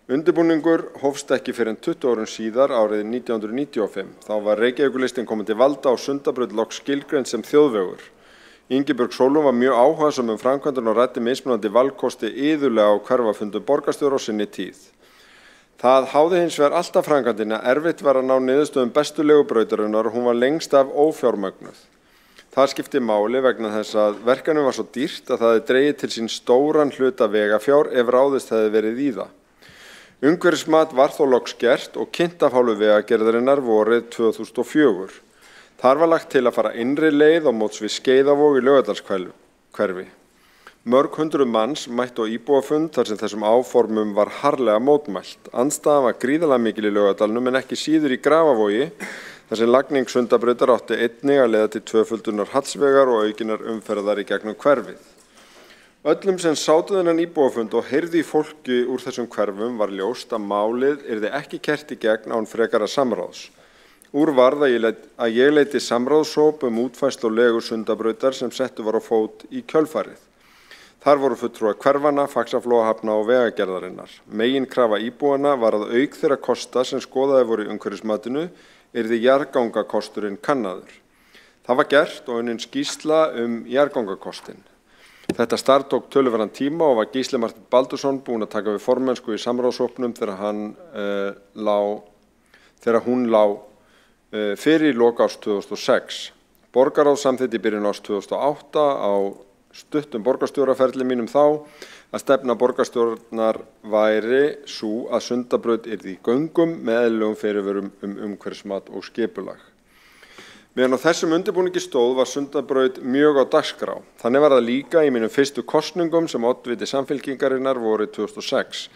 Undirbúningur hófst ekki fyrr en 20 árum síðar árið 1995. Þá var Reykjavíkurlistinn komin til valda og Sundabraut loks skilgreind sem þjóðvegur. Ingibjörg Sólrún var mjög áhugasöm framkvæmdina og ræddi mismunandi valkosti iðulega á hverfafundum borgarstjóra á sinni tíð. Það háði hins vegar alltaf framkvæmdina erfitt var að ná niðurstöðum bestu leigubrautarinnar og hún var lengst af ófjármögnuð. Það skipti máli vegna þess að verkefnið var svo dýrt að það hefði dregið til sín stóran hluta vegafjár ef ráðist hefði verið í það. Umhverfismat var þó loks gert og kynnt af hálfu Vegagerðarinnar vorið 2004. Þar var lagt til að fara innri leið á móts við Skeiðavog í Laugardalshverfi. Mörg hundruð manns mættu á íbúafund þar sem þessum áformum var harðlega mótmælt. Andstaðan var gríðarlega mikil í Laugardalnum en ekki síður í Grafavogi þar sem lagning Sundabrautar átti einnig að leiða til tvöföldunar Hallsvegar og aukinnar umferðar í gegnum hverfið. Öllum sem sátu þennan íbúafund og heyrðu í fólki úr þessum hverfum var ljóst að málið yrði ekki kert í gegn án frekara samráðs. Úr varð að ég leiti samráðshóp útfærslu og legu Sundabrautar sem settu var á fót í kjölfarið. Þar voru fulltrúar hverfanna, Faxaflóahafna og Vegagerðarinnar. Meginkrafa íbúanna var að auk þeirra kosta sem skoðaði voru í umhverfismatinu yrði jarðgangakosturinn kannaður. Það var gert og unnin skýrsla jarðgangakostinn. Þetta starf tók töluverðan tíma og var Gísli Marteinn Baldursson búinn að taka við formennsku í samráðshópnum þegar hún lá fyrir lok árs 2006. Borgarráð samþykkti í byrjun árs 2008 á stuttum borgarstjóraferli mínum þá að stefna borgarstjórnar væri sú að Sundabraut yrði í göngum með eðlilegum fyrirvörum umhverfismat og skipulag. Meðan á þessum undirbúningi stóð var Sundabraut mjög á dagskrá. Þannig var það líka í mínum fyrstu kosningum sem oddviti Samfylkingarinnar vorið 2006.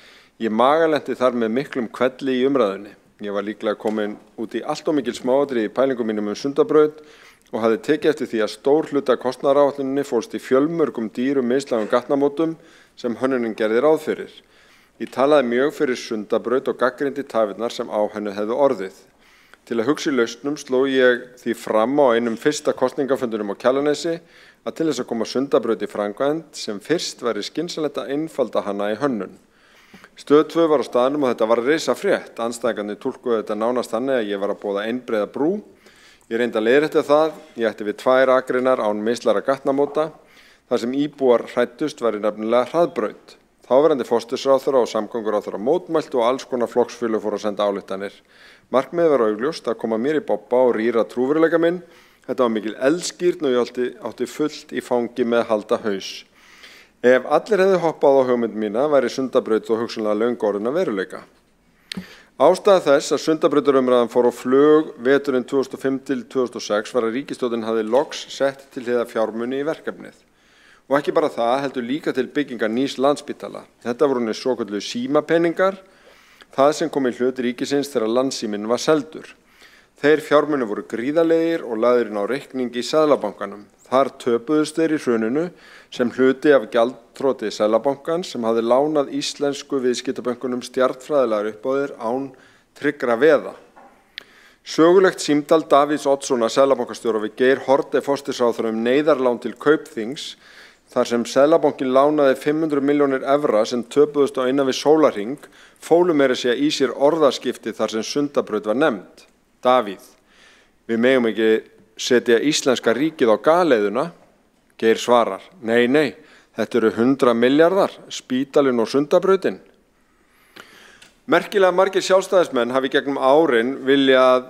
Ég magalenti þar með miklum hvelli í umræðunni. Ég var líklega komin út í allt of mikil smáatriði í pælingum mínum Sundabraut og hafði tekið eftir því að stór hluta kostnaðaráætluninni fólst í fjölmörgum dýrum mislægum gatnamótum sem hönnunin gerði ráð fyrir. Ég talaði mjög fyrir Sundabraut og gagnrýndi tafirnar sem á henni hefðu orðið. Til að hugsa í lausnum sló ég því fram á einum fyrsta kosningafundunum á Kjalarnesi að til þess að koma Sundabraut í framkvæmd sem fyrst væri skynsamlegt að einfalda hana í hönnun. Stöð 2 var á staðnum og þetta var risafrétt. Andstæðingarnir túlkuðu þetta nánast þannig að ég var að boða einbreiða brú. Ég reyndi að leiðrétta það. Ég ætti við 2 akreinar án mislægra gatnamóta. Þar sem íbúar hræddust væri nefnilega hraðbraut. Þáverandi forsætisráðherra og samgönguráðherra mótmæltu og alls konar flokksfélög fóru að senda ályktanir. Markmiðið var augljóst að koma mér í bobba og rýra trúveruleika minn. Þetta var mikil eldskírn og ég átti fullt í fangi með að halda haus. Ef allir hefðu hoppað á hugmynd mína væri Sundabraut og hugsanlega löngu orðin að veruleika. Ástæða þess að Sundabrautarumræðan fór á flug veturinn 2005 til 2006 var að ríkisstjórnin hafði loks sett til hliðar fjármuni í verkefnið. Og ekki bara það, heldur líka til byggingar nýs Landspítala. Þetta voru svokölluðu símapeningar, það sem kom í hlut ríkisins þegar Landsíminn var seldur. Þeir fjármuni voru gríðarlegir og lagðir inn á reikning í Seðlabankanum. Þar töpuðust þeir í hruninu sem hluti af gjaldþroti Seðlabankans sem hafði lánað íslensku viðskiptabönkunum stjarnfræðilegar uppboðir án tryggra veða. Sögulegt símtal Davíðs Oddssonar seðlabankastjóra við Geir Haarde forsætisráðherra neyðarlán til Kaupþings þar sem Seðlabankinn lánaði 500 milljónir evra sem töpuðust á innan við sólarhring fólu meira að segja í sér orðaskipti þar sem Sundabraut var nefnd. Davíð, við megum ekki setja íslenska ríkið á galeiðuna? Geir svarar, nei, þetta eru 100 milljarðar, spítalinn og Sundabrautin. Merkilega margir sjálfstæðismenn hafi gegnum árin viljað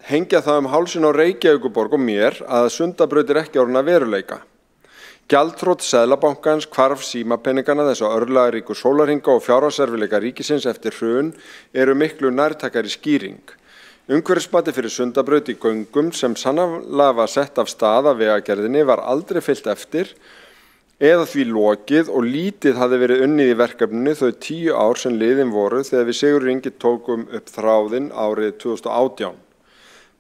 hengja það hálsin á Reykjavíkurborg og mér að Sundabraut ekki orðin að veruleika. Gjaldþrot Seðlabankans hvarf símapeningana þess að örlagaríku sólarhinga og fjárhagserfiðleika ríkisins eftir hrun eru miklu nærtækari skýring. Umhverfismati fyrir Sundabraut í göngum sem sannarlega var sett af stað af Vegagerðinni var aldrei fylgt eftir eða því lokið og lítið hafði verið unnið í verkefninu þau 10 ár sem liðin voru þegar við Sigurður Ingi tókum upp þráðinn árið 2018.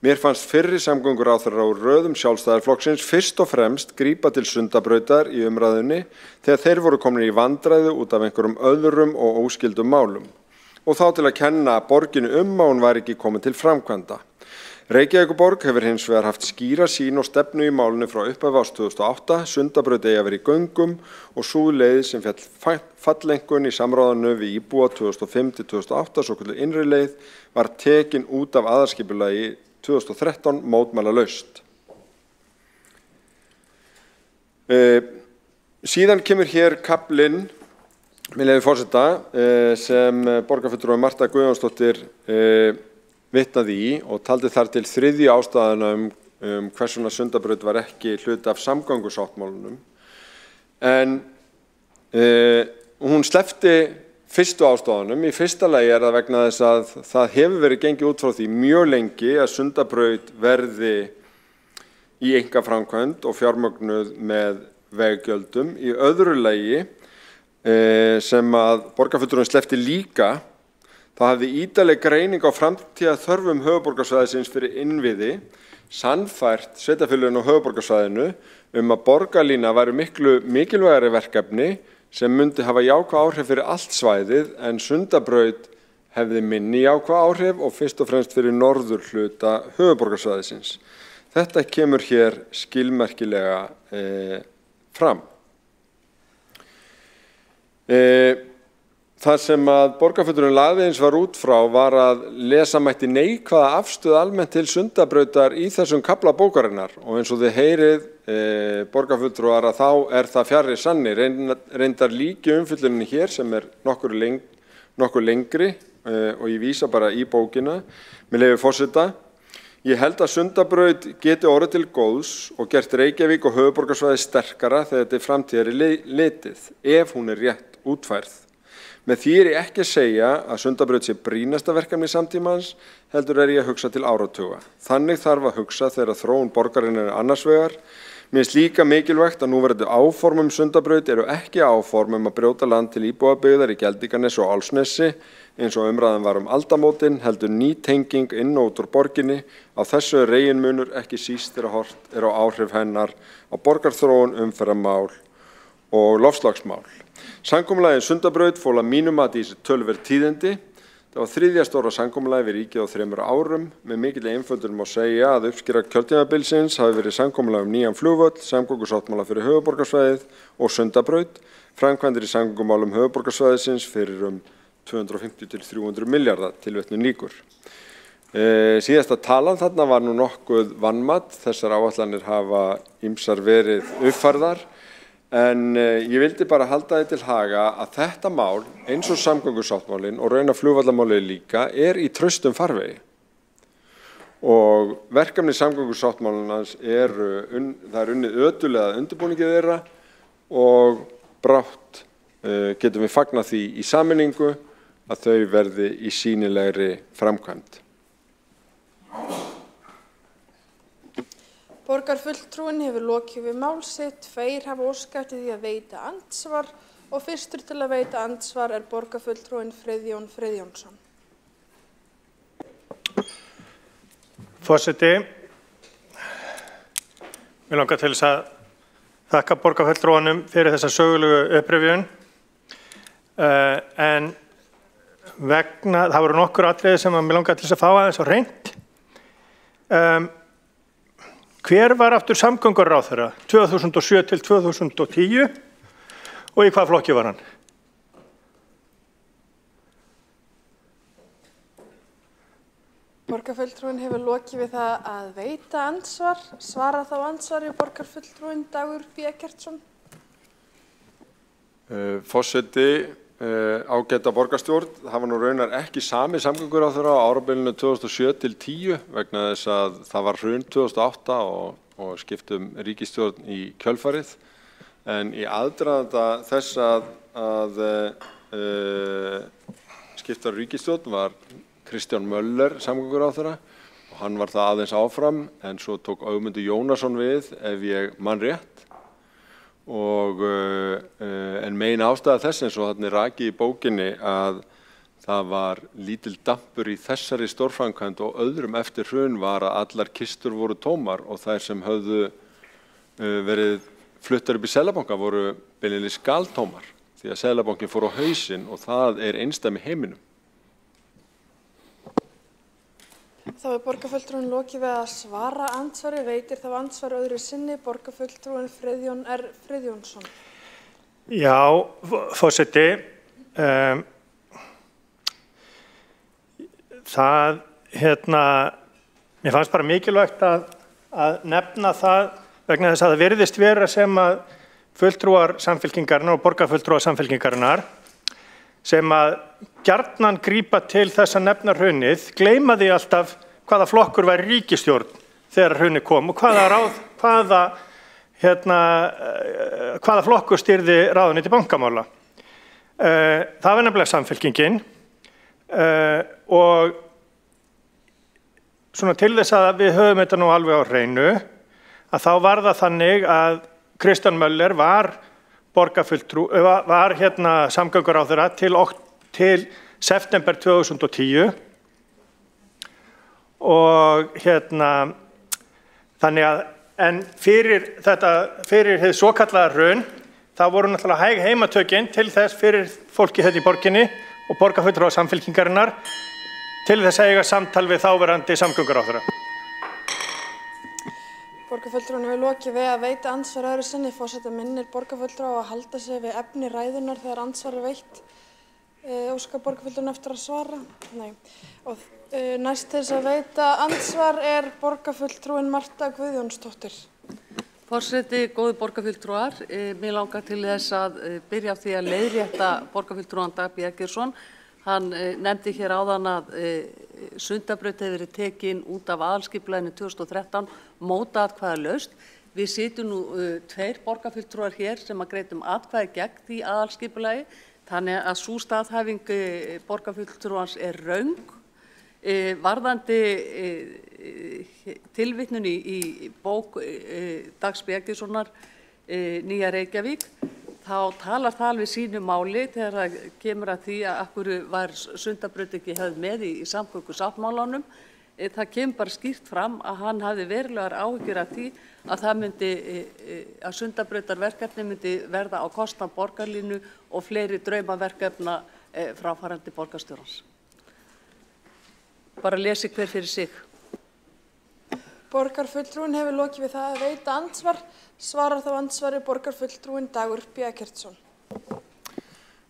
Mér fannst fyrri samgönguráðherra úr röðum Sjálfstæðisflokksins fyrst og fremst grípa til Sundabrautar í umræðunni þegar þeir voru komin í vandræðu út af einhverjum öðrum og óskyldum málum. Og þá til að kenna borginu að hún var ekki komin til framkvæmda. Reykjavíkurborg hefur hins vegar haft skýra sýn og stefnu í málinu frá upphafi árs 2008, Sundabraut eigi að vera í göngum og sú leið sem féll fallengun í samráðinu við íbúa 2005 til 2008, svokölluð innri leið, var tekin út af aðalskipulagi 2013 mótmælalaust. Síðan kemur hér kaflinn, með leyfi forseta, sem borgarfulltrúi Marta Guðjónsdóttir vitnaði í og taldi þar til þriðju ástæðuna hvers vegna Sundabraut var ekki hluti af samgöngusáttmálanum. En hún sleppti fyrstu ástæðunum. Í fyrsta lagi það vegna þess að það hefur verið gengið út frá því mjög lengi að Sundabraut verði í einkaframkvæmd og fjármögnuð með veggjöldum. Í öðru lagi sem að borgarfulltrúinn sleppti líka, þá hafði ítarleg greining á framtíða þörfum höfuðborgarsvæðisins fyrir innviði sannfært sveitarfélögin á höfuðborgarsvæðinu að borgarlína væri miklu mikilvægari verkefni sem myndi hafa jákvæð áhrif fyrir allt svæðið en Sundabraut hefði minni jákvæð áhrif og fyrst og fremst fyrir norður hluta höfuðborgarsvæðisins. Þetta kemur hér skilmerkilega fram. Það sem að borgarfulltrúinn lagði hins var út frá var að lesa mætti neikvæða afstöðu almennt til Sundabrautar í þessum kafla bókarinnar og eins og þið heyrið borgarfulltrúar að þá það fjarri sanni. Reyndar líki umfjölluninni hér sem nokkur lengri og ég vísa bara í bókina með leyfi forseta. Ég held að Sundabraut geti orðið til góðs og gert Reykjavík og höfuðborgarsvæði sterkara þegar þetta framtíðar litið ef hún rétt útfærð. Með því ég ekki að segja að Sundabraut sé brýnasta verkefni samtímans, heldur ég að hugsa til áratuga. Þannig þarf að hugsa þegar þróun borgarinnar annars vegar. Mér finnst líka mikilvægt að núverandi áform Sundabraut eru ekki áform að brjóta land til íbúabyggðar í Geldinganesi og Álfsnesi, eins og umræðan var aldamótin, heldur ný tenging inn og út úr borginni. Á þessu reginmunur ekki síst þegar horft á áhrif hennar á borgarþróun, umferðarmál og loftslagsmál. Samkomulagið Sundabraut fól að mínum mati í þessu töluverð tíðindi. Það var þriðja stóra samkomulagið við ríkið á 3 árum. Með mikilli einföldun má segja að uppskera kjörtímabilsins hafi verið samkomulag nýjan flugvöll, samgöngusáttmála fyrir höfuðborgarsvæðið og Sundabraut, framkvæmdir í samgöngumálum höfuðborgarsvæðisins fyrir 250 til 300 milljarða tilvitnun lýkur. Síðasta talan þarna var nú nokkuð vanmat. Þessar áætlanir hafa ýmsar verið uppfærðar. En ég vildi bara halda því til haga að þetta mál, eins og samgöngusáttmálinn og raunar flugvallarmálið líka, í traustum farvegi. Og verkefni samgöngusáttmálans það unnið ötulega undirbúningið þeirra og brátt getum við fagnað því í sameiningu að þau verði í sýnilegri framkvæmd. Borgarfulltrúinn hefur lokið við mál sitt, 2 hafa óskað eftir því að veita andsvar og fyrstur til að veita andsvar borgarfulltrúinn Friðjón Friðjónsson. Forseti, mig langar til þess að þakka borgarfulltrúanum fyrir þessa sögulegu upprifjun. En það voru nokkur atriði sem mig langar til þess að fá aðeins á hreint. Hver var aftur samgönguráðherra 2007 til 2010 og í hvað flokki var hann? Borgarfulltrúinn hefur lokið við það að veita andsvar. Svara þá andsvari borgarfulltrúinn Dagur B. Eggertsson. Forseti, ágæta borgarstjórn, það var nú raunar ekki sami samgönguráðherra á árabilinu 2007 til 10 vegna þess að það var hrun 2008 og skiptum ríkisstjórn í kjölfarið. En í aðdraganda þess að skipta ríkisstjórn var Kristján Möller samgönguráðherra og hann var það aðeins áfram en svo tók Ögmundur Jónasson við ef ég man rétt. En megin ástæða þess eins og þarna rakið í bókinni að það var lítil dampur í þessari stórframkvæmd og öðrum eftir hrun var að allar kistur voru tómar og þær sem höfðu verið fluttar upp í Seðlabanka voru beinlínis galtómar því að Seðlabankinn fór á hausinn og það einsdæmi í heiminum. Þá borgarfulltrúinn lokið við að svara andsvari, veitir þá andsvar öðru sinni borgarfulltrúinn Friðjón R. Friðjónsson. Já, forseti, mér fannst bara mikilvægt að nefna það vegna þess að það virðist vera sem að fulltrúar samfylkingarinnar og borgarfulltrúar samfylkingarinnar sem að gjarnan grípa til þess að nefna hrunið, gleyma því alltaf hvaða flokkur var ríkisstjórn þegar hrunið kom og hvaða flokkur stýrði ráðuneyti bankamála. Það var nefnilega Samfylkingin og svona til þess að við höfum þetta nú alveg á hreinu að þá var það þannig að Kristján Möller var samgönguráðherra til september 2010 og þannig að en fyrir hið svokallaða hrun þá voru náttúrulega hæg heimatökin til þess fyrir fólki í borginni og borgarfulltrúa Samfylkingarinnar til þess að eiga samtal við þáverandi samgönguráðherra. Borgarfulltrúinn hefur lokið við að veita andsvar öðru sinni. Forseti minnir borgarfulltrúa að halda sig við efni ræðunnar þegar andsvar veitt. Óskar borgarfulltrúinn eftir að svara? Nei. Og næst til þess að veita andsvar borgarfulltrúinn Marta Guðjónsdóttir. Forseti, góði borgarfulltrúar, mig langar til þess að byrja á því að leiðrétta borgarfulltrúann Dag B. Eggertsson. Hann nefndi hér áðan að Sundabraut hefur verið tekin út af aðalskipulaginu 2013, mótaatkvæðalaust. Við sitjum nú 2 borgarfulltrúar hér sem að greiddum atkvæði gegn því aðalskipulagi, þannig að sú staðhæfing borgarfulltrúans röng. Varðandi tilvitnun í bók Dags B. Eggertssonar Nýja Reykjavík, þá talar það alveg sínu máli þegar það kemur að því að af hverju var Sundabraut ekki höfð með í samgöngusáttmálanum. Það kemur bara skýrt fram að hann hafði verulegar áhyggjur af því að Sundabrautarverkefni myndi verða á kostnað borgarlínu og fleiri draumaverkefna fráfarandi borgarstjórans. Bara lesi hver fyrir sig. Borgarfulltrúinn hefur lokið við það að veita andsvar. Svarar þá andsvari borgarfulltrúinn Dagur B. Eggertsson.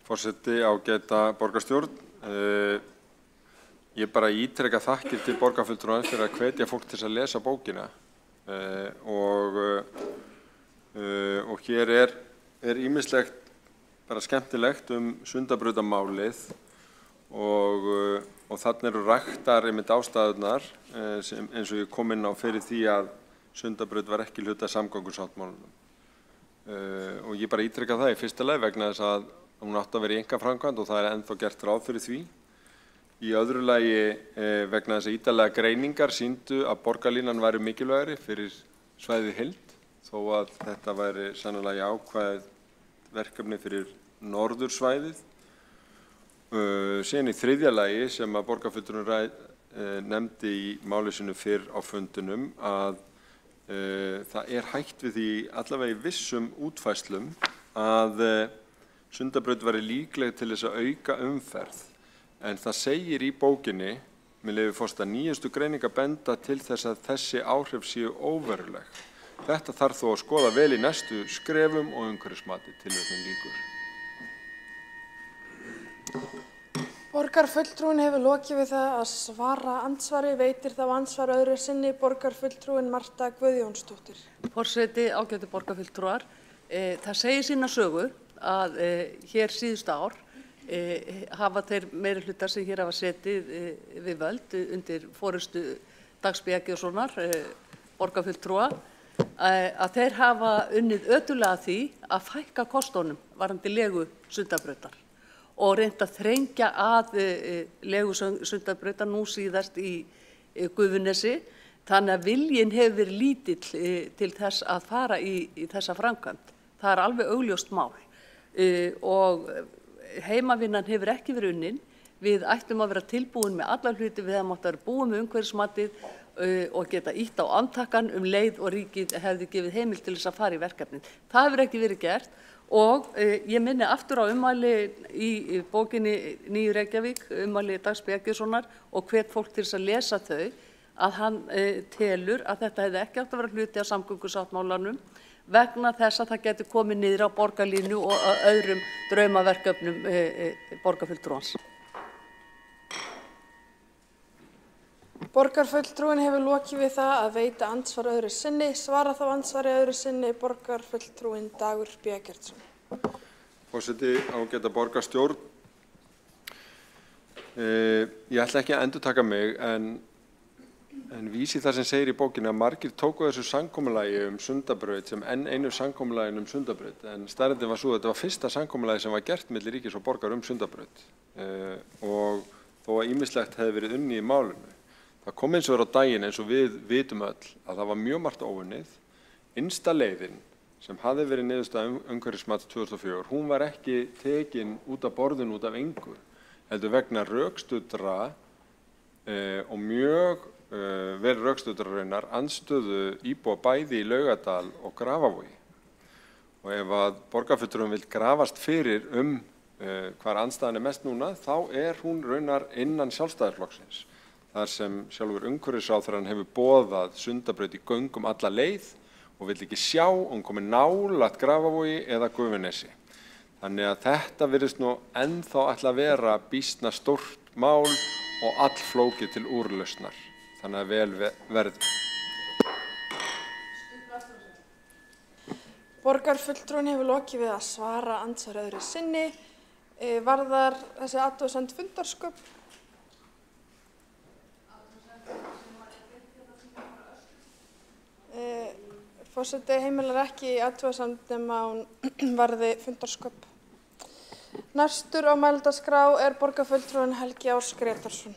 Forseti, ágæta borgarstjórn. Ég bara ítreka þakkir til borgarfulltrúans fyrir að hvetja fólk til að lesa bókina. Og hér ýmislegt bara skemmtilegt Sundabrautarmálið og þarna eru raktar einmitt ástæðurnar eins og ég kom inn á fyrir því að Sundabraut var ekki hluti af samgöngusáttmálanum. Og ég bara ítreka það í fyrsta lagi vegna þess að hún átti að vera í einkaframkvæmd og það ennþá gert ráð fyrir því. Í öðru lagi vegna þess að ítarlega greiningar sýndu að borgarlínan væri mikilvægari fyrir svæðið heild, þó að þetta væri sannarlega jákvæð verkefni fyrir norðursvæðið. Síðan í þriðja lagi sem að borgarfulltrúinn nefndi í máli sínu fyrr á fundunum að það hætt við því allavega í vissum útfærslum að Sundabraut væri líkleg til þess að auka umferð. En það segir í bókinni, með leyfi forseta, nýjustu greiningar benda til þess að þessi áhrif séu óveruleg. Þetta þarf þó að skoða vel í næstu skrefum og umhverfismati. Tilvitnun lýkur. Borgarfulltrúinn hefur lokið við það að svara andsvari. Veitir þá andsvar öðru sinni borgarfulltrúinn Marta Guðjónsdóttir. Forseti, ágætu borgarfulltrúar, það segir sína sögu að hér síðustu ár hafa þeir meirihlutar sem hér hafa setið við völd undir forystu Dags B. Eggertssonar, borgarfulltrúa, að þeir hafa unnið ötullega að því að fækka kostunum varðandi legu Sundabrautar og reynt að þrengja að legu Sundabrautar nú síðast í Gufunesi, þannig að viljinn hefur verið lítill til þess að fara í þessa framkvæmd. Það alveg augljóst mál og heimavinnan hefur ekki verið unnin. Við ættum að vera tilbúin með allar hluti, við hefum átt að vera búin með umhverfismatið og geta ýtt á andtakan leið og ríkið hefði gefið heimild til þess að fara í verkefnin. Það hefur ekki verið gert og ég minni aftur á ummæli í bókinni Nýju Reykjavík, ummæli Dags B. Eggertssonar og hvet fólk til þess að lesa þau, að hann telur að þetta hefði ekki átt að vera hluti af samgöngusáttmálanum vegna þess að það getur komið niður á borgarlínu og öðrum draumaverkefnum borgarfulltrúans. Borgarfulltrúinn hefur lokið við það að veita andsvar öðru sinni. Svara þá andsvari öðru sinni borgarfulltrúinn Dagur B. Eggertsson. Forseti, ágæta borgarstjórn. Ég ætla ekki að endurtaka mig en vísi það sem segir í bókinni að margir tóku þessu samkomulagi Sundabraut sem enn einu samkomulaginu Sundabraut, en staðreyndin var svo að þetta var fyrsta samkomulagi sem var gert milli ríkis og borgar Sundabraut og þó að ýmislegt hefði verið unnið í málinu. Það kom eins og verið á daginn eins og við vitum öll að það var mjög margt óunnið. innsta leiðin sem hafði verið niðurstaða umhverfismats 2004, hún var ekki tekin út af borðinu út af engu, heldur vegna rökstuddra og mjög vel rökstuddra raunar andstöðu íbúa bæði í Laugardal og Grafavogi. Og ef að borgarfulltrúinn vill grafast fyrir hvar andstæðan mest núna, þá hún raunar innan Sjálfstæðisflokksins. Þar sem sjálfur umhverfisráðherrann hefur boðað Sundabraut í göngum alla leið og vill ekki sjá hún komi nálægt Grafavogi eða Gufunesi. Þannig að þetta virðist nú ennþá ætla að vera býsna stórt mál og allflókið til úrlausnar. Þannig að vel verði. Borgarfulltrúinn hefur lokið við að svara andsvari öðru sinni. Varðar þessi athugasemd fundarsköp? Forseti heimilar ekki athugasemd nema hún varði fundarsköp. Næstur á mælendaskrá borgarfulltrúinn Helgi Árs Grétarsson.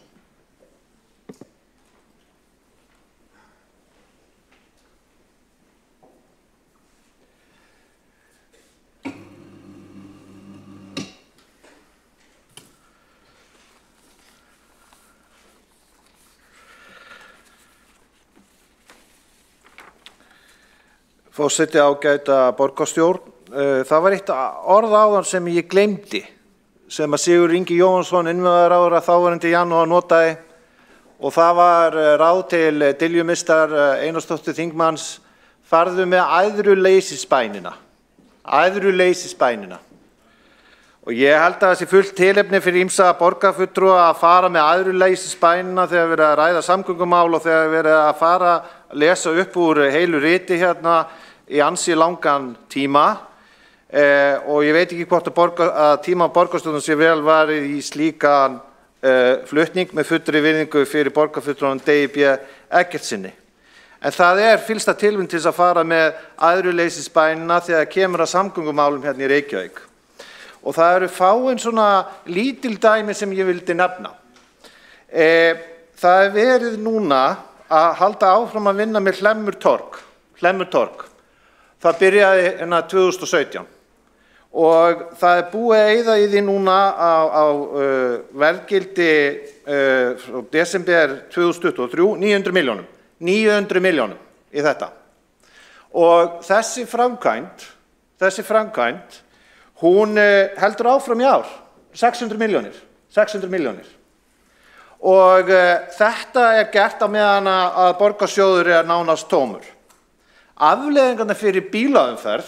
Forseti, ágæta borgarstjórn. Það var eitt orð áðan sem ég gleymdi, sem að Sigurður Ingi Jóhannsson, innviðaráðherra þáverandi í janúar notaði, og það var ráð til Diljumistar Einarsdóttur þingmanns: farðu með æðruleysisbænina. Æðruleysisbænina. Og ég held að það sé fullt tilefni fyrir ýmsa borgarfulltrúa að fara með æðruleysisbænina þegar verið að ræða samgöngumál og þegar verið að fara að lesa upp úr heilu riti hérna í ansi langan tíma. Og ég veit ekki hvort að tíma borgarstjórnar sé vel varið í slíkan flutning með fullri virðingu fyrir borgarfulltrúanum Degi B. Eggertssyni. En það fyllsta tilefni til þess að fara með æðruleysisbænina þegar kemur að samgöngumálum hérna í Reykjavík. Og það eru fáein svona lítil dæmi sem ég vildi nefna. Það verið núna að halda áfram að vinna með Hlemmurtorg. Það byrjaði 2017 og það búið að eyða í því núna á verðgildi frá desember 2023 900 milljónum. 900 milljónum í þetta. Og þessi framkvæmd, hún heldur áfram í ár, 600 milljónir. Og þetta gert á meðan að borgarsjóður nánast tómur. Afleiðingarnar fyrir bílaumferð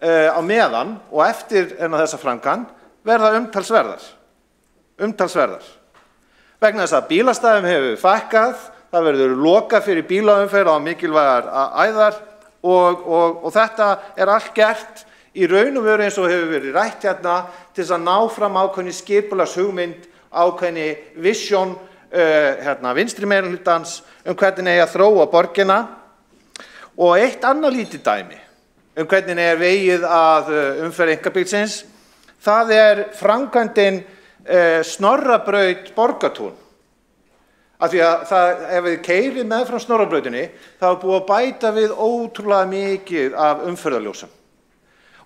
á meðan og eftir þessa framkvæmd verða umtalsverðar. Vegna þess að bílastæðum hefur fækkað, það verður lokað fyrir bílaumferð á mikilvægar æðar og þetta allt gert í raun og veru eins og hefur verið rætt hérna til þess að ná fram ákveðinni skipulagshugmynd, ákveðinni vision vinstri meirihlutans hvernig eigi að þróa borgina. Og eitt annað lítið dæmi hvernig vegið að umferð einkabílsins, það framkvæmdin Snorrabraut Borgartún. Af því að ef við keyrið meðfram Snorrabrautinni, þá búið að bæta við ótrúlega mikið af umferðarljósum.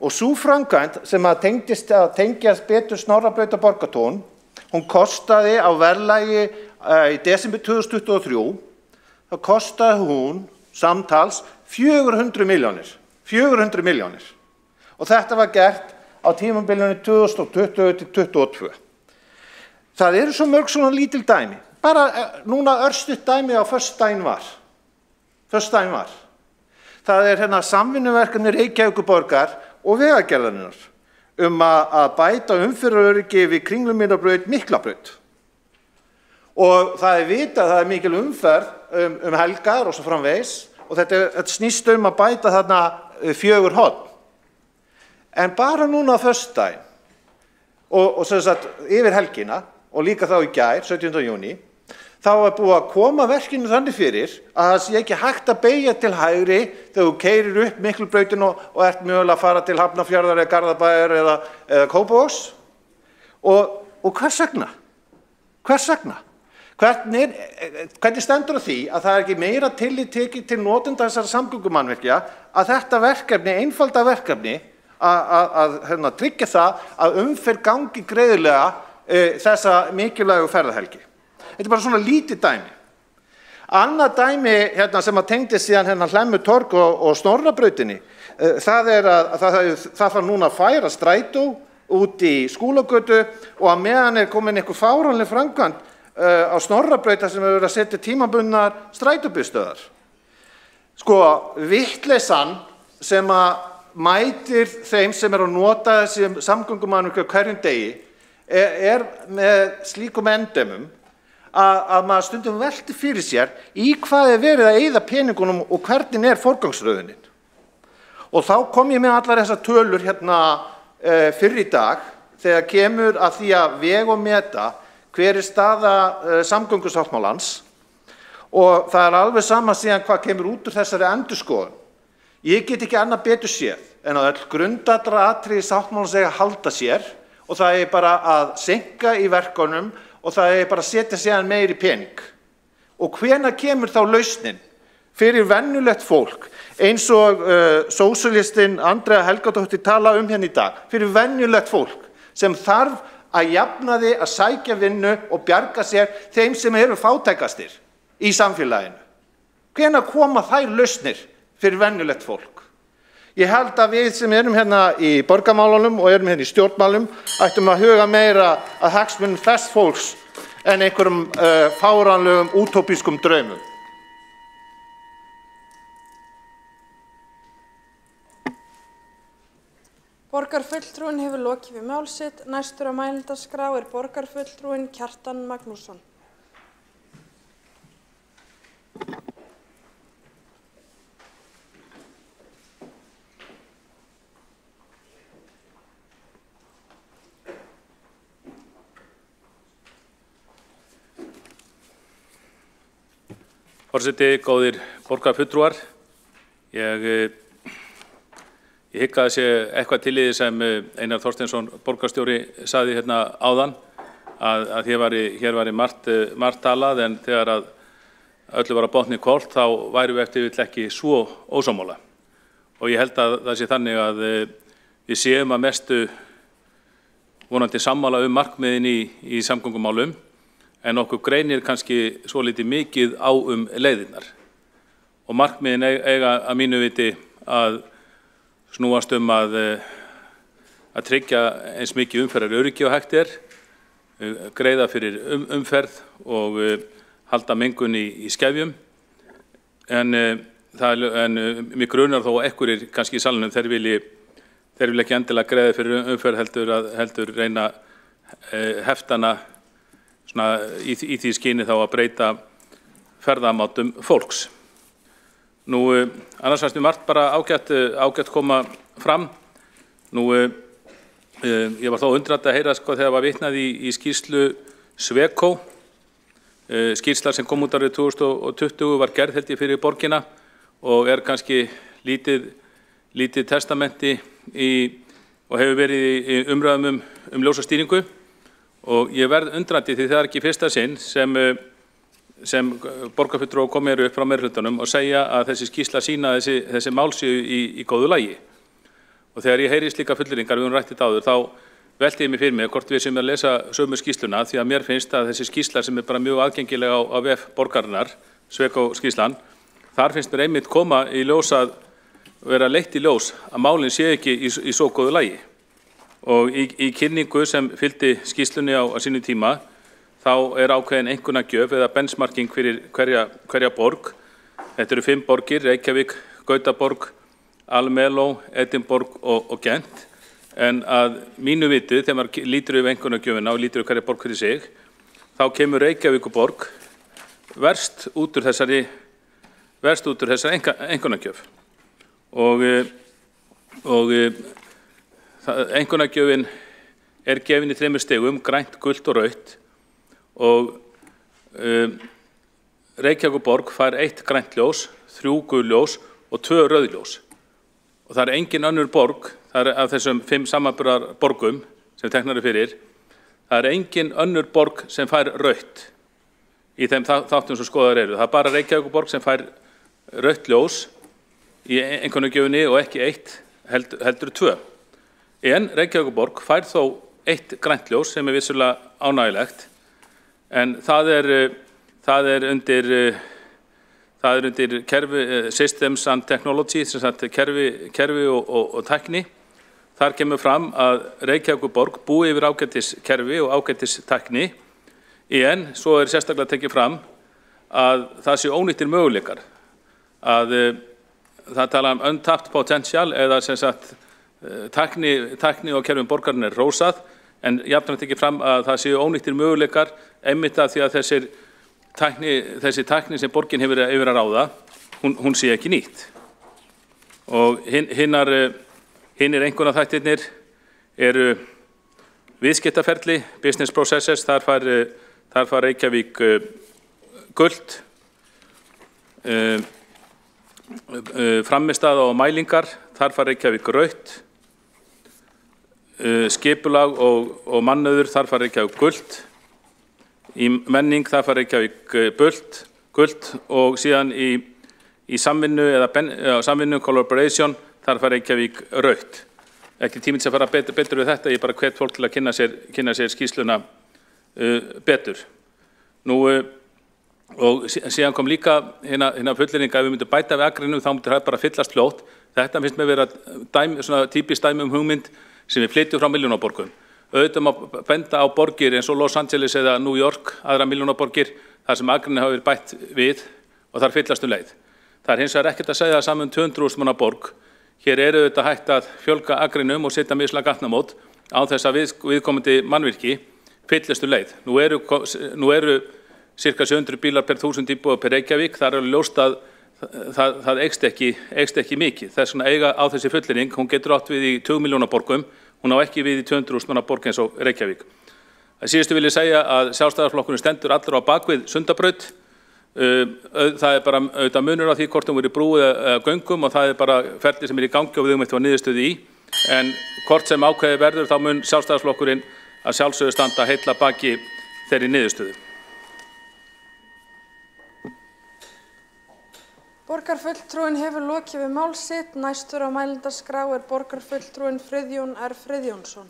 Og sú framkvæmd sem að tengjast betur Snorrabraut Borgartún, hún kostaði á verðlagi í desember 2023, þá kostaði hún samtals 400 milljónir. Og þetta var gert á tímabilinu 2020 til 2022. Það eru svo mörg svona lítil dæmi. Bara núna örstutt dæmi á föstudaginn var. Það samvinnuverkefni Reykjavíkurborgar og Vegagerðarinnar að bæta umferðaröryggi við Kringlumýrarbraut, Miklabraut. Og það vitað að það mikil umferð helgar og svo framvegis og þetta snýst að bæta þarna 4 horn. En bara núna á föstudaginn og sem sagt yfir helgina og líka þá í gær, 17. júní, þá búið að koma verkinu þannig fyrir að það sé ekki hægt að beygja til hægri þegar þú keyrir upp Miklubrautin og ert mögulega að fara til Hafnarfjarðar eða Garðabæjar eða Kópavogs. Og hvers vegna? Hvernig stendur á því að það ekki meira tillit tekið til notenda þessara samgöngumannvirkja að þetta verkefni, einfalda verkefni, að tryggja það að umferð gangi greiðlega þessa mikilvægu ferðahelgi. Þetta bara svona lítið dæmi. Annað dæmi sem að tengdist síðan Hlemmutorg og Snorrabrautinni, það þarf núna að færa strætó út í Skúlagötu og að meðan komin einhver fáránleg framkvæmd á Snorrabrauta sem hefur verið að setja tímabundnar strætóbílstöðvar. Sko, vitleysan sem að mætir þeim sem að nota þessi samgöngumannvirki á hverjum degi með slíkum endemum að maður stundum velti fyrir sér í hvað verið að eyða peningunum og hvernig forgangsröðunin. Og þá kom ég með allar þessar tölur fyrr í dag þegar kemur að því að vega og meta hver staða samgöngusáttmálans og það alveg sama síðan hvað kemur út úr þessari endurskoðun. Ég get ekki annað betur séð en að öll grundvallaratriði sáttmálans eiga að halda sér og það er bara að seinka í verkunum og það er bara að setja síðan meiri pening. Og hvenær kemur þá lausnin fyrir venjulegt fólk eins og sósíalistinn Andrea Helgadóttir tala hérna í dag, fyrir venjulegt fólk sem þarf að jafnaði að sækja vinnu og bjarga sér þeim sem eru fátækastir í samfélaginu. Hvenær koma þær lausnir fyrir venjulegt fólk? Ég held að við sem erum hérna í borgarmálunum og erum hérna í stjórnmálum ættum að huga meira að hagsmunum þess fólks en einhverjum fáránlegum útópískum draumum. Borgarfulltrúinn hefur lokið við mál sitt. Næstur á mælendaskrá borgarfulltrúinn Kjartan Magnússon. Forseti, góðir borgarfulltrúar, ég hygg að það sé eitthvað til í því sem Einar Þorsteinsson borgarstjóri sagði hérna áðan að hér væri margt talað en þegar að öllu var að botni hvolft þá værum við eftir vill ekki svo ósammála. Og ég held að það sé þannig að við séum að mestu vonandi sammála markmiðin í samgöngumálum en okkur greinir kannski svolítið mikið á leiðirnar. Og markmiðin eiga að mínu viti að snúast að tryggja eins mikið umferðaröryggi og hægt greiða fyrir umferð og halda mengun í skefjum. En mig grunar þó að einhverjir kannski í salnum þeir vilja ekki endilega greiða fyrir umferð heldur reyna heftana í því skyni þá að breyta ferðamátum fólks. Nú, annars fannst mér margt bara ágætt koma fram. Nú, ég var þó undrandi að heyra þegar var vitnað í skýrslu Sweco. Skýrsla sem kom út árið 2020 var gerð held ég fyrir borgina og kannski lítið testamenti og hefur verið í umræðum ljósastýringu. Og ég verð undrandi því það er ekki fyrsta sinn sem borgarfulltrúar koma upp frá meirihlutanum og segja að þessi skýrsla sýna þessi mál séu í góðu lagi. Og þegar ég heyri slíka fullyrðingar, við höfum rætt þetta áður, þá velti ég mig fyrir mig hvort við séum að lesa sömu skýrsluna því að mér finnst að þessi skýrsla sem bara mjög aðgengilega á vef borgarinnar, Sweco skýrslan, þar finnst mér einmitt koma í ljós að vera leitt í ljós að málin séu ekki í svo góðu lagi. Og í kynningu sem fylgdi skýrslunni á sínu tíma þá ákveðin einkunnagjöf eða benchmarking fyrir hverja borg. Þetta eru 5 borgir, Reykjavík, Gautaborg, Almelo, Edinborg og Gent. En að mínu viti, þegar maður lítur yfir einkunnagjöfina og lítur yfir hverja borg fyrir sig, þá kemur Reykjavíkurborg verst út úr þessari einkunnagjöf. Og einkunnagjöfin gefin í 3 stigum, grænt, gult og rautt. Og Reykjavíkurborg fær 1 grænt ljós, 3 gul ljós og 2 rauð ljós. Og það engin önnur borg, það af þessum 5 samanburðar borgum sem teknar fyrir, það engin önnur borg sem fær rautt. í þeim þáttum sem skoðar eru. Það bara Reykjavíkurborg sem fær rautt ljós í einkunnagjöfinni og ekki 1 heldur 2. En Reykjavíkurborg fær þó 1 grænt ljós sem vissulega ánægjulegt, en það er undir kerfi Systems and Technology, sem sagt kerfi og tækni. Þar kemur fram að Reykjavíkurborg búi yfir ágætis kerfi og ágætis tækni, en svo sérstaklega tekið fram að það sé ónýttir möguleikar, að það tala untapped potential eða sem sagt tækni og kerfin borgarinn rósað, en jafnframt tekið fram að það séu ónýttir möguleikar einmitt af því að þessi tækni sem borgin hefur yfir að ráða, hún sé ekki nýtt. Og hinnir einkunnaþættirnir eru viðskiptaferli, business processes, þar fær Reykjavík gult, frammistaða og mælingar, þar fær Reykjavík rautt, skipulag og mannauður, þar fær Reykjavík gult, í menning, þar fær Reykjavík gult og síðan í samvinnu eða samvinnu collaboration, þar fær Reykjavík rautt. Ekki tíminn sem fara betur við þetta, ég bara hvet fólk til að kynna sér skýrsluna betur. Og síðan kom líka hérna fullyrðing að við myndum bæta við Akranesinum, þá myndi það bara fyllast fljótt. Þetta finnst mér vera svona típist dæmi hugmynd sem við flytjum frá milljónaborgum. Auðvitað má benda á borgir eins og Los Angeles eða New York, aðra milljónaborgir, þar sem Akranesi hafa verið bætt við og þar fyllast leið. Það hins vegar ekkert að segja það saman 200.000 manna borg. Hér auðvitað hægt að fjölga Akranesinum og setja mislega gatnamót á þess að viðkomandi mannvirki fyllast leið. Nú eru cirka 700 bílar per 1000 íbúa per Reykjavík, það er ljóst að það eykst ekki mikið. Þess vegna eiga á þessi fullyrðing, hún getur átt við í 20 milljóna borgum, hún á ekki við í 200.000 manna borg eins og Reykjavík. Að síðustu vil ég segja að Sjálfstæðisflokkurinn stendur allur á bakvið Sundabraut. Það er bara auðvitað munur á því hvort hún verið brú eða göngum, og það er bara ferli sem í gangi og við höfum eitthvað niðurstöðu í. En hvort sem ákveðið verður, þá mun Sjálfstæðisflokkurinn að sjálfsögðu standa heilla baki þeirri niðurstöðu. Borgarfulltrúinn hefur lokið við mál sitt. Næstur á mælendaskrá er borgarfulltrúinn Friðjón R. Friðjónsson.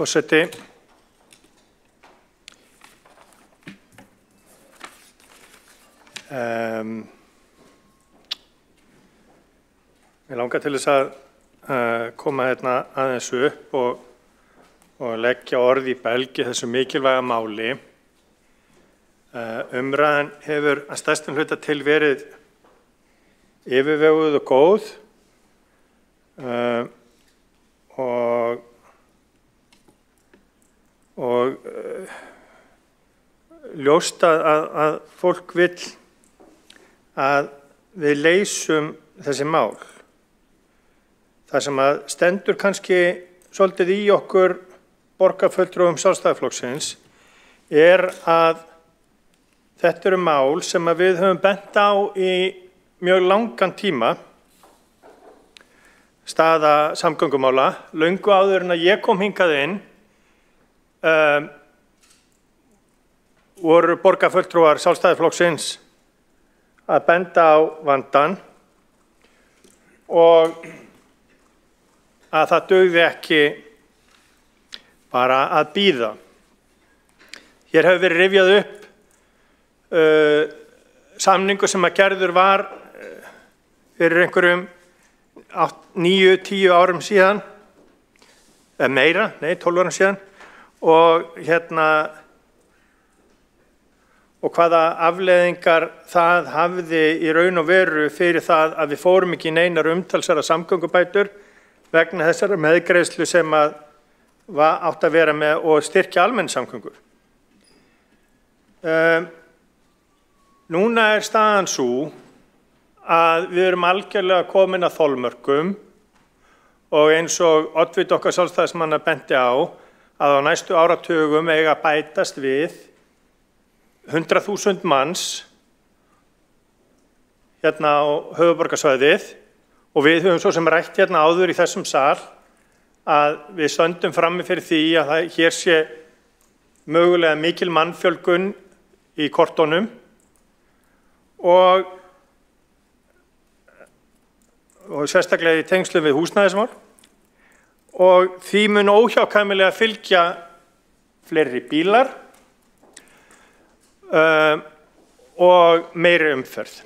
Forseti, mér langar til þess að koma hérna aðeins upp og leggja orð í belgi þessu mikilvæga máli. Umræðan hefur að stærstum hluta til verið yfirveguð og góð og ljóst að fólk vill að við leysum þessi mál. Það sem að stendur kannski svolítið í okkur borgarfulltrúum Sjálfstæðisflokksins er að þetta eru mál sem að við höfum bent á í mjög langan tíma, staða samgöngumála, löngu áður en að ég kom hingað inn. Voru borgarfulltrúar Sjálfstæðisflokksins að benda á vandann og að það dugði ekki bara að bíða. Hér hefur verið rifjað upp samningur sem að gerður var fyrir einhverjum 9-10 árum síðan, eða meira, 12 árum síðan, og hvaða afleiðingar það hafði í raun og veru fyrir það að við fórum ekki í neinar umtalsverðar samgöngubætur vegna þessara meðgreiðslu sem að átt að vera með og styrkja almenningssamgöngur. Núna er staðan sú að við erum algjörlega komin að þolmörkum og eins og oddviti okkar sjálfstæðismanna benti á að á næstu áratugum eiga að bætast við 100.000 manns hérna á höfuðborgarsvæðið og við höfum svo sem rætt hérna áður í þessum sal að við stöndum frammi fyrir því að hér sé mögulega mikil mannfjölgun í kortunum og sérstaklega í tengslum við húsnæðismál og því mun óhjákvæmilega fylgja fleiri bílar og meiri umferð.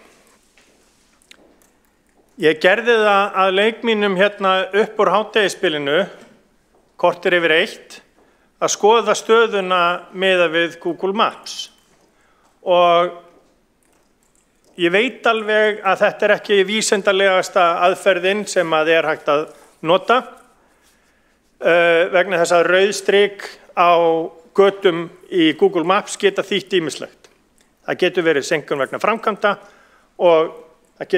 Ég gerði það að leik mínum hérna upp úr hádegisbilinu, korter yfir 1, að skoða stöðuna miðað við Google Maps og ég veit alveg að þetta ekki vísindalegasta aðferðin sem að er hægt að nota vegna þess að rauð strik á götum í Google Maps geta þýtt ýmislegt. Það getur verið seinkun vegna framkvæmda og það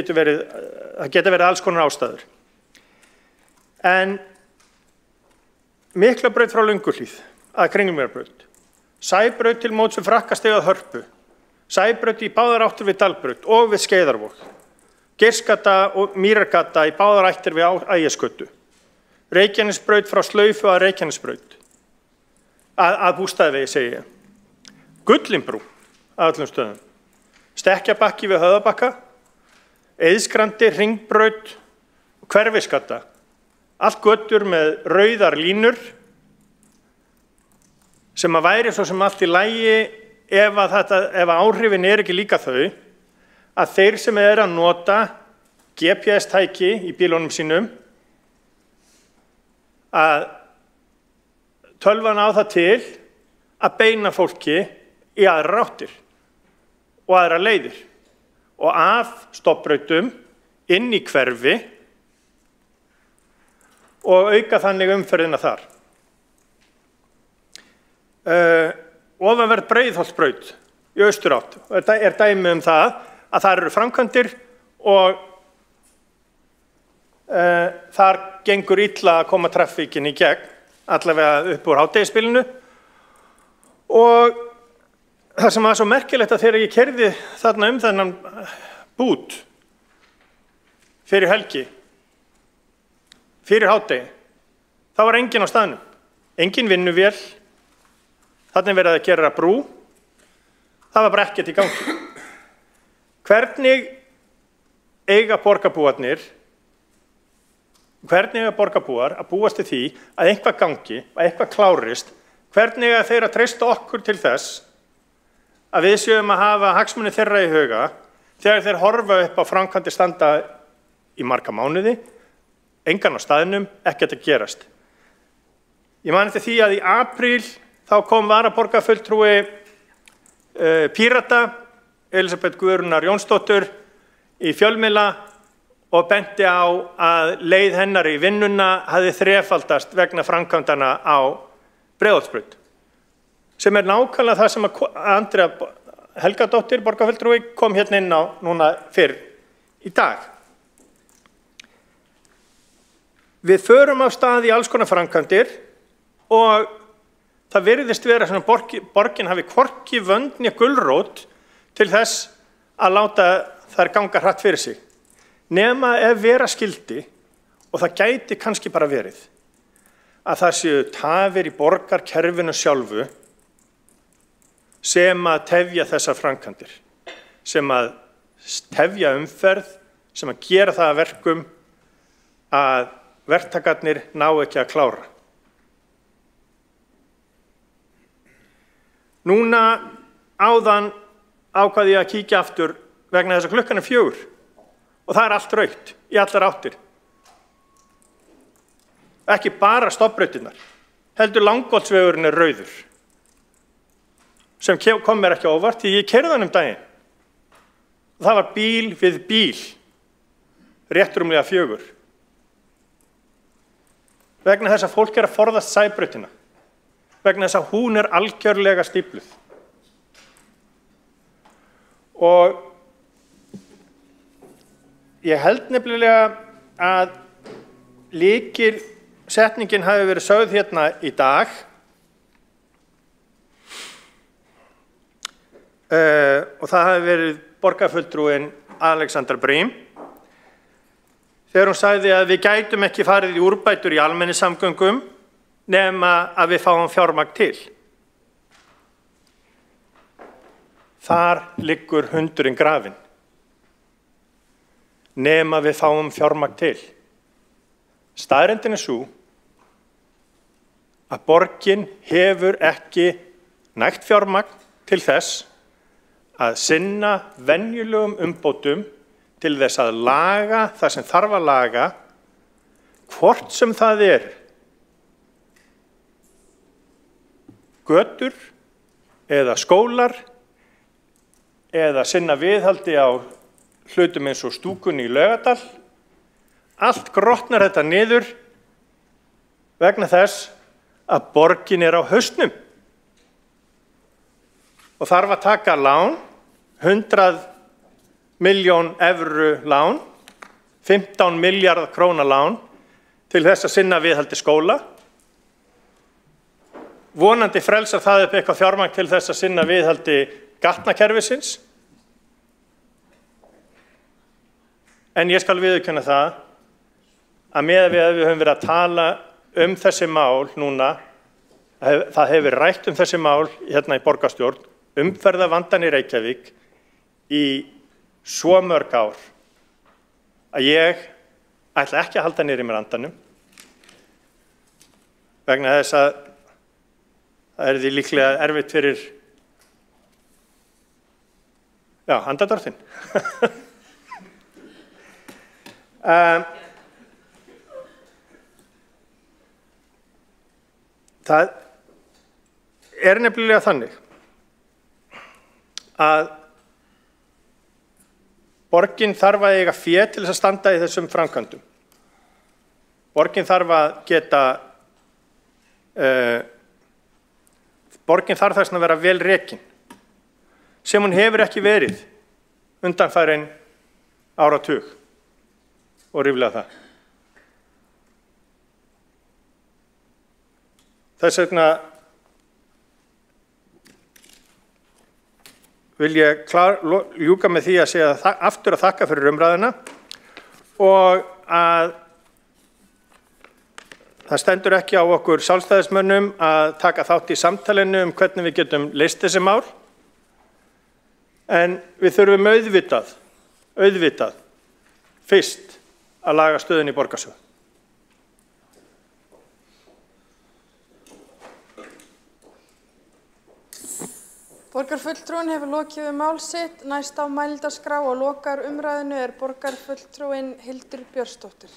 geta verið alls konar ástæður. En Miklabraut frá Lönguhlíð að Kringlumýrarbraut, Sæbraut til móts við Frakkastíg að Hörpu, Sæbraut í báðar áttir við Dalbraut og við Skeiðarvog, Geirsgata og Mýrargata í báðar áttir við Ægisgötu, Reykjanesbraut frá Slaufu að Reykjanesbraut, að Bústaðavegi segi ég, Gullinbrú að öllum stöðum, Stekkjabakki við Höfðabakka, Eiðsgrandi, Hringbraut og Hverfisgata, allt götur með rauðar línur sem að væri svo sem allt í lagi ef áhrifin ekki líka þau að þeir sem að nota GPS-tæki í bílunum sínum að tölvan á það til að beina fólki í aðrar áttir og aðrar leiðir og af stoppbrautum inn í hverfi og auka þannig umferðina þar. Ofanverð Breiðholtsbraut í austurátt. Þetta er dæmi það að þar eru framkvæmdir og þar gengur illa að koma traffíkin í gegn, allavega upp úr hádegisbilinu og það sem var svo merkilegt að þegar ég keyrði þarna þennan bút fyrir helgi, fyrir hádegi, þá var enginn á staðnum, engin vinnuvél, þarna er verið að gera brú, það var bara ekkert í gangi. Hvernig eiga borgarbúarnir, hvernig eiga borgarbúar að búast til því að eitthvað gangi, að eitthvað klárist, hvernig eiga þeir að treysta okkur til þess að við séum að hafa hagsmuni þeirra í huga þegar þeir horfa upp á framkvæmdir standa í marga mánuði, engan á staðnum, ekkert að gerast. Ég man eftir því að í apríl þá kom varaborgarfulltrúi Pírata, Elísabet Guðrúnar Jónsdóttur, í fjölmiðla og benti á að leið hennar í vinnuna hafði þrefaldast vegna framkvæmdana á Breiðholtsbraut. Sem er nákvæmlega það sem Andrea Helgadóttir, borgarfulltrúi, kom hérna inn á núna fyrr í dag. Við förum á stað í alls konar framkvæmdir og það virðist vera sem borgin hafi hvorki vönd né gulrót til þess að láta þær ganga hratt fyrir sig. Nema ef vera skildi, og það gæti kannski bara verið, að það séu tafir í borgarkerfinu sjálfu sem að tefja þessar framkvæmdir, sem að tefja umferð, sem að gera það að verkum að verktakarnir ná ekki að klára. Núna áðan ákvað ég að kíkja aftur vegna þess að klukkan er 4 og það er allt rautt í allar áttir. Ekki bara stoppbrautirnar, heldur Langholtsvegurinn er rauður, sem kom mér ekki á óvart því ég keyrði hann daginn. Það var bíl við bíl, rétt rúmlega 4. Vegna þess að fólk er að forðast Sæbrautina, vegna þess að hún er algjörlega stífluð. Og ég held nefnilega að lykil setningin hafi verið sögð hérna í dag og það hafi verið borgarfulltrúinn Alexandra Brím þegar hún sagði að við gætum ekki farið í úrbætur í almenningssamgöngum nema að við fáum fjármagn til. Þar liggur hundurinn grafinn. Nema við fáum fjármagn til. Staðreyndin sú að borgin hefur ekki nægt fjármagn til þess að sinna venjulegum umbótum til þess að laga það sem þarf að laga, hvort sem það götur eða skólar eða sinna viðhaldi á hlutum eins og stúkunni í Laugardal. Allt grotnar þetta niður vegna þess að borgin á hausnum og þarf að taka lán, 100 milljón evru lán, 15 milljarða króna lán til þess að sinna viðhaldi skóla. Vonandi frelsar það upp eitthvað fjármagn til þess að sinna viðhaldi gatnakerfisins. En ég skal viðurkenna það að meðan við höfum verið að tala þessi mál núna, það hefur verið rætt þessi mál hérna í borgarstjórn, umferðarvandann í Reykjavík í svo mörg ár að ég ætla ekki að halda niður í mér andanum vegna þess að það er því líklega erfitt fyrir andardráttinn. Það er nefnilega þannig að borgin þarf að eiga fé til þess að standa í þessum framkvæmdum. Borgin þarf að geta, borgin þarf þess að vera vel rekin, sem hún hefur ekki verið undanfarin áratug og ríflega það. Þess vegna vil ég ljúka með því að segja aftur að þakka fyrir umræðuna og að það stendur ekki á okkur sjálfstæðismönnum að taka þátt í samtalinu hvernig við getum leyst þessi mál, en við þurfum auðvitað fyrst að laga stöðuna í borgarsögu. Borgarfulltrúinn hefur lokið við mál sitt. Næst á mælendaskrá og lokar umræðinu er borgarfulltrúinn Hildur Björnsdóttir.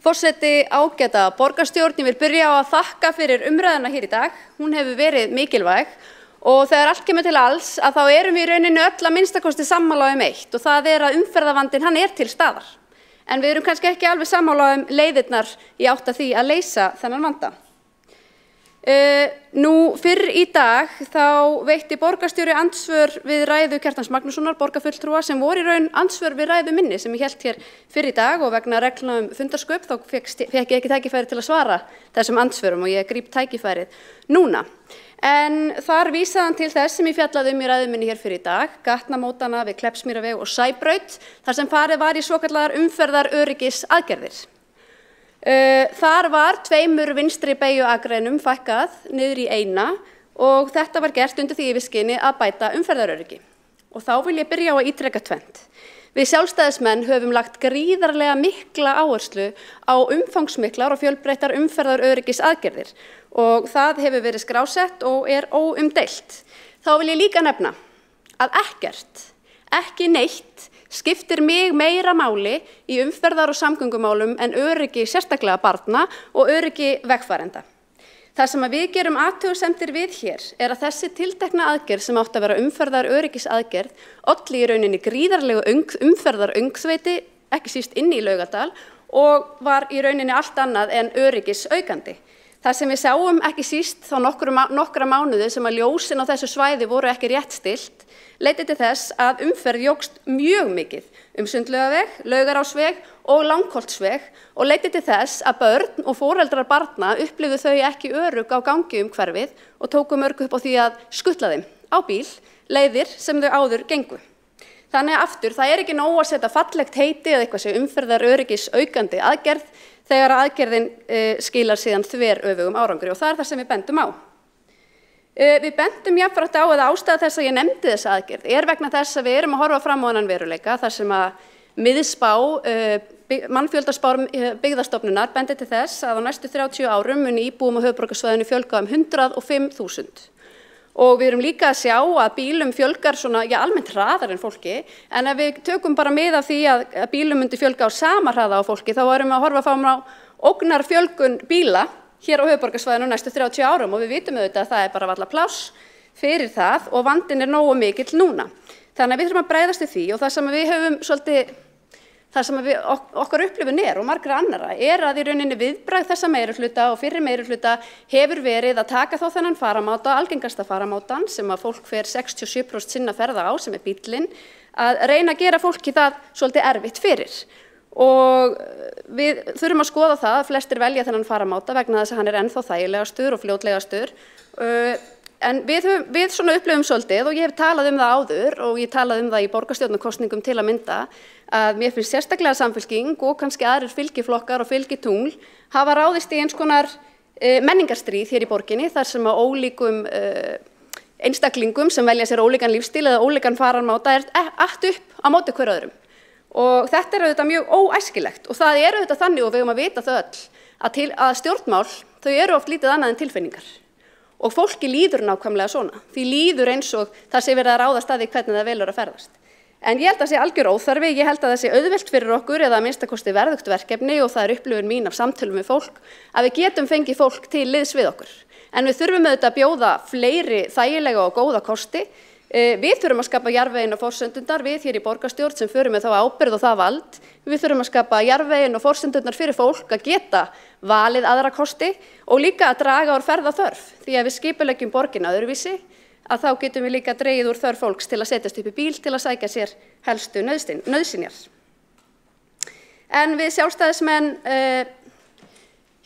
Forseti, ágæta borgarstjórn, ég vil byrja á að þakka fyrir umræðuna hér í dag. Hún hefur verið mikilvæg og þegar allt kemur til alls að þá erum við í rauninu öll að minnstakosti sammála eitt og það er að umferðarvandinn hann er til staðar. En við erum kannski ekki alveg sammála leiðirnar í átt að því að leysa þennan vanda. Nú fyrr í dag þá veitti borgarstjóri andsvör við ræðu Kjartans Magnússonar, borgarfulltrúa, sem voru í raun andsvör við ræðu minni sem ég hélt hér fyrr í dag og vegna reglna fundarsköp þá fékk ég ekki tækifæri til að svara þessum andsvörum og ég gríp tækifærið núna. En þar vísaði hann til þess sem ég fjallaði í ræðu minni hér fyrr í dag, gatnamótana við Kleppsmýraveg og Sæbraut, þar sem farið var í svokallaðar umferðaröryggisaðgerðir. Þar var 2 vinstri beygjuakreinum fækkað niður í 1 og þetta var gert undir því yfirskyni að bæta umferðaröryggi. Og þá vil ég byrja á að ítreka tvennt. Við sjálfstæðismenn höfum lagt gríðarlega mikla áherslu á umfangsmiklar og fjölbreyttar umferðaröryggisaðgerðir og það hefur verið skrásett og er óumdeilt. Þá vil ég líka nefna að ekki neitt skiptir mig meira máli í umferðar- og samgöngumálum en öryggi sérstaklega barna og öryggi vegfarenda. Það sem við gerum athugasemdir við hér er að þessi tiltekna aðgerð sem átti að vera umferðaröryggisaðgerð olli í rauninni gríðarlegu umferðaröngþveiti, ekki síst inni í Laugardal, og var í rauninni allt annað en öryggisaukandi. Það sem við sáum ekki síst þá nokkra mánuði sem að ljósin á þessu svæði voru ekki rétt stillt, leiddi til þess að umferð jókst mjög mikið Sundlaugaveg, Laugarásveg og Langholtsveg og leiddi til þess að börn og foreldrar barna upplifðu þau ekki örugg á gangi hverfið og tóku mörg upp á því að skutla þeim á bíl leiðir sem þau áður gengu. Þannig að aftur, það ekki nóg að setja fallegt heiti eða eitthvað sem umferðaröryggis aukandi aðgerð þegar aðgerðin skilar síðan þveröfugum árangri og það það sem við bendum á. Við bendum jafnframt á að ástæða þess að ég nefndi þessa aðgerð vegna þess að við erum að horfa fram á þennan veruleika þar sem að miðspá, mannfjöldaspár Byggðastofnunar bendi til þess að á næstu 30 árum muni íbúum á höfuðborgarsvæðinu fjölga 105.000. Og við erum líka að sjá að bílum fjölgar svona, almennt hraðar en fólki, en ef við tökum bara mið af því að bílum myndi fjölga á sama hraða á fólki, þá erum við að horfa fram á ógnarfjölgun bíla hér á höfuðborgarsvæðinu næstu 30 árum og við vitum auðvitað að það bara varla pláss fyrir það og vandinn nógu mikill núna. Þannig að við þurfum að bregðast við því og það sem við höfum svolítið Það sem okkar upplifun og margra annara að í rauninni viðbragð þessa meirihluta og fyrri meirihluta hefur verið að taka þó þennan faramáta, algengasta faramátan sem að fólk fer 67% sinna ferða á sem bíllinn, að reyna að gera fólki það svolítið erfitt fyrir. Og við þurfum að skoða það að flestir velja þennan faramáta vegna þess að hann ennþá þægilegastur og fljótlegastur. En við svona upplifum svolítið og ég hef talað það áður og ég talaði það í borgarstjórnarkosningum til að mynda að mér finnst sérstaklega Samfylking og kannski aðrir fylgiflokkar og fylgitungl hafa ráðist í eins konar menningarstríð hér í borginni þar sem að ólíkum einstaklingum sem velja sér ólíkan lífstíl eða ólíkan faramáta allt upp á móti hver öðrum. Og þetta auðvitað mjög óæskilegt og það auðvitað þannig og við höfum að vita það öll að stjórnmál þau oft lítið annað en tilfinningar. Og fólki líður nákvæmlega svona. Því líður eins og það sé verið að ráðast að því hvernig það velur að ferðast. En ég held að það sé algjör óþarfi, ég held að það sé auðvelt fyrir okkur eða að minnsta kosti verðugt verkefni og það upplifun mín af samtölum við fólk að við getum fengið fólk til liðs við okkur. En við þurfum auðvitað að bjóða fleiri þægilega og góða kosti. Við þurfum að skapa jarðveginn og forsendurnar, við hér í borgarstjórn sem förum með þá ábyrgð og það vald. Við þurfum að skapa jarðveginn og forsendurnar fyrir fólk að geta valið aðra kosti og líka að draga úr ferðaþörf. Því að við skipuleggjum borgina öðruvísi, að þá getum við líka dregið úr þörf fólks til að setjast upp í bíl til að sækja sér helstu nauðsynjar. En við sjálfstæðismenn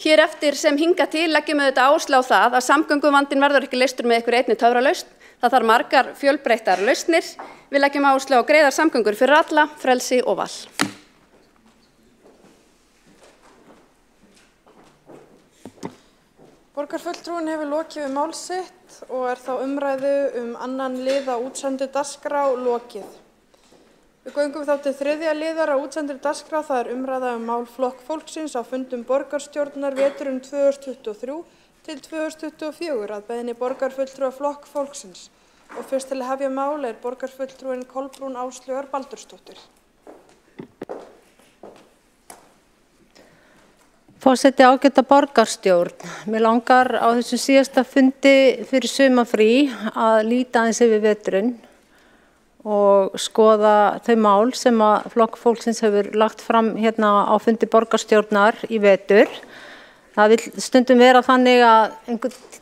hér eftir sem hinga til leggjum við þetta áherslu á það að samgönguvandinn verður ekki leystur með einhverri einni töfralausn. Það þarf margar fjölbreyttar lausnir. Við leggjum áherslu á greiðar samgöngur fyrir alla, frelsi og val. Borgarfulltrúinn hefur lokið við mál sitt og þá umræðu annan lið á útsendu dagskrá lokið. Við göngum þá til þriðja liðar á útsendu dagskrá, það umræða mál Flokk fólksins á fundum borgarstjórnar veturinn 2023 til 2024 að beiðni borgarfulltrúa Flokk fólksins. Og fyrst til að hefja mál borgarfulltrúinn Kolbrún Áslaugar Baldursdóttir. Forseti ágæta borgarstjórn. Mér langar á þessum síðasta fundi fyrir sumarfrí að líta aðeins yfir veturinn og skoða þau mál sem að Flokk fólksins hefur lagt fram hérna á fundi borgarstjórnar í vetur. Það vil stundum vera þannig að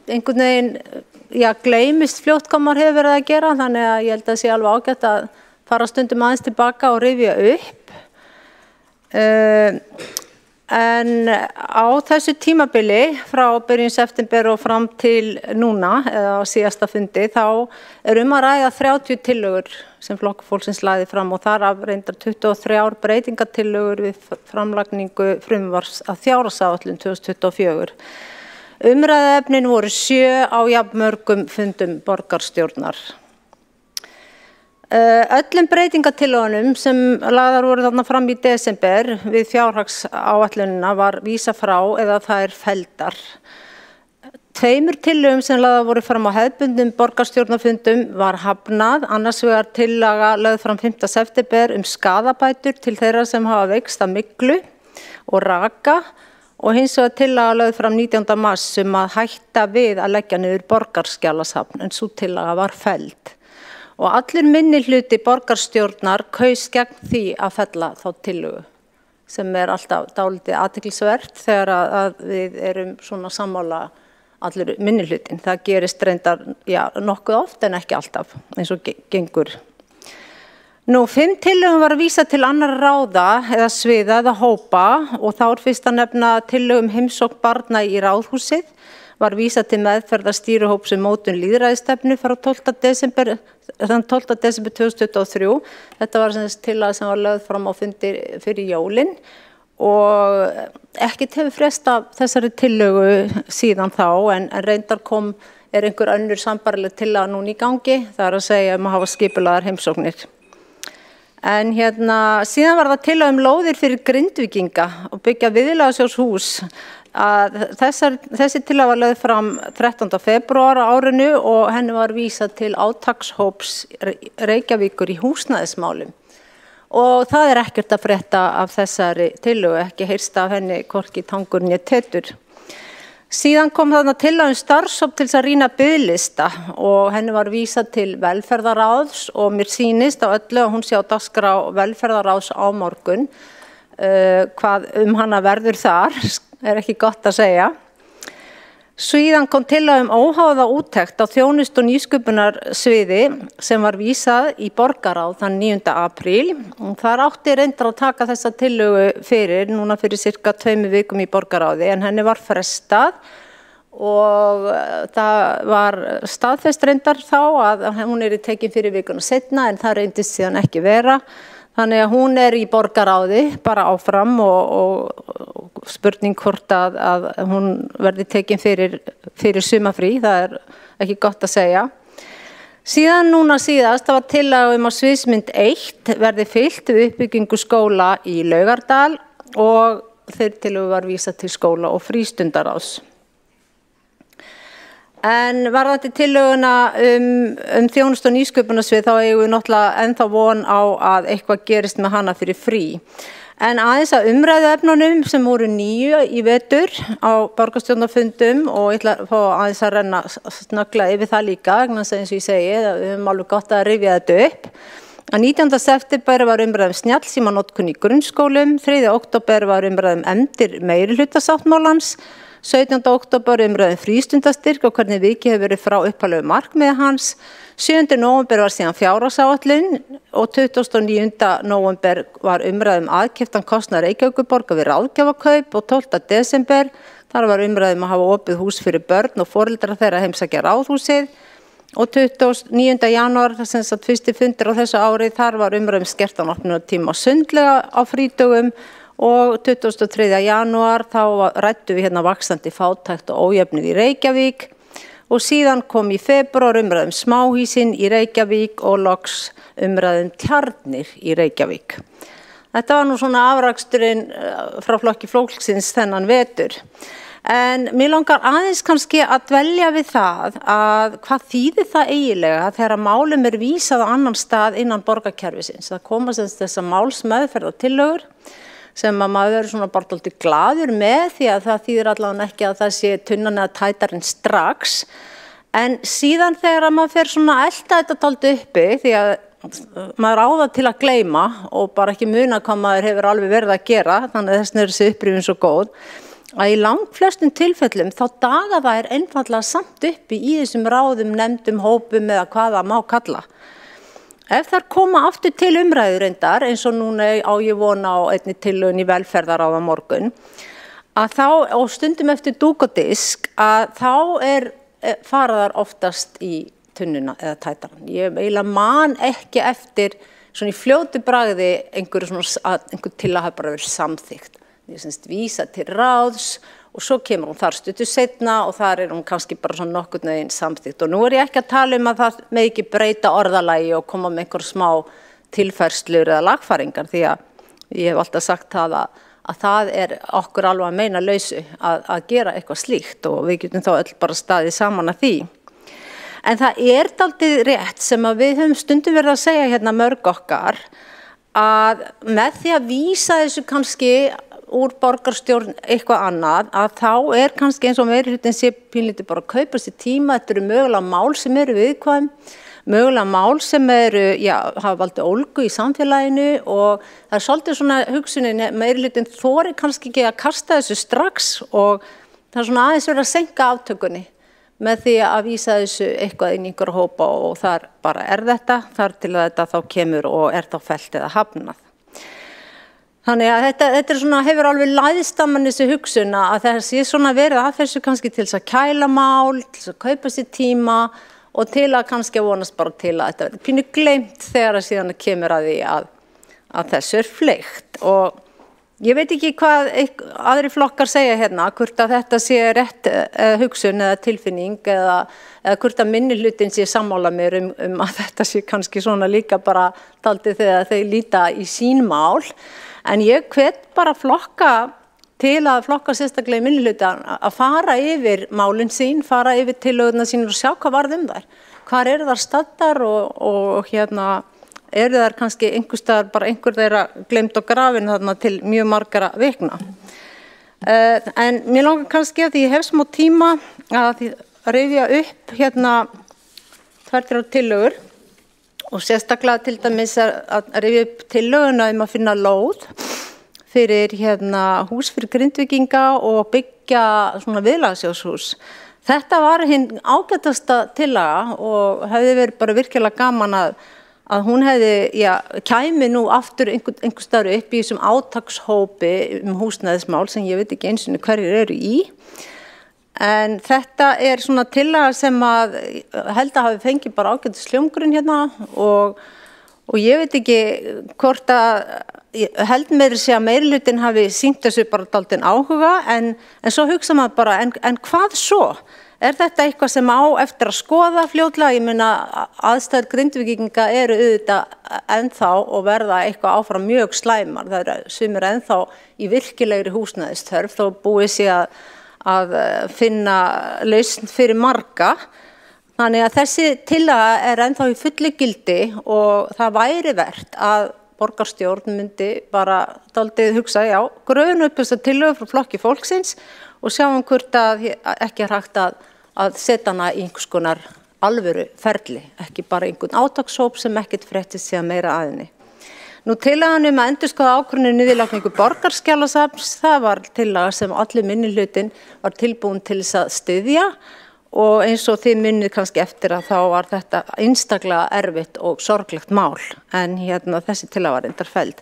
einhvern veginn gleymist fljótt hvað maður hefur verið að gera, þannig að ég held að það sé alveg ágætt að fara stundum aðeins tilbaka og rifja upp. En á þessu tímabili frá byrjun september og fram til núna, eða á síðasta fundi, þá að ræða 30 tillögur sem Flokk fólksins lagði fram og þar af reyndar 23 breytingatillögur við framlagningu frumvarps að fjárhagsáætlun 2024. Umræðuefnin voru 7 á jafnmörgum fundum borgarstjórnar. Öllum breytingatillögunum sem lagðar voru þarna fram í desember við fjárhagsáætlunina var vísað frá eða það felldar. 2 tillögum sem lagðar voru fram á hefðbundnum borgarstjórnarfundum var hafnað, annars vegar tillaga lögð fram 5. september skaðabætur til þeirra sem hafa veikst af myglu og raka og hins vegar tillaga lögð fram 19. mars að hætta við að leggja niður borgarskjalasafn en sú tillaga var felld. Og allir minnihluti borgarstjórnar kaus gegn því að fella þá tillögu sem alltaf dálítið athyglisvert þegar að við erum svona sammála allir minnihlutin. Það gerist reyndar nokkuð oft en ekki alltaf eins og gengur. 5 tillögum var að vísa til annarra ráða eða sviða eða hópa og þá fyrst að nefna tillögum heimsókn barna í Ráðhúsið, var vísað til meðferðar stýrihóps mótun lýðræðisstefnu frá 12. desember 2023. Þetta var tillaga sem var lögð fram á fundi fyrir jólin og ekkert hefur frestað þessari tillögu síðan þá en reyndar einhver önnur sambærileg tillaga núna í gangi, það að segja að hafa skipulagðar heimsóknir. En síðan var það tillaga lóðir fyrir Grindvíkinga og byggja viðlagasjóðshús. Þessi tillaga var lögð fram 13. febrúar á árinu og henni var vísað til átakshóps Reykjavíkur í húsnæðismálum. Og það ekkert að frétta af þessari tillögu, ekki heyrst af henni hvorki tangur né tetur. Síðan kom þarna tillaga starfshóp til að rýna biðlista og henni var vísað til velferðaráðs og mér sýnist á öllu að hún sé á dagskrá velferðaráðs á morgun. Hvað hana verður þar, ekki gott að segja. Síðan kom tillaga óháða úttekt á þjónustu- og nýsköpunarsviði sem var vísað í borgarráð þann 9. apríl. Þar átti reyndar að taka þessa tillögu núna fyrir cirka 2 vikum í borgarráði en henni var frestað og það var staðfest reyndar þá að hún tekin fyrir vikuna seinna en það reyndist síðan ekki vera. Þannig að hún í borgarráði bara áfram og spurning hvort að hún verði tekin fyrir sumarfrí, það ekki gott að segja. Síðan núna síðast, það var tillaga að sviðsmynd 1 verði fylgt við uppbyggingu skóla í Laugardal og þeir tillögu var vísað til skóla og frístundaráðs. En varðandi tillöguna þjónustu- og nýsköpunarsvið þá eigum við náttúrulega ennþá von á að eitthvað gerist með hana fyrir frí. En aðeins að umræðuefnunum sem voru 9 í vetur á borgarstjórnarfundum og ég ætla að fá aðeins að renna snöggla yfir það líka, eins og ég segi, við höfum alveg gott að rifja þetta upp. Að 19. september var umræðum snjallsímanotkun í grunnskólum, 3. október var umræðum efndir meirihlutasáttmálans, 17. október umræðum frístundastyrk og hvernig vikið hefur verið frá upphaflegu markmiði hans. 7. nóvember var síðan fjárhagsáætlun og 29. nóvember var umræðum aðkeyptan kostnað Reykjavíkurborgar við ráðgjafakaup og 12. desember þar var umræðum að hafa opið hús fyrir börn og foreldra þeirra heimsækja Ráðhúsið og 29. janúar, sem sagt fyrsti fundur á þessu ári, þar var umræðum skertan opnunartíma sundlega á frídögum og 23. janúar þá ræddu við hérna vaxandi fátækt og ójöfnuð í Reykjavík og síðan kom í febrúar umræðum smáhýsin í Reykjavík og loks umræðum tjarnir í Reykjavík. Þetta var nú svona afraksturinn frá flokki fólksins þennan vetur. En mér langar aðeins kannski að dvelja við það að hvað þýðir það eiginlega þegar málum vísað á annan stað innan borgarkerfisins. Það koma þessar málsmeðferðartillögur sem að maður verður svona bara dálítið glaður með því að það þýðir allavega ekki að það sé tunnan eða tætarinn strax. En síðan þegar að maður fer svona að elta þetta dálítið uppi því að maður á það til að gleyma og bara ekki muna hvað maður hefur alveg verið að gera, þannig að þess vegna er þessi upprifjun svo góð, að í langflestum tilfellum þá daga það einfaldlega samt uppi í þessum ráðum, nefndum, hópum eða hvað það má kalla. Ef þar koma aftur til umræður reyndar, eins og núna á ég vona á einni tillögun í velferðaráð á morgun, að þá, og stundum eftir dúk og disk, að þá faraðar oftast í tunnuna eða tætaran. Ég eiginlega man ekki eftir svona í fljótu bragði einhver til að hafa bara verið samþykkt. Ég semst vísa til ráðs og svo kemur hún þar stuttu seinna og þar hún kannski bara svona nokkurn veginn samþykkt. Og nú ég ekki að tala um að það með ekki breyta orðalagi og koma með einhver smá tilfærslur eða lagfæringar því að ég hef alltaf sagt það að það okkur alveg að meina lausu að gera eitthvað slíkt og við getum þá öll bara staðið saman að því. En það dálítið rétt sem að við höfum stundum verið að segja hérna mörg okkar að með því að vísa þessu kannski úr borgarstjórn eitthvað annað að þá kannski eins og meirihlutinn sé pínlítið bara að kaupa sér tíma, þetta mögulega mál sem viðkvæm, mögulega mál sem hafa valdið ólgu í samfélaginu og það svolítið svona hugsunin, meirihlutinn þorir kannski ekki að kasta þessu strax og það svona aðeins verið að seinka aftökunni með því að vísa þessu eitthvað inn í einhverja hópa og þar bara þetta, þar til að þetta þá kemur og þá fellt eða hafnað. Þannig að þetta svona, hefur alveg læðst að mann þessi hugsun að það sé svona verið að þessu kannski til þess að kæla mál, til þess að kaupa sér tíma og til að kannski vonast bara til að þetta verður pínu gleymt þegar að síðan kemur að því að þessu fleygt. Og ég veit ekki hvað aðri flokkar segja hérna, hvort að þetta sé rétt hugsun eða tilfinning eða hvort að minnihlutinn sé sammála mér að þetta sé kannski svona líka bara dálítið þegar þeir líta í sín mál. En ég hvet bara flokka til að flokka sérstaklega í minnihluta að fara yfir málin sín, fara yfir tillögurnar sín og sjá hvað varð þær. Hvar eru þær staddar og eru þær kannski einhverstaðar bara einhver þeirra gleymt og grafin þarna til mjög margra vikna. En mér langar kannski að því ég hef smá tíma að rifja upp 2-3 tillögur. Og sérstaklega til dæmis að rifja upp tillöguna að finna lóð fyrir hús fyrir Grindvíkinga og byggja svona viðlagasjóðshús. Þetta var hinn ágætasta tillaga og hefði verið bara virkilega gaman að hún kæmi nú aftur einhvers staðar upp í þessum átakshópi húsnæðismál sem ég veit ekki einu sinni hverjir eru í. En þetta svona tillaga sem að held að hafi fengið bara ágætis hljómgrunn og ég veit ekki hvort ég held meira sé að meirihlutinn hafi sýnt þessu bara dálítinn áhuga en svo hugsa maður bara en hvað svo? Þetta eitthvað sem á eftir að skoða fljótlega? Ég meina aðstæður Grindvíkinga eru auðvitað ennþá og verða eitthvað áfram mjög slæmar. Það sumir ennþá í virkilegri húsnæðisþörf þó búið sé að finna lausn fyrir marga. Þannig að þessi tillaga ennþá í fullu gildi og það væri vert að borgarstjórn myndi bara dálítið hugsa, gröfum upp þessa tillögu frá flokki fólksins og sjáum hvort að ekki hægt að setja hana í einhvers konar alvöru ferli, ekki bara einhvern átakshóp sem ekkert fréttist sé meira að henni. Nú tillagan að endurskoða ákvörðun niðurlagningu borgarskjalasafns, það var tillaga sem allir minnihlutinn var tilbúin til þess að styðja og eins og þið munnið kannski eftir að þá var þetta einstaklega erfitt og sorglegt mál en þessi tillaga var reyndar felld.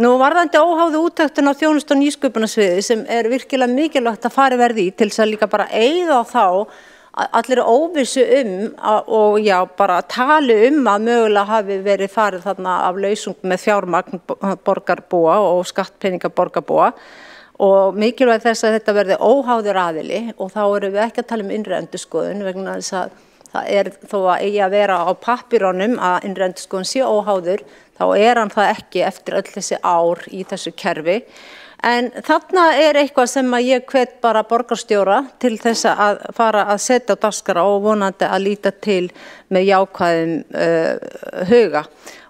Nú varðandi óháðu úttæktun á þjónustu og nýsköpunarsviði sem virkilega mikilvægt að fara verði í til þess að líka bara eyða á þá allir óvissu og bara tali að mögulega hafi verið farið þarna af lausung með fjármagn borgarbúa og skattpeninga borgarbúa og mikilvægt þess að þetta verði óháður aðili og þá erum við ekki að tala innri endurskoðun vegna þess að það þó að eigi að vera á pappírónum að innri endurskoðun sé óháður þá hann það ekki eftir öll þessi ár í þessu kerfi. En þarna eitthvað sem að ég hvet bara borgarstjóra til þess að fara að setja á dagskrá og vonandi að líta til með jákvæðum huga.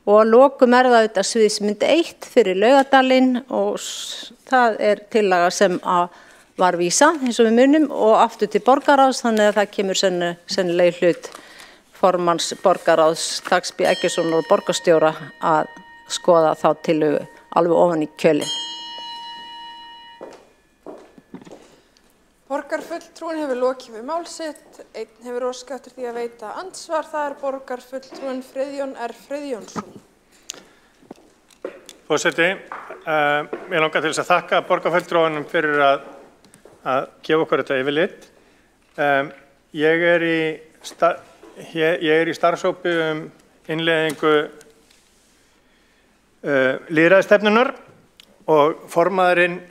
Og að lokum það auðvitað sviðsmynd 1 fyrir Laugardalinn og það tillaga sem var vísa eins og við munum og aftur til borgarráðs þannig að það kemur sennilega hlut formanns borgarráðs Dags B. Eggertssonar og borgarstjóra að skoða þá tillögu alveg ofan í kjölinn. Borgarfulltrúinn hefur lokið við mál sitt, einn hefur óskað eftir því að veita andsvar, það borgarfulltrúinn Friðjón R. Friðjónsson. Forseti, ég langar til þess að þakka borgarfulltrúanum fyrir að gefa okkur þetta yfirlit. Ég í starfshópi innleiðingu lýðræðisstefnunnar og formaðurinn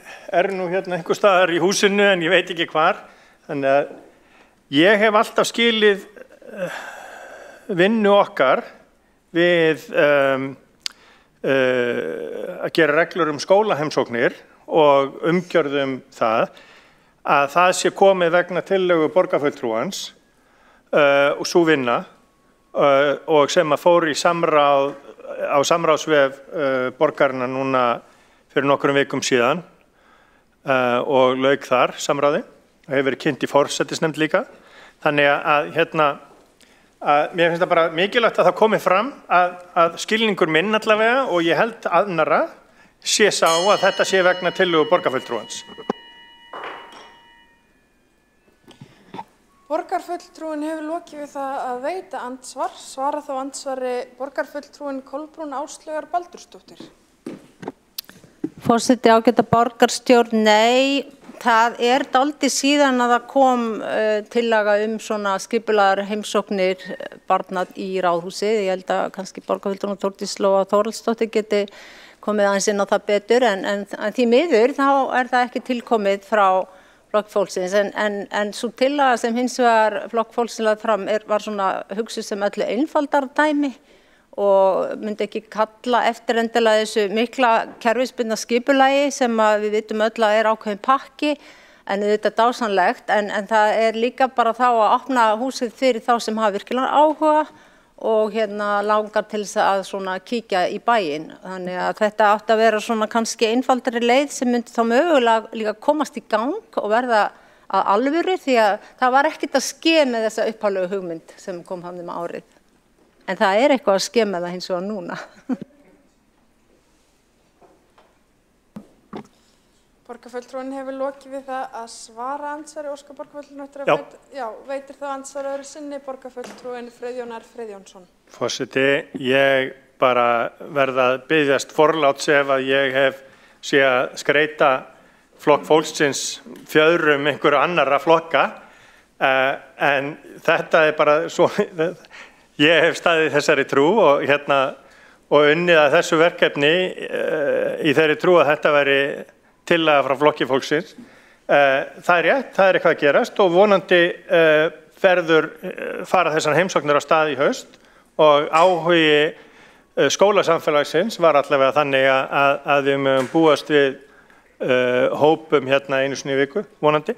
nú einhvers staðar í húsinu en ég veit ekki hvar. Þannig að ég hef alltaf skilið vinnu okkar við að gera reglur skólaheimsóknir og umgjörð það að það sé komið vegna tillögu borgarfulltrúans og sú vinna og sem að fór í samráð á samráðsvef borgarinnar núna fyrir nokkrum vikum síðan og lauk þar samráði og hefur verið kynnt í forsætisnefnd líka. Þannig að mér finnst það bara mikilvægt að það komi fram að skilningur minn allavega og ég held annarra sé sá að þetta sé vegna tillögu borgarfulltrúans. Borgarfulltrúin hefur lokið við það að veita andsvar. Svara þá andsvari borgarfulltrúin Kolbrún Áslaugar Baldursdóttir. Forseti, ágæta borgarstjórn, nei, það dálítið síðan að það kom tillaga svona skipulaðar heimsóknir barna í Ráðhúsið. Ég held að kannski borgarfulltrúin Þórdís Lóa Þórhallsdóttir geti komið aðeins inn á það betur en því miður þá það ekki tilkomið frá Flokk fólksins en svo tillaga sem hins vegar Flokk fólksins lagði fram var svona hugsuð sem öllu einfaldara dæmi og myndi ekki kalla eftir endilega þessu mikla kerfisbundna skipulagi sem við vitum öll að ákveðin pakki en þetta dásamlegt en það líka bara þá að opna húsið fyrir þá sem hafa virkilega áhuga og langar til þess að svona kíkja í bæinn. Þannig að þetta átti að vera svona kannski einfaldari leið sem myndi þá mögulega líka komast í gang og verða að alvöru því að það var ekkert að ske með þessa upphaflegu hugmynd sem kom hann árið. En það eitthvað að ske með það hins vegar núna. Borgarfulltrúin hefur lokið við það að svara andsvari Óskar borgarfulltrúin veitir þá andsvari öðru sinni borgarfulltrúin Friðjón R. Friðjónsson. Forseti, ég bara verða að biðjast forláts ef að ég sé að skreita Flokk fólksins fjöðrum einhverju annarra flokka en þetta bara svo ég hef staðið þessari trú og unnið að þessu verkefni í þeirri trú að þetta væri tillaga frá Flokki fólksins. Það rétt, það eitthvað að gerast og vonandi fara þessar heimsóknir á stað í haust og áhugi skólasamfélagsins var allavega þannig að við mögum búast við hópum einu sinni í viku, vonandi.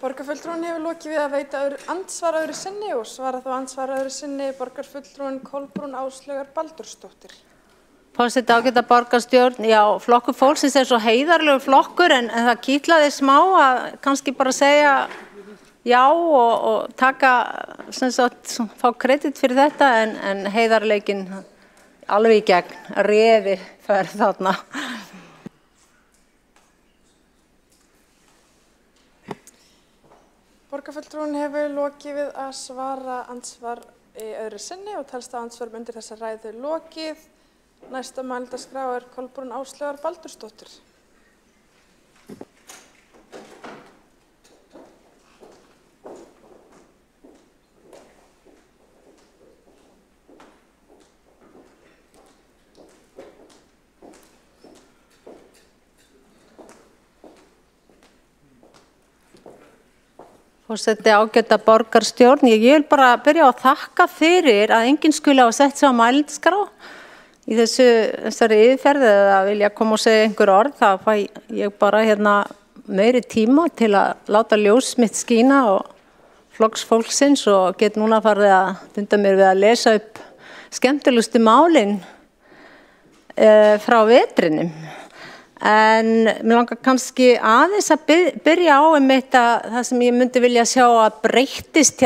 Borgarfulltrúin hefur lokið við að veita andsvar öðru sinni og svara þá andsvar öðru sinni borgarfulltrúin Kolbrún Áslaugar Baldursdóttir. Forseti, ágæta borgarstjórn, Flokkur fólksins svo heiðarlegur flokkur en það kitlaði smá að kannski bara segja já og taka, fá kredit fyrir þetta en heiðarleikinn alveg í gegn, refi fyrir þarna. Borgarfulltrúin hefur lokið við að svara andsvar í öðru sinni og telst að andsvörum undir þessa ræðu lokið. Næsta mælendaskrá Kolbrún Áslaugar Baldursdóttir. Forseti, ágæta borgarstjórn, ég vil bara byrja að þakka fyrir að enginn skuli hafa sett sig á mælendaskrá. Í þessari yfirferð eða vilja koma og segja einhver orð, það fæ ég bara meiri tíma til að láta ljós mitt skína og Flokks fólksins og get núna farið að dunda mér við að lesa upp skemmtilegustu málin frá vetrinum. En mér langar kannski aðeins að byrja á það sem ég myndi vilja sjá að breyttist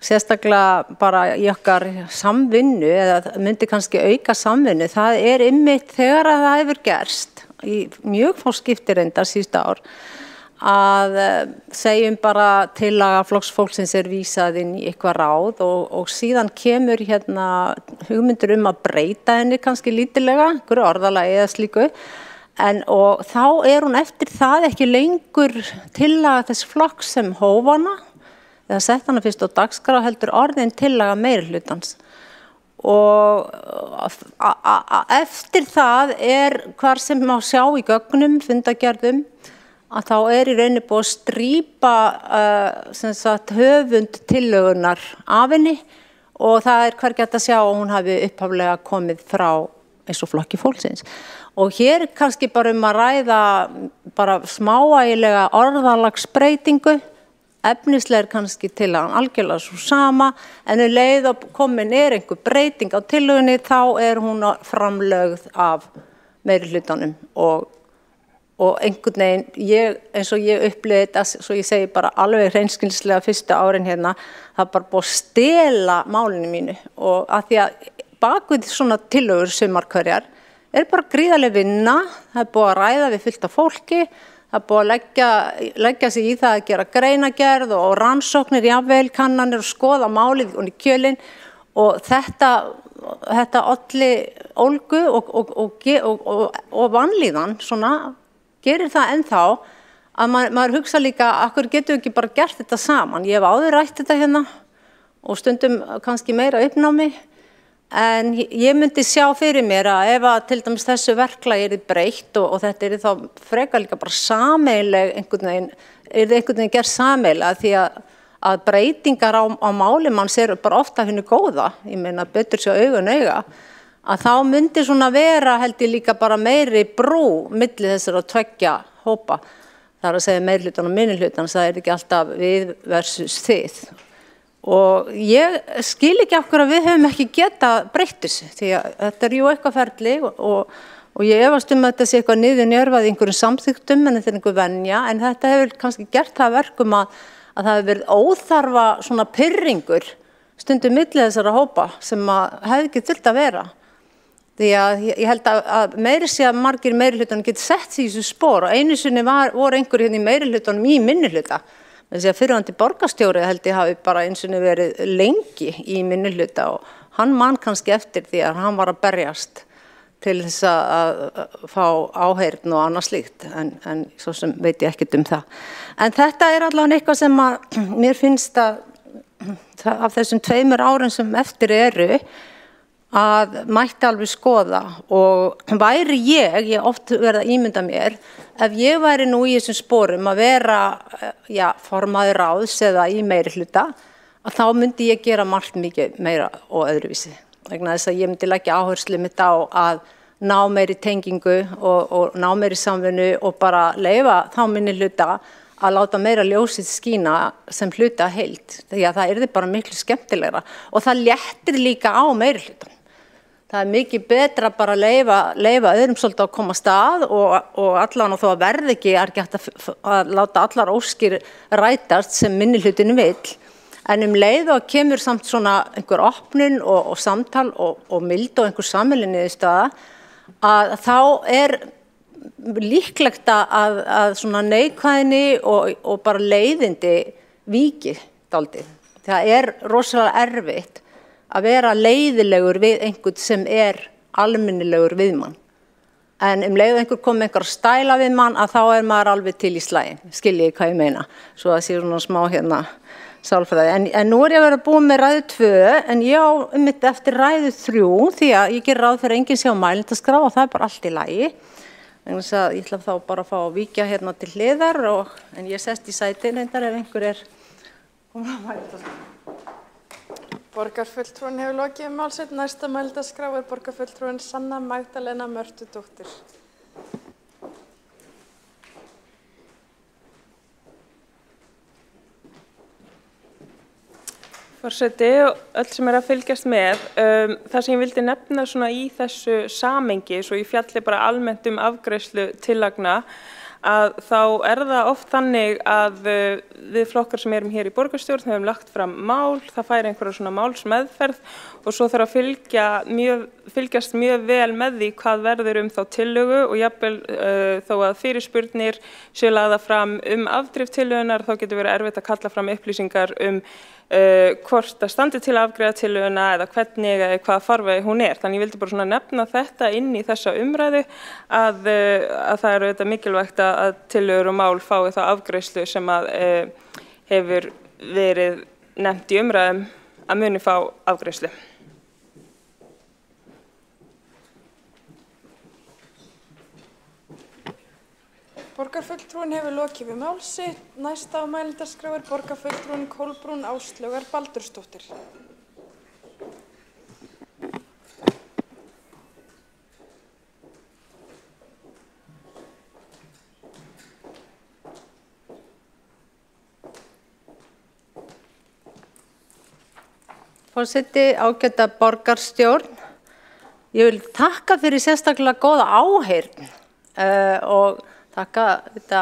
sérstaklega bara í okkar samvinnu eða myndi kannski auka samvinnu. Það einmitt þegar að það hefur gerst í mjög fá skipti reyndar síðustu ár að segjum bara tillaga Flokks fólksins vísað inn í eitthvað ráð og síðan kemur hugmyndur að breyta henni kannski lítillega, einhverju orðalagi eða slíku og þá hún eftir það ekki lengur tillaga þess flokks sem hóf hana eða sett hana fyrst á dagskrá heldur orðin tillaga meirihlutans og eftir það hvar sem má sjá í gögnum, fundagerðum að þá í rauninni búið að strípa höfund tillögunar af henni og það hvergi hægt að sjá að hún hafi upphaflega komið frá eins og Flokki fólksins. Og hér kannski bara að ræða bara smáægilega orðalagsbreytingu, efnislega kannski tillagan algjörlega svo sama, en leið og komin einhver breyting á tillögunni þá hún framlögð af meirihlutanum og og einhvern veginn, eins og ég upplifði þetta, svo ég segi bara alveg hreinskilnislega fyrstu árin hérna, það bara búið að stela málinu mínu og að því að bakvið svona tillögur sumar hverjar bara gríðarleg vinna, það búið að ræða við fullt af fólki, það búið að leggja sig í það að gera greinagerð og rannsóknir, jafnvel kannanir og skoða málið og í kjölinn og þetta olli ólgu og vanlíðan svona gerir það ennþá að maður hugsa líka akkur getum við ekki bara gert þetta saman. Ég hef áður rætt þetta hérna og stundum kannski meira uppnámi en ég myndi sjá fyrir mér að ef að til dæmis þessu verklagi breytt og þetta þá frekar líka bara sameiginleg einhvern veginn gerð sameiginlega því að breytingar á máli manns bara ofta hinu góða, ég meina betur sér augun auga, að þá myndi svona vera held ég líka bara meiri brú milli þessara tveggja hópa. Það að segja meirihlutan og minnihlutan, það ekki alltaf við versus þið. Og ég skil ekki af hverju að við höfum ekki getað breytt þessu, því að þetta jú eitthvað ferli og ég efast að þetta sé eitthvað niðurnjörvað í einhverjum samþykktum en þetta einhver venja, en þetta hefur kannski gert það verkum að það hefur verið óþarfa svona pirringur stundum milli þessara hópa sem að hefði ekki þurft að vera. Því að ég held að meiri sé að margir meirihlutanum geti sett sig í þessu spor og einu sinni voru einhver hérna í meirihlutanum í minnihluta. Þess að fyrirvandi borgarstjóri held ég hafi bara einu sinni verið lengi í minnihluta og hann man kannski eftir því að hann var að berjast til þess að fá áheyrn og annað slíkt en svo sem veit ég ekkert það. En þetta allavega eitthvað sem að mér finnst að af þessum 2 árum sem eftir eru að mætti alveg skoða og væri ég oft verið að ímynda mér ef ég væri nú í þessum sporum að vera formaður ráðs eða í meirihluta að þá myndi ég gera margt mikið meira og öðruvísi. Vegna þess að ég myndi leggja áherslu mitt á að ná meiri tengingu og ná meiri samvinnu og bara leyfa þá minnihluta að láta meira ljósið skína sem hluta heild. Því að það yrði bara miklu skemmtilegra og það léttir líka á meirihlutan. Það mikið betra bara að leyfa öðrum svolítið að koma stað og allan og þó að verði ekki hægt að láta allar óskir rætast sem minnihlutinu vill. En leið og kemur samt svona einhver opnun og samtal og mild og einhver sammeilin niðurstaða að þá líklegt að svona neikvæðni og bara leiðindi víki dálítið. Það rosalega erfitt að vera leiðilegur við einhvern sem almennilegur við mann. En leið einhver kom einhver að stæla við mann að þá maður alveg til í slaginn, skiljið hvað ég meina. Svo það sé svona smá hérna sálfræði. En nú ég að vera búin með ræðu 2, en ég á eftir ræðu 3 því að ég ger ráð fyrir enginn sé á mælendaskrá og það bara allt í lagi. Þannig að ég ætla þá bara að fá að víkja hérna til hliðar en ég sest í sæti reyndar ef einhver komið á mælendaskrá. Borgarfulltrúin hefur lokið mál sitt. Næsta mælendaskrá borgarfulltrúin Sanna Magdalena Mörtudóttir. Forseti, öll sem að fylgjast með, það sem ég vildi nefna svona í þessu samengi, svo ég fjalli bara almennt afgreiðslu tillagna, að þá það oft þannig að við flokkar sem erum hér í borgarstjórn höfum lagt fram mál, það fær einhverja svona málsmeðferð og svo þarf að fylgjast mjög vel með því hvað verður þá tillögu og jafnvel þó að fyrirspurnir séu lagðar fram afdrif tillögunar þá getur verið erfitt að kalla fram upplýsingar hvort það standi til að afgreiða tillöguna eða hvernig eða hvaða farvegi hún Þannig ég vildi bara svona nefna þetta inn í þessa umræðu að það auðvitað mikilvægt að tillögur og mál fái þá afgreiðslu sem að hefur verið nefnt í umræðum að muni fá afgreiðslu. Borgarfulltrúin hefur lokið við mál sitt. Næsta á mælendaskrá borgarfulltrúin Kolbrún Áslaugar Baldursdóttir. Forseti, ágæta borgarstjórn. Ég vil þakka fyrir sérstaklega góða áheyrn og þakka þetta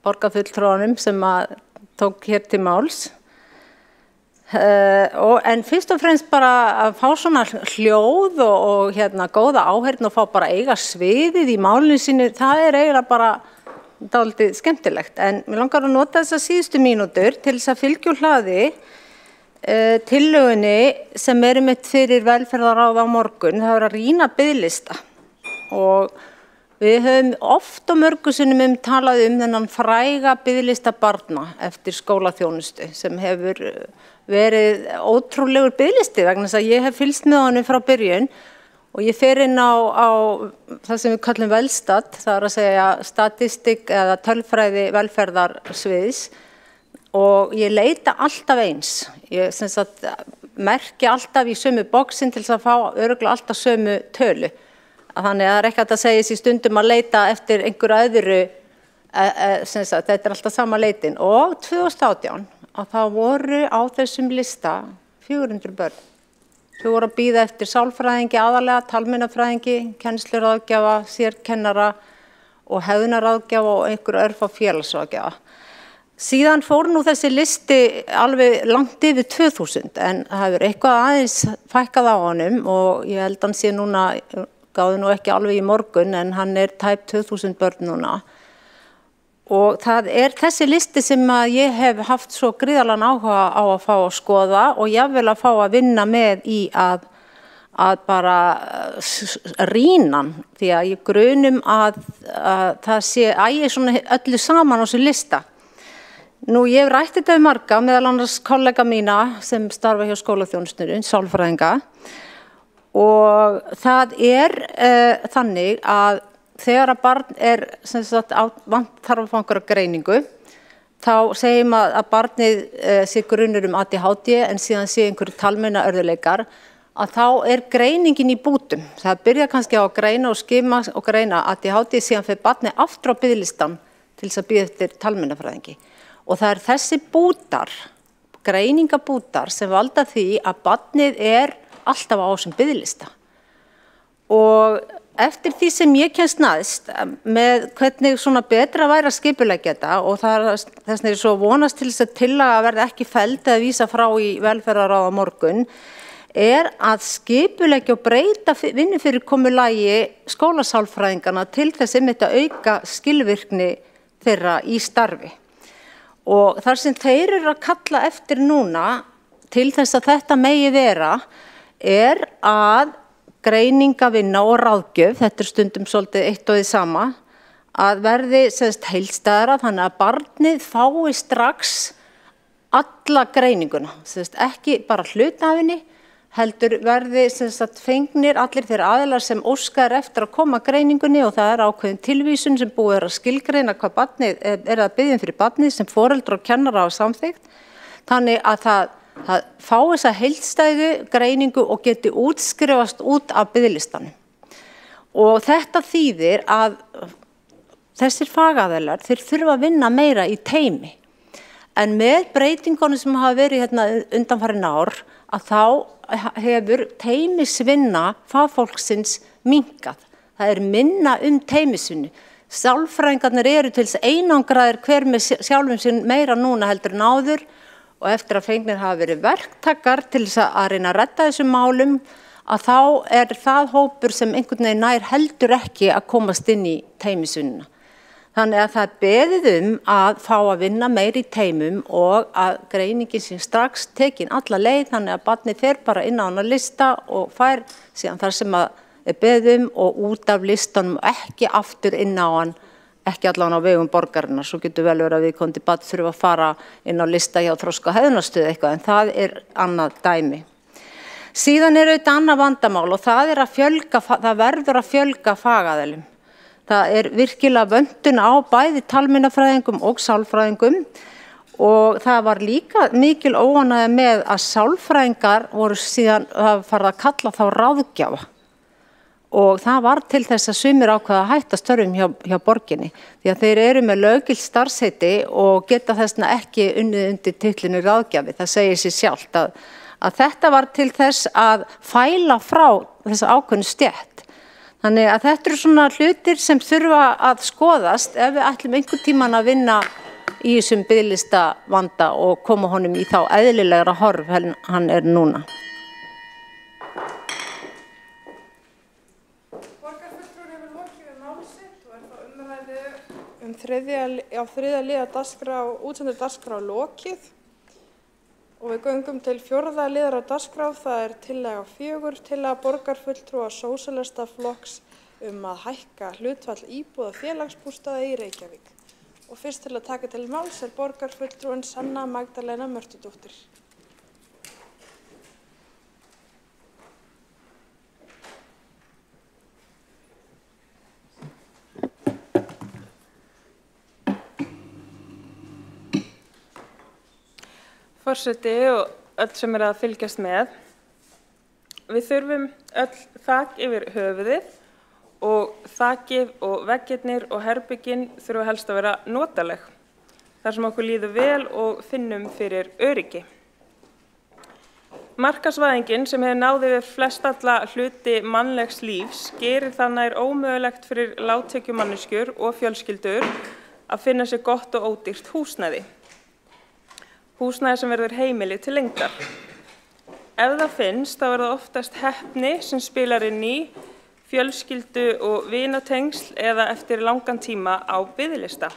borgarfulltrúanum sem að tók hér til máls. En fyrst og fremst bara að fá svona hljóð og góða áheyrn og fá bara eiga sviðið í málinu sínu, það eiginlega bara dálítið skemmtilegt. En mér langar að nota þessar síðustu mínútur til þess að fylgja úr hlaði tillögunni sem mitt fyrir velferðarráð á morgun. Það er að rýna biðlista og við höfum oft og mörgum sinnum talað þennan fræga biðlista barna eftir skólaþjónustu sem hefur verið ótrúlegur biðlisti vegna þess að ég hef fylgst með honum frá byrjun og ég fer inn á það sem við kallum Velstat, það er að segja statistik eða tölfræði velferðarsviðs og ég leita alltaf eins. Ég merki alltaf í sömu boxin til þess að fá örugglega alltaf sömu tölu. Þannig að það er ekki hægt að segja sér stundum að leita eftir einhverju öðru, þetta er alltaf sama leitin. Og 2018 að það voru á þessum lista 400 börn. Þau voru að bíða eftir sálfræðingi aðalega, talmeinafræðingi, kennsluráðgjafa, sérkennara og hegðunarráðgjafa og einhverju örfá félagsráðgjafa. Síðan fór nú þessi listi alveg langt yfir 2000 en það hefur eitthvað aðeins fækkað á honum og ég held hann sé núna, gáði nú ekki alveg í morgun en hann tæp 2000 börn núna. Og það þessi listi sem að ég hef haft svo gríðarlegan áhuga á að fá að skoða og jafnvel að fá að vinna með í að bara rýna hann því að ég grunum að það sé svona öllu saman á þessu lista. Nú ég hef rætt þetta við marga, meðal annars kollega mína sem starfa hjá skólaþjónustunni, sálfræðinga og það þannig að þegar að barn þarf að fá einhverja greiningu, þá segjum að barnið sé grunur ADHD en síðan sé einhverju talmeinaörðugleikar, að þá greiningin í bútum. Það byrja kannski á að greina og skima og greina ADHD, síðan fer barnið aftur á biðlistan til þess að bíða eftir talmeinafræðingi. Og það þessi bútar, greiningabútar sem valda því að barnið alltaf á þessum biðlista. Og eftir því sem ég kemst næst með hvernig svona betra væri að skipuleggja þetta og þess vegna svo vonast til þess að tillaga verði ekki felld eða vísa frá í velferðarráð á morgun, að skipuleggja og breyta vinnufyrirkomulagi skólasálfræðinganna til þess að auka skilvirkni þeirra í starfi. Og þar sem þeir að kalla eftir núna til þess að þetta megi vera að greiningavinna og ráðgjöf, þetta stundum svolítið eitt og því sama, að verði heildstæðara þannig að barnið fái strax alla greininguna, ekki bara hluta af henni, heldur verði fengnir allir þeir aðilar sem óskar eftir að koma greiningunni og það ákveðin tilvísun sem búið að skilgreina hvað barnið að biðja fyrir barnið sem foreldrar og kennara hafa samþykkt, þannig að það fá þessa heildstæðu greiningu og geti útskrifast út af biðlistanum. Og þetta þýðir að þessir fagaðilar, þeir þurfa að vinna meira í teymi. En með breytingunum sem hafa verið undanfarin ár, að þá hefur teymisvinna fagfólksins minnkað. Það minna teymisvinnu. Sálfræðingarnir til þess einangraðir hver með sjálfum sinn meira núna heldur en áður og eftir að fengnir hafa verið verktakar til þess að reyna að redda þessum málum að þá það hópur sem einhvern veginn nær heldur ekki að komast inn í teymisvinnuna. Þannig að það beðið að fá að vinna meir í teymum og að greiningin sé strax tekin alla leið þannig að barnið fer bara inn á hana lista og fær síðan þar sem að beðið og út af listanum ekki aftur inn á hann, ekki allan á vegum borgarinnar, svo getur vel verið að viðkomandi barn þurfa að fara inn á lista hjá Þroska- og hegðunarstöð eitthvað en það annað dæmi. Síðan auðvitað annað vandamál og það það verður að fjölga fagaðilum. Það virkilega vöntun á bæði talmeinafræðingum og sálfræðingum og það var líka mikil óánægja með að sálfræðingar voru síðan farið að kalla þá ráðgjafa og það var til þess að sumir ákveða að hætta störfum hjá borginni því að þeir með löggilt starfsheiti og geta þessna ekki unnið undir titlinu ráðgjafi. Það segir sér sjálft að þetta var til þess að fæla frá þessa ákveðnu stétt. Þannig að þetta eru svona hlutir sem þurfa að skoðast ef við ætlum einhvern tíman að vinna í þessum biðlista vanda og koma honum í þá eðlilegra horf en hann er núna. Borgarfulltrúar hefur lokið við mál sitt og þá umræðu þriðja liða útsendur dagskrá lokið. Og við göngum til fjórða liðar á dagskrá, það er tillaga 4, tillaga borgarfulltrúa Sósíalistaflokks að hækka hlutfall íbúða félagsbústaða í Reykjavík. Og fyrst til að taka til máls er borgarfulltrúin Sanna Magdalena Mörtudóttir. Forseti og öll sem að fylgjast með. Við þurfum öll þak yfir höfuðið og þakið og veggirnir og herbyggin þurfa helst að vera notaleg, þar sem okkur líður vel og finnum fyrir öryggi. Markaðsvæðingin sem hefur náð yfir flestalla hluti mannlegs lífs gerir það nær ómögulegt fyrir lágtekjumanneskjur og fjölskyldur að finna sér gott og ódýrt húsnæði. Húsnæði sem verður heimili til lengdar. Ef það finnst, þá er það oftast heppni sem spilar inn í fjölskyldu og vinatengsl eða eftir langan tíma á biðlista.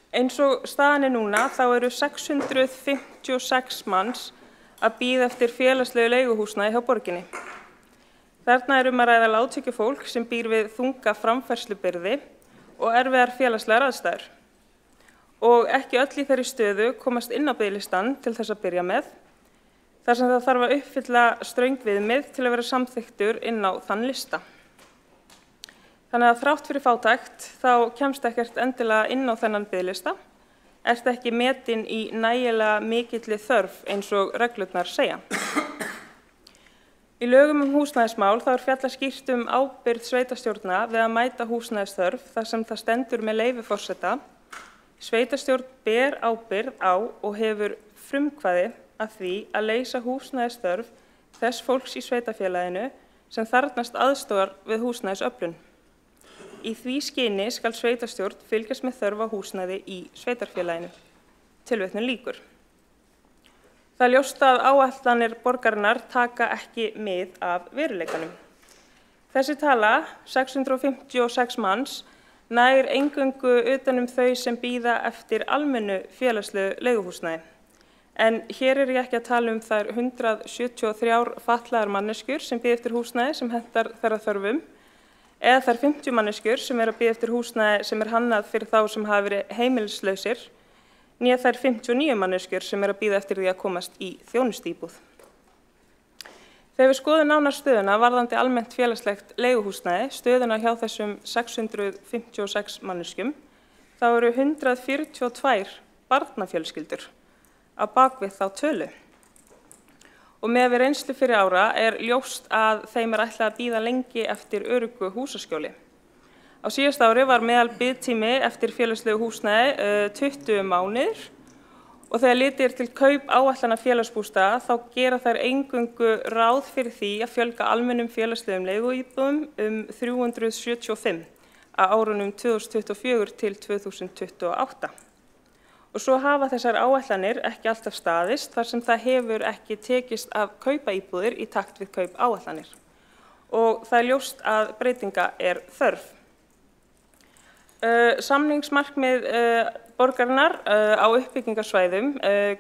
Eins og staðan er núna, þá eru 656 manns að bíða eftir félagslegu leiguhúsnæði hjá borginni. Þarna er að ræða lágtekjufólk sem býr við þunga framfærslubyrði og erfiðar félagslegar aðstæður. Og ekki öll í þeirri stöðu komast inn á biðlistan til þess að byrja með, þar sem það þarf að uppfylla ströng viðmið til að vera samþykktur inn á þann lista. Þannig að þrátt fyrir fátækt þá kemst ekkert endilega inn á þennan biðlista, ert ekki metin í nægilega mikilli þörf eins og reglurnar segja. Í lögum húsnæðismál þá er fjallað skýrt ábyrgð sveitarstjórna við að mæta húsnæðisþörf þar sem það stendur með leyfi forseta. Sveitarstjórn ber ábyrgð á og hefur frumkvæði að því að leysa húsnæðisþörf þess fólks í sveitarfélaginu sem þarfnast aðstoðar við húsnæðisöflun. Í því skyni skal sveitarstjórn fylgjast með þörf á húsnæði í sveitarfélaginu. Tilvitnun lýkur. Það er ljóst að áætlanir borgarinnar taka ekki mið af veruleikanum. Þessi tala, 656 manns, nær eingöngu utan þau sem bíða eftir almennu félagslegu leiguhúsnæði. En hér er ég ekki að tala þær 173 fatlaðar manneskjur sem bíða eftir húsnæði sem hentar þeirra þörfum, eða þær 50 manneskjur sem að bíða eftir húsnæði sem hannað fyrir þá sem hafa verið heimilislausir, né þær 59 manneskjur sem að bíða eftir því að komast í þjónustuíbúð. Þegar við skoðum nánar stöðuna varðandi almennt félagslegt leiguhúsnæði, stöðuna hjá þessum 656 manneskjum, þá eru 142 barnafjölskyldur á bakvið þá tölu. Og með við reynslu fyrir ára er ljóst að þeim er ætlað að bíða lengi eftir öruggu húsaskjóli. Á síðasta ári var meðal biðtími eftir félagslegu húsnæði 20 mánuðir. Og þegar litið er til kaup áætlana félagsbústaða þá gera þær eingöngu ráð fyrir því að fjölga almennum félagslegum leiguíbúðum 375 á árunum 2024 til 2028. Og svo hafa þessar áætlanir ekki alltaf staðist þar sem það hefur ekki tekist að kaupa íbúðir í takt við kaup áætlanir. Og það er ljóst að breytinga er þörf. Samningsmarkmið borgarinnar á uppbyggingarsvæðum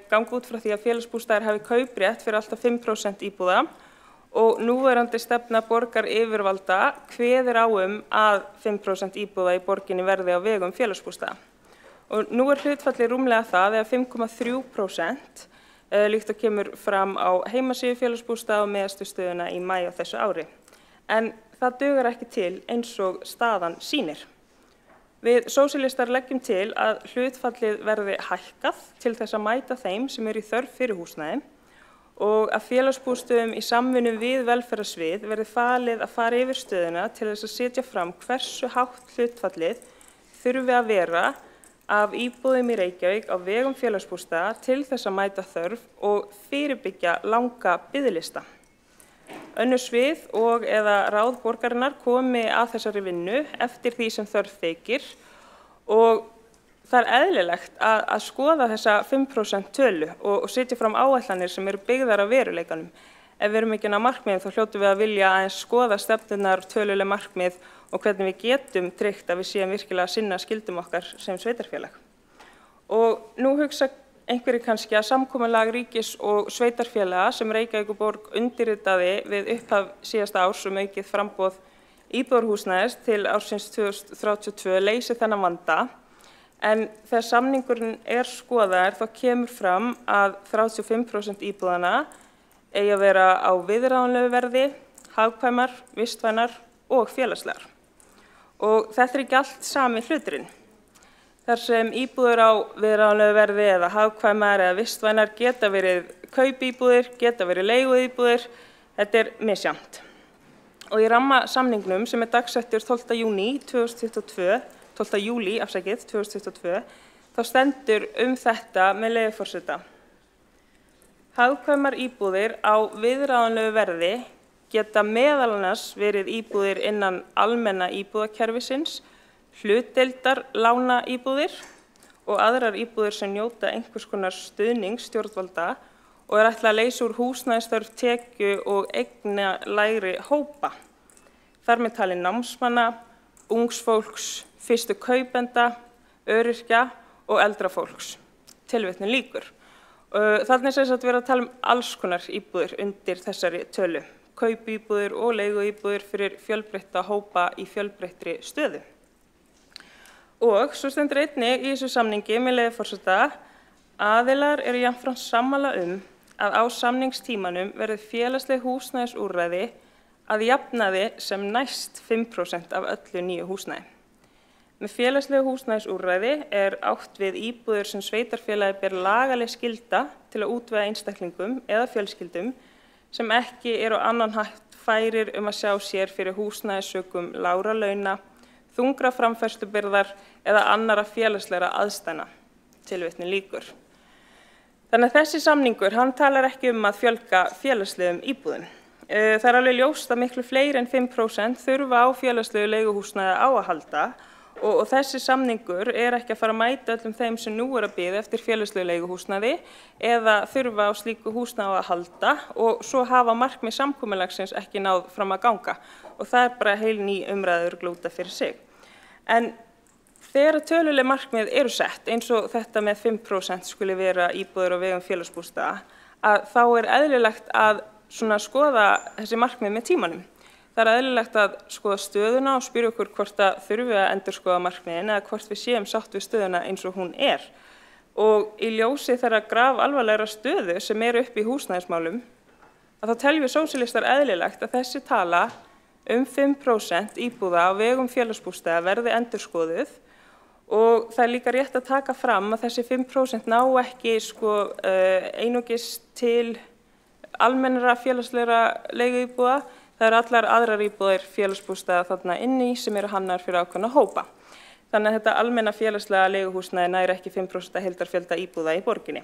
ganga út frá því að félagsbústaðir hafi kauprétt fyrir alltaf 5% íbúða og núverandi stefna borgaryfirvalda kveður á að 5% íbúða í borginni verði á vegum félagsbústaða. Og nú er hlutfallið rúmlega það eða 5,3% líkt og kemur fram á heimasíðu félagsbústaða og meðastu stöðuna í maí á þessu ári. En það dugar ekki til eins og staðan sýnir. Við sósíalistar leggjum til að hlutfallið verði hækkað til þess að mæta þeim sem eru í þörf fyrir húsnæði og að félagsbústöðum í samvinnu við velferðarsvið verði falið að fara yfir stöðuna til þess að setja fram hversu hátt hlutfallið þurfi að vera af íbúðum í Reykjavík á vegum félagsbústaða til þess að mæta þörf og fyrirbyggja langa biðlista. Önnur svið og eða ráð borgarinnar komi að þessari vinnu eftir því sem þörf þykir og það eðlilegt að skoða þessa 5% tölu og setja fram áætlanir sem eru byggðar á veruleikanum. Ef við erum ekki ná markmiðum þá hljótum við að vilja aðeins skoða stefnurnar, töluleg markmið og hvernig við getum tryggt að við séum virkilega að sinna skyldum okkar sem sveitarfélag. Og nú hugsa einhverjir kannski að samkomulag ríkis og sveitarfélaga sem Reykjavíkurborg undirritaði við upphaf síðasta árs aukið framboð íbúðarhúsnæðis til ársins 2032 leysi þennan vanda. En þegar samningurinn skoðaður þá kemur fram að 35% íbúðanna eigi að vera á viðráðanlegu verði, hagkvæmar, vistvænar og félagslegar. Og þetta ekki allt sami hluturinn. Þar sem íbúður á viðráðanlegu verði eða hagkvæmar eða vistvænar geta verið kaupíbúðir, geta verið leiguíbúðir, þetta misjafnt. Og í rammasamningnum sem dagsettur 12. júlí 2022, þá stendur þetta með leyfi forseta. Hagkvæmar íbúðir á viðráðanlegu verði geta meðal annars verið íbúðir innan almenna íbúðakerfisins, hlutdeildar lána íbúðir og aðrar íbúðir sem njóta einhvers konar stuðnings stjórnvalda og ætlað að leysa úr húsnæðisþörf tekju og eignalægri hópa. Þar með talið námsmanna, ungs fólks, fyrstu kaupenda, öryrkja og eldra fólks. Tilvitnun lýkur. Þarna sem sagt verið að tala alls konar íbúðir undir þessari tölu. Kaupíbúðir og leiguíbúðir fyrir fjölbreytta hópa í fjölbreyttri stöðu. Og svo stendur einnig í þessu samningi með leyfi forseta aðilar eru jafnframt sammála að á samningstímanum verði félagsleg húsnæðisúrræði að jafnaði sem næst 5% af öllu nýju húsnæði. Með félagslegu húsnæðisúrræði átt við íbúðir sem sveitarfélagi ber lagaleg skylda til að útvega einstaklingum eða fjölskyldum sem ekki eru á annan hátt færir að sjá sér fyrir húsnæðissökum lágra launa, þungra framfærslubyrðar eða annarra félagslegra aðstæðna. Tilvitnun lýkur. Þannig að þessi samningur, hann talar ekki að fjölga félagslegum íbúðum. Það alveg ljóst að miklu fleiri en 5% þurfa á félagslegu leiguhúsnæði á að halda og þessi samningur ekki að fara að mæta öllum þeim sem nú að bíða eftir félagslegu leiguhúsnæði eða þurfa á slíku húsnæði að halda og svo hafa markmið samkomulagsins ekki náð fram að ganga og það bara heil ný umræður glúta fyrir sig. En þegar töluleg markmið eru sett eins og þetta með 5% skuli vera íbúðir á vegum félagsbústaða að þá eðlilegt að skoða þessi markmið með tímanum. Það eðlilegt að skoða stöðuna og spyrja okkur hvort það þurfi að endurskoða markmiðin eða hvort við séum sátt við stöðuna eins og hún Og í ljósi þeirra grafalvarlegra stöðu sem uppi í húsnæðismálum, að þá teljum við sósíalistar eðlilegt að þessi tala 5% íbúða á vegum félagsbústaða verði endurskoðuð og það líka rétt að taka fram að þessi 5% ná ekki einungis til almennra félagslegra leiguíbúða. Það allar aðrar íbúðir félagsbústaða þarna inni sem hannar fyrir ákveðna hópa. Þannig að þetta almenna félagslega leiguhúsnæði nær ekki 5% heildarfjölda íbúða í borginni.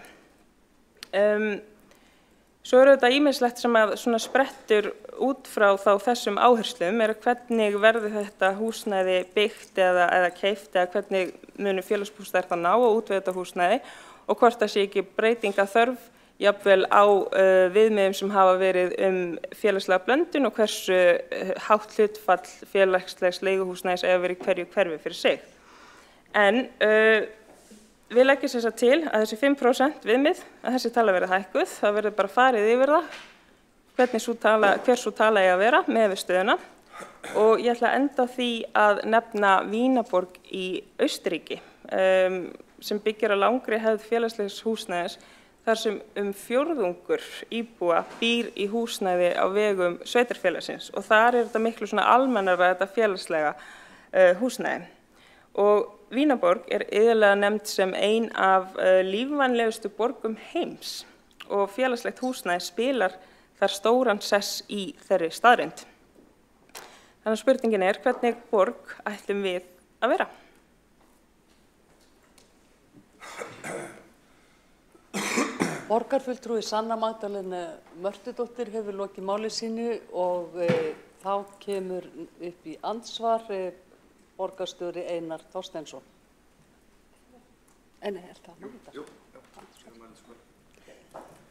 Svo þetta ýmislegt sem að sprettur út frá þessum áherslum hvernig verður þetta húsnæði byggt eða keypt eða hvernig munu félagsbústaðir það ná að útvega þetta húsnæði og hvort það sé ekki breytinga þörf jafnvel á viðmiðum sem hafa verið félagslega blöndun og hversu hátt hlutfall félagslegs leiguhúsnæðis eigi að vera í hverju hverfi fyrir sig. En við leggjum þess að til að þessi 5% viðmið, að þessi tala verið hækkuð, það verður bara farið yfir það, hver sú tala eigi að vera með við stöðuna. Og ég ætla að enda á því að nefna Vínaborg í Austurríki sem byggir á langri hefð félagslegs húsnæðis þar sem fjórðungur íbúa býr í húsnæði á vegum sveitarfélagsins og þar þetta miklu almennara þetta félagslega húsnæði. Og Vínaborg iðulega nefnd sem ein af lífvænlegustu borgum heims og félagslegt húsnæði spilar þar stóran sess í þeirri staðreynd. Þannig að spurningin hvernig borg ætlum við að vera? Borgarfulltrúi Sanna Magdalena Mörtudóttir hefur lokið máli sínu og þá kemur upp í andsvar borgarstjóri Einar Þorsteinsson. En er það nú þetta?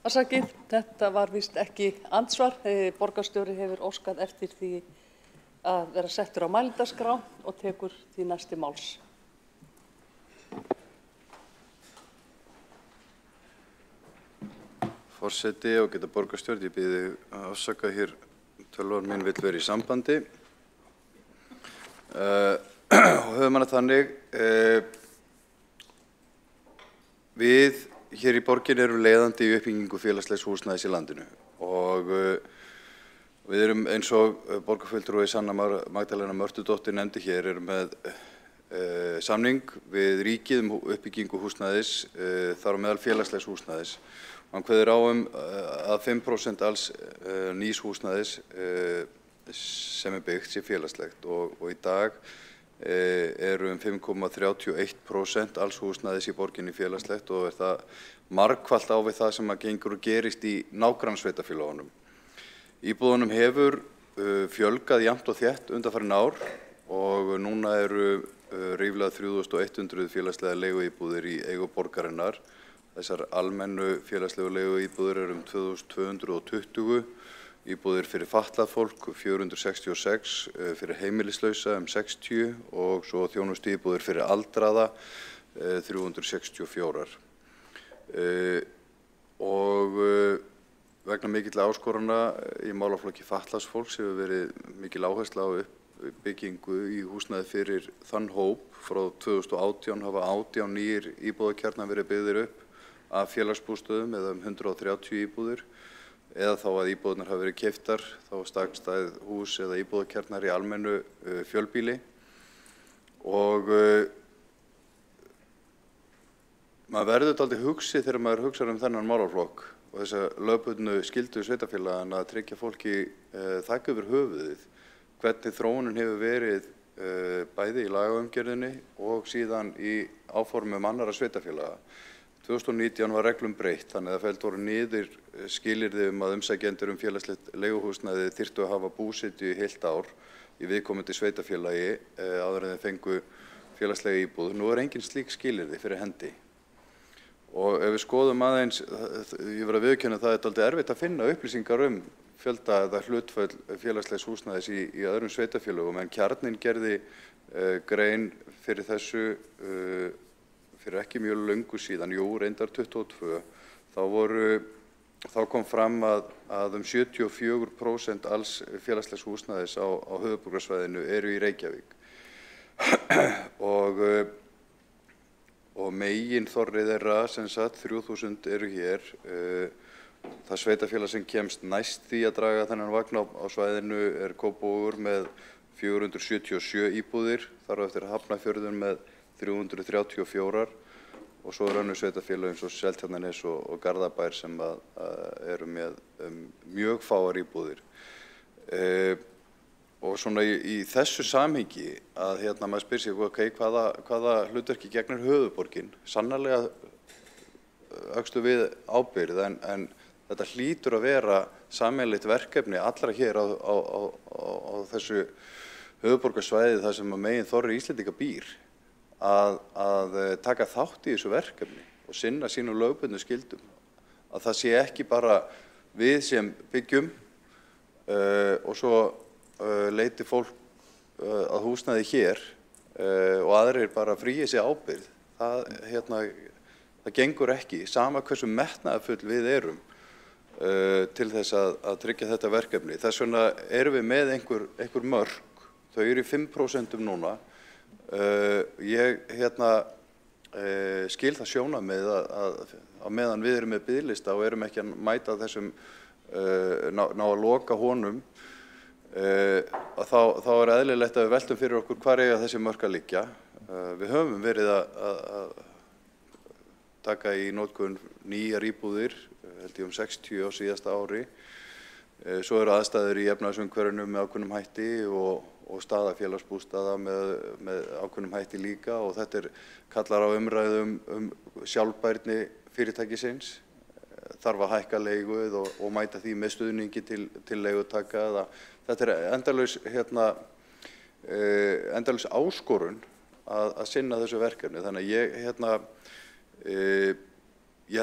Afsakið, þetta var víst ekki andsvar. Borgarstjóri hefur óskað eftir því að vera settur á mælendaskrá og tekur því næsti máls. Forseti og geta borgarstjórn, ég bið þig að afsaka hér, tölvan mín vill vera í sambandi. Og höfum hana þannig, við hér í borgin erum leiðandi í uppbyggingu félagslegs húsnæðis í landinu og við erum eins og borgarfulltrúi Sanna Magdalena Mörtudóttir nefndi hér, erum með samning við ríkið uppbyggingu húsnæðis, þar á meðal félagslegs húsnæðis. Hann kveður á að 5% alls nýs húsnæðis sem byggt sé félagslegt og í dag eru 5,31% alls húsnæðis í borginni félagslegt og það margfalt á við það sem gengur og gerist í nágrannssveitarfélögunum. Íbúðunum hefur fjölgað jafnt og þétt undanfarin ár og núna eru ríflega 3100 félagslega leiguíbúðir í eigu borgarinnar. Þessar almennu félagslegu leiguíbúðir eru 2220, íbúðir fyrir fatlað fólk 466, fyrir heimilislausa 60 og svo þjónustuíbúðir fyrir aldraða 364. Og vegna mikilla áskorana í málaflokki fatlaðs fólks hefur verið mikil áhersla á uppbyggingu í húsnæði fyrir þann hóp. Frá 2018 hafa 18 nýir íbúðakjarnar verið byggðir upp af félagsbústöðum eða 130 íbúðir eða þá að íbúðirnar hafa verið keyptar, þá stakstæð hús eða íbúðakjarnar í almennu fjölbýli og maður verður dálítið hugsi þegar maður hugsar þennan málaflokk og þessa lögbundnu skyldu sveitarfélaganna að tryggja fólki þak yfir höfuðið, hvernig þróunin hefur verið bæði í lagaumgjörðinni og síðan í áformum annarra sveitarfélaga. 2019 var reglum breytt, þannig að felld voru niður skilyrði að umsækjendur félagslegt leiguhúsnæði þyrftu að hafa búsetu í heilt ár í viðkomandi sveitarfélagi áður en þeir fengu félagslega íbúð. Nú er engin slík skilyrði fyrir hendi. Og ef við skoðum aðeins, ég verð að viðurkenna það dálítið erfitt að finna upplýsingar fjölda eða hlutföll félagslegs húsnæðis í öðrum sveitarfélögum, en Kjarninn gerði grein fyrir þessu fyrir ekki mjög löngu síðan, reyndar 22, þá kom fram að 74% alls félagslegs húsnæðis á höfuðborgarsvæðinu eru í Reykjavík og meginþorri þeirra, sem sagt 3000 eru hér. Það sveitarfélag sem kemst næst því að draga þennan vagn á svæðinu er Kópavogur með 477 íbúðir, þar á eftir Hafnarfjörður með 334 og svo er önnur sveitarfélög eins og Seltjarnarnes og Garðabær sem eru með mjög fáar íbúðir. Og svona í þessu samhengi að maður spyr sig, hvaða hlutverki gegnir höfuðborgin? Sannarlega öxlu við ábyrgð en þetta hlýtur að vera sameiginlegt verkefni allra hér á þessu höfuðborgarsvæði þar sem meginþorri Íslendinga býr. Að taka þátt í þessu verkefni og sinna sínum lögbundnu skyldum. Að það sé ekki bara við sem byggjum og svo leiti fólk að húsnæði hér og aðrir bara fríi sig ábyrgð. Það gengur ekki, sama hversu metnaðarfull við erum til þess að tryggja þetta verkefni. Þess vegna erum við með einhver mörk, þau eru í 5% núna. Ég skil það sjónarmið að meðan við erum með biðlista og erum ekki að mæta þessum ná að loka honum þá er eðlilegt að við veltum fyrir okkur hvar eiga þessi mörk að liggja. Við höfum verið að taka í notkun nýjar íbúðir, held ég 60 á síðasta ári. Svo eru aðstæður í efnahagsumhverfinu með ákveðnum hætti og staða félagsbústaða með ákveðnum hætti líka og þetta kallar á umræðum sjálfbærni fyrirtækisins þarf að hækka leiguð og mæta því með stuðningi til leigutaka. Þetta endalaus endalaus áskorun að sinna þessu verkefni. Þannig að ég held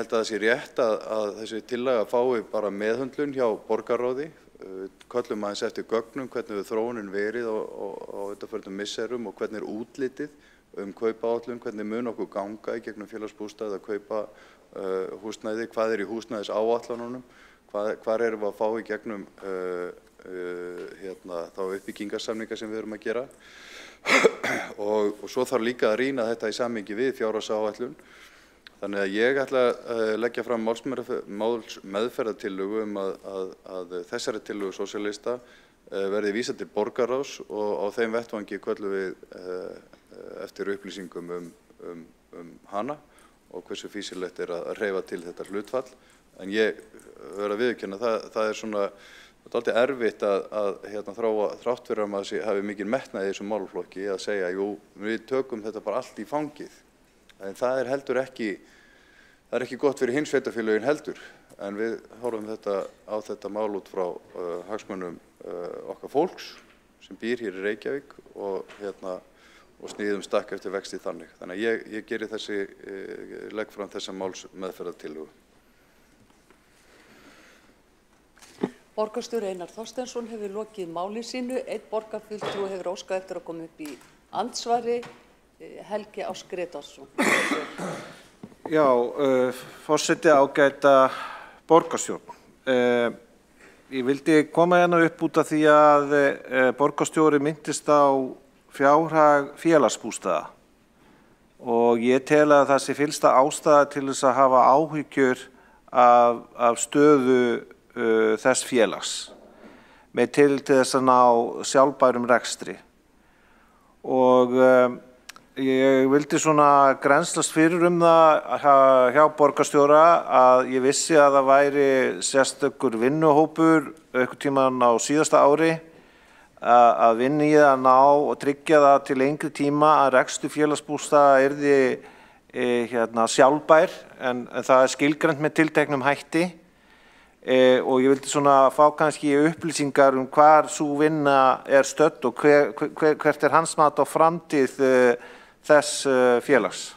að það sé rétt að þessi tillaga fái bara meðhöndlun hjá borgarráði. Köllum aðeins eftir gögnum hvernig við þróunin verið á undanförnum misserum og hvernig útlitið kaupaáætlun, hvernig mun okkur ganga í gegnum félagsbústað að kaupa húsnæði, hvað í húsnæðisáætlununum, hvar erum við að fá í gegnum þá uppbyggingarsamninga sem við erum að gera og svo þarf líka að rýna þetta í samhengi við fjárhagsáætlun. Þannig að ég ætla að leggja fram málsmeðferðartillögu að þessari tillögu sósíalista verði vísað til borgarráðs og á þeim vettvangi köllum við eftir upplýsingum hana og hversu fýsilegt að hreyfa til þetta hlutfall. En ég verð að viðurkenna það svona dálítið erfitt að þrátt fyrir að maður hafi mikinn metnað í þessum málaflokki að segja, jú, við tökum þetta bara allt í fangið. En það er heldur ekki, það er ekki gott fyrir hins sveitarfélögin heldur, en við horfum á þetta mál út frá hagsmunum okkar fólks sem býr hér í Reykjavík og sníðum stakk eftir vexti þannig. Þannig að ég geri legg fram þessa málsmeðferðartillögu. Borgarstjóri Einar Þorsteinsson hefur lokið máli sínu. Einn borgarfulltrúi hefur óskað eftir að koma upp í andsvari. Helgi Áss Grétarsson. Já, forseti, ágæta borgarstjórn. Ég vildi koma hérna upp út af því að borgarstjóri minntist á fjárhag félagsbústaða og ég tel að það sé fyllsta ástæða til þess að hafa áhyggjur af stöðu þess félags með til þess að ná sjálfbærum rekstri og ég vildi svona grennslast fyrir það hjá borgarstjóra að ég vissi að það væri sérstakur vinnuhópur einhvern tímann á síðasta ári að vinna í að ná og tryggja það til lengri tíma að rekstur félagsbústaða yrði sjálfbær en það er skilgreint með tilteknum hætti og ég vildi svona fá kannski upplýsingar hvar sú vinna er stödd og hvert hans mat á framtíð þess félags.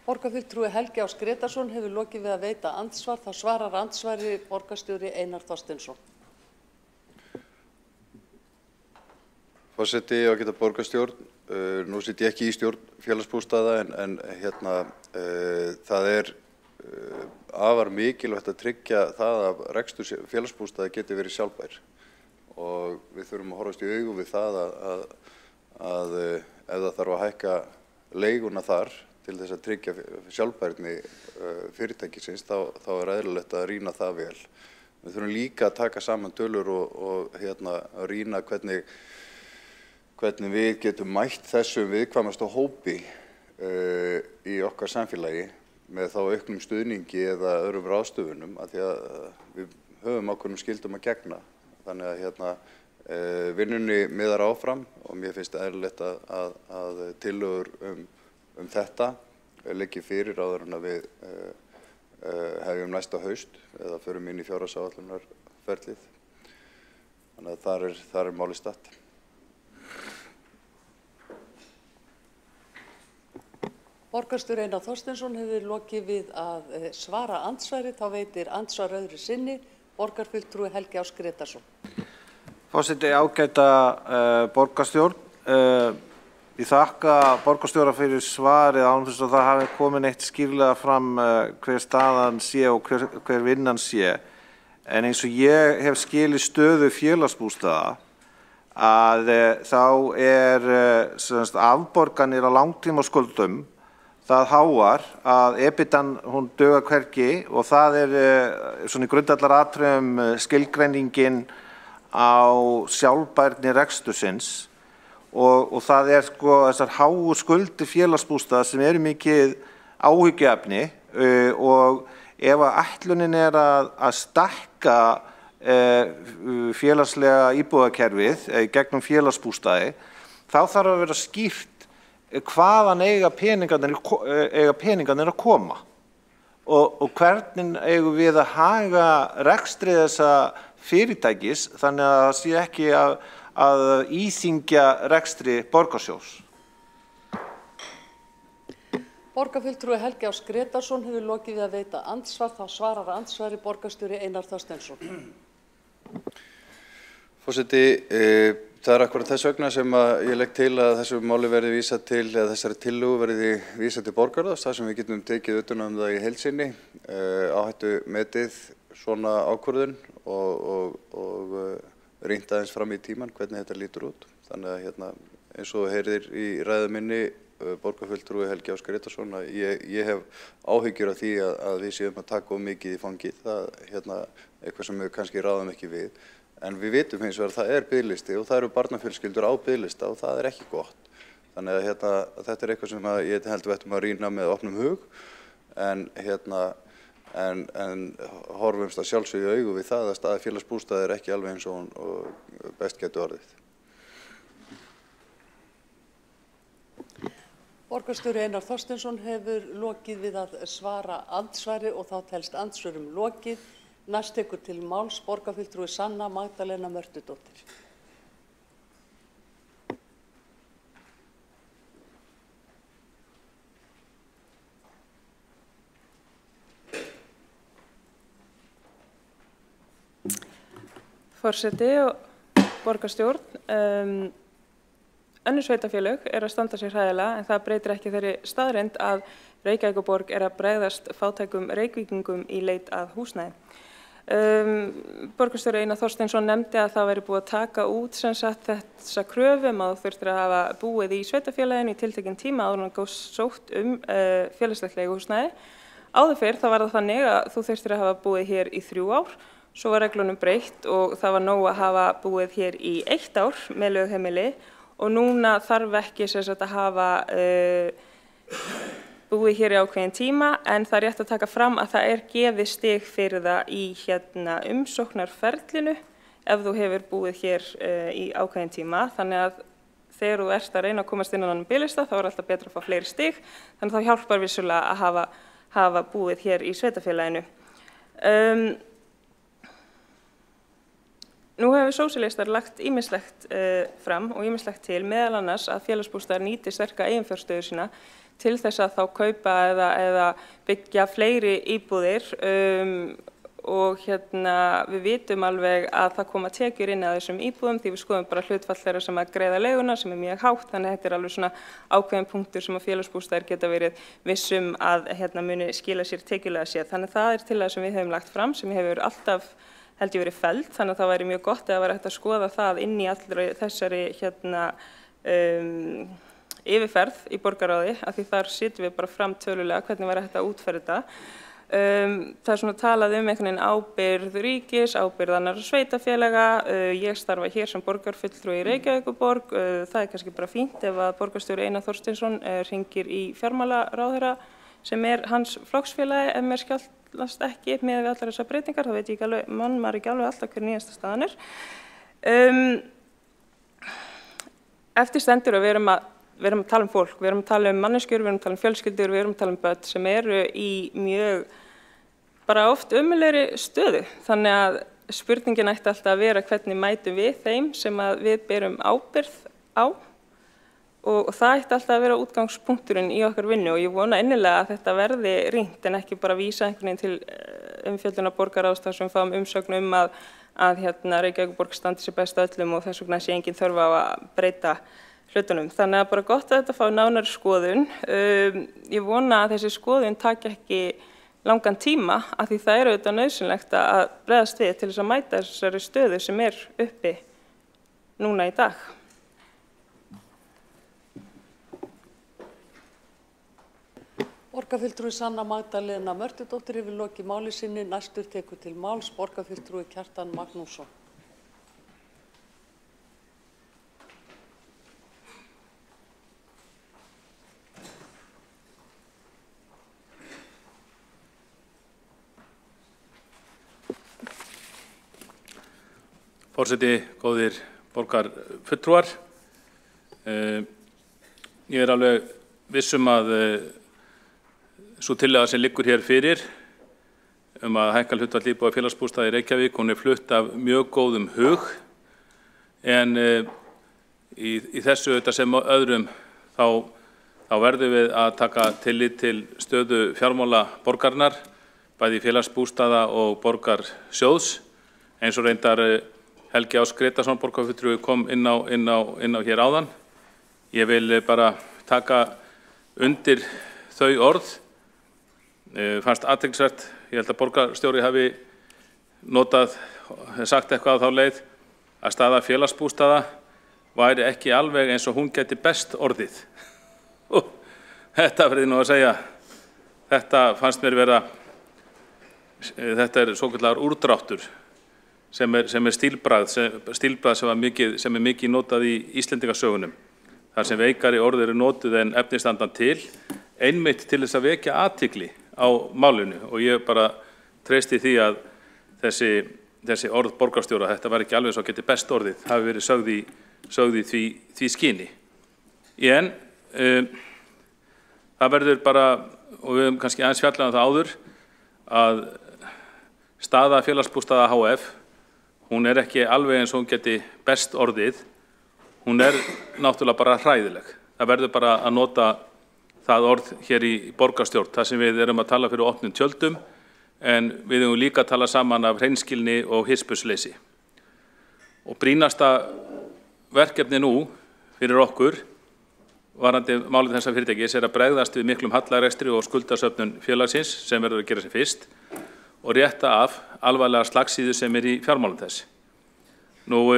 Borgarfulltrúi Helgi Áss Grétarsson hefur lokið við að veita andsvar. Þá svarar andsvari borgarstjóri Einar Þorsteinsson. Forseti, ágæta borgarstjórn, nú sit ég ekki í stjórn félagsbústaða en það afar mikilvægt að tryggja það að rekstur félagsbústaða geti verið sjálfbær og við þurfum að horfast í augu við það að ef það þarf að hækka leiguna þar til þess að tryggja sjálfbærni fyrirtækisins þá er eðlilegt að rýna það vel. Við þurfum líka að taka saman tölur og að rýna hvernig við getum mætt þessum viðkvæmasta hópi í okkar samfélagi með þá auknum stuðningi eða öðrum ráðstöfunum af því að við höfum ákveðnum skyldum að gegna. Þannig að vinnunni miðar áfram og mér finnst eðlilegt að tillögur þetta liggi fyrir áður en að við hefjum næsta haust eða förum inn í fjárhagsáætlunarferlið. Þannig að þar er málið statt. Borgarstjóri Einar Þorsteinsson hefur lokið við að svara andsvari. Þá veitir andsvar öðru sinni borgarfulltrúi Helgi Áss Grétarsson. Forseti, ágæta borgarstjórn. Ég þakka borgarstjóra fyrir svarið án þess að það hafi komin eitt skýrlega fram hver staðan sé og hver vinnan sé. En eins og ég hef skilið stöðu félagsbústaða að þá afborganir á langtímaskuldum það háar að EBITDAn hún dugar hvergi og það svona í grundvallaratriðum skilgreiningin á sjálfbærni rekstursins og það þessar háu skuldir félagsbústaða sem eru mikið áhyggjuefni og ef að ætlunin að stækka félagslega íbúðakerfið gegnum félagsbústaði þá þarf að vera skýrt hvaðan eiga peningarnir að koma og hvernig eigum við að haga rekstri þessa fyrirtækis þannig að það sé ekki að íþyngja rekstri borgarsjóðs. Borgarfulltrúi Helgi Ás Grétarsson hefur lokið við að veita andsvar, þá svarar andsvari borgarstjóri Einar Þorsteinsson. Forseti, það akkurat þess vegna sem ég legg til að þessu máli verði vísað til, eða þessari tillögu verði vísað til borgarráðs, þar sem við getum tekið utan það í heild sinni, áhættu metið svona ákvörðun og rýnt aðeins fram í tíman hvernig þetta lítur út. Þannig að eins og heyrir í ræðu minni borgarfulltrúi Helgi Ás Grétarsson að ég hef áhyggjur af því að við séum að taka of mikið í fangið. Það eitthvað sem við kannski ráðum ekki við. En við vitum hins vegar að það er biðlisti og það eru barnafjölskyldur á biðlista og það er ekki gott. Þannig að þetta er eitthvað sem ég held við ættum að rýna með opnum hug en horfumst að sjálfsögðu í augu við það að staða félagsbústaða er ekki alveg eins og best getur orðið. Borgarstjóri Einar Þorsteinsson hefur lokið við að svara andsvari og þá telst andsvörum lokið. Næst tekur til máls borgarfulltrúi Sanna Magdalena Mörtudóttir. Forseti og borgarstjórn. Önnur sveitarfélög að standa sér hræðilega en það breytir ekki þeirri staðreynd að Reykjavíkurborg að bregðast fátækum Reykvíkingum í leit að húsnæði. Borgarstjóri Einar Þorsteinsson nefndi að það væri búið að taka út þessa kröfu að þú þurftir að hafa búið í sveitarfélaginu í tiltekinn tíma áður en sótt félagslegt leiguhúsnæði. Áður fyrr þá var það þannig að þú þurftir að hafa búið hér í 3 ár, svo var reglunum breytt og það var nóg að hafa búið hér í 1 ár með lögheimili og núna þarf ekki að hafa búið hér í ákveðin tíma en það er rétt að taka fram að það er gefið stig fyrir það í umsóknarferlinu ef þú hefur búið hér í ákveðin tíma. Þannig að þegar þú ert að reyna að komast inn á annan biðlista þá er alltaf betra að fá fleiri stig þannig að þá hjálpar vissulega að hafa búið hér í sveitarfélaginu. Nú hefur sósíalistar lagt ýmislegt fram og ýmislegt til, meðal annars að félagsbústaðar nýti sterka eiginfjárstöðu sína til þess að þá kaupa eða byggja fleiri íbúðir og við vitum alveg að það koma tekjur inn að þessum íbúðum því við skoðum bara hlutfall þeirra sem að greiða leiguna sem er mjög hátt, þannig að þetta er alveg svona ákveðin punktur sem að félagsbústaðir geta verið vissum að muni skila sér tekjulega séð. Þannig að það er tillaga sem við höfum lagt fram sem hefur alltaf held ég verið felld, þannig að það væri mjög gott að vera hægt að skoða það inn í allri þessari yfirferð í borgarráði, af því þar sitjum við bara fram tölulega hvernig væri hægt að útfæra þetta. Það er svona talað einhvern veginn ábyrgð ríkis, ábyrgð annarra sveitarfélaga, ég starfa hér sem borgarfulltrúi í Reykjavíkurborg, það er kannski bara fínt ef að borgarstjóri Einar Þorsteinsson hringir í fjármálaráðherra sem er hans flokksfélagi ef mér skjálfast ekki með við allar þessar breytingar, þá veit ég ekki alveg, maður ekki alveg alltaf hver nýjasta staðan er. Eftir stendur að við erum að tala um fólk, við erum að tala um manneskjur, við erum að tala um fjölskyldur, við erum að tala um börn sem eru í mjög bara oft ömurlegri stöðu. Þannig að spurningin ætti alltaf að vera hvernig mætum við þeim sem að við berum ábyrgð á og það ætti alltaf að vera útgangspunkturinn í okkar vinnu og ég vona innilega að þetta verði rýnt en ekki bara vísa einhvern veginn til umfjöllunar borgarráðs þar sem við fáum umsögn að Reykjavíkurborg standi sér best öllum og þess vegna sé engin þörf á að breyta hlutunum. Þannig að bara gott að þetta fá nánari skoðun. Ég vona að þessi skoðun taki ekki langan tíma af því það er auðvitað nauðsynlegt að bregðast við til þess að mæta þessari stöðu sem er uppi núna í dag. Borgarfulltrúi Sanna Magdalena Mörtudóttir hefur lokið máli sinni, næstur tekur til máls borgarfulltrúi Kjartan Magnússon. Forseti, góðir borgarfulltrúar. Ég alveg vissum að svo tillaga sem liggur hér fyrir að hækka hlutfall íbúða félagsbústaða í Reykjavík, hún flutt af mjög góðum hug en í þessu þetta sem öðrum þá verðum við að taka tillit til stöðu fjármála borgarinnar, bæði félagsbústaða og borgarsjóðs, eins og reyndar Helgi Ás Gretarsson borgarfulltrúi kom inn á hér áðan. Ég vil bara taka undir þau orð. Fannst athyglisvert, ég held að borgarstjóri hafi sagt eitthvað á þá leið að staða félagsbústaða væri ekki alveg eins og hún geti best orðið. Þetta verði nú að segja, þetta fannst mér vera, þetta svokallaður úrdráttur sem stílbragð sem mikið notað í Íslendingasögunum. Þar sem veikari orð eru notuð en efnistandan til, einmitt til þess að vekja athygli á málinu og ég bara treysti því að þessi orð borgarstjóra, þetta var ekki alveg svo geti best orðið, hafi verið sögð í því skyni. En það verður bara, og við höfum kannski aðeins fjallað það áður, að staða félagsbústaða HF, hún ekki alveg eins og hún geti best orðið, hún náttúrulega bara hræðileg. Það verður bara að nota það orð hér í borgarstjórn, þar sem við erum að tala fyrir opnum tjöldum, en við höfum líka að tala saman af hreinskilni og hispursleysi. Og brýnasta verkefni nú fyrir okkur, varðandi málið þessa fyrirtækis, að bregðast við miklum hallarekstri og skuldasöfnun félagsins sem verður að gera sem fyrst og rétta af alvarlega slagsíðu sem í fjármálum þess. Nú,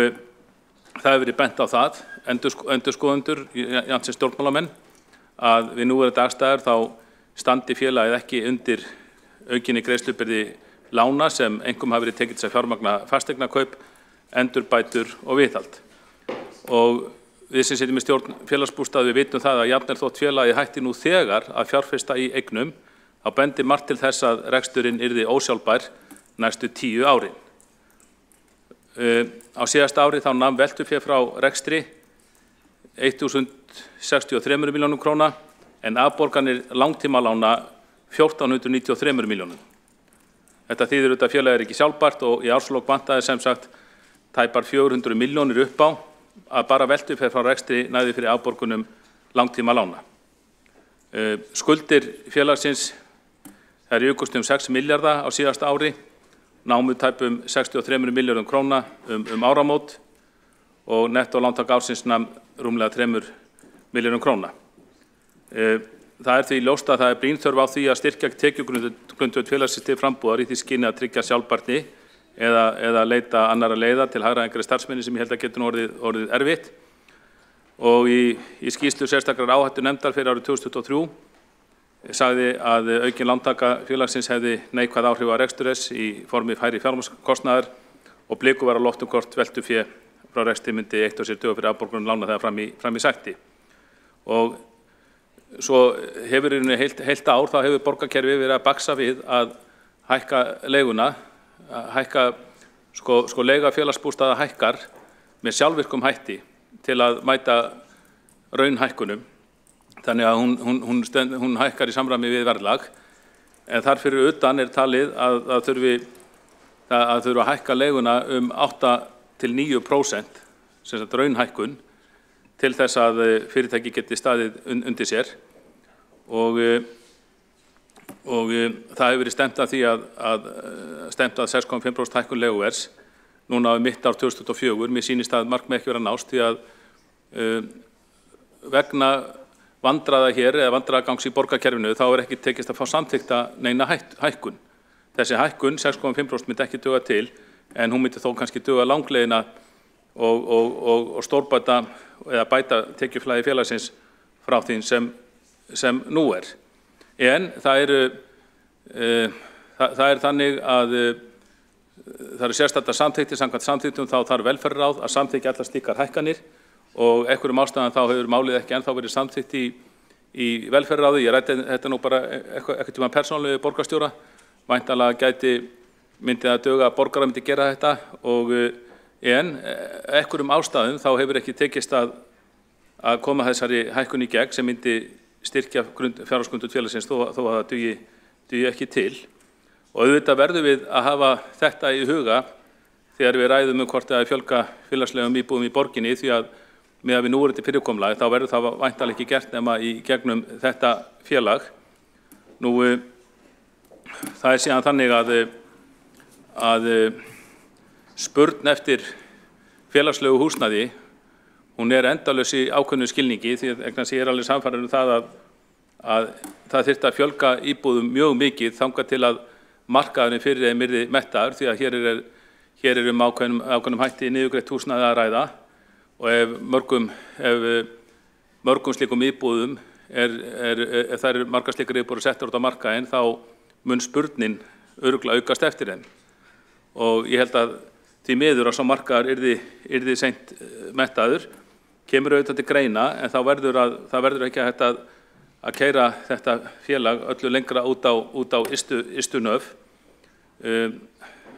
það hefur verið bent á það, endurskoðendur, jafnt sem stjórnmálamenn, að við núverandi aðstæður þá standi félagið ekki undir aukinni greiðslubyrði lána sem einkum hafi verið tekið til að fjármagna fasteignakaup, endurbætur og viðhald. Og við sem sitjum í stjórn félagsbústaða við vitum það að jafnvel þótt félagið hætti nú þegar að fjárfesta í eignum, þá bendir margt til þess að reksturinn yrði ósjálfbær næstu 10 árin. Á síðasta ári þá nam veltufé frá rekstri 1.063 milljónum króna en afborganir langtímalána 1.493 milljónum. Þetta þýðir auðvitað að félagið ekki sjálfbært og í árslok vantaði sem sagt tæpar 400 milljónir upp á að bara veltufé frá rekstri næði fyrir afborgunum langtímalána. Skuldir félagsins jukust 6 milljarða á síðasta ári, námu tæpum 63 milljörðum króna áramót og nettó lántak ársins nam rúmlega 3 milljörðum króna. Það því ljóst að það brýn þörf á því að styrkja tekjugrundvöld félagsins til frambúðar í því skyni að tryggja sjálfbærni eða leita annarra leiða til hagræðingar starfsmenni sem ég held að getur orðið erfitt. Og í skýrslu sérstakrar áhættu nefndar fyrir árið 2023 sagði að aukin lántaka félagsins hefði neikvæð áhrif á rekstur þess í formi hærri fjármagnskostnaðar og blikur var á lofti hvort veltufé frá rekstri myndi eitt og sér döga fyrir afborgunum lána þegar fram í sætti. Og svo hefur heilt ár þá hefur borgarkerfið verið að baksa við að hækka leiguna, leiga félagsbústaða hækkar með sjálfvirkum hætti til að mæta raunhækkunum. Þannig að hún hækkar í samræmi við verðlag, en þar fyrir utan talið að þurfi að hækka leiguna 8–9%, sem sagt raunhækkun, til þess að fyrirtæki geti staðið undir sér. Og það hefur verið stefnt að því að 6,5% hækkun leiguverðs núna mitt ár 2024. Mér sýnist að markmið ekki vera nást því að vegna vandræða hér eða vandræðagangs í borgarkerfinu þá ekki tekist að fá samþykkta neina hækkun. Þessi hækkun 6,5% myndi ekki duga til en hún myndi þó kannski duga langleiðina og stórbæta eða bæta tekjuflæði félagsins frá því sem nú er. En það er þannig að það eru sérstættar samþykktir, samkvæmt samþykktum þá þarf velferðarráð að samþykkja allar slíkar hækkanir og einhverjum ástæðan þá hefur málið ekki ennþá verið samþykkt í velferðarráði. Ég ræddi þetta nú bara eitthvað tíma persónulegu borgarstjóra, væntanlega myndi það duga að borgarar myndi gera þetta en einhverjum ástæðum þá hefur ekki tekist að að koma þessari hækkun í gegn sem myndi styrkja fjárhagsgrundvöll félagsins þó að það dugi ekki til. Og auðvitað verðum við að hafa þetta í huga þegar við ræðum hvort að fjölga félagslegum íbúðum í borginni, því að með að við núverandi fyrirkomulagi þá verður það væntanlega ekki gert nema í gegnum þetta félag. Nú, það síðan þannig að spurn eftir félagslegu húsnæði, hún endalaus í ákveðnu skilningi, því að ég alveg sannfærður það að það þyrfti að fjölga íbúðum mjög mikið þangað til að markaðurinn fyrir þeim yrði mettaður, því að hér er ákveðnum hætti niðurgreitt húsnæði að ræða, og ef mörgum slíkum íbúðum ef það eru margar slíkar íbúðir settar út á markaðinn, þá mun spurnin örugglega aukast eftir þeim. Og ég held að því miður að sá markaður yrði seint mettaður, kemur auðvitað til greina, en það verður ekki hægt að keyra þetta félag öllu lengra út á ystu nöf.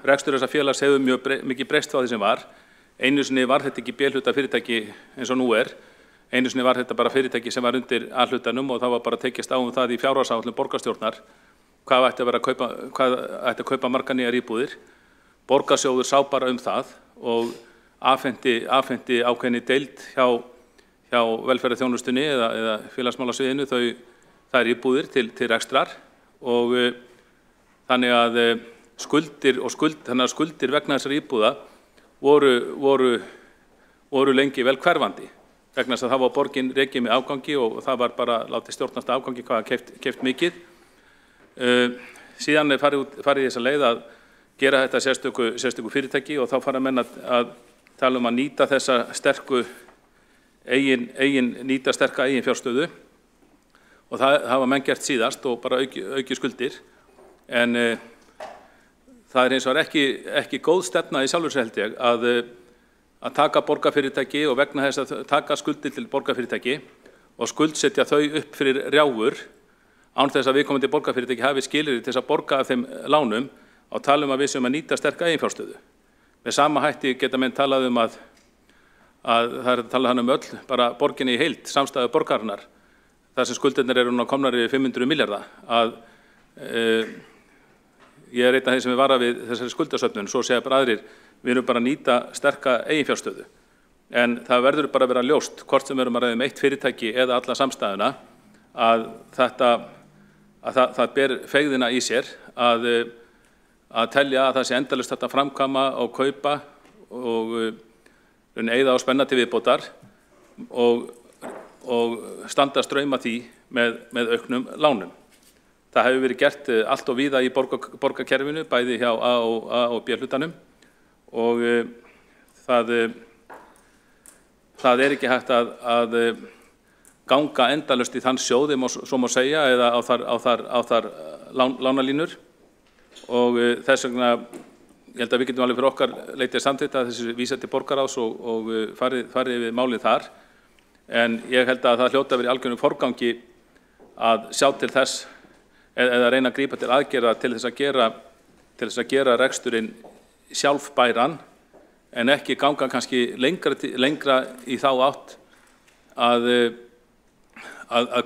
Rekstur þessa félags hefur mjög mikið breyst frá því sem var. Einu sinni var þetta ekki B-hluta fyrirtæki eins og nú er. Einu sinni var þetta bara fyrirtæki sem var undir A-hlutanum, og það var bara tekist á það í fjárhagsáætlun borgarstjórnar hvað ætti að kaupa margar nýjar íbúðir. Borgarsjóður sá bara það og afhenti ákveðinni deild hjá velferðarþjónustunni eða félagsmálasviðinu þær íbúðir til rekstrar, og þannig að skuldir vegna þessar íbúða voru lengi vel hverfandi, vegna þess að það var borgin rekið með afgangi og það var bara látið stjórnast afgangi hvað keypt mikið. Síðan farið í þessa leið að gera þetta sérstöku fyrirtæki, og þá fara menn að tala að nýta þessa sterka eigin fjárstöðu, og það hafa menn gert síðast og bara auki skuldir, en það hins vegar ekki góð stefna í sjálfur sér, held ég, að taka borgarfyrirtæki og vegna þess að taka skuldir til borgarfyrirtæki og skuldsetja þau upp fyrir rjáfur án þess að viðkomandi borgarfyrirtæki hafi skilyrði til þess að borga af þeim lánum, og tala að við séum að nýta sterka eiginfjárstöðu. Með sama hætti geta menn talað að það er að tala öll, bara borginni í heild, samstæðu borgarinnar, þar sem skuldirnir eru komnar yfir 500 milljarða, að ég einn af þeim sem vara við þessari skuldasöfnun, svo segja bara aðrir, við erum bara að nýta sterka eiginfjárstöðu. En það verður bara að vera ljóst, hvort sem við erum að ræða eitt fyrirtæki eða alla samstæðuna, að það ber feigðina í sér að telja að það sé endalaust þetta framkvæma og kaupa og eyða á spenna til viðbótar og standa straum af því með auknum lánum. Það hefur verið gert allt og víða í borgarkerfinu, bæði hjá A og B-hlutanum, og það er ekki hægt að ganga endalaust í þann sjóð, svo má segja, eða á þar lánalínur. Og þess vegna, ég held að við getum alveg fyrir okkar leitið samþykkt að þessi vísa til borgarráðs og farið við málið þar, en ég held að það hljóta verið í algjörnum forgangi að sjá til þess eða reyna að grípa til aðgerða til þess að gera reksturinn sjálfbæran, en ekki ganga kannski lengra í þá átt að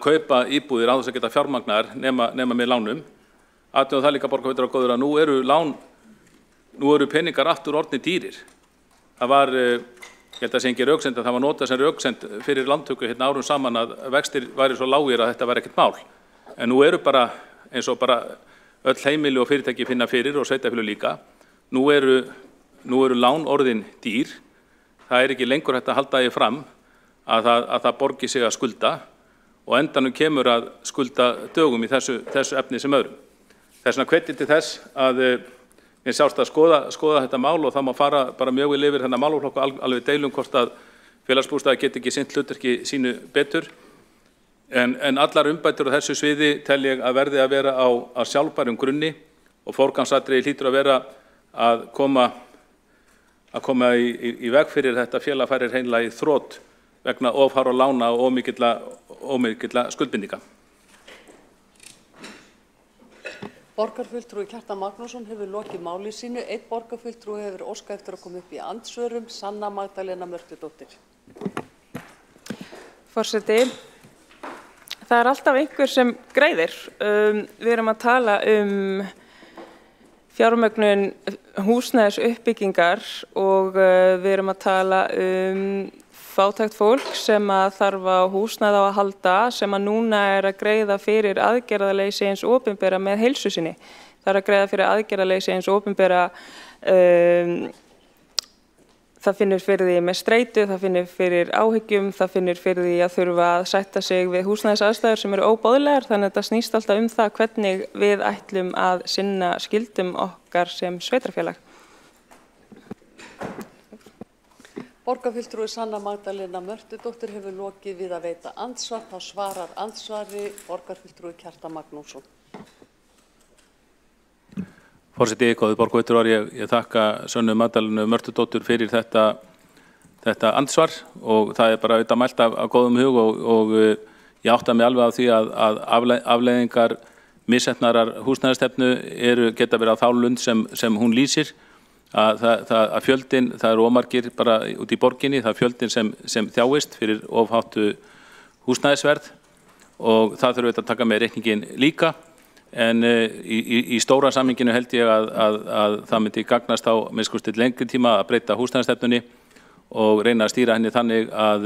kaupa íbúðir á þess að geta fjármagnar nema með lánum. Aðtöðum það líka borgarfulltrúar góður að nú eru peningar aftur orðnir dýrir. Það var, ég held að það sé engin röksemd, að það var notað sem röksemd fyrir lántöku hérna árum saman að vextir væri svo lágir að þetta væri ekkert mál. En nú eru bara, eins og bara öll heimili og fyrirtæki finna fyrir og sveitarfélög líka, nú eru lán orðin dýr. Það er ekki lengur hægt að halda því fram að það borgi sig að skulda, og endanum kemur að skulda dögum í þessu efni sem öðrum. Þess vegna hvetjum til þess að mér sjást að skoða þetta mál, og það má fara bara mjög vel yfir þennan málaflokk og alveg deilum hvort að félagsbústaðir geti ekki sinnt hlutverki sínu betur. En allar umbætur á þessu sviði tel ég að verði að vera á sjálfbærum grunni, og forgangsatriði hlýtur að vera að koma í veg fyrir þetta félag færir hreinlega í þrot vegna ofhárra lána og ómikilla skuldbindinga. Borgarfulltrúi Kjartan Magnússon hefur lokið máli sínu. Einn borgarfulltrúi hefur óskað eftir að koma upp í andsvörum, Sanna Magdalena Mörtudóttir. Forseti. Það er alltaf einhver sem greiðir. Við erum að tala fjármögnun húsnæðisuppbyggingar og við erum að tala fátækt fólk sem að þarf á húsnæði á að halda, sem að núna er að greiða fyrir aðgerðaleysi hins opinbera með heilsu sinni. Það er að greiða fyrir aðgerðaleysi hins opinbera, það finnur fyrir því með streitu, það finnur fyrir áhyggjum, það finnur fyrir því að þurfa að sætta sig við húsnæðisaðstæður sem eru óboðlegar, þannig að þetta snýst alltaf það hvernig við ætlum að sinna skyldum okkar sem sveitarfélag. Borgarfulltrúi Sanna Magdalena Mörtudóttir hefur lokið við að veita andsvar, þá svarar andsvari borgarfulltrúi Kjartan Magnússon. Forseti, góðir borgarfulltrúar, ég þakka Sönnu Magdalenu Mörtudóttur fyrir þetta andsvar og það er bara auðvitað mælt af góðum hug og ég átta mig alveg á því að afleiðingar misheppnaðrar húsnæðisstefnu geta verið á þá lund sem hún lýsir. Að fjöldinn, það eru ómargir bara út í borginni, það er fjöldinn sem þjáist fyrir ofháttu húsnæðisverð og það þurfum við að taka með reikningin líka en í stóra samhenginu held ég að það myndi gagnast á minnst lengri tíma að breyta húsnæðisstefnunni og reyna að stýra henni þannig að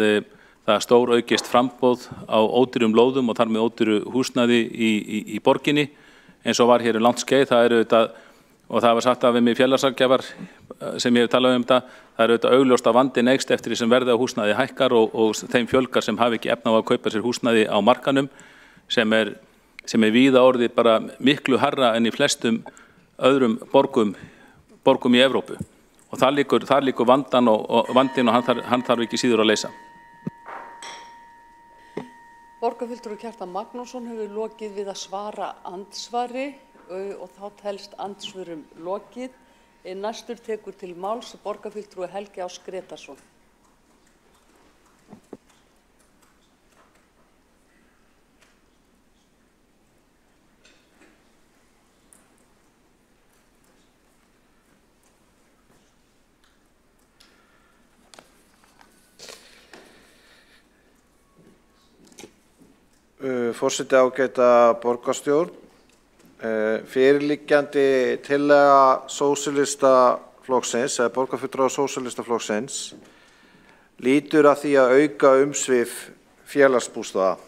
það stór aukist framboð á ódýrum lóðum og þar með ódýru húsnæði í borginni eins og var hér langt skeið, það eru auðvitað og það var sagt af mig félagsráðgjafar sem ég hef talað það er auðvitað augljóst að vandinn eykst eftir því sem verðið á húsnæði hækkar og þeim fjölgar sem hafi ekki efni á að kaupa sér húsnæði á markanum sem er víða orðið bara miklu hærra en í flestum öðrum borgum í Evrópu og þar liggur vandinn og hann þarf ekki síður að leysa. Borgarfulltrúi Kjartan Magnússon hefur lokið við að svara andsvari og þá telst andsvörum lokið. Næstur tekur til máls borgarfulltrúi Helgi Ás Gretarsson. Forseti, ágæta borgarstjórn. Fyrirliggjandi tillaga Sósíalistaflokksins eða borgarfulltrúa Sósíalistaflokksins lítur að því að auka umsvif félagsbústaða.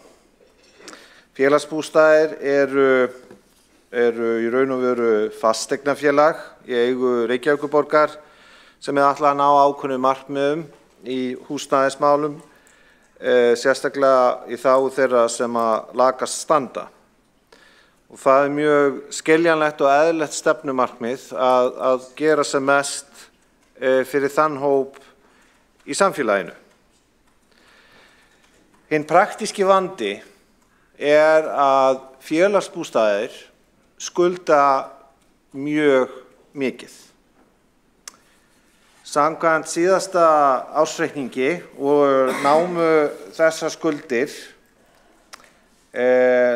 Félagsbústaðir eru í raun og veru fasteignafélag í eigu Reykjavíkurborgar sem er ætlað að ná ákveðnum markmiðum í húsnæðismálum, sérstaklega í þágu þeirra sem að lakast standa. Og það er mjög skiljanlegt og eðlilegt stefnumarkmið að gera sem mest fyrir þann hóp í samfélaginu. Hinn praktíski vandi er að félagsbústaðir skulda mjög mikið. Samkvæmt síðasta ársreikningi og námu þessar skuldir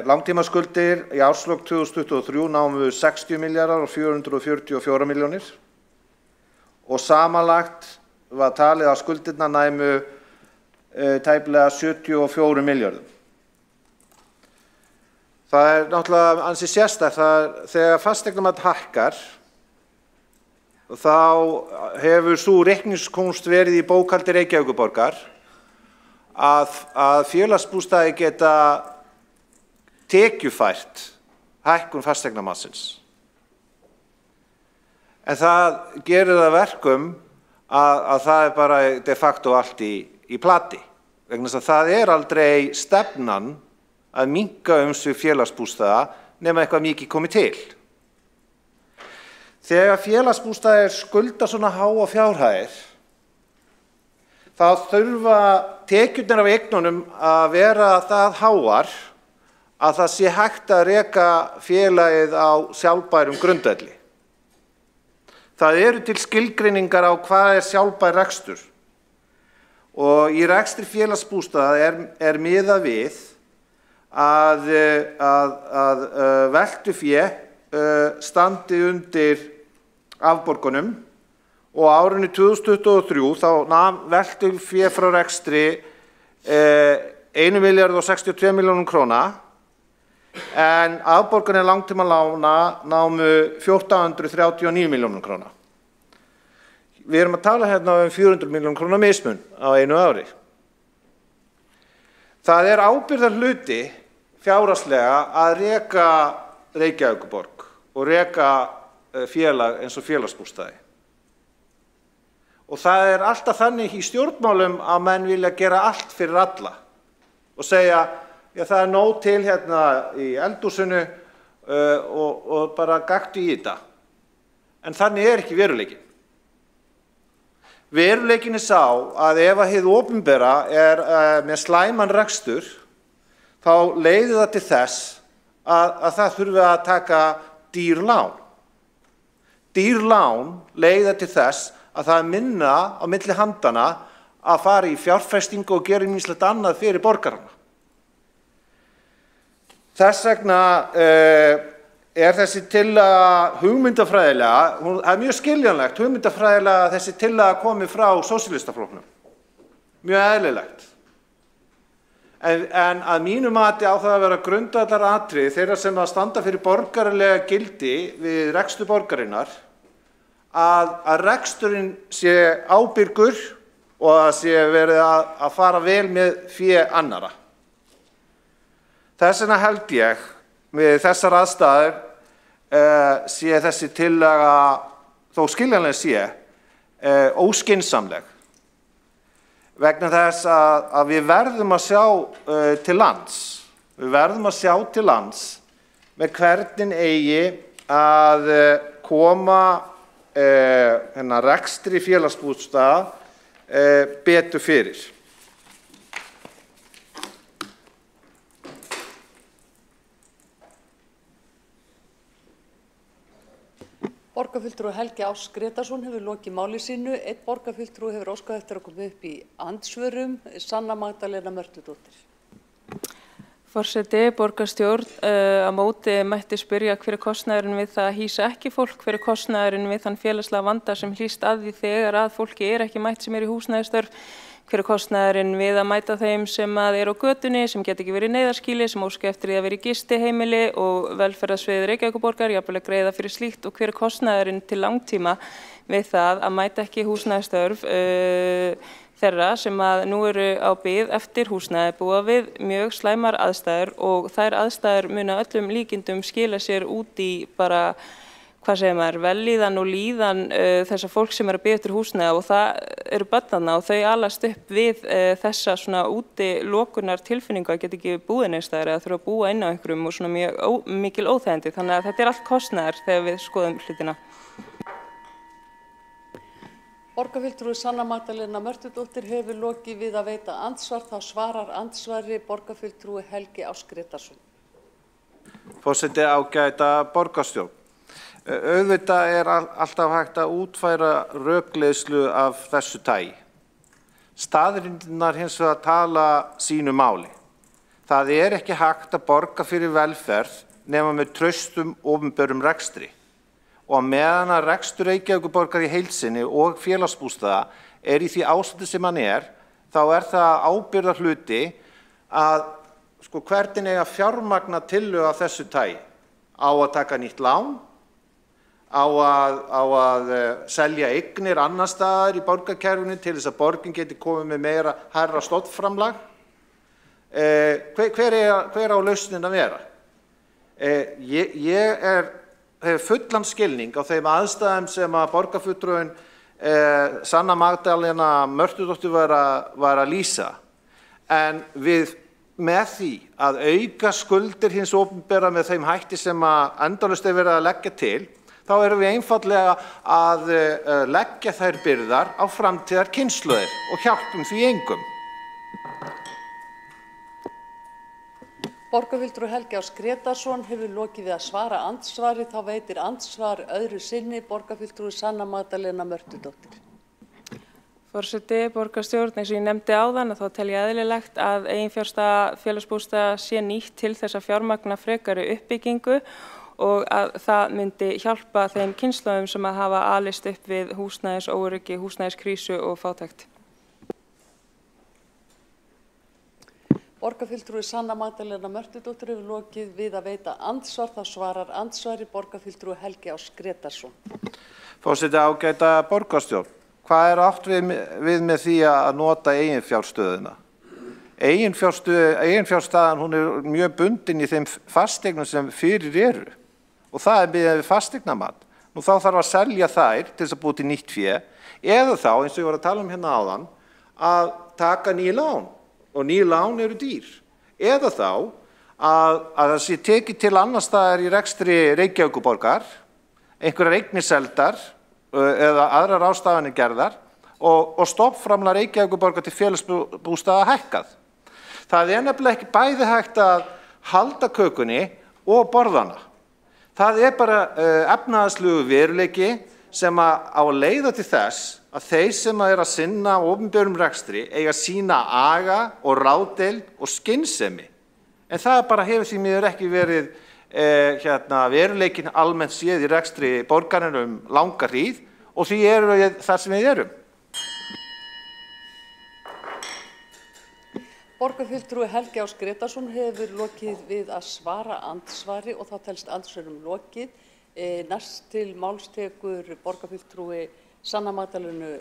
langtímaskuldir í árslok 2023 námu 60 milljarðar og 444 milljónir og samanlagt var talið að skuldirnar næmu tæplega 74 milljörðum. Það er náttúrulega ansi sérstakt þegar fasteignamat hækkar þá hefur sú reikningskúnst verið í bókhaldi Reykjavíkurborgar að félagsbústaðir geta tekjufært hækkun fasteignamatsins. En það gerir það verkum að það er bara de facto allt í plati. Vegna þess að það er aldrei stefnan að minnka umsvif félagsbústaða nema eitthvað mikið komið til. Þegar félagsbústaðir skulda svona háa fjárhæðir, þá þurfa tekjurnar af eignunum að vera það háar að það sé hægt að reka félagið á sjálfbærum grundvelli. Það eru til skilgreiningar á hvað er sjálfbær rekstur og í rekstri félagsbústaða er miðað við að veltufé standi undir afborgunum og á árinu 2023 þá nam veltufé frá rekstri 1.062 milljónum króna en afborganir langtímalána námu 1.439 milljónum króna. Við erum að tala hérna 400 milljónum króna mismun á einu ári. Það er ábyrgðarhluti fjárhagslega að reka Reykjavíkurborg og reka félag eins og félagsbústaði. Og það er alltaf þannig í stjórnmálum að menn vilja gera allt fyrir alla og segja, já það er nóg til hérna í eldhúsinu og bara gakktu í þetta. En þannig er ekki veruleikinn. Veruleikinn er sá að ef að hið opinbera er með slæman rekstur, þá leiðir það til þess að það þurfi að taka dýr lán. Dýr lán leiða til þess að það er minna á milli handana að fara í fjárfestingu og gera ýmislegt annað fyrir borgarana. Þess vegna er þessi tillaga hugmyndafræðilega, það er mjög skiljanlegt hugmyndafræðilega að þessi tillaga komi frá sósíalistaflokknum. Mjög eðlilegt. En að mínu mati á það að vera grundvallaratriði þeirra sem að standa fyrir borgaralega gildi við rekstur borgarinnar að reksturinn sé ábyrgur og að sé verið að fara vel með fé annara. Þess vegna held ég við þessar aðstæður sé þessi tillaga, þó skiljanlega sé, óskynsamleg. Vegna þess að við verðum að sjá til lands. Við verðum að sjá til lands með hvernig eigi að koma rekstri félagsbústaða betur fyrir. Borgarfulltrúi Helgi Áss Grétarsson hefur lokið máli sínu. Einn borgarfulltrúi hefur óskað eftir að koma upp í andsvörum. Sanna Magdalena Mörtudóttir. Forseti, borgarstjórn, á móti mætti spyrja hver kostnaðurinn við það að hýsa ekki fólk, hver kostnaðurinn við þann félagslega vanda sem hlýst að því þegar að fólki ekki mætt sem í húsnæðisstörf, hver kostnaðurinn við að mæta þeim sem að á götunni, sem get ekki verið í neyðarskýli, sem óska eftir því að vera í gistiheimili og velferðarsvið Reykjavíkurborgar, jafnvel að greiða fyrir slíkt og hver kostnaðurinn til langtíma við það að mæta ekki húsnæðisstörf þeirra sem að nú eru á bið eftir húsnæði búa við mjög slæmar aðstæður og þær aðstæður muna öllum líkindum skila sér út í bara, hvað segir maður, vellíðan og líðan þessa fólk sem að bið eftir húsnæði og það eru börnanna og þau alast upp við þessa svona útilokunar tilfinningu að geta ekki búið neðstæður eða þurfa að búa inn á einhverjum og svona mjög mikil óþægindi. Þannig að þetta allt kostnaður þegar við skoðum hlutina. Borgarfulltrúi Sanna Magdalena Mörtudóttir hefur lokið við að veita andsvar. Þá svarar andsvari borgarfulltrúi Helgi Áss Grétarsson. Forseti, ágæta borgarstjórn. Auðvitað er alltaf hægt að útfæra rökleiðslu af þessu tagi. Staðreyndirnar hins vegar að tala sínu máli. Það er ekki hægt að borga fyrir velferð nema með traustum opinberum rekstri. Og meðan að rekstur Reykjavíkurborgar í heild sinni og félagsbústaða í því ástandi sem hann þá er það ábyrgðarhluti að hvernig eiga fjármagna tillögu af þessu tagi. Á að taka nýtt lán, á að selja eignir annar staðar í borgarkerfinu til þess að borgin geti komið með meira hærra stofnframlag. Hver á lausnin að vera? Ég hef fullan skilning á þeim aðstæðum sem að borgarfulltrúin Sanna Magdalena Mörtudóttir var að lýsa. En með því að auka skuldir hins opinbera með þeim hætti sem að endalaust verið að leggja til, þá erum við einfaldlega að leggja þær byrðar á framtíðar kynslóðir og hjálpum því engum. Borgarfulltrúi Helgi Áss Grétarsson hefur lokið við að svara andsvari. Þá veitir andsvar öðru sinni borgarfulltrúi Sanna Magdalena Mörtudóttir. Forseti, borgarstjórn, eins og ég nefndi áðan, þá tel ég eðlilegt að eiginfjárstaða félagsbústaða sé nýtt til þess að fjármagna frekari uppbyggingu og að það myndi hjálpa þeim kynslóðum sem að hafa alist upp við húsnæðiskrísu og fátækt. Borgarfulltrúi Sanna Magdalena Mörtudóttir hefur lokið við að veita andsvar. Þá svarar andsvari borgarfulltrúi Helgi Ás Grétarsson. Forseti, ágæta borgarstjórn. Hvað er átt við með því að nota eiginfjárstöðuna? Eiginfjárstaðan hún er mjög bundin í þeim fasteignum sem fyrir eru og það er með fasteignamat. Nú þá þarf að selja þær til þess að búa til nýtt fé eða þá, eins og ég var að tala um hérna áðan, að taka ný lán og ný lán eru dýr. Eða þá að það sé tekið til annars staðar í rekstri Reykjavíkurborgar, einhverjar eignir seldar eða aðrar ráðstafanir gerðar og stofnframlag Reykjavíkurborgar til félagsbústaða hækkað. Það er nefnilega ekki bæði hægt að halda kökunni og borðana. Það er bara efnahagslegu veruleiki sem á að leiða til þess að þeir sem að sinna opinberum rekstri eiga sína aga og ráðdeild og skynsemi. En það bara hefur því miður ekki verið veruleikin almennt séð í rekstri borgarinnar langa hríð og því erum við þar sem við erum. Borgarfulltrúi Helgi Ás Grétarsson hefur lokið við að svara andsvari og þá telst andsvörum lokið. Næst til máls tekur borgarfulltrúi Sanna Magdalenu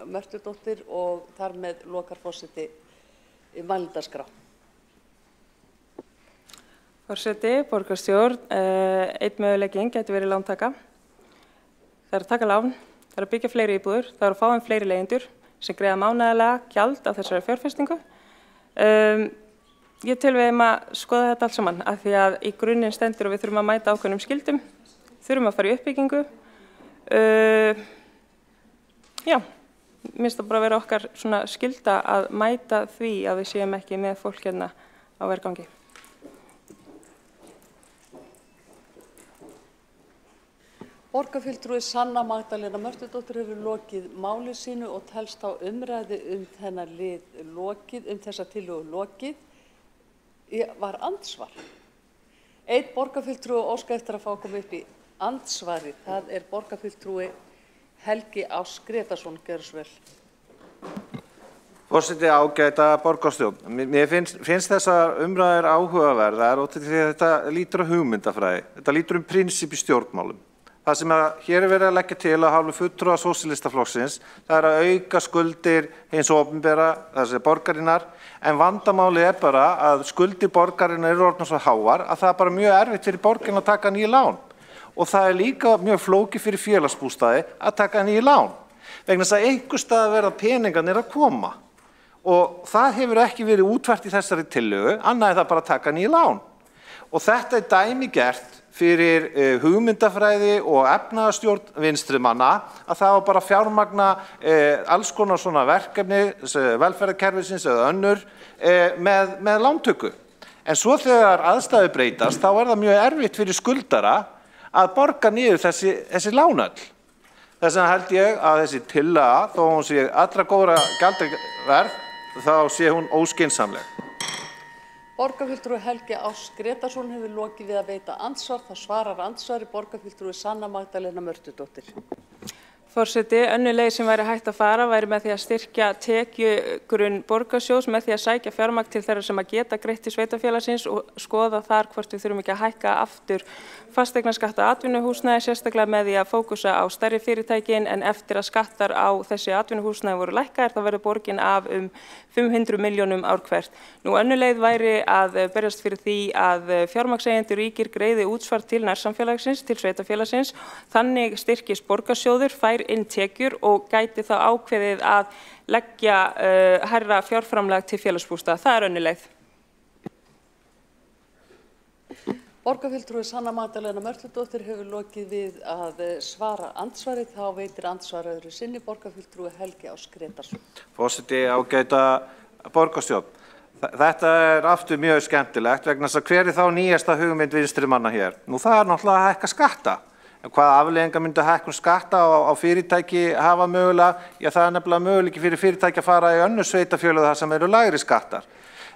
Mörtudóttir og þar með lokar forseti mælendaskrá. Forseti, borgarstjórn, einn möguleikinn gæti verið lántaka. Það er að taka lán, það er að byggja fleiri íbúðir, það er að fá fleiri leigjendur sem greiða mánaðarlega gjald á þessari fjárfestingu. Ég tel við að skoða þetta allt saman af því að í grunninn stendur og við þurfum að mæta ákveðnum skyldum, þurfum að fara í uppbyggingu. Já, mér finnst það bara að vera okkar svona skylda að mæta því að við séum ekki með fólk hérna á vergangi. Borgarfulltrúi Sanna Magdalena Mörtudóttir hefur lokið máli sínu og telst á umræðu þennan lið lokið, þessa tillögu lokið. Var andsvar. Einn borgarfulltrúi óska eftir að fá að koma upp í andsvari. Það er borgarfulltrúi Helgi Ás Grétarsson. Gjörðu svo vel. Forseti, ágæta borgarstjórn. Mér finnst þessar umræður áhugaverðar og þetta lítur á hugmyndafræði. Þetta lítur prinsip í stjórnmálum. Það sem hér er verið að leggja til að hálfu fulltrúa sósíalistaflokksins, það er að auka skuldir hins opinbera, þessi borgarinnar, en vandamálið er bara að skuldir borgarinnar eru orðnar svo háar að það er bara mjög erfitt fyrir borgin að taka ný lán. Og það er líka mjög flókið fyrir félagsbústaði að taka ný lán. Vegna þess að einhvers staðar verða peningarnir að koma. Og það hefur ekki verið útfært í þessari tillögu, annað en það bara að taka ný lán. Og þetta er dæmigert fyrir hugmyndafræði og efnahagsstjórn vinstrimanna að það var bara fjármagna alls konar svona verkefni, velferðarkerfisins eða önnur með lántöku. En svo þegar aðstæður breytast þá er það mjög erfitt fyrir skuldara að borga niður þessi lánöll. Þess vegna held ég að þessi tillaga, þó hún sé allra góðra gjaldverð, þá sé hún óskynsamleg. Borgarfulltrúi Helgi Ás Grétarsson hefur lokið við að veita andsvar. Það svarar andsvari borgarfulltrúi Sanna Magdalena Mörtudóttir. Forseti, önnur leið sem væri hægt að fara væri með því að styrkja tekjugrunn borgarsjóðs með því að sækja fjármagn til þeirra sem að geta greitt til sveitarfélagsins og skoða þar hvort við þurfum ekki að hækka aftur fasteignaskatta atvinnuhúsnæði, sérstaklega með því að fókusa á stærri fyrirtækin en eftir að skattar á þessi atvinnuhúsnæði voru lækkaðir þá verður borgin af 500 milljónum ár hvert. Nú önnur leið væri að berjast fyrir því að fjármagnseigendur ríkir greiði útsvar til nærsamfélagsins, til sveitarfélagsins, þannig styrkist borgarsjóður, fær inn tekjur og gæti þá ákveðið að leggja hærra fjárframlag til félagsbústaða. Það er önnur leið. Borgarfulltrúi Sanna Magdalena Mörtudóttir hefur lokið við að svara andsvari. Þá veitir andsvar öðru sinni borgarfulltrúi Helgi Ás Grétarsson. Forseti, ágæta borgarstjórn. Þetta er aftur mjög skemmtilegt vegna þess að hver er þá nýjasta hugmynd vinstrimanna hér? Nú það er náttúrulega að hækka skatta. En hvaða afleiðingar myndi hækkun skatta á fyrirtæki hafa mögulega? Já, það er nefnilega möguleiki fyrir fyrirtæki að fara í önnur sveitarfélög þar sem eru lægri skattar.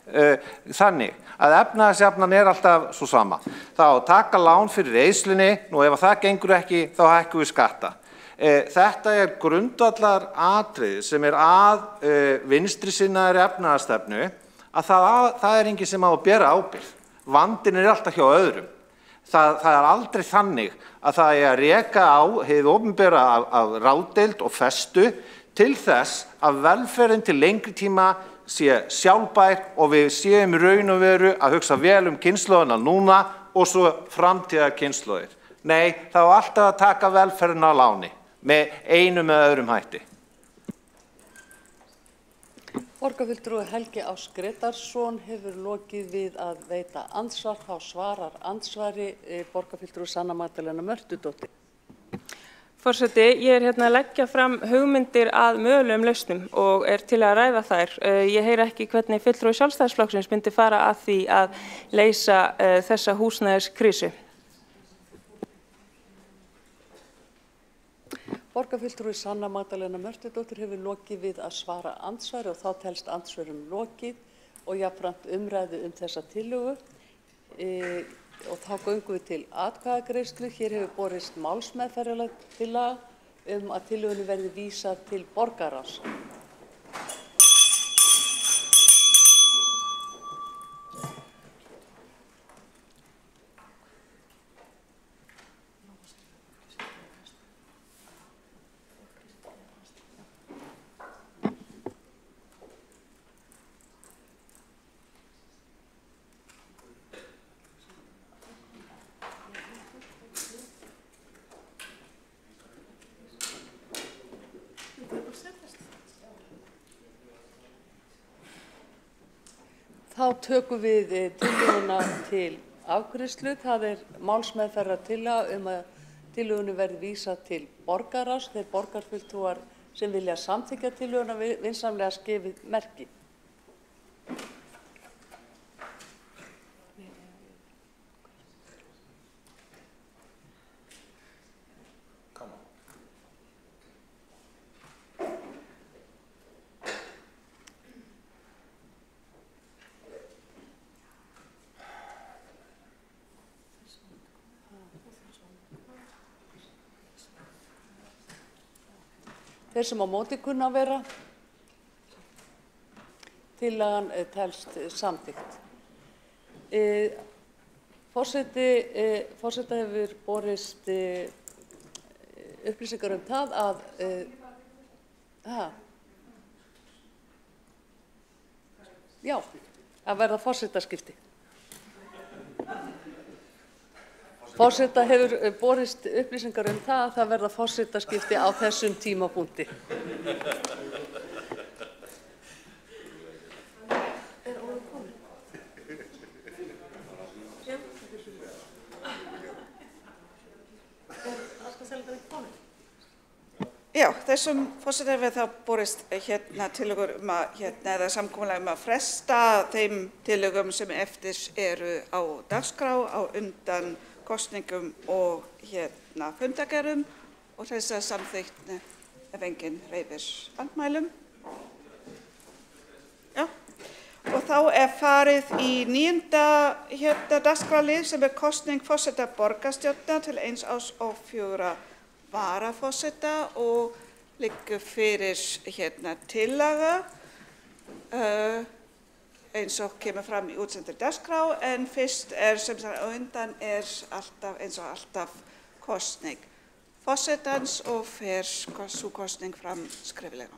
Þannig að efnahagsjafnan er alltaf svo sama. Þá taka lán fyrir eyðslunni, nú ef það gengur ekki þá hækkum við skatta. Þetta er grundvallar atriði sem er að vinstri sinnaðri efnahagsstefnu að það enginn sem á að bera ábyrgð. Vandinn alltaf hjá öðrum. Það aldrei þannig að það að reka á hið opinbera af ráðdeild og festu til þess að velferðin til lengri tíma sé sjálfbær og við séum í raun og veru að hugsa vel kynslóðina núna og svo framtíðar kynslóðir. Nei, það á alltaf að taka velferðina á láni með einum eða öðrum hætti. Borgarfulltrúi Helgi Áss Grétarsson hefur lokið við að veita andsvar, þá svarar andsvari borgarfulltrúi Sanna Magdalena Mörtudóttir. Forseti, ég hérna að leggja fram hugmyndir að mögulegum lausnum og til að ræða þær. Ég heyri ekki hvernig fulltrúi Sjálfstæðisflokksins myndi fara að því að leysa þessa húsnæðiskrísu. Borgarfulltrúi Sanna Magdalena Mörtudóttir hefur lokið við að svara andsvari og þá telst andsvörum lokið og jafnframt umræðu þessa tillögu. Og þá göngum við til atkvæðagreiðslu. Hér hefur borist málsmeðferðartillaga að tillögunni verði vísað til borgarráðs. Þá tökum við tillöguna til afgreiðslu. Það málsmeðferðartillaga að tillögunni verði vísað til borgarráðs. Þeir borgarfulltrúar sem vilja samþykkja tillöguna vinsamlega skefið merki. Þeir sem á móti kunna að vera, tillagan telst samþykkt. Forseta hefur borist upplýsingar það að verða forsetaskipti. Forseta hefur borist upplýsingar það að verða forsetaskipti á þessum tímapunkti. Já, þessum forseta hefur þá borist tillögur eða samkomulag að fresta þeim tillögum sem eftir eru á dagskrá á undan kosningum og fundargerðum og þess að samþykkt ef enginn hreyfir andmælum. Já, og þá farið í 9. dagskrárlið sem kosning forseta borgarstjórnar til 1 árs og 4 varaforseta og liggur fyrir tillaga eins og kemur fram í útsendri dagskrá, en fyrst sem sagt á undan alltaf eins og alltaf kosning forsetans og fer sú kosning fram skriflega.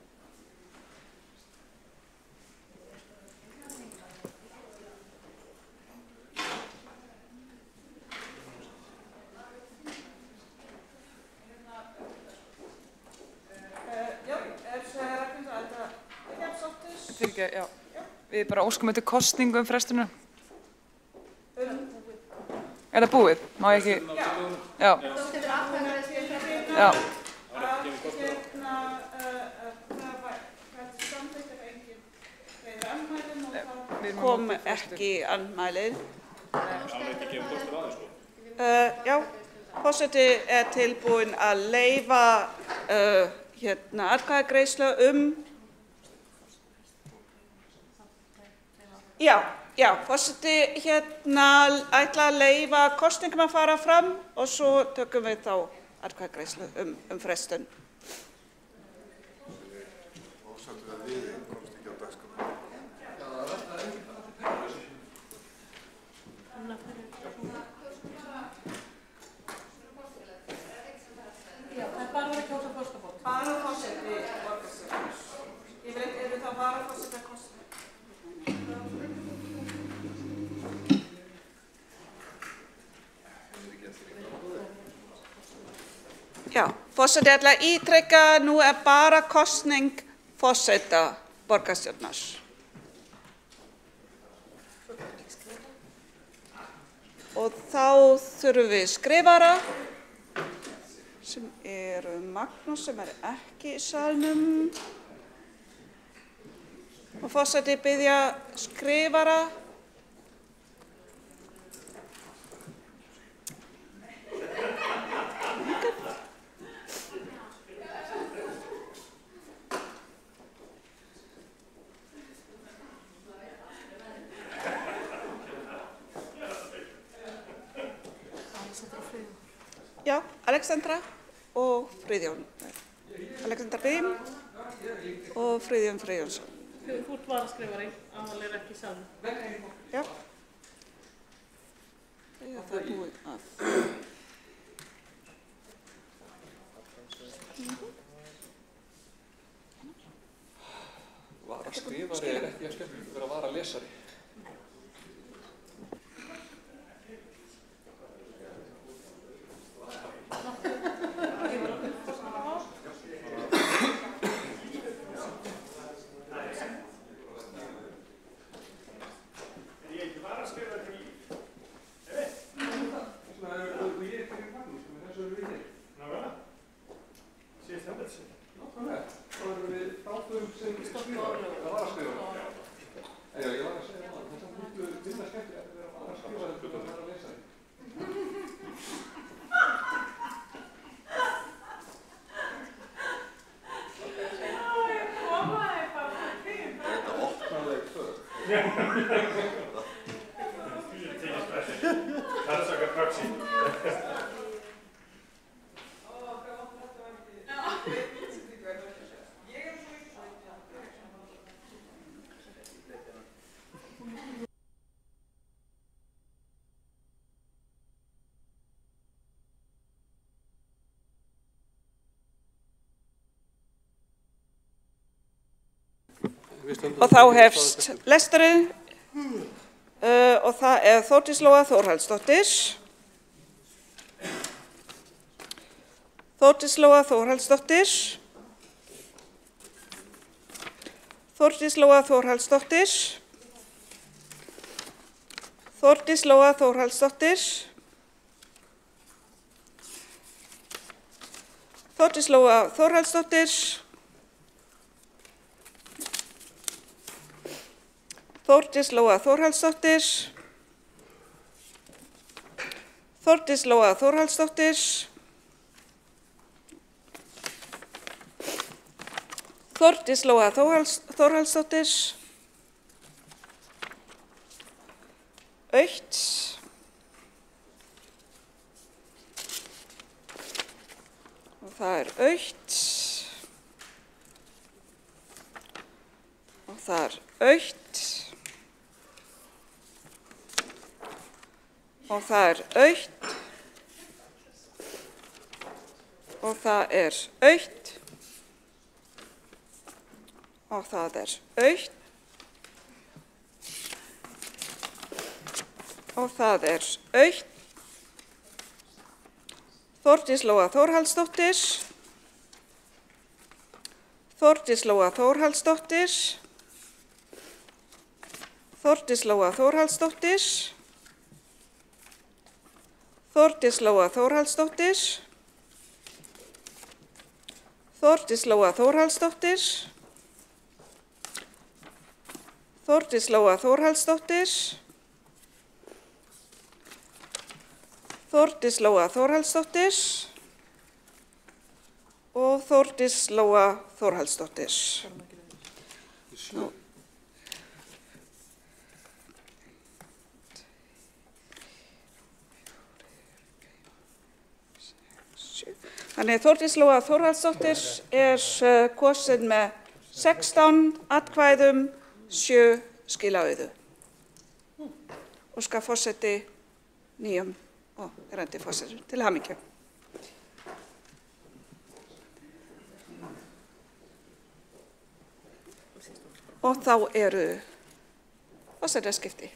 Já. Við bara óskum eftir kosningu frestunum. Það búið? Má ég ekki? Já. Já. Kom ekki andmælin. Já, forseti tilbúinn að leyfa atkvæðagreiðslu Já, forseti ætla að leyfa kosningum að fara fram og svo tökum við þá atkvæðagreiðslu frestun. Ósáttur að við komst ekki á dagskrá. Já, forseti ætla að ítreka nú bara kosning forseta borgarstjórnar. Og þá þurfum við skrifara sem eru Magnús sem ekki í salnum. Og forseti biðja skrifara Já, Alexandra og Friðjón. Alexandra Brím og Friðjón Friðjónsson. Þú ert varaskrifari, aðalega ekki í salnum. Já. Já, það búið að. Varaskrifari ekki að skemmtilega vera varalesari. Og þá hefst lesturinn og það Þórdís Lóa Þórhallsdóttir. Þórdís Lóa Þórhallsdóttir. Þórdís Lóa Þórhallsdóttir. Þórdís Lóa Þórhallsdóttir. Þórdís Lóa Þórhallsdóttir. Þórdís Lóa Þórhallsdóttir. Þórdís Lóa Þórhallsdóttir. Þórdís Lóa Þórhallsdóttir. Autt. Og það autt. Og það autt. Og það autt. Og það autt. Og það autt. Og það autt. Þórdís Lóa Þórhallsdóttir. Þórdís Lóa Þórhallsdóttir. Þórdís Lóa Þórhallsdóttir. Þórdís Lóa Þórhallsdóttir. Þórdís Lóa Þórhallsdóttir. Þórdís Lóa Þórhallsdóttir. Þórdís Lóa Þórhallsdóttir. Og Þórdís Lóa Þórhallsdóttir. Þannig Þórdís Lóa Þórhallsdóttir kosin með 16 atkvæðum, 7 skilaauðu. Og skal forseti nýjum og verandi forsetum. Til hamingju. Og þá eru forsetaskipti.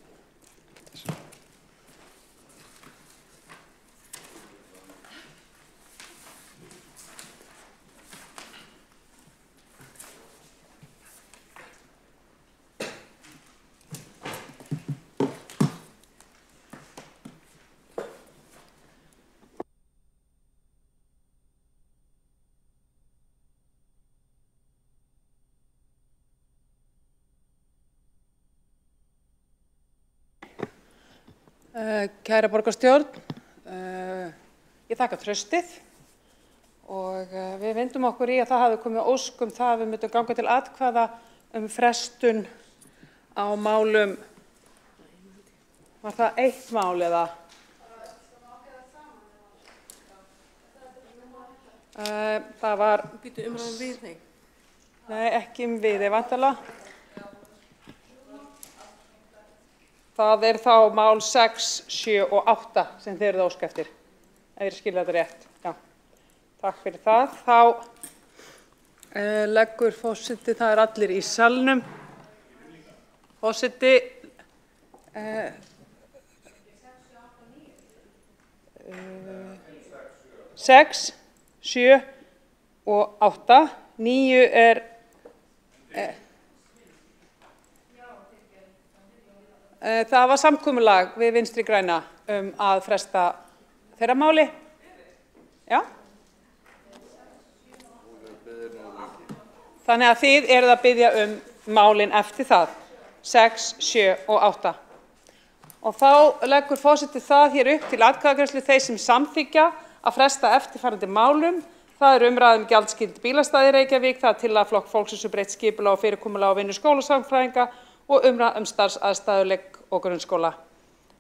Kæra borgarstjórn, ég þakka traustið og við vindum okkur í að það hafi komið ósk það að við myndum ganga til atkvæða frestun á málum. Var það eitt mál eða? Það var... Býtu umræðum við þig? Nei, ekki við, væntanlega. Það þá mál 6, 7 og 8 sem þið eruð að óska eftir, ef ég skil þetta rétt. Já, takk fyrir það. Þá leggur forseti, það allir í salnum. Forseti, 6, 7 og 8, 9 það var samkomulag við Vinstri græna að fresta þeirra máli. Já. Þannig að þið eruð að biðja málin eftir það, 6, 7 og 8. Og þá leggur forseti það hér upp til atkvæðagreiðslu þeir sem samþykkja að fresta eftirfarandi málum. Það umræða gjaldskyld bílastæði í Reykjavík, það tillaga Flokks fólksins breytt skipulag og fyrirkomulag á vinnu skólasálfræðinga og umræða starfsaðstæðuleik og grunnskóla.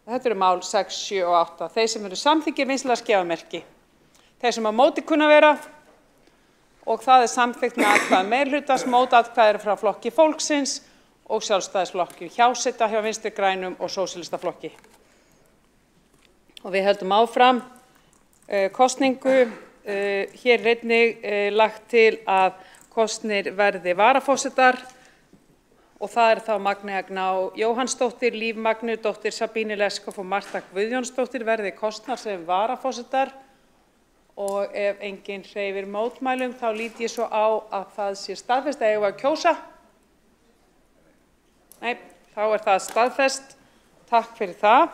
Þetta eru mál 6, 7 og 8. Þeir sem eru samþykkir vinsamlegast gefa merki. Þeir sem á móti kunna vera og það samþykkt með atkvæði meirihlutans, mótatkvæði eru frá Flokki fólksins og Sjálfstæðisflokki, hjáseta hjá Vinstri grænum og Sósíalistaflokki. Og við höldum áfram kosningu. Hér einnig lagt til að kosnir verði varaforsetar. Og það þá Magnea Gná Jóhannsdóttir, Líf Magnúdóttir, Sabíne Leskov og Marta Guðjónsdóttir verði kosnar sem varaforsetar. Og ef enginn hreyfir mótmælum, þá lít ég svo á að það sé staðfest. Eigum við að kjósa? Nei, þá það staðfest. Takk fyrir það.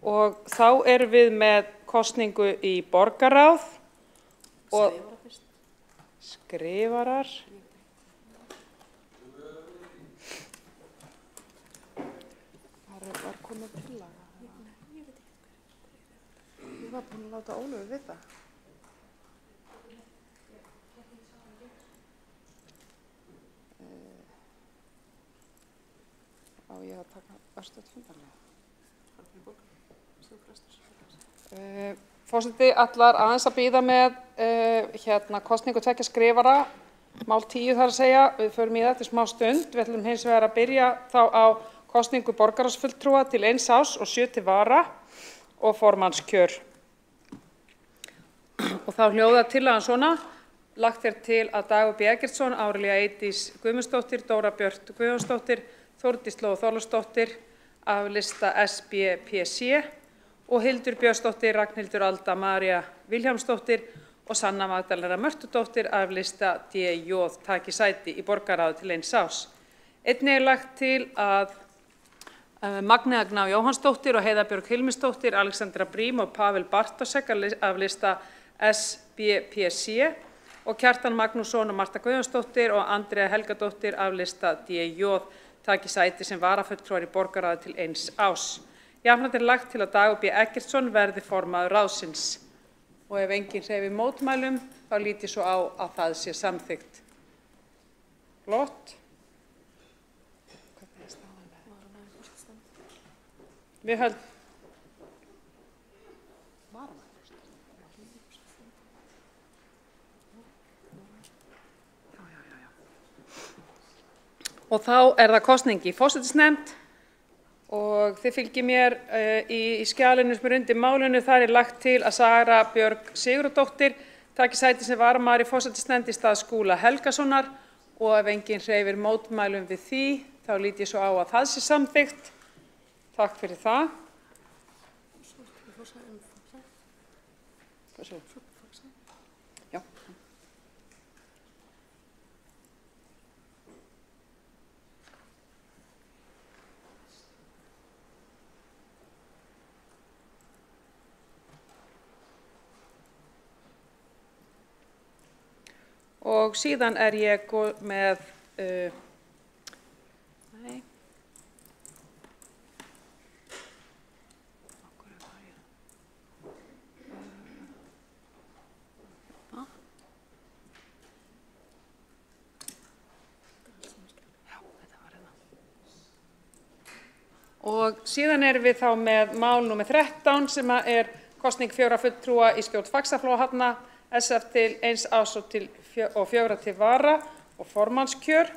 Og þá erum við með kosningu í borgarráð og skrifarar. Var komið tillaga? Ég var búin að láta Ólöfu vita. Á ég að taka örstuð fundarlega? Forseti ætlar aðeins að bíða með kosningu tveggja skrifara, mál 10 þar að segja. Við förum í það eftir smá stund. Við ætlum hins vegar að byrja þá á kosningu borgarráðsfulltrúa til 1 árs og 7 til vara og formannskjör. Og þá hljóðar tillagan svona. Lagt til að Dagur B. Eggertsson, Árelía Eydís Guðmundsdóttir, Dóra Björt Guðjónsdóttir, Þórdís Lóa Þorleifsdóttir af lista SBPC og Hildur Björnsdóttir, Ragnhildur Alda María Vilhjálmsdóttir og Sanna Magdalena Mörtudóttir af lista DJ taki sæti í borgarráði til 1 árs. Einnig lagt til að Magnea Gná Jóhannsdóttir og Heiða Björg Hilmisdóttir, Alexandra Brím og Pavel Bartosek af lista SBPC og Kjartan Magnússon og Marta Guðjónsdóttir og Andrea Helgadóttir af lista DJ taki sæti sem varafulltrúar í borgarráði til 1 árs. Jafnframt lagt til að Dagur B. Eggertsson verði formaður ráðsins. Og ef enginn hreyfir mótmælum, þá lít ég svo á að það sé samþykkt. Flott. Við höldum. Og þá það kosning í forsætisnefnd. og þið fylgið mér í skjalinu sem undir málinu. Þar lagt til að Sara Björg Sigurðardóttir taki sæti sem varamaður í forsætisnefnd í stað Skúla Helgasonar og ef enginn hreyfir mótmælum við því, þá lít ég svo á að það sé samþykkt. Takk fyrir það. Já. Og síðan ég með nei. Og síðan við þá með mál númer 13 sem kosning 4 fulltrúa í stjórn Faxaflóahafna SF til 1 árs og 4 til vara og formannskjör.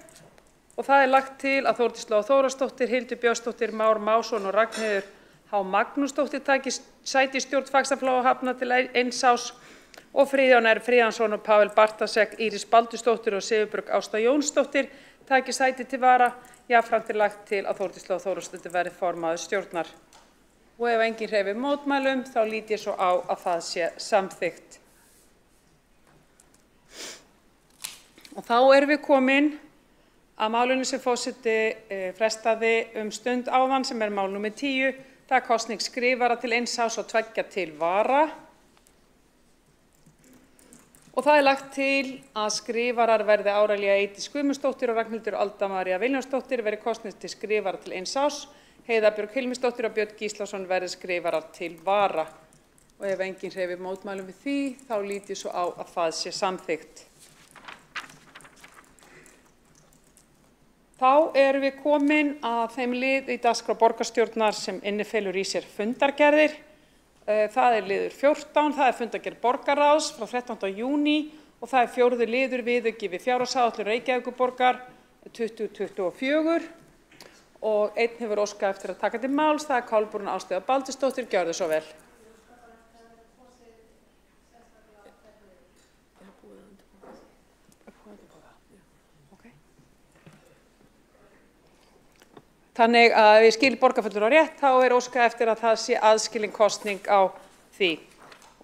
Og það lagt til að Þórdís Lóa Þórðardóttir, Hildur Björnsdóttir, Már Másson og Ragnheiður H. Magnúsdóttir taki sæti í stjórn Faxaflóahafna til 1 árs og Friðjón R. Friðjónsson og Pavel Bartasek, Íris Baldursdóttir og Sigurbjörg Ásta Jónsdóttir taki sæti til vara. Jafnframt lagt til að Þórdís Lóa Þórðardóttir verði formaður stjórnar. Og ef enginn hreyfir mótmælum, þá lít ég svo á að það sé samþykkt. Og þá við komin að málinu sem forseti frestaði stund áðan sem mál númer 10. Það kosning skrifara til 1 árs og 2 til vara. Og það lagt til að skrifarar verði Árelía Eydís Guðmundsdóttir og Ragnhildur Alda María Vilhjálmsdóttir verði kosnir til skrifara til 1 árs. Heiða Björg Hilmisdóttir og Björn Gíslason verði skrifarar til vara. Og ef enginn hreyfir mótmælum við því, þá lít ég svo á að það sé samþykkt. Þá við komin að þeim lið í dagskrá borgarstjórnar sem innifelur í sér fundargerðir. Það liður 14, það fundargerð borgarráðs frá 13. júní og það 4. liður viðauki við fjárhagsáætlun Reykjavíkurborgar 2024 og einn hefur óskað eftir að taka til máls, það Kolbrún Ástríðar Baldursdóttir, gjörðu svo vel. Þannig að ef ég skil borgarfulltrúa rétt, þá óskað eftir að það sé aðskilin kosning á því.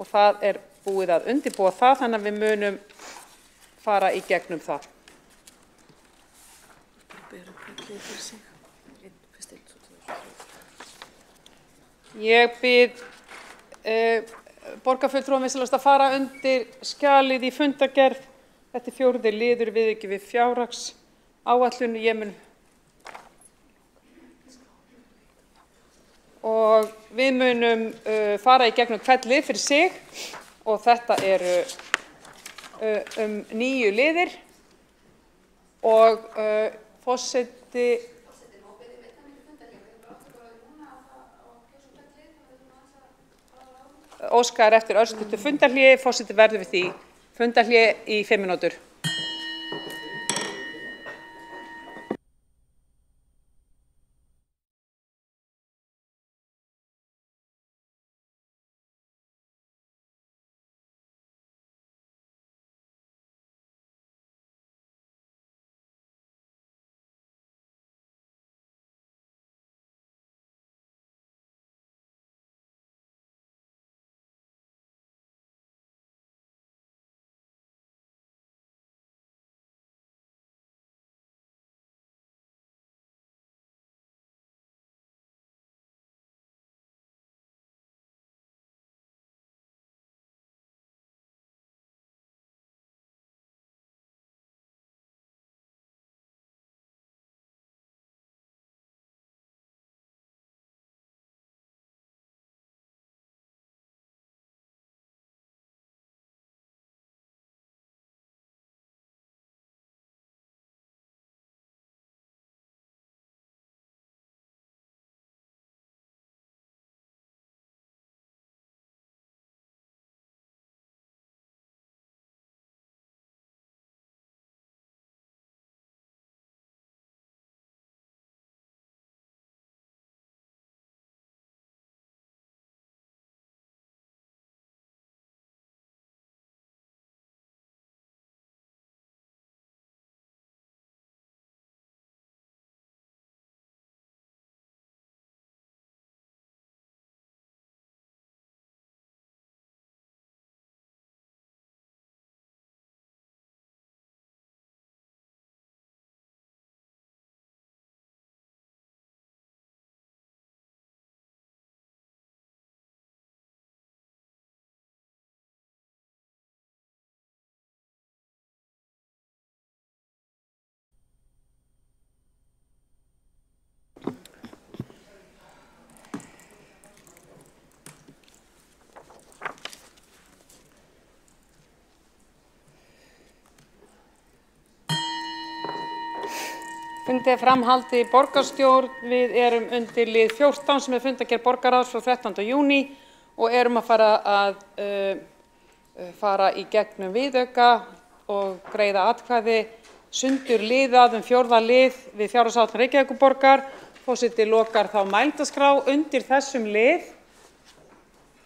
Og það búið að undirbúa það, þannig að við munum fara í gegnum það. Ég bið borgarfulltrúa að fara undir skjalið í fundargerð. Þetta 4. liður viðauki við fjárhagsáætlun. Ég mun og við munum fara í gegnum hvern lið fyrir sig og þetta 9 liðir og forseti óskar eftir örstuttu fundarhléi. Forseti verður við því fundarhléi í 5 mínútur. Fundi er framhaldið í borgarstjórn. Við erum undir lið 14 sem er fundargerð borgarráðs frá 13. júní og erum að fara í gegnum viðauka og greiða atkvæði sundur liðað fjórða lið við fjárhagsáætlun Reykjavíkurborgar. Forseti lokar þá mælendaskrá undir þessum lið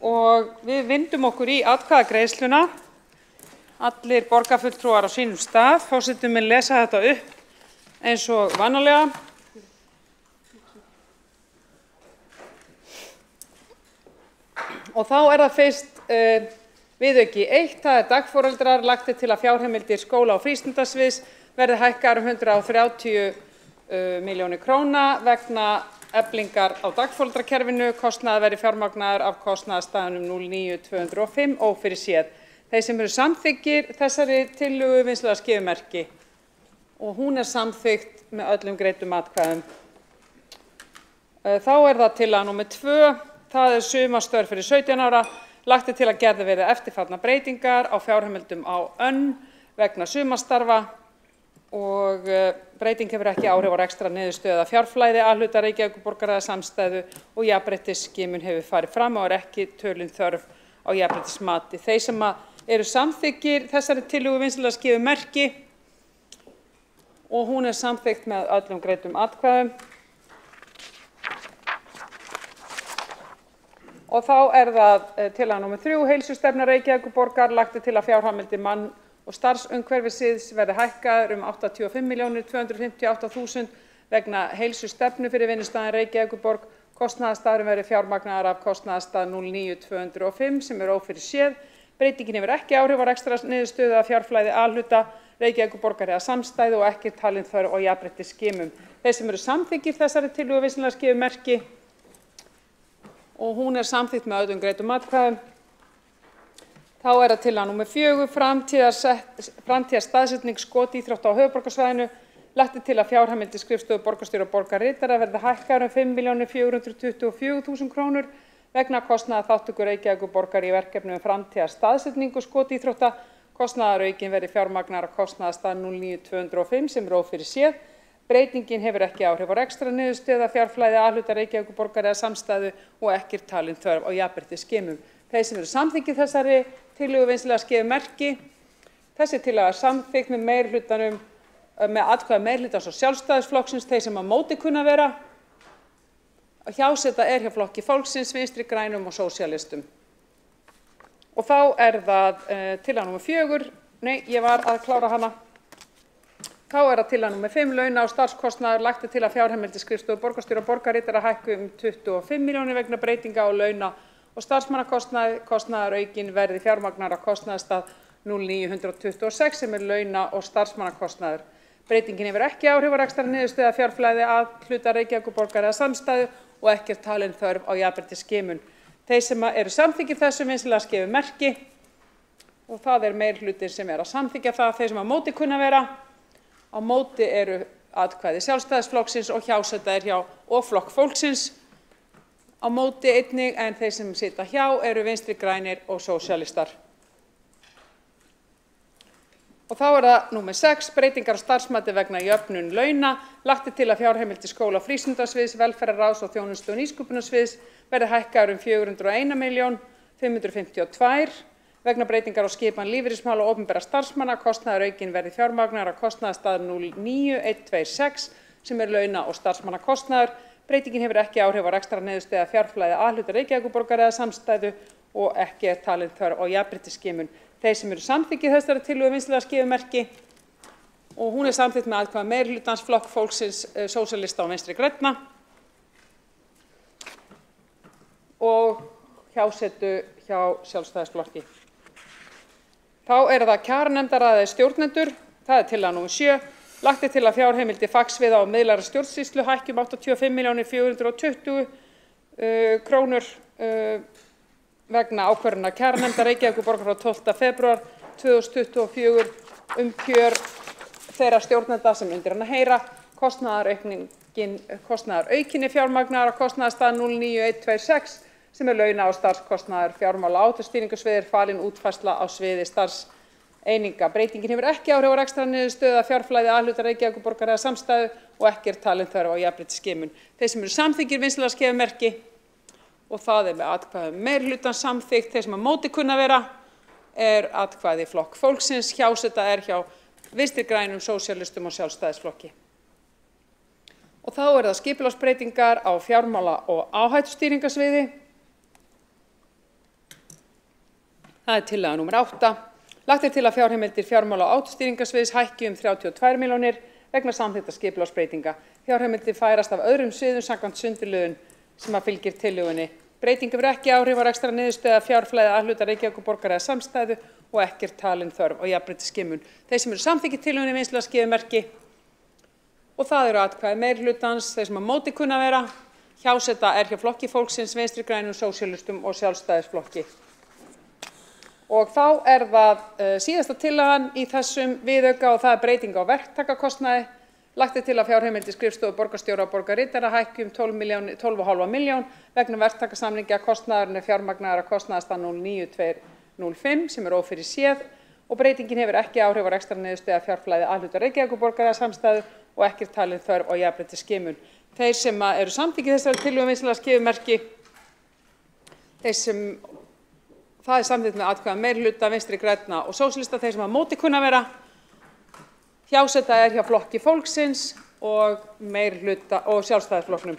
og við vindum okkur í atkvæðagreiðsluna. Allir borgarfulltrúar á sínum stað. Forseti mun lesa þetta upp eins og vanalega. Og þá er það fyrst viðauki 1, það er dagforeldrar. Lagt er til að fjárheimildir skóla- og frístundasviðs verði hækkaðar 130 milljónir króna vegna eflingar á dagforeldrakerfinu. Kostnaður verði fjármagnaður af kostnaðarstaðnum 09205 ófyrirséð. Þeir sem eru samþykkir þessari tillögu vinsamlegast gefi merki. Og hún er samþykkt með öllum greiddum atkvæðum. Þá er það tillaga númer 2. Það er sumarstörf fyrir 17 ára. Lagt er til að gerðar verði eftirfarnar breytingar á fjárheimildum á önn vegna sumarstarfa og breyting hefur ekki áhrif á rekstrar niðurstöðu eða fjárflæði A-hluta Reykjavíkurborgar eða samstæðu og jafnréttisskimun hefur farið fram og er ekki tölin þörf á jafnréttismati. Þeir sem eru samþykkir þessari tillögu vinsamlegast gefi merki og hún er samþykkt með öllum greiddum atkvæðum. Og þá er það tillaga númer 3, heilsustefna Reykjavíkurborgar. Lagt er til að fjárheimildir mann- og starfsumhverfissviðs verði hækkaðar 85.258.000 vegna heilsustefnu fyrir vinnustaðinn Reykjavíkurborg. Kostnaðarstaðurinn verði fjármagnaður af kostnaðarstað 09205 sem er ófyrirséð. Breytingin hefur ekki áhrif á rekstrarniðurstöðu eða fjárflæði A-hluta Reykjavíkurborgar eða samstæðu og ekki talin þörf á jafnréttisskimum. Þeir sem eru samþykkir þessari tillögu vinsamlegast gefi merki og hún er samþykkt með öllum greiddum atkvæðum. Þá er það tillaga númer 4, framtíðarstaðsetning skotíþrótta á höfuðborgarsvæðinu. Lagt er til að fjárheimildir skrifstofu borgarstjóra og borgarritara verði hækkaðar 5.424.000 krónur vegna kostnaðar þátttöku Reykjavíkurborgar í verkefnum framtíðarstaðsetningu skotíþrótta. Kostnaðaraukinn verði fjármagnaður af kostnaðarstað 09205 sem er ófyrirséð. Breytingin hefur ekki áhrif á rekstrarniðurstöðu eða fjárflæði A-hluta Reykjavíkurborgar eða samstæðu og ekki talin þörf á jafnréttisskimum. Þeir sem eru samþykkir þessari tillögu vinsamlegast gefi merki. Þessi tillaga er samþykkt með meirihlutanum með atkvæði meirihlutans og Sjálfstæðisflokksins. Þeir sem á móti kunna vera hjáseta er hjá Flokki fólksins, Vinstri grænum og sósíalistum. Og þá er það tillaga númer 4. Nei, ég var að klára hana. Þá er það tillaga númer 5, launa- og starfskostnaður. Lagt er til að fjárheimildir skrifstofu borgarstjóra og borgarritara hækki 25 milljónir vegna breytinga á launa- og starfsmannakostnaði. Kostnaðaraukinn verði fjármagnaður af kostnaðarstað 09126 sem er launa- og starfsmannakostnaður. Breytingin hefur ekki áhrif á rekstrarniðurstöðu eða fjárflæði A-hluta Reykjavíkurborgar eða samstæðu og ekki talin þörf á jafnréttisskimun. Þeir sem eru samþykkir þessu vinsamlegast gefi merki og það er meirihlutinn sem er að samþykkja það. Þeir sem á móti kunna vera á móti eru atkvæði Sjálfstæðisflokksins og hjáseta er hjá og Flokk fólksins. Á móti einnig en þeir sem sitja hjá eru Vinstri grænir og sósíalistar. Og þá er það númer 6, breytingar á starfsmati vegna jöfnun launa. Lagt er til að fjárheimildir skóla- og frístundasviðs, velferðarráðs og þjónustu- og nýsköpunarsviðs verði hækkaðar 401.552.000 vegna breytingar á skipan lífeyrismála og opinberra starfsmanna. Kostnaðaraukinn verði fjármagnaður af kostnaðarstað 09126 sem er launa- og starfsmannakostnaður. Breytingin hefur ekki áhrif á rekstrarniðurstöðu eða fjárflæði A-hluta Reykjavíkurborgar eða samstæðu og ekki er talin þörf á jafnréttisskimun. Þeir sem eru samþykkir þessari tillögu vinsamlegast gefi merki og hún er samþykkt með atkvæði meirihlutans Flokk fólksins, sósíalista og Vinstri grænna og hjásetu hjá Sjálfstæðisflokki. Þá er það kjaranefndar eða stjórnendur. Það er tillaga númer 7. Lagt er til að fjárheimildir fagsviða og miðlæra stjórnsýslu hækki 85.420.000 krónur vegna ákvörðunar kjaranefndar Reykjavíkurborgar frá 12. febrúar 2024 kjör þeirra stjórnenda sem undir hana heyra. Kostnaðaraukinni fjármagnaður af kostnaðarstað 09126 sem er launa- og starfskostnaður fjármála- og áhættustýringarsviðir falin útfærsla á sviði eininga. Breytingin hefur ekki áhrif á rekstrarniðurstöðu eða fjárflæði A-hluta Reykjavíkurborgar eða samstæðu og ekki talin þörf á jafnréttisskimun. Þeir sem eru samþykkir vinstri-skeifumerki og það með atkvæðum meirihlutans samþykkt. Þeir sem á móti kunna vera atkvæði Flokk fólksins, hjáseta hjá Vinstri grænum, sósíalistum og Sjálfstæðisflokki. Og þá það skipulagsbreytingar á fjármála- og áhættustýringarsviði. Það tillaga númer 8. Lagt til að fjárheimildir fjármála- og áhættustýringarsviðs hækki 32 milljónir vegna samþykktra skipulagsbreytinga. Fjárheimildir færast af öðrum sviðum samkvæmt sundurliðun sem fylgir tillögunni. Breyting hefur ekki áhrif á rekstrarniðurstöðu eða fjárflæði A-hluta Reykjavíkurborgar eða samstæðu og ekki talin þörf á jafnréttisskimun. Þeir sem eru samþykkir tillögunni vinstri-skeifumerki og það eru atkvæði meirihlutans. Þeir sem á móti kunna vera, hjáseta hjá Flokki fólksins, Vinstri grænum, sósíalistum og Sjálfstæðisflokki. Og þá það síðasta tillagan í þessum viðauka og það breyting á verktakakostnaði. Lagt til að fjárheimildir skrifstofu borgarstjóra og borgarritara hækki 12,5 milljón vegna verktakasamninga. Kostnaðurinn fjármagnaður af kostnaðarstað 09205 sem ófyrirséð og breytingin hefur ekki áhrif á rekstrarniðurstöðu eða fjárflæði A-hluta Reykjavíkurborgar eða samstæðu og ekki talin þörf á jafnréttisskimun. Þeir sem eru samþykkir þessari tillögu vinstri-skeifumerki, það samþykkt með atkvæðum meirihluta Vinstri grænna og sósíalista. Þeir sem á móti kunna vera, hjáseta hjá Flokki fólksins og meirihluta og Sjálfstæðisflokknum.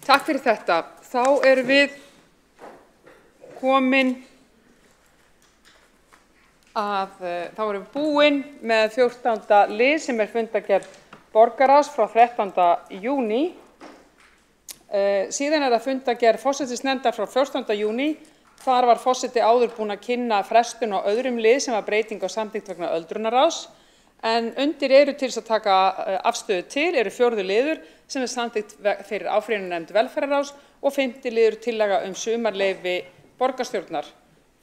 Takk fyrir þetta. Þá erum við komin þá erum við búin með 14. lið sem fundargerð borgarráðs frá 13. júní. Síðan það fundargerð forsætisnefndar frá 14. júní. Þar var forseti áður búinn að kynna frestun á öðrum lið sem var breyting á samþykkt vegna öldrunarráðs. En undir eru til þess að taka afstöðu til eru 4. liður sem samþykkt fyrir áfrýjunarnefnd velferðarráðs og 5. liður tillaga sumarleyfi borgarstjórnar.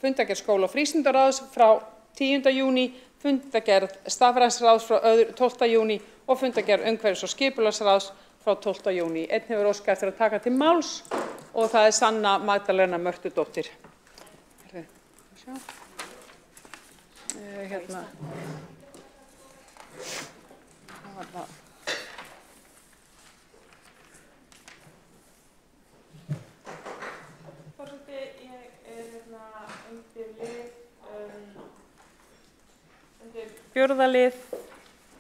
Fundargerð skóla- og frístundaráðs frá 10. júní, fundargerð stafrænsráðs frá 12. júní og fundargerð umhverfis- og skipulagsráðs frá 12. júní. Einn hefur óskað eftir að taka til máls og það Sanna Magdalena Mörtudóttir. Forseti, ég undir lið, undir 4. lið,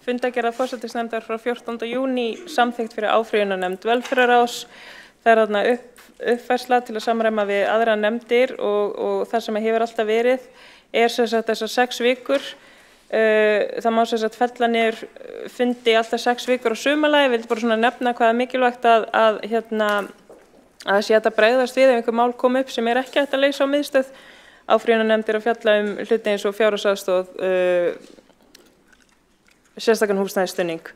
fundargerð forsætisnefndar frá 14. júní, samþykkt fyrir áfrýjunarnefnd velferðarráðs. Það uppfærsla til að samræma við aðrar nefndir og það sem hefur alltaf verið sem sagt þessar 6 vikur. Það má sem sagt fella niður fundi alltaf 6 vikur á sumarlagi. Ég vildi bara svona nefna hvað mikilvægt að sé hægt að bregðast við ef einhver mál kom upp sem ekki hægt að leysa á miðstöð. Áfrýjunarnefnd að fjalla hluti eins og fjárhagsaðstoð, sérstakan húsnæðisstuðning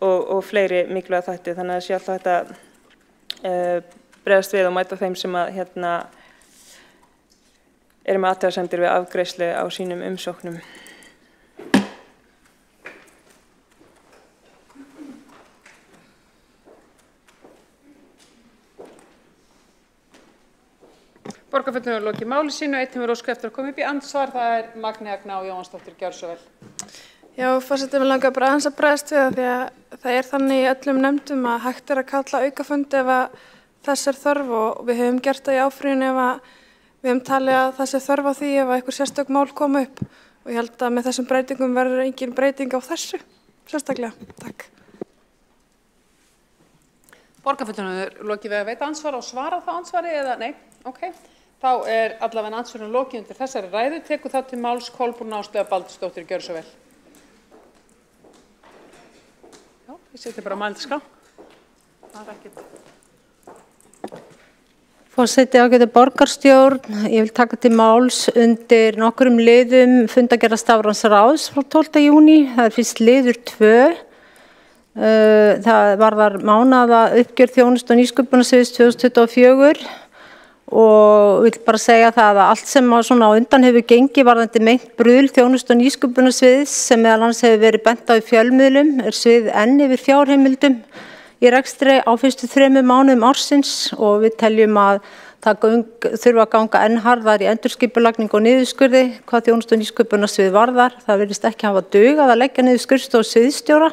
og fleiri mikilvæga þætti. Þannig að sé alltaf hægt að bregðast við og mæta þeim sem eru með athugasemdir við afgreiðslu á sínum umsóknum. Borgarfulltrúar hefur lokið máli sínu, einn hefur óskað eftir að koma upp í andsvar, það Magni Agna og Jóhannsdóttir, gjörðu svo vel. Já, forseti, mig langar bara aðeins að bregðast við það því að það þannig í öllum nefndum að hægt að kalla aukafundi ef þess þörf og við höfum gert það í áfrýjun ef við höfum talið að það þörf á því ef einhver sérstök mál kom upp og ég held að með þessum breytingum verður engin breyting á þessu, sérstaklega. Takk. Borgarfulltrúar hefur lokið við að veita ansvar og svara þá ansvari eða nei? Ok. Þá allavega ansvarinn lokið undir þessari ræðu. Tekur þá til máls Kolbrún Áslaugar Baldursdóttir, gjörðu svo vel. Já, ég seti bara á mælendaskrá. Það ekkert. Forseti, ágæti borgarstjórn, ég vil taka til máls undir nokkrum liðum fundargerðar stafrænsráðs frá 12. júní. Það fyrst liður 2. Það varðar mánaða uppgjör þjónustu og nýsköpunarsviðs 2024 og vil bara segja það að allt sem svona á undan hefur gengið varðandi meint brul þjónustu og nýsköpunarsviðs sem meðal annars hefur verið bent á í fjölmiðlum svið enn yfir fjárheimildum í rekstri á fyrstu 3 mánuðum ársins og við teljum að þurfa að ganga enn harðar í endurskipulagningu og niðurskurði hvað þjónustu- og nýsköpunarsvið varðar. Það virðist ekki hafa dugað að leggja niður skurðstofu sviðsstjóra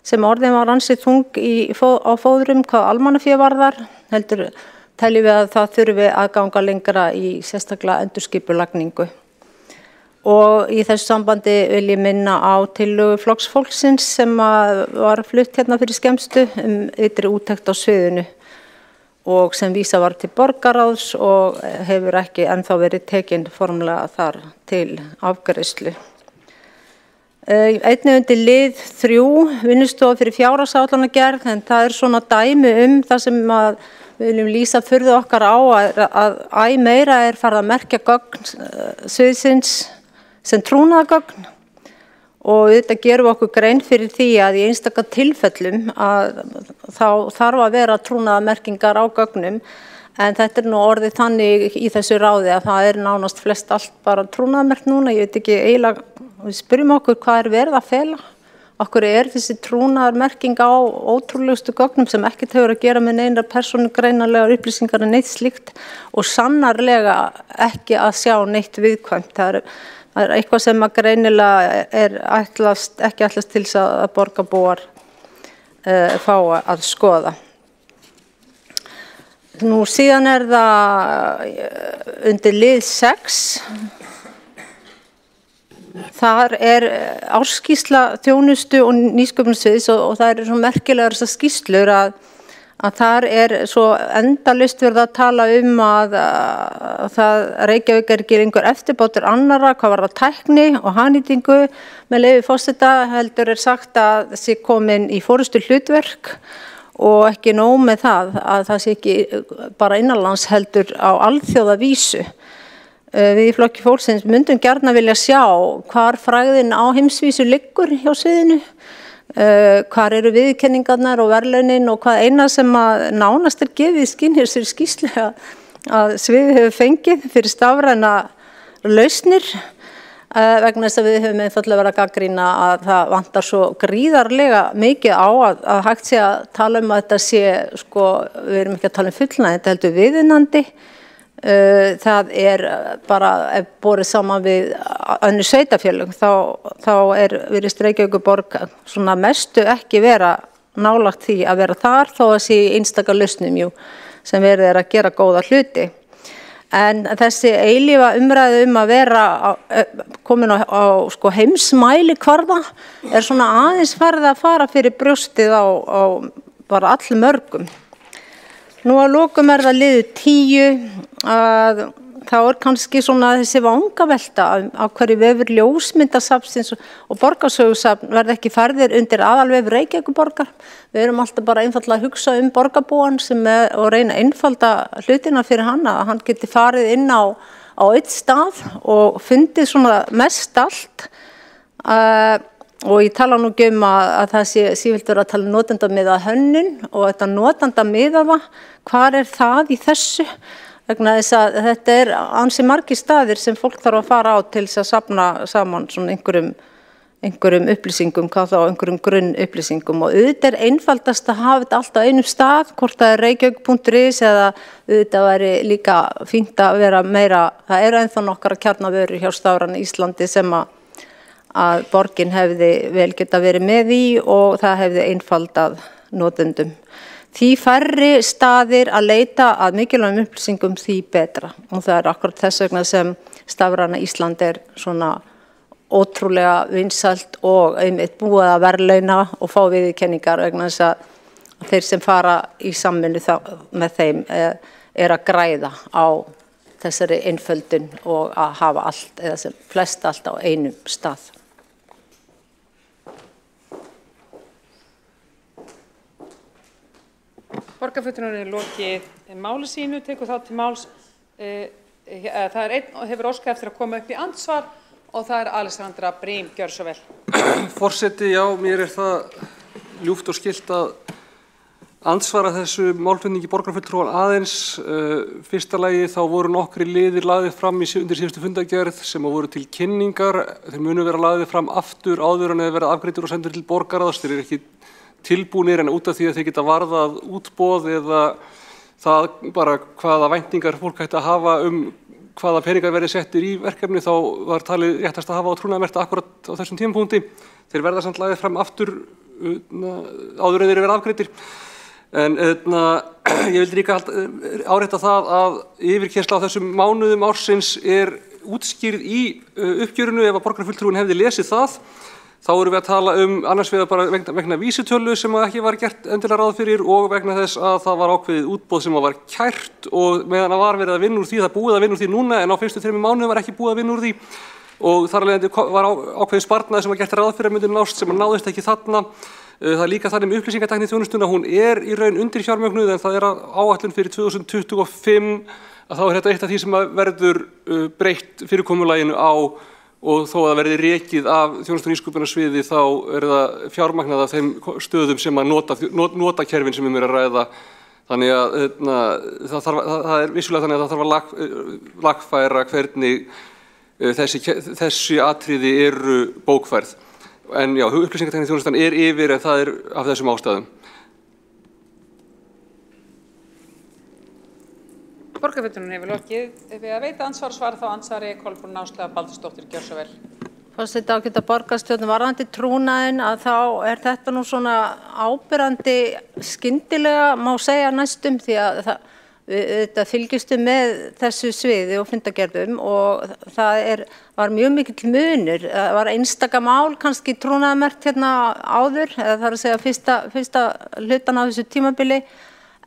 sem orðin var ansið þung á fóðrum hvað almannafé varðar. Heldur teljum við að það þurfi að ganga lengra í sérstaklega endurskipulagningu. Og í þessu sambandi vil ég minna á tillögu Flokks fólksins sem var flutt hérna fyrir skemmstu ytri úttekt á sviðinu og sem vísa var til borgaráðs og hefur ekki ennþá verið tekin formlega þar til afgreiðslu. Einnig undir lið 3, vinnustofa fyrir fjárhagsáætlanagerð, en það svona dæmi það sem við viljum lýsa furðu okkar á að æ meira farið að merkja gögn sviðsins sem trúnaðargögn. Og þetta gerum við okkur grein fyrir því að í einstaka tilfellum að þá þarf að vera trúnaðarmerkingar á gögnum, en þetta nú orðið þannig í þessu ráði að það nánast flest allt bara trúnaðarmerkt núna. Ég veit ekki eiginlega, við spyrjum okkur hvað verið að fela. Okkur þessi trúnaðarmerking á ótrúlegustu gögnum sem ekkert hefur að gera með neinar persónugreinanlegar upplýsingar en neitt slíkt og sannarlega ekki að sjá neitt viðkvæmt. Það eitthvað sem að greinilega ekki ætlast til að borgarbúar fá að skoða. Nú síðan það undir lið 6. Þar ársskýrsla þjónustu og nýsköpunarsviðs og það svo merkilegar þessar skýrslur að þar svo endalaust verið að tala að það Reykjavík ekki lengur eftirbátur annarra, hvað var það tækni og hagnýtingu. Með leyfi forseta heldur sagt að sé komin í forystu hlutverk og ekki nóg með það að það sé ekki bara innanlands heldur á alþjóðavísu. Við í Flokki fólksins myndum gjarna vilja sjá hvar frægðin á heimsvísu liggur hjá sviðinu. Hvar eru viðurkenningarnar og verðlaunin og hvað eina sem nánast gefið í skinn hér sér skýrslu að sviðið hefur fengið fyrir stafræna lausnir vegna þess að við höfum einfaldlega verið að gagnrýna að það vantar svo gríðarlega mikið á að hægt sé að tala að þetta sé, við erum ekki að tala fullnægjandi, þetta heldur viðunandi. Það bara borið saman við önnur sveitarfélög þá virðist Reykjavíkurborg svona mestu ekki vera nálægt því að vera þar þó að sé einstaka lausnum sem verið að gera góða hluti. En þessi eilífa umræðu að vera komin á heimsmælikvarða svona aðeins farið að fara fyrir brjóstið á bara allmörgum. Nú að lokum það liður 10 að þá kannski svona þessi vangavelta á hverju vefur ljósmyndasafnsins og borgarsögusafn verði ekki færðir undir aðalvefur Reykjavíkurborgar. Við erum alltaf bara einfaldlega að hugsa borgarbúan og reyna að einfalda hlutina fyrir hann að hann geti farið inn á einn stað og fundið svona mest allt. Og ég tala nú að það sé sífellt verið að tala notendamiðaða hönnun og þetta notendamiðaða, hvar það í þessu? Vegna þess að þetta ansi margir staðir sem fólk þarf að fara á til þess að safna saman svona einhverjum upplýsingum, hvað þá einhverjum grunnupplýsingum og auðvitað einfaldast að hafa þetta allt á einum stað, hvort það reykjavík.is eða auðvitað væri líka fínt að vera meira, það ennþá nokkrar kjarnavörur hjá Stafrænu Íslandi sem að borgin hefði vel geta verið með í og það hefði einfaldað notendum. Því færri staðir að leita að mikilvægum upplýsingum því betra og það akkurat þess vegna sem Stafræna Ísland svona ótrúlega vinsælt og einmitt búið að verðlauna og fá viðurkenningar vegna þess að þeir sem fara í samvinnu með þeim að græða á þessari einföldun og að hafa allt eða sem flest allt á einum stað. Borgarfulltrúinn lokið máli sínu, tekur þá til máls. Það einn og hefur óskað eftir að koma upp í andsvar og það Alexandra Brím, gjörðu svo vel. Forseti, já, mér það ljúft og skylt að andsvara þessu málflutningi borgarfulltrúan aðeins. Fyrsta lagi þá voru nokkri liðir lagðir fram undir síðustu fundargerð sem voru til kynningar. Þeir munu vera lagðir fram aftur áður en þeir verða afgreiddir og sendur til borgarráðs. Þeir ekki tilbúnir en út af því að þeir geta varðað útboð eða það bara hvaða væntingar fólk ætti að hafa hvaða peningar verði settir í verkefni, þá var talið réttast að hafa á trúnaðarmerkta akkurat á þessum tímapunkti. Þeir verða samt lagðir fram aftur áður en þeir verða afgreiddir. En ég vildi líka árétta það að yfirkeyrsla á þessum mánuðum ársins útskýrð í uppgjörinu. Ef að borgarfulltrúinn hefði lesið það, þá erum við að tala annars vegar bara vegna vísitölu sem ekki var gert endilega ráð fyrir og vegna þess að það var ákveðið útboð sem var kært og meðan að var verið að vinna úr því, það búið að vinna úr því núna en á fyrstu 3 mánuðum var ekki búið að vinna úr því og þar alveg var ákveðið sparnaði sem var gert ráð fyrir að myndi nást sem náðist ekki þarna. Það líka þannig með upplýsingatækni þjónustuna, hún í raun undir fjármögnuð en það áætlun fyrir 2025 að þá þetta eitt af því sem verður breytt fyrirkomulaginu á og þó að það verði rekið af þjónustu- og nýsköpunarsviði þá það fjármagnað af þeim stöðum sem að nota kerfin sem að ræða. Þannig að það vissulega þannig að það þarf að lagfæra hvernig þessi atriði eru bókfærð. En já, upplýsingatækni þjónustan yfir en það af þessum ástæðum. Borgarfulltrúinn hefur lokið við að veita andsvar og svara þá andsvari Kolbrún Áslaug Baldursdóttir, gjörðu svo vel. Forseti ágæta borgarstjórn, varðandi trúnaðinn að þá þetta nú svona áberandi skyndilega má segja næstum því að þetta fylgjustu með þessu sviði og fundargerðum og það var mjög mikill munur. Það var einstaka mál kannski trúnaðarmerkt hérna áður, eða það er að segja fyrsta hlutan á þessu tímabili.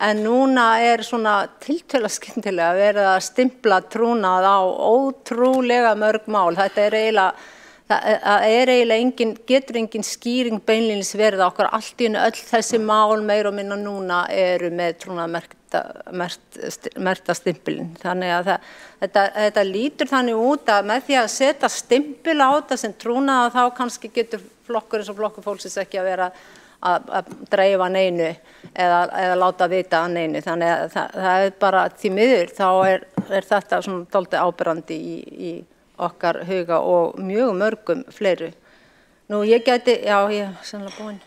En núna svona tiltölulega skyndilega verið að stimpla trúnað á ótrúlega mörg mál. Þetta getur engin skýring beinlínis verið okkar allt í einu öll þessi mál meir og minna núna eru með trúnaðarmerkta stimpilinn. Þannig að þetta lítur þannig út að með því að setja stimpil á þetta sem trúnað þá kannski getur flokkur eins og flokkur fólksins ekki að vera að dreifa neinu eða láta vita að neinu. Þannig að það bara því miður þá þetta svona dálítið áberandi í okkar huga og mjög mörgum fleiru. Nú ég gæti, ég sannlega búin.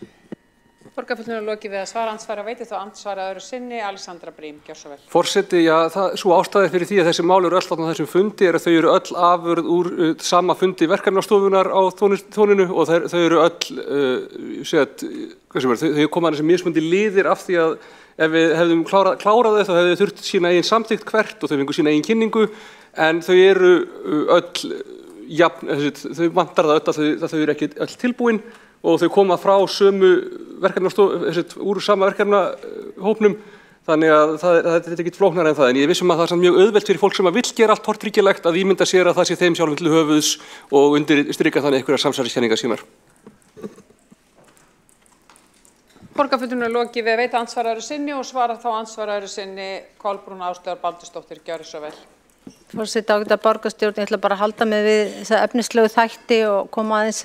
Borgarfulltrúinn lokið við að svara andsvari og veiti þá andsvari öðru sinni, Alexandra Brím, gjörðu svo vel. Forseti, svo ástæði fyrir því að þessi mál eru öll á þessum fundi að þau eru öll afurð úr sama fundi verkefnastofunnar á þóninu og þau eru öll, þau koma þessi mismundi liðir af því að ef við hefðum klárað þau þá hefðu þau þurft sína eigin samþykkt hvert og þau fengu sína eigin kynningu en þau eru öll, þau vantar það öll að þau eru ekki öll tilbúin og þau koma frá sömu úr sama verkefnahópnum, þannig að þetta er ekkert flóknara en það. En ég vissum að það er mjög auðvelt fyrir fólk sem vill gera allt tortryggilegt að ímynda sér að það sé þeim sjálfum til höfuðs og undirstrika þannig einhverjar samsæriskenningar sínar. Borgarfulltrúinn lokið við að veita andsvari öðru sinni og svara þá andsvari öðru sinni Kolbrún Áslaug Baldursdóttir, gjörðu svo vel. Forseti ágæta borgarstjórn, ég ætla bara að halda mig við þessa efnislegu þætti og koma aðeins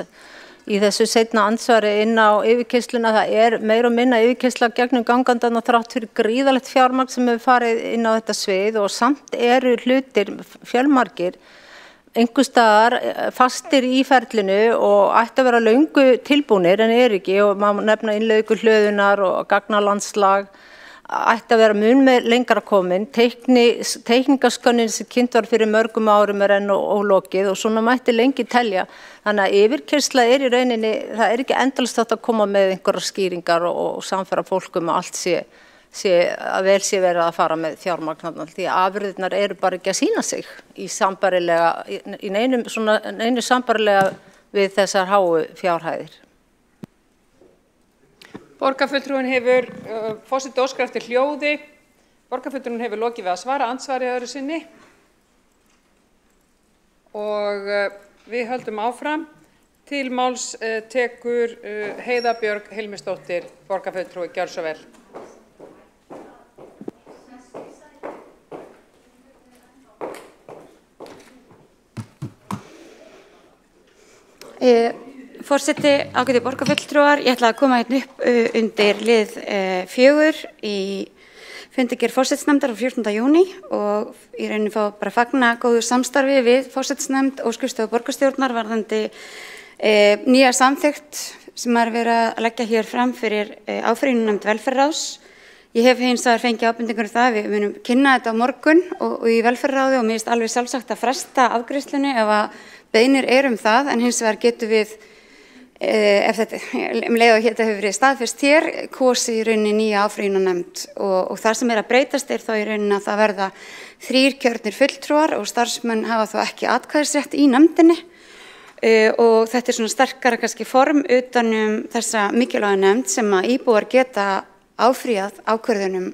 í þessu seinna andsvari inn á yfirkeyrsluna. Það meira og minna yfirkeyrsla gegnum gangandann og þrátt fyrir gríðarlegt fjármagn sem hefur farið inn á þetta svið og samt eru hlutir fjölmargir einhvers staðar fastir í ferlinu og ætti að vera löngu tilbúnir en ekki og maður nefna innleiðingu hlöðunar og gagnalandslag ætti að vera mun með lengra komin, teikningaskönnin sem kynnt var fyrir mörgum árum enn ólokið og svona mætti lengi telja. Þannig að yfirkeyrsla í rauninni, það ekki endalaust hægt að koma með einhverjar skýringar og samfæra fólkum að allt að vel sé verið að fara með fjármagn því að afurðirnar eru bara ekki að sýna sig í neinu sambærilega við þessar háu fjárhæðir. Borgarfulltrúinn hefur, forseti óskar eftir hljóði. Borgarfulltrúinn hefur lokið við að svara andsvari öðru sinni og við höldum áfram. Til máls tekur Heiða Björg Hilmisdóttir, borgarfulltrúi, gjörðu svo vel. Forseti, ágætu borgarfulltrúar, ég ætla að koma hérna upp undir lið 4 í fundargerð forsætisnefndar á 14. júní og í rauninni fá bara fagna góðu samstarfi við forsætisnefnd og skrifstofu borgarstjórnar varðandi nýja samþykkt sem verið að leggja hér fram fyrir áfrýjunarnefnd velferðarráðs Ég hef hins vegar fengið ábendingar það, við munum kynna þetta á morgun og í velferðarráði og mér finnst alveg sjálfsagt að fresta afgreiðslunni ef að beiðnir það, en hins vegar getum við, ef þetta, leið og þetta hefur verið staðfest hér, kosið í rauninni nýja áfrýjunarnefnd og það sem að breytast þá í rauninni að það verða 3 kjörnir fulltrúar og starfsmenn hafa þá ekki atkvæðisrétt í nefndinni og þetta svona sterkara kannski form utanum þessa mikilvæga nefnd sem að íbúar geta áfrýjað ákvörðunum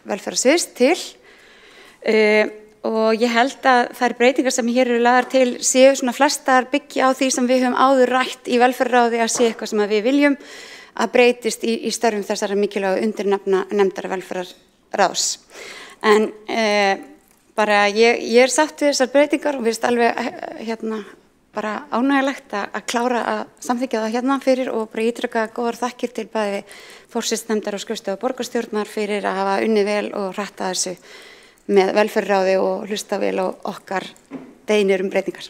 velferðarsviðs til og ég held að þær breytingar sem hér eru lagðar til séu svona flestar byggja á því sem við höfum áður rætt í velferðarráði að sé eitthvað sem að við viljum að breytist í störfum þessara mikilvægu undirnefna nefndar velferðarráðs. En bara ég er sátt við þessar breytingar og finnst alveg bara ánægjulegt að klára að samþykkja það hérna fyrir og bara ítreka góðar þakkir til bæði forsætisnefndar og skrifstofu borgarstjórnar fyrir að hafa unnið vel og hratta þessu með velferðarráði og hlusta vel á okkar beiðnir breytingar.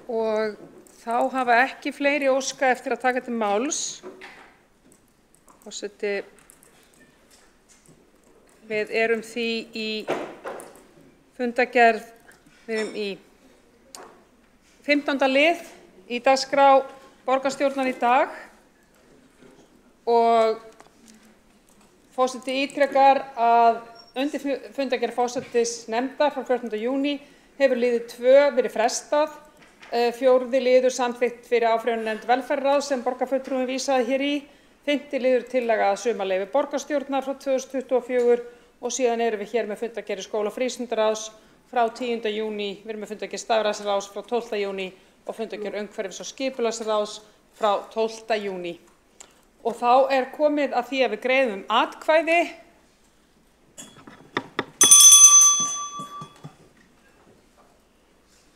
Og þá hafa ekki fleiri óska eftir að taka til máls. Forseti, við erum því í fundargerð, við erum í 15. lið í dagskrá borgarstjórnar í dag og forseti ítrekar að undir fundargerð forsætisnefndar frá 14. júní hefur liður 2 verið frestað. 4. liður samþykkt fyrir áfrýjunarnefnd velferðarráðs sem borgarfulltrúinn vísaði hér í. 5. liður tillaga að sumarleyfi borgarstjórnar frá 2024 og síðan erum við hér með fundargerð skóla- og frístundaráðs frá 10. júní, við erum með fundargerð stafræðsráðs frá 12. júní og fundargerð umhverfis- og skipulagsráðs frá 12. júní. Og þá komið að því að við greiðum atkvæði.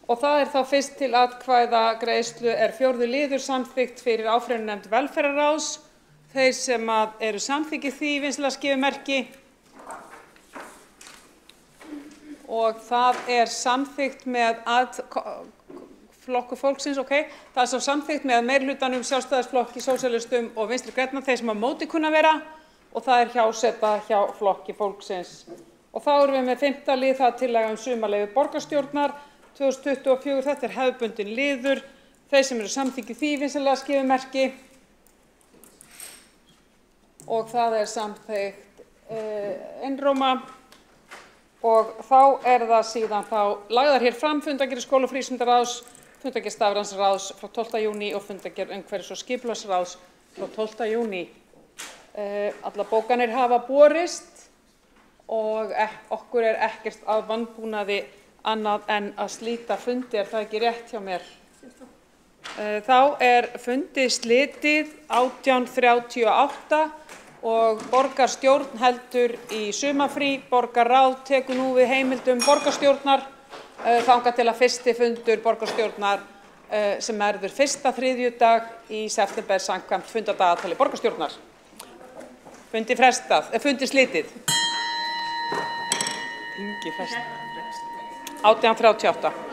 Og það þá fyrst til atkvæða greiðslu 4. liður samþykkt fyrir áfrýjunarnefnd velferðarráðs. Þeir sem eru samþykkir því vinsamlega skipið merki. Og það samþykkt með Flokkur fólksins, ok. Það svo samþykkt með meirihlutanum, Sjálfstæðisflokki, Sósíalistum og Vinstri grænna, þeir sem á móti kunna vera. Og það hjáseta hjá Flokki fólksins. Og þá erum við með 5. lið, það tillaga sumarleyfi borgarstjórnar 2024, þetta hefðbundin liður. Þeir sem eru samþykkir því vinsamlega skipið merki. Og það samþykkt einróma. Og þá það síðan lagðar hér fram fundargerð skóla- og frístundaráðs, fundargerð stafræðsráðs frá 12. júní og fundargerð umhverfis- og skipulagsráðs frá 12. júní. Allar bókanir hafa borist og okkur ekkert að vanbúnaði annað en að slíta fundi, það ekki rétt hjá mér? Þá fundi slitið 18:38 og borgarstjórn heldur í sumarfrí. Borgarráð tekur nú við heimildum borgarstjórnar þangað til að fyrsti fundur borgarstjórnar sem verður fyrsta þriðjudag í september samkvæmt fundadagatali borgarstjórnar. Fundi slitið. Þingi frestað. 18:38.